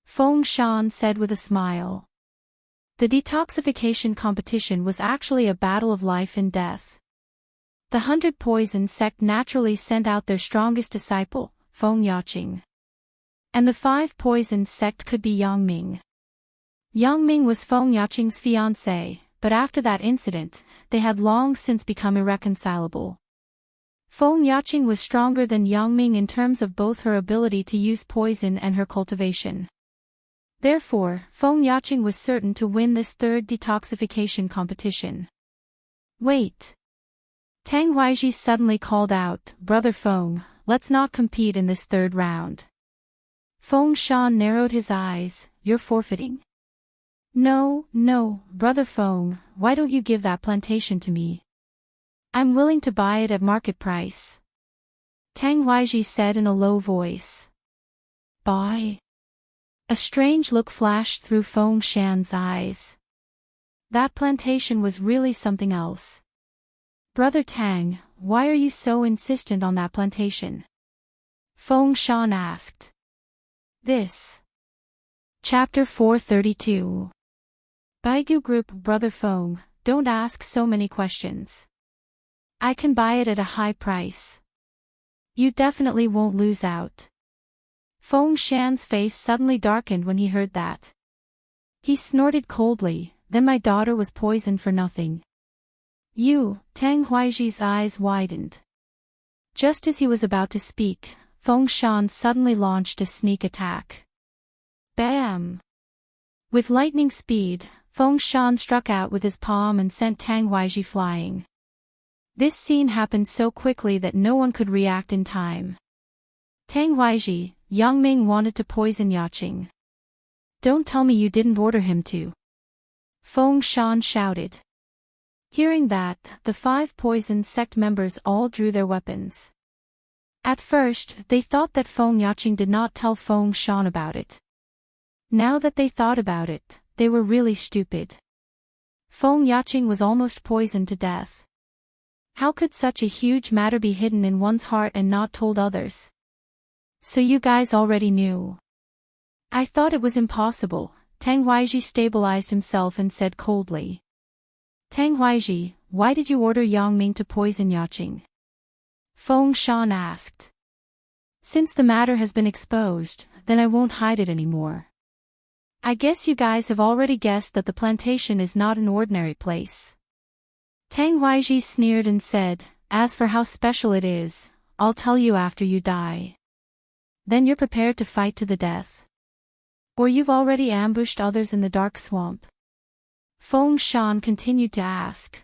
Feng Shan said with a smile. The detoxification competition was actually a battle of life and death. The 100 Poison sect naturally sent out their strongest disciple, Feng Yaqing. And the 5 Poison sect could be Yangming. Yangming was Feng Yaqing's fiancé, but after that incident, they had long since become irreconcilable. Feng Yaqing was stronger than Yangming in terms of both her ability to use poison and her cultivation. Therefore, Feng Yaqing was certain to win this 3rd detoxification competition. Wait! Tang Weiji suddenly called out, Brother Feng, let's not compete in this 3rd round. Feng Shan narrowed his eyes, You're forfeiting? No, Brother Feng, why don't you give that plantation to me? I'm willing to buy it at market price. Tang Weiji said in a low voice. Buy? A strange look flashed through Feng Shan's eyes. That plantation was really something else. Brother Tang, why are you so insistent on that plantation? Feng Shan asked. This. Chapter 432. Baigu Group. Brother Feng, don't ask so many questions. I can buy it at a high price. You definitely won't lose out. Feng Shan's face suddenly darkened when he heard that. He snorted coldly, then my daughter was poisoned for nothing. You, Tang Huaiji's eyes widened. Just as he was about to speak, Feng Shan suddenly launched a sneak attack. Bam! With lightning speed, Feng Shan struck out with his palm and sent Tang Huaiji flying. This scene happened so quickly that no one could react in time. Tang Huaiji, Yang Ming wanted to poison Yaqing. Don't tell me you didn't order him to. Feng Shan shouted. Hearing that, the 5 poison sect members all drew their weapons. At first, they thought that Feng Yaqing did not tell Feng Shan about it. Now that they thought about it, they were really stupid. Feng Yaqing was almost poisoned to death. How could such a huge matter be hidden in one's heart and not told others? So you guys already knew. I thought it was impossible. Tang Huaiji stabilized himself and said coldly. Tang Huaiji, why did you order Yang Ming to poison Yaqing? Feng Shan asked. Since the matter has been exposed, then I won't hide it anymore. I guess you guys have already guessed that the plantation is not an ordinary place. Tang Huaiji sneered and said, as for how special it is, I'll tell you after you die. Then you're prepared to fight to the death. Or you've already ambushed others in the dark swamp. Feng Shan continued to ask.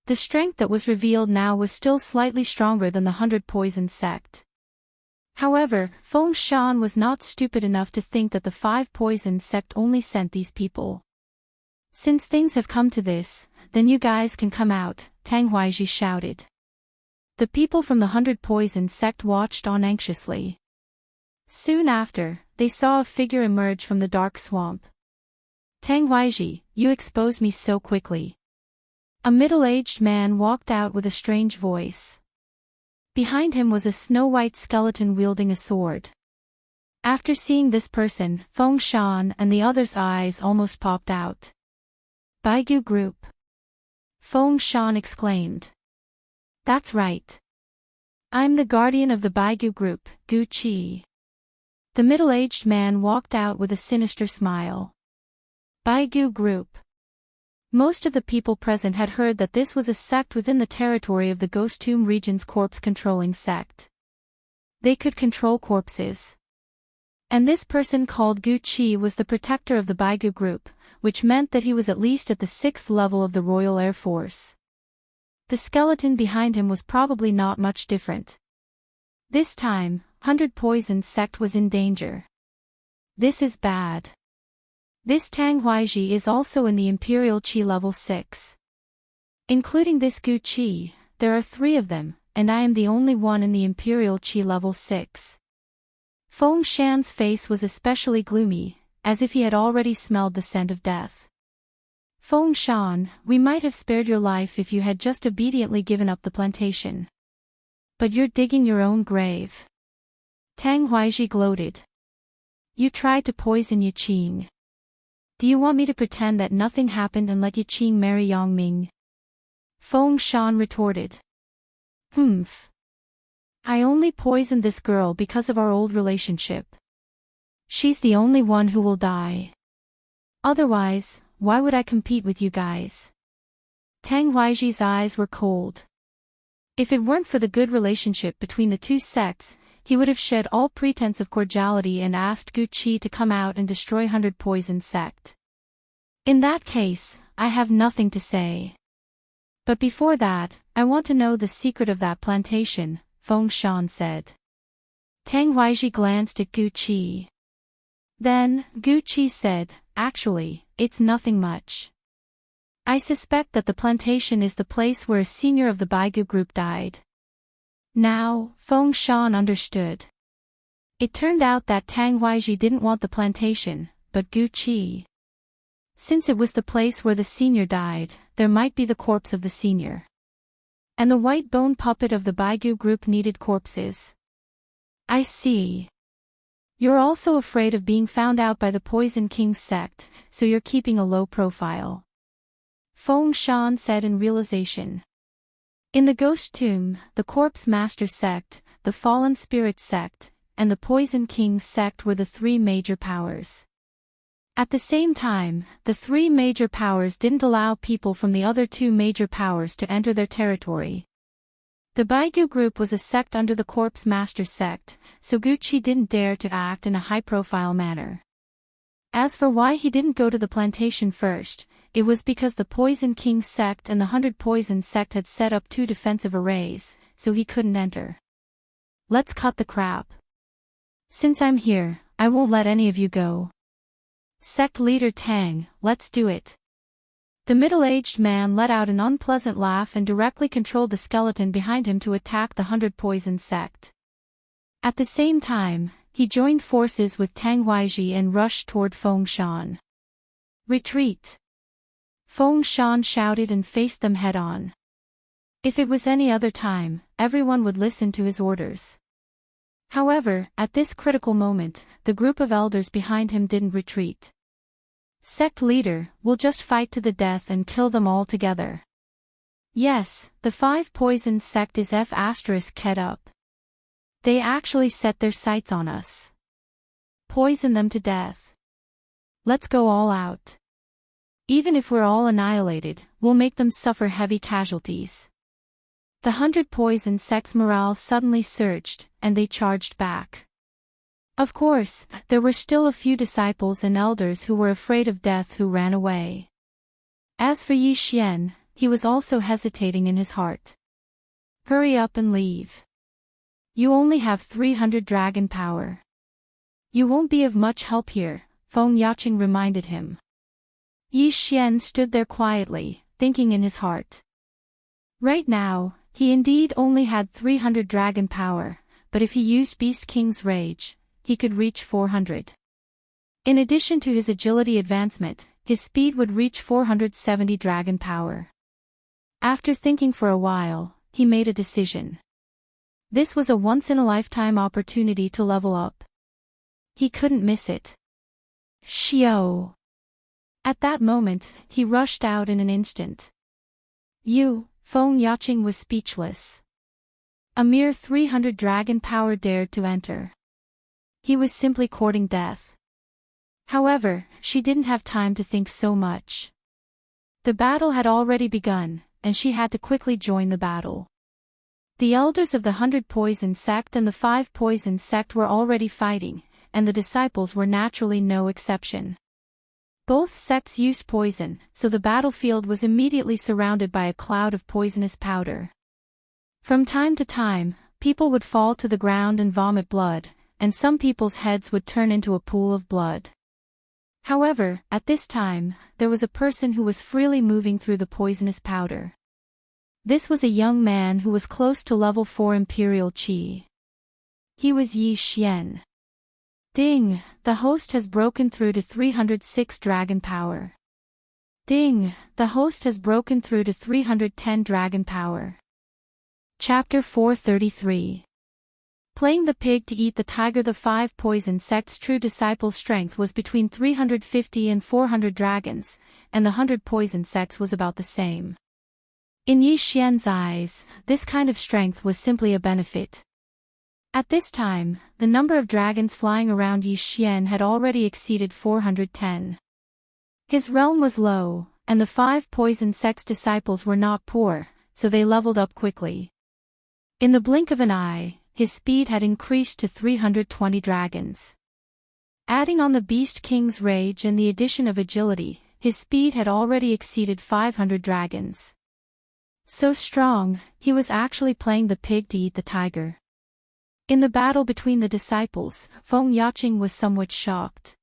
The strength that was revealed now was still slightly stronger than the 100 Poison sect. However, Feng Shan was not stupid enough to think that the 5 Poison sect only sent these people. Since things have come to this, then you guys can come out, Tang Huaiji shouted. The people from the 100 Poison sect watched on anxiously. Soon after, they saw a figure emerge from the dark swamp. Tang Huaiji, you exposed me so quickly. A middle-aged man walked out with a strange voice. Behind him was a snow-white skeleton wielding a sword. After seeing this person, Feng Shan and the others' eyes almost popped out. Baigu Group. Feng Shan exclaimed. That's right. I'm the guardian of the Baigu Group, Gu Qi. The middle-aged man walked out with a sinister smile. Baigu Group. Most of the people present had heard that this was a sect within the territory of the Ghost Tomb region's corpse-controlling sect. They could control corpses. And this person called Gu Qi was the protector of the Baigu Group, which meant that he was at least at the 6th level of the Royal Air Force. The skeleton behind him was probably not much different. This time, 100 Poison sect was in danger. This is bad. This Tang Huaiji is also in the Imperial Qi level 6. Including this Gu Qi, there are 3 of them, and I am the only one in the Imperial Qi level 6. Feng Shan's face was especially gloomy, as if he had already smelled the scent of death. Feng Shan, we might have spared your life if you had just obediently given up the plantation. But you're digging your own grave. Tang Huaiji gloated. You tried to poison Yaqing. Do you want me to pretend that nothing happened and let Yaqing marry Yang Ming? Feng Shan retorted. Humph. I only poisoned this girl because of our old relationship. She's the only one who will die. Otherwise, why would I compete with you guys? Tang Huaiji's eyes were cold. If it weren't for the good relationship between the 2 sects, he would have shed all pretense of cordiality and asked Gu Qi to come out and destroy 100 Poison sect. In that case, I have nothing to say. But before that, I want to know the secret of that plantation, Feng Shan said. Tang Huaiji glanced at Gu Qi. Then, Gu Qi said, actually, it's nothing much. I suspect that the plantation is the place where a senior of the Baigu Group died. Now, Feng Shan understood. It turned out that Tang Huaiji didn't want the plantation, but Gu Qi. Since it was the place where the senior died, there might be the corpse of the senior. And the white bone puppet of the Baigu group needed corpses. I see. You're also afraid of being found out by the Poison King sect, so you're keeping a low profile. Feng Shan said in realization. In the Ghost Tomb, the Corpse Master sect, the Fallen Spirit sect, and the Poison King sect were the three major powers. At the same time, the three major powers didn't allow people from the other two major powers to enter their territory. The Baigu group was a sect under the Corpse Master sect, so Gu Qi didn't dare to act in a high-profile manner. As for why he didn't go to the plantation first, it was because the Poison King sect and the 100 Poison sect had set up two defensive arrays, so he couldn't enter. Let's cut the crap. Since I'm here, I won't let any of you go. Sect leader Tang, let's do it. The middle-aged man let out an unpleasant laugh and directly controlled the skeleton behind him to attack the 100 Poison sect. At the same time, he joined forces with Tang Huaiji and rushed toward Feng Shan. Retreat! Feng Shan shouted and faced them head-on. If it was any other time, everyone would listen to his orders. However, at this critical moment, the group of elders behind him didn't retreat. Sect leader, we'll just fight to the death and kill them all together. Yes, the 5 Poison sect is F***ed up. They actually set their sights on us. Poison them to death. Let's go all out. Even if we're all annihilated, we'll make them suffer heavy casualties. The 100 Poison sect's morale suddenly surged, and they charged back. Of course, there were still a few disciples and elders who were afraid of death who ran away. As for Yi Xian, he was also hesitating in his heart. Hurry up and leave. You only have 300 dragon power. You won't be of much help here, Feng Yaqing reminded him. Yi Xian stood there quietly, thinking in his heart. Right now, he indeed only had 300 dragon power, but if he used Beast King's Rage, he could reach 400. In addition to his agility advancement, his speed would reach 470 dragon power. After thinking for a while, he made a decision. This was a once-in-a-lifetime opportunity to level up. He couldn't miss it. Xiao! At that moment, he rushed out in an instant. Feng Yaqing was speechless. A mere 300 dragon power dared to enter. He was simply courting death. However, she didn't have time to think so much. The battle had already begun, and she had to quickly join the battle. The elders of the 100 Poison sect and the 5 Poison sect were already fighting, and the disciples were naturally no exception. Both sects used poison, so the battlefield was immediately surrounded by a cloud of poisonous powder. From time to time, people would fall to the ground and vomit blood, and some people's heads would turn into a pool of blood. However, at this time, there was a person who was freely moving through the poisonous powder. This was a young man who was close to level 4 Imperial Qi. He was Yi Xian. Ding! The host has broken through to 306 dragon power. Ding! The host has broken through to 310 dragon power. Chapter 433. Playing the pig to eat the tiger. The 5 Poison sect's true disciples' strength was between 350 and 400 dragons, and the 100 Poison sects was about the same. In Yi Xian's eyes, this kind of strength was simply a benefit. At this time, the number of dragons flying around Yi Xian had already exceeded 410. His realm was low, and the 5 Poison sect's disciples were not poor, so they leveled up quickly. In the blink of an eye, his speed had increased to 320 dragons. Adding on the Beast King's Rage and the addition of agility, his speed had already exceeded 500 dragons. So strong, he was actually playing the pig to eat the tiger. In the battle between the disciples, Feng Yaqing was somewhat shocked.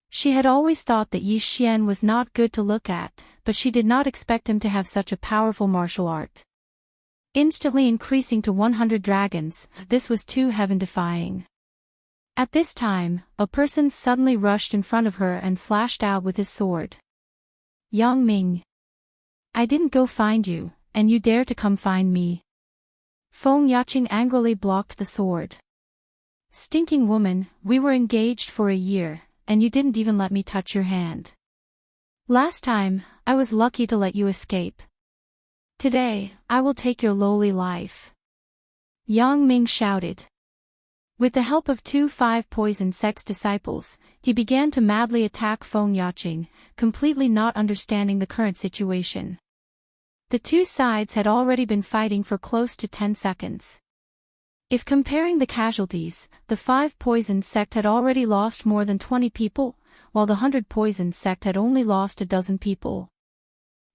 She had always thought that Yi Xian was not good to look at, but she did not expect him to have such a powerful martial art. Instantly increasing to 100 dragons, this was too heaven-defying. At this time, a person suddenly rushed in front of her and slashed out with his sword. Yang Ming. I didn't go find you, and you dare to come find me. Feng Yaqing angrily blocked the sword. Stinking woman, we were engaged for a year, and you didn't even let me touch your hand. Last time, I was lucky to let you escape. Today, I will take your lowly life. Yang Ming shouted. With the help of 2-5 poison sects disciples, he began to madly attack Feng Yaqing, completely not understanding the current situation. The two sides had already been fighting for close to 10 seconds. If comparing the casualties, the 5 poison sect had already lost more than 20 people, while the 100 poison sect had only lost a dozen people.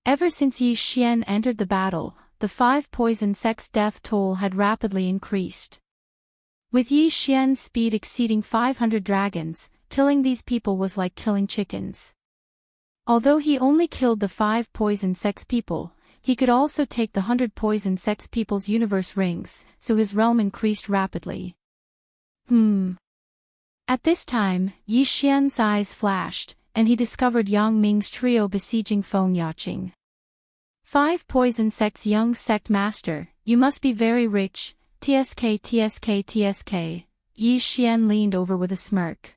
Ever since Yi Xian entered the battle, the 5 poison sect's death toll had rapidly increased. With Yi Xian's speed exceeding 500 dragons, killing these people was like killing chickens. Although he only killed the 5 poison sect's people, he could also take the 100 poison sect's people's universe rings, so his realm increased rapidly. At this time, Yi Xian's eyes flashed, and he discovered Yang Ming's trio besieging Feng Yaqing. 5 poison sect's young sect master, you must be very rich. TSK. Yi Xian leaned over with a smirk.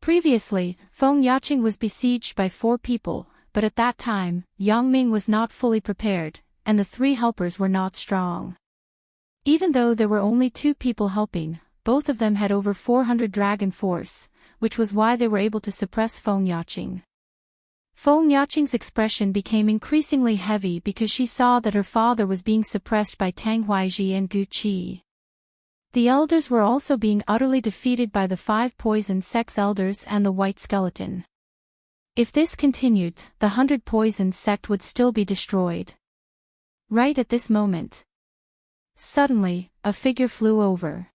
Previously, Feng Yaqing was besieged by 4 people, but at that time, Yang Ming was not fully prepared, and the 3 helpers were not strong. Even though there were only 2 people helping, both of them had over 400 dragon force, which was why they were able to suppress Feng Yaqing. Feng Yaqing's expression became increasingly heavy because she saw that her father was being suppressed by Tang Huaiji and Gu Qi. The elders were also being utterly defeated by the 5 poison sect's elders and the white skeleton. If this continued, the 100 poison sect would still be destroyed. Right at this moment. Suddenly, a figure flew over.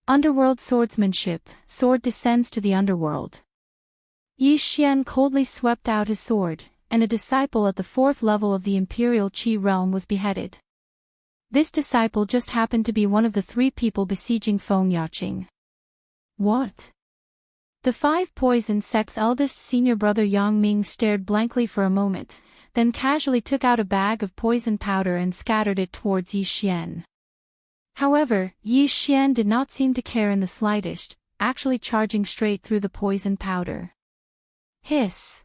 Underworld swordsmanship, sword descends to the underworld. Yi Xian coldly swept out his sword, and a disciple at the 4th level of the Imperial Qi realm was beheaded. This disciple just happened to be one of the 3 people besieging Feng Yaqing. What? The 5 poison sect's eldest senior brother Yang Ming stared blankly for a moment, then casually took out a bag of poison powder and scattered it towards Yi Xian. However, Yi Xian did not seem to care in the slightest, actually charging straight through the poison powder. Hiss.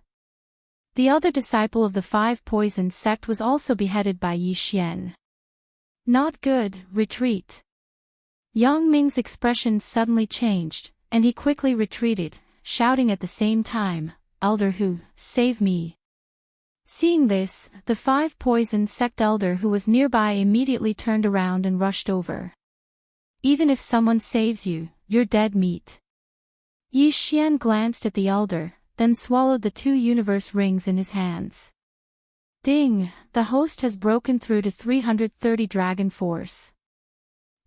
The other disciple of the 5 poison sect was also beheaded by Yi Xian. Not good, retreat. Yang Ming's expression suddenly changed, and he quickly retreated, shouting at the same time, Elder Hu, save me. Seeing this, the 5 poison sect elder who was nearby immediately turned around and rushed over. Even if someone saves you, you're dead meat. Yi Xian glanced at the elder, then swallowed the 2 universe rings in his hands. Ding, the host has broken through to 330 dragon force.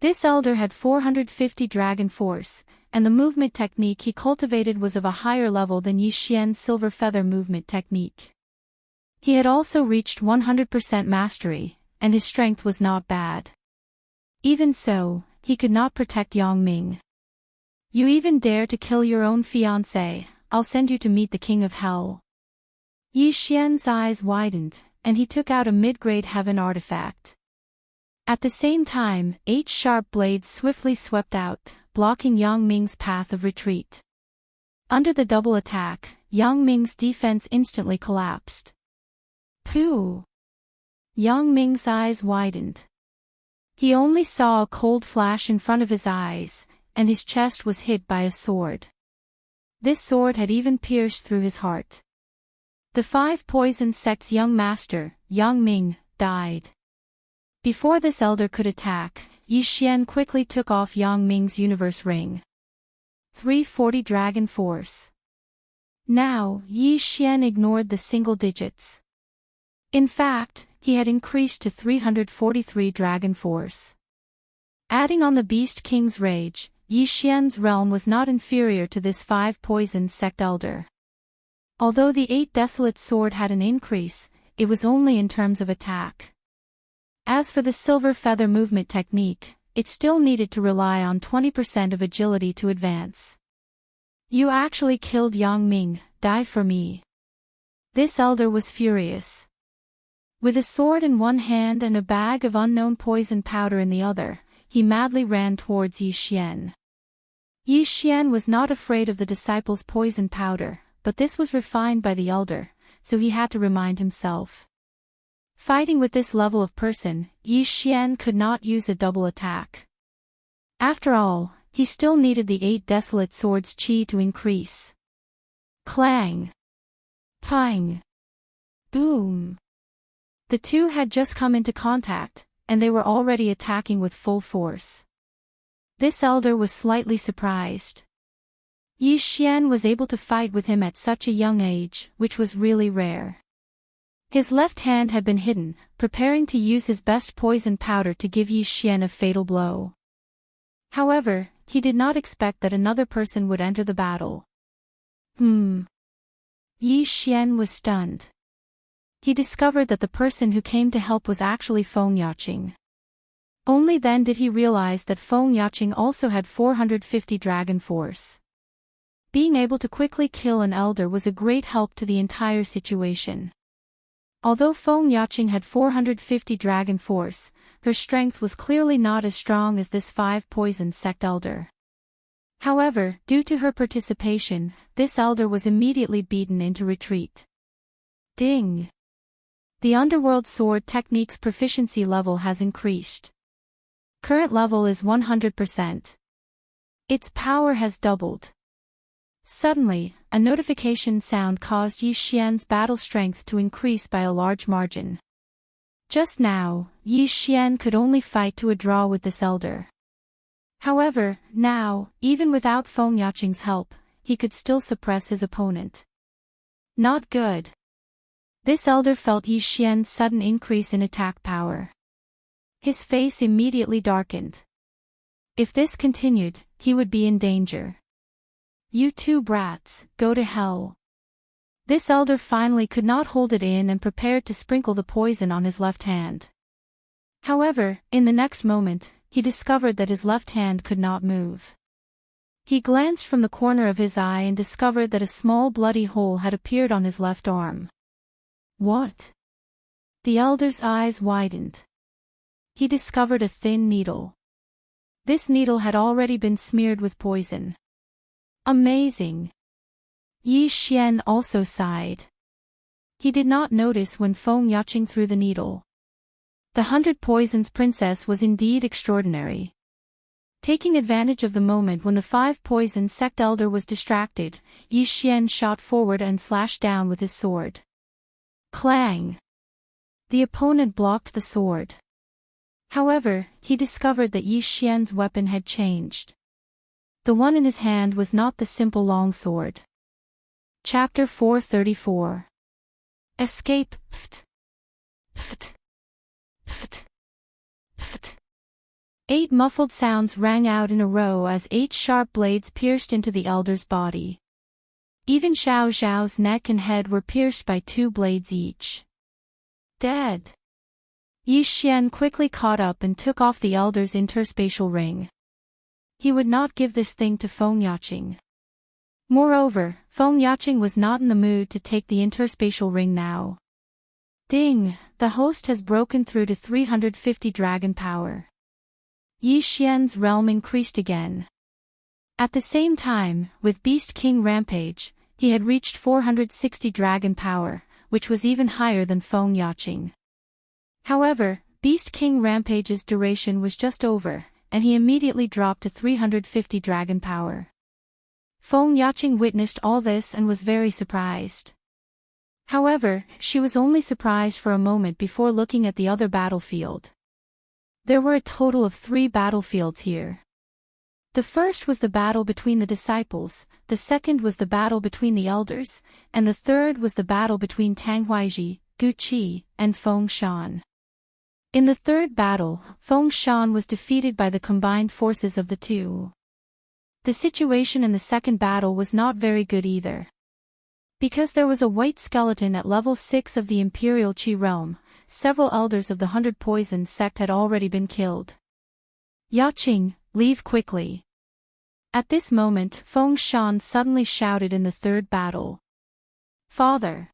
This elder had 450 dragon force, and the movement technique he cultivated was of a higher level than Yi Xian's silver feather movement technique. He had also reached 100% mastery, and his strength was not bad. Even so, he could not protect Yang Ming. You even dare to kill your own fiancé, I'll send you to meet the king of hell. Yi Xian's eyes widened, and he took out a mid-grade heaven artifact. At the same time, 8 sharp blades swiftly swept out, blocking Yang Ming's path of retreat. Under the double attack, Yang Ming's defense instantly collapsed. Pooh! Yang Ming's eyes widened. He only saw a cold flash in front of his eyes, and his chest was hit by a sword. This sword had even pierced through his heart. The 5 poison sect's young master, Yang Ming, died. Before this elder could attack, Yi Xian quickly took off Yang Ming's universe ring. 340 dragon force. Now, Yi Xian ignored the single digits. In fact, he had increased to 343 dragon force. Adding on the Beast King's rage, Yi Xian's realm was not inferior to this 5 poison sect elder. Although the 8 desolate sword had an increase, it was only in terms of attack. As for the silver feather movement technique, it still needed to rely on 20% of agility to advance. You actually killed Yang Ming, die for me. This elder was furious. With a sword in one hand and a bag of unknown poison powder in the other, he madly ran towards Yi Xian. Yi Xian was not afraid of the disciples' poison powder, but this was refined by the elder, so he had to remind himself. Fighting with this level of person, Yi Xian could not use a double attack. After all, he still needed the 8 desolate swords chi to increase. Clang! Pang! Boom! The two had just come into contact, and they were already attacking with full force. This elder was slightly surprised. Yi Xian was able to fight with him at such a young age, which was really rare. His left hand had been hidden, preparing to use his best poison powder to give Yi Xian a fatal blow. However, he did not expect that another person would enter the battle. Yi Xian was stunned. He discovered that the person who came to help was actually Feng Yaqing. Only then did he realize that Feng Yaqing also had 450 dragon force. Being able to quickly kill an elder was a great help to the entire situation. Although Feng Yaqing had 450 dragon force, her strength was clearly not as strong as this 5 poison sect elder. However, due to her participation, this elder was immediately beaten into retreat. Ding! The underworld sword technique's proficiency level has increased. Current level is 100%. Its power has doubled. Suddenly, a notification sound caused Yi Xian's battle strength to increase by a large margin. Just now, Yi Xian could only fight to a draw with this elder. However, now, even without Feng Yaqing's help, he could still suppress his opponent. Not good. This elder felt Yi Xian's sudden increase in attack power. His face immediately darkened. If this continued, he would be in danger. You two brats, go to hell. This elder finally could not hold it in and prepared to sprinkle the poison on his left hand. However, in the next moment, he discovered that his left hand could not move. He glanced from the corner of his eye and discovered that a small bloody hole had appeared on his left arm. What? The elder's eyes widened. He discovered a thin needle. This needle had already been smeared with poison. Amazing! Yi Xian also sighed. He did not notice when Feng Yaqing threw the needle. The 100 Poisons Princess was indeed extraordinary. Taking advantage of the moment when the 5 Poison Sect Elder was distracted, Yi Xian shot forward and slashed down with his sword. Clang! The opponent blocked the sword. However, he discovered that Yi Xian's weapon had changed. The one in his hand was not the simple long sword. Chapter 434. Escape. Pft. Pft. Pft. Pft. 8 muffled sounds rang out in a row as 8 sharp blades pierced into the elder's body. Even Xiao Zhao's neck and head were pierced by 2 blades each. Dead. Yi Xian quickly caught up and took off the elder's interspatial ring. He would not give this thing to Feng Yaqing. Moreover, Feng Yaqing was not in the mood to take the interspatial ring now. Ding! The host has broken through to 350 dragon power. Yi Xian's realm increased again. At the same time, with Beast King Rampage, he had reached 460 dragon power, which was even higher than Feng Yaqing. However, Beast King Rampage's duration was just over, and he immediately dropped to 350 dragon power. Feng Yaqing witnessed all this and was very surprised. However, she was only surprised for a moment before looking at the other battlefield. There were a total of 3 battlefields here. The first was the battle between the disciples, the second was the battle between the elders, and the third was the battle between Tang Huaiji, Gu Qi, and Feng Shan. In the third battle, Feng Shan was defeated by the combined forces of the two. The situation in the second battle was not very good either. Because there was a white skeleton at level 6 of the Imperial Qi realm, several elders of the 100 Poison sect had already been killed. Yaqing, leave quickly. At this moment, Feng Shan suddenly shouted in the third battle. Father!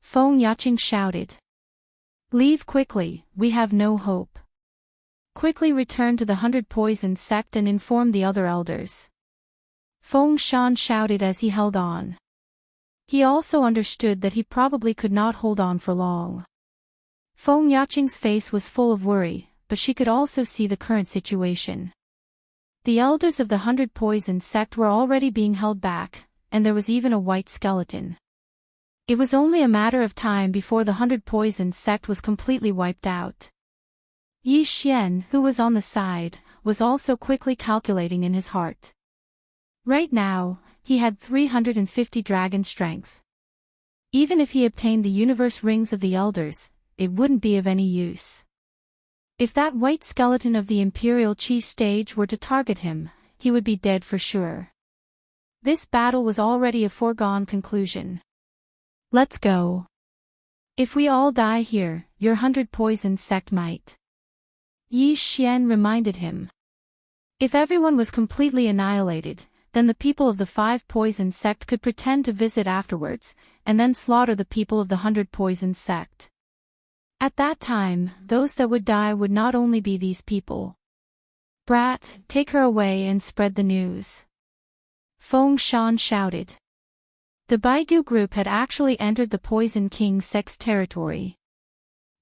Feng Yaqing shouted. Leave quickly, we have no hope. Quickly return to the 100 Poison sect and inform the other elders. Feng Shan shouted as he held on. He also understood that he probably could not hold on for long. Feng Yaqing's face was full of worry, but she could also see the current situation. The elders of the 100 Poison sect were already being held back, and there was even a white skeleton. It was only a matter of time before the 100 Poison sect was completely wiped out. Yi Xian, who was on the side, was also quickly calculating in his heart. Right now, he had 350 dragon strength. Even if he obtained the universe rings of the elders, it wouldn't be of any use. If that white skeleton of the Imperial Qi stage were to target him, he would be dead for sure. This battle was already a foregone conclusion. Let's go. If we all die here, your 100 Poison sect might. Yi Xian reminded him. If everyone was completely annihilated, then the people of the 5 Poison sect could pretend to visit afterwards, and then slaughter the people of the 100 Poison sect. At that time, those that would die would not only be these people. Brat, take her away and spread the news. Feng Shan shouted. The Baigu group had actually entered the Poison King sect's territory.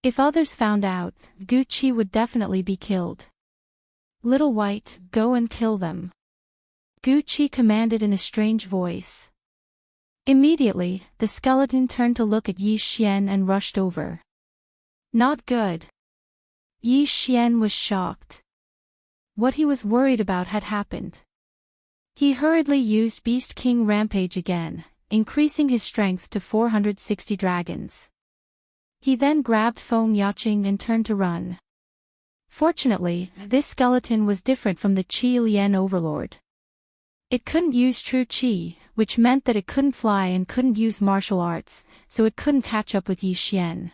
If others found out, Gu Qi would definitely be killed. Little White, go and kill them. Gu Qi commanded in a strange voice. Immediately, the skeleton turned to look at Yi Xian and rushed over. Not good. Yi Xian was shocked. What he was worried about had happened. He hurriedly used Beast King Rampage again, increasing his strength to 460 dragons. He then grabbed Feng Yaqing and turned to run. Fortunately, this skeleton was different from the Qi Lian Overlord. It couldn't use true Qi, which meant that it couldn't fly and couldn't use martial arts, so it couldn't catch up with Yi Xian.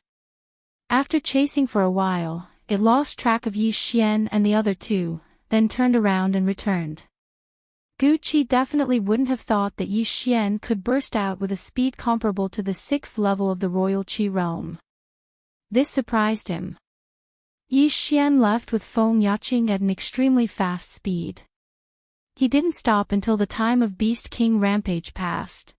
After chasing for a while, it lost track of Yi Xian and the other two, then turned around and returned. Gu Qi definitely wouldn't have thought that Yi Xian could burst out with a speed comparable to the 6th level of the Royal Qi realm. This surprised him. Yi Xian left with Feng Yaqing at an extremely fast speed. He didn't stop until the time of Beast King Rampage passed.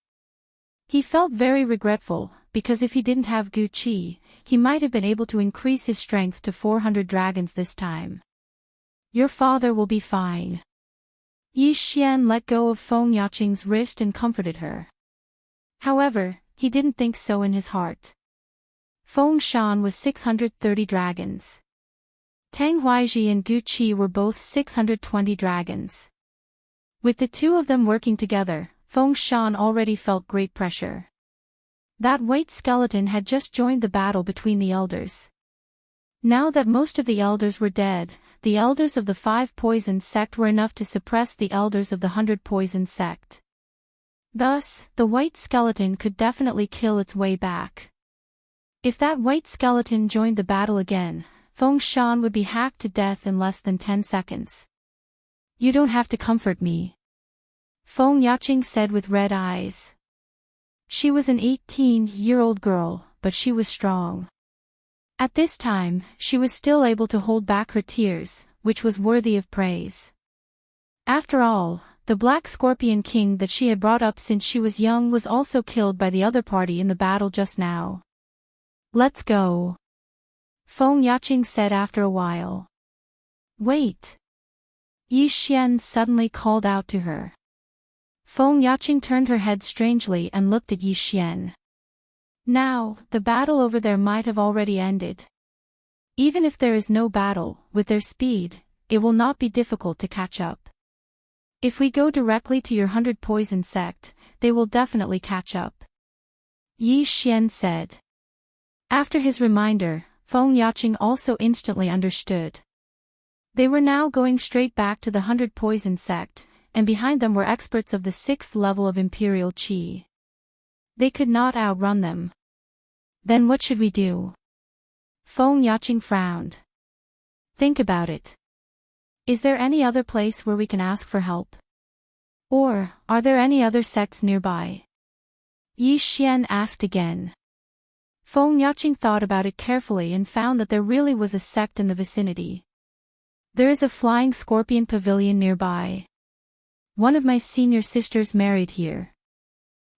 He felt very regretful, because if he didn't have Gu Qi, he might have been able to increase his strength to 400 dragons this time. Your father will be fine. Yi Xian let go of Feng Yaqing's wrist and comforted her. However, he didn't think so in his heart. Feng Shan was 630 dragons. Tang Huaiji and Gu Qi were both 620 dragons. With the two of them working together, Feng Shan already felt great pressure. That white skeleton had just joined the battle between the elders. Now that most of the elders were dead, the elders of the 5 Poison sect were enough to suppress the elders of the 100 Poison sect. Thus, the white skeleton could definitely kill its way back. If that white skeleton joined the battle again, Feng Shan would be hacked to death in less than 10 seconds. You don't have to comfort me. Feng Yaqing said with red eyes. She was an 18-year-old girl, but she was strong. At this time, she was still able to hold back her tears, which was worthy of praise. After all, the Black Scorpion King that she had brought up since she was young was also killed by the other party in the battle just now. Let's go. Feng Yaqing said after a while. Wait. Yi Xian suddenly called out to her. Feng Yaqing turned her head strangely and looked at Yi Xian. Now, the battle over there might have already ended. Even if there is no battle, with their speed, it will not be difficult to catch up. If we go directly to your 100 Poison sect, they will definitely catch up. Yi Xian said. After his reminder, Feng Yaqing also instantly understood. They were now going straight back to the 100 Poison sect, and behind them were experts of the 6th level of Imperial Qi. They could not outrun them. Then what should we do? Feng Yaqing frowned. Think about it. Is there any other place where we can ask for help? Or, are there any other sects nearby? Yi Xian asked again. Feng Yaqing thought about it carefully and found that there really was a sect in the vicinity. There is a flying scorpion pavilion nearby. One of my senior sisters married here.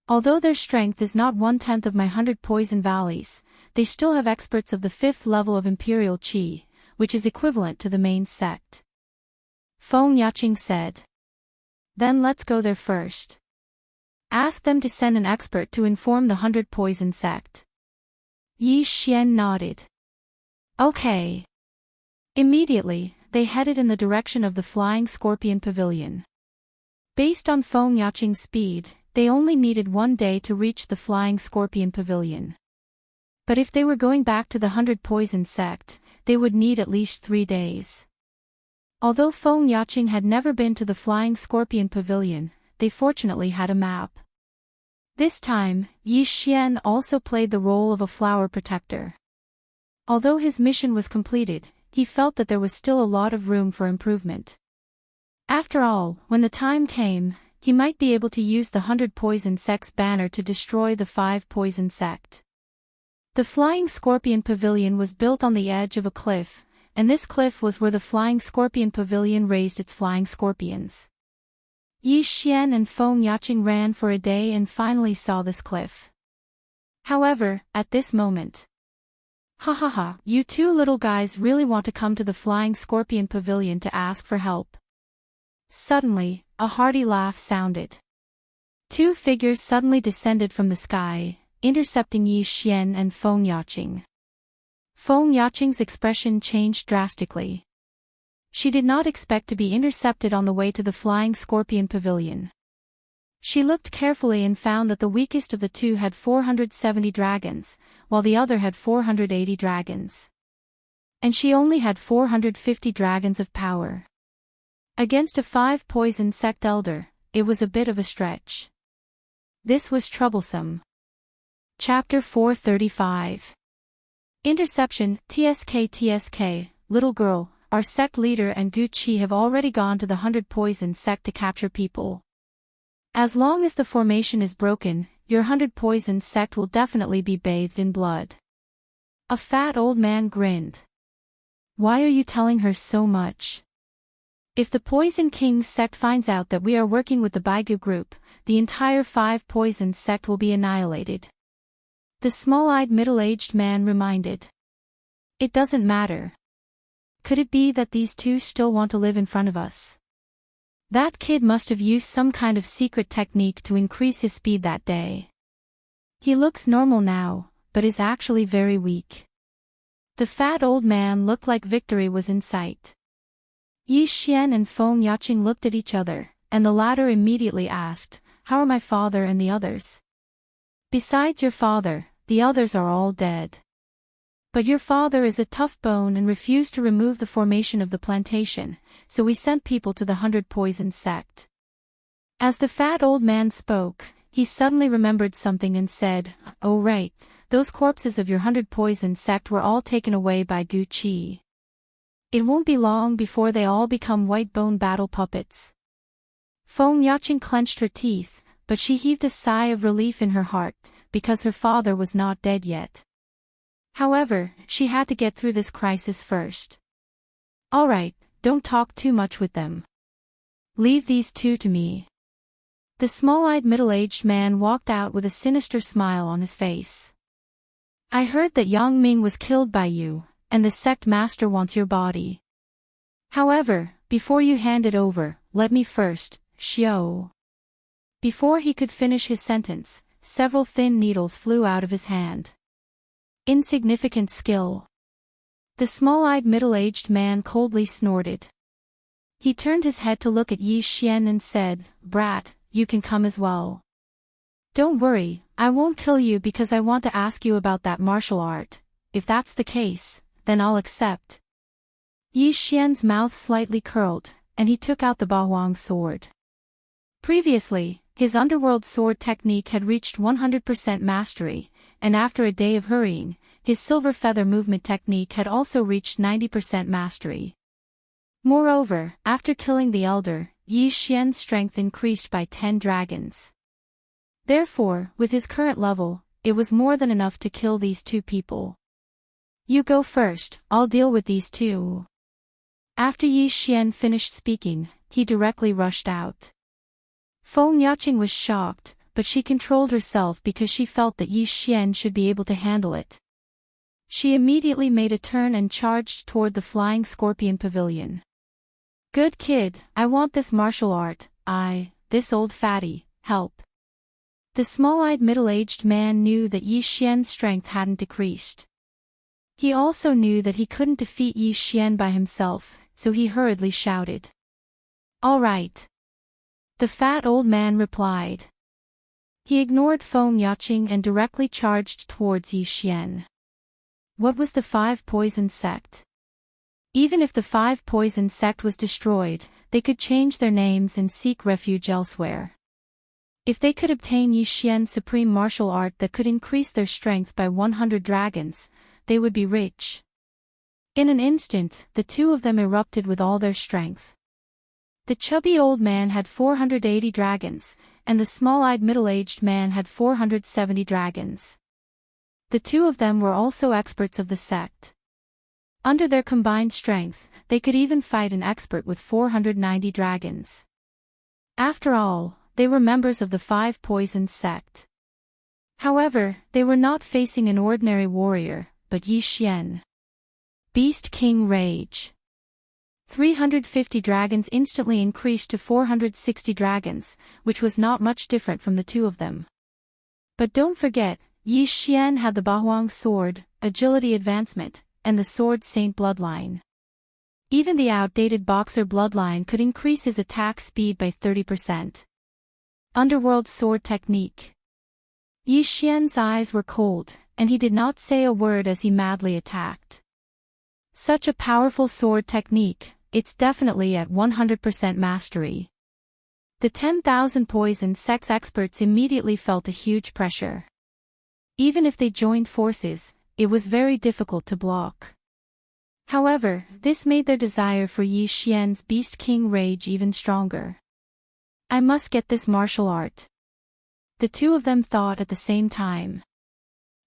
Although their strength is not 1/10 of my 100 poison valleys, they still have experts of the 5th level of Imperial Qi, which is equivalent to the main sect. Feng Yaqing said. Then let's go there first. Ask them to send an expert to inform the 100 poison sect. Yi Xian nodded. Okay. Immediately, they headed in the direction of the flying scorpion pavilion. Based on Feng Yaqing's speed, they only needed 1 day to reach the flying scorpion pavilion. But if they were going back to the 100 poison sect, they would need at least 3 days. Although Feng Yaqing had never been to the flying scorpion pavilion, they fortunately had a map. This time, Yi Xian also played the role of a flower protector. Although his mission was completed, he felt that there was still a lot of room for improvement. After all, when the time came, he might be able to use the 100 poison sect's banner to destroy the 5 poison sect. The flying scorpion pavilion was built on the edge of a cliff, and this cliff was where the flying scorpion pavilion raised its flying scorpions. Yi Xian and Feng Yaqing ran for a day and finally saw this cliff. However, at this moment, ha, you two little guys really want to come to the flying scorpion pavilion to ask for help. Suddenly, a hearty laugh sounded. 2 figures suddenly descended from the sky, intercepting Yi Xian and Feng Yaqing. Feng Yaqing's expression changed drastically. She did not expect to be intercepted on the way to the flying scorpion pavilion. She looked carefully and found that the weakest of the 2 had 470 dragons, while the other had 480 dragons. And she only had 450 dragons of power. Against a 5 poison sect elder, it was a bit of a stretch. This was troublesome. Chapter 435. Interception. TSK, little girl, our sect leader and Gu Qi have already gone to the 100 poison sect to capture people. As long as the formation is broken, your 100 poison sect will definitely be bathed in blood. A fat old man grinned. Why are you telling her so much? If the Poison King sect finds out that we are working with the Baigu group, the entire 5 poison sect will be annihilated. The small-eyed middle-aged man reminded. It doesn't matter. Could it be that these 2 still want to live in front of us? That kid must have used some kind of secret technique to increase his speed that day. He looks normal now, but is actually very weak. The fat old man looked like victory was in sight. Yi Xian and Feng Yaqing looked at each other, and the latter immediately asked, How are my father and the others? Besides your father, the others are all dead. But your father is a tough bone and refused to remove the formation of the plantation, so we sent people to the 100 poison sect. As the fat old man spoke, he suddenly remembered something and said, Oh right, those corpses of your 100 poison sect were all taken away by Gu Qi. It won't be long before they all become white bone battle puppets. Feng Yaqing clenched her teeth, but she heaved a sigh of relief in her heart, because her father was not dead yet. However, she had to get through this crisis first. All right, don't talk too much with them. Leave these 2 to me. The small-eyed middle-aged man walked out with a sinister smile on his face. I heard that Yang Ming was killed by you, and the sect master wants your body. However, before you hand it over, let me first, Xiao. Before he could finish his sentence, several thin needles flew out of his hand. Insignificant skill. The small-eyed middle-aged man coldly snorted. He turned his head to look at Yi Xian and said, Brat, you can come as well. Don't worry, I won't kill you because I want to ask you about that martial art. If that's the case, then I'll accept. Yi Xian's mouth slightly curled, and he took out the Bahuang sword. Previously, his underworld sword technique had reached 100% mastery, and after a day of hurrying, his silver feather movement technique had also reached 90% mastery. Moreover, after killing the elder, Yi Xian's strength increased by 10 dragons. Therefore, with his current level, it was more than enough to kill these two people. You go first, I'll deal with these two. After Yi Xian finished speaking, he directly rushed out. Feng Yaqing was shocked, but she controlled herself because she felt that Yi Xian should be able to handle it. She immediately made a turn and charged toward the flying scorpion pavilion. Good kid, I want this martial art, this old fatty, help. The small-eyed middle-aged man knew that Yi Xian's strength hadn't decreased. He also knew that he couldn't defeat Yi Xian by himself, so he hurriedly shouted. All right. The fat old man replied. He ignored Feng Yaqing and directly charged towards Yi Xian. What was the 5 poison sect? Even if the 5 poison sect was destroyed, they could change their names and seek refuge elsewhere. If they could obtain Yi Xian's supreme martial art that could increase their strength by 100 dragons, they would be rich. In an instant, the two of them erupted with all their strength. The chubby old man had 480 dragons, and the small-eyed middle-aged man had 470 dragons. The two of them were also experts of the sect. Under their combined strength, they could even fight an expert with 490 dragons. After all, they were members of the 5 poison sect. However, they were not facing an ordinary warrior, but Yi Xian. Beast King Rage. 350 dragons instantly increased to 460 dragons, which was not much different from the two of them. But don't forget, Yi Xian had the Bahuang sword, agility advancement, and the sword saint bloodline. Even the outdated boxer bloodline could increase his attack speed by 30%. Underworld sword technique. Yi Xian's eyes were cold, and he did not say a word as he madly attacked. Such a powerful sword technique, it's definitely at 100% mastery. The 10,000 poison sects experts immediately felt a huge pressure. Even if they joined forces, it was very difficult to block. However, this made their desire for Yi Xian's Beast King Rage even stronger. I must get this martial art. The two of them thought at the same time.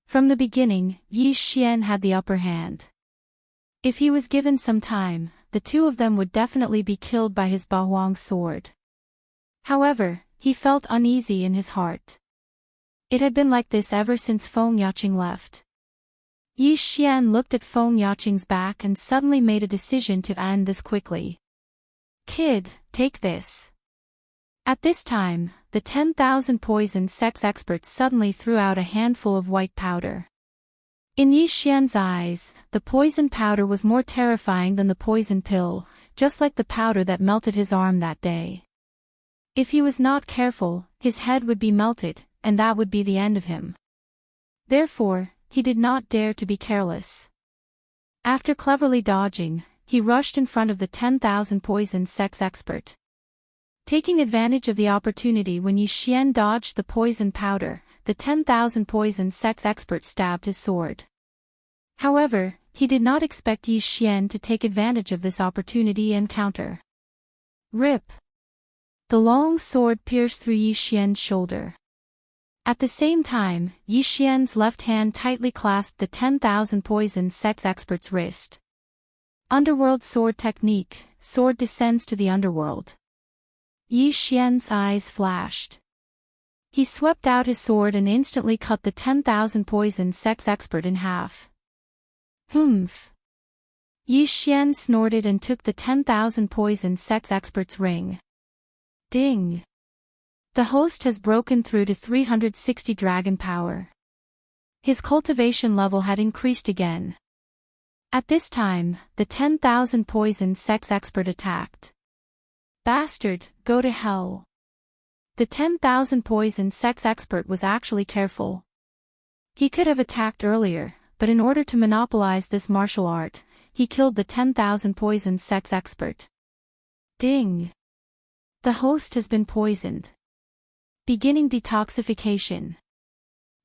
From the beginning, Yi Xian had the upper hand. If he was given some time, the two of them would definitely be killed by his Bahuang sword. However, he felt uneasy in his heart. It had been like this ever since Feng Yaqing left. Yi Xian looked at Feng Yaqing's back and suddenly made a decision to end this quickly. Kid, take this. At this time, the 10,000 poison sects experts suddenly threw out a handful of white powder. In Yi Xian's eyes, the poison powder was more terrifying than the poison pill, just like the powder that melted his arm that day. If he was not careful, his head would be melted, and that would be the end of him. Therefore, he did not dare to be careless. After cleverly dodging, he rushed in front of the 10,000 poison sects expert. Taking advantage of the opportunity when Yi Xian dodged the poison powder, the 10,000 poison sects expert stabbed his sword. However, he did not expect Yi Xian to take advantage of this opportunity and counter. Rip! The long sword pierced through Yi Xian's shoulder. At the same time, Yi Xian's left hand tightly clasped the 10,000 poison sects expert's wrist. Underworld sword technique, sword descends to the underworld. Yi Xian's eyes flashed. He swept out his sword and instantly cut the 10,000 poison sects expert in half. Humph! Yi Xian snorted and took the 10,000 poison sects expert's ring. Ding! The host has broken through to 360 dragon power. His cultivation level had increased again. At this time, the 10,000 poison sects expert attacked. Bastard, go to hell. The 10,000 poison sects expert was actually careful. He could have attacked earlier, but in order to monopolize this martial art, he killed the 10,000 poison sects expert. Ding! The host has been poisoned. Beginning detoxification.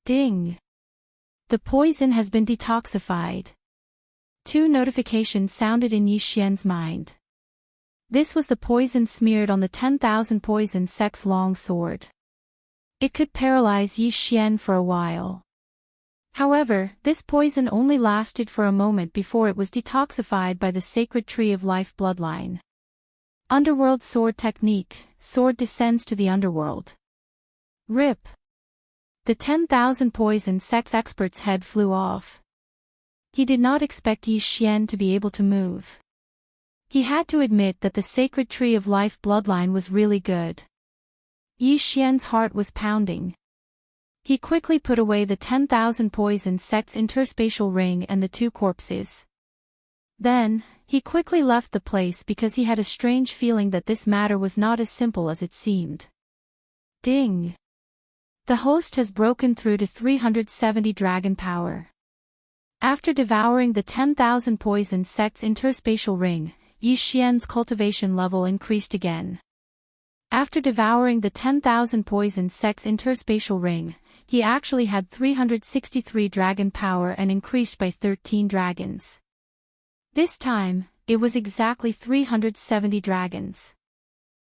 Ding! The poison has been detoxified. Two notifications sounded in Yi Xian's mind. This was the poison smeared on the 10,000 poison sects long sword. It could paralyze Yi Xian for a while. However, this poison only lasted for a moment before it was detoxified by the sacred tree of life bloodline. Underworld sword technique, sword descends to the underworld. Rip. The 10,000 poison sects expert's head flew off. He did not expect Yi Xian to be able to move. He had to admit that the sacred tree of life bloodline was really good. Yi Xian's heart was pounding. He quickly put away the 10,000 poison sects interspatial ring and the two corpses. Then, he quickly left the place because he had a strange feeling that this matter was not as simple as it seemed. Ding! The host has broken through to 370 dragon power. After devouring the 10,000 poison sects interspatial ring, Yi Xian's cultivation level increased again. After devouring the 10,000 poison sects interspatial ring, he actually had 363 dragon power and increased by 13 dragons. This time, it was exactly 370 dragons.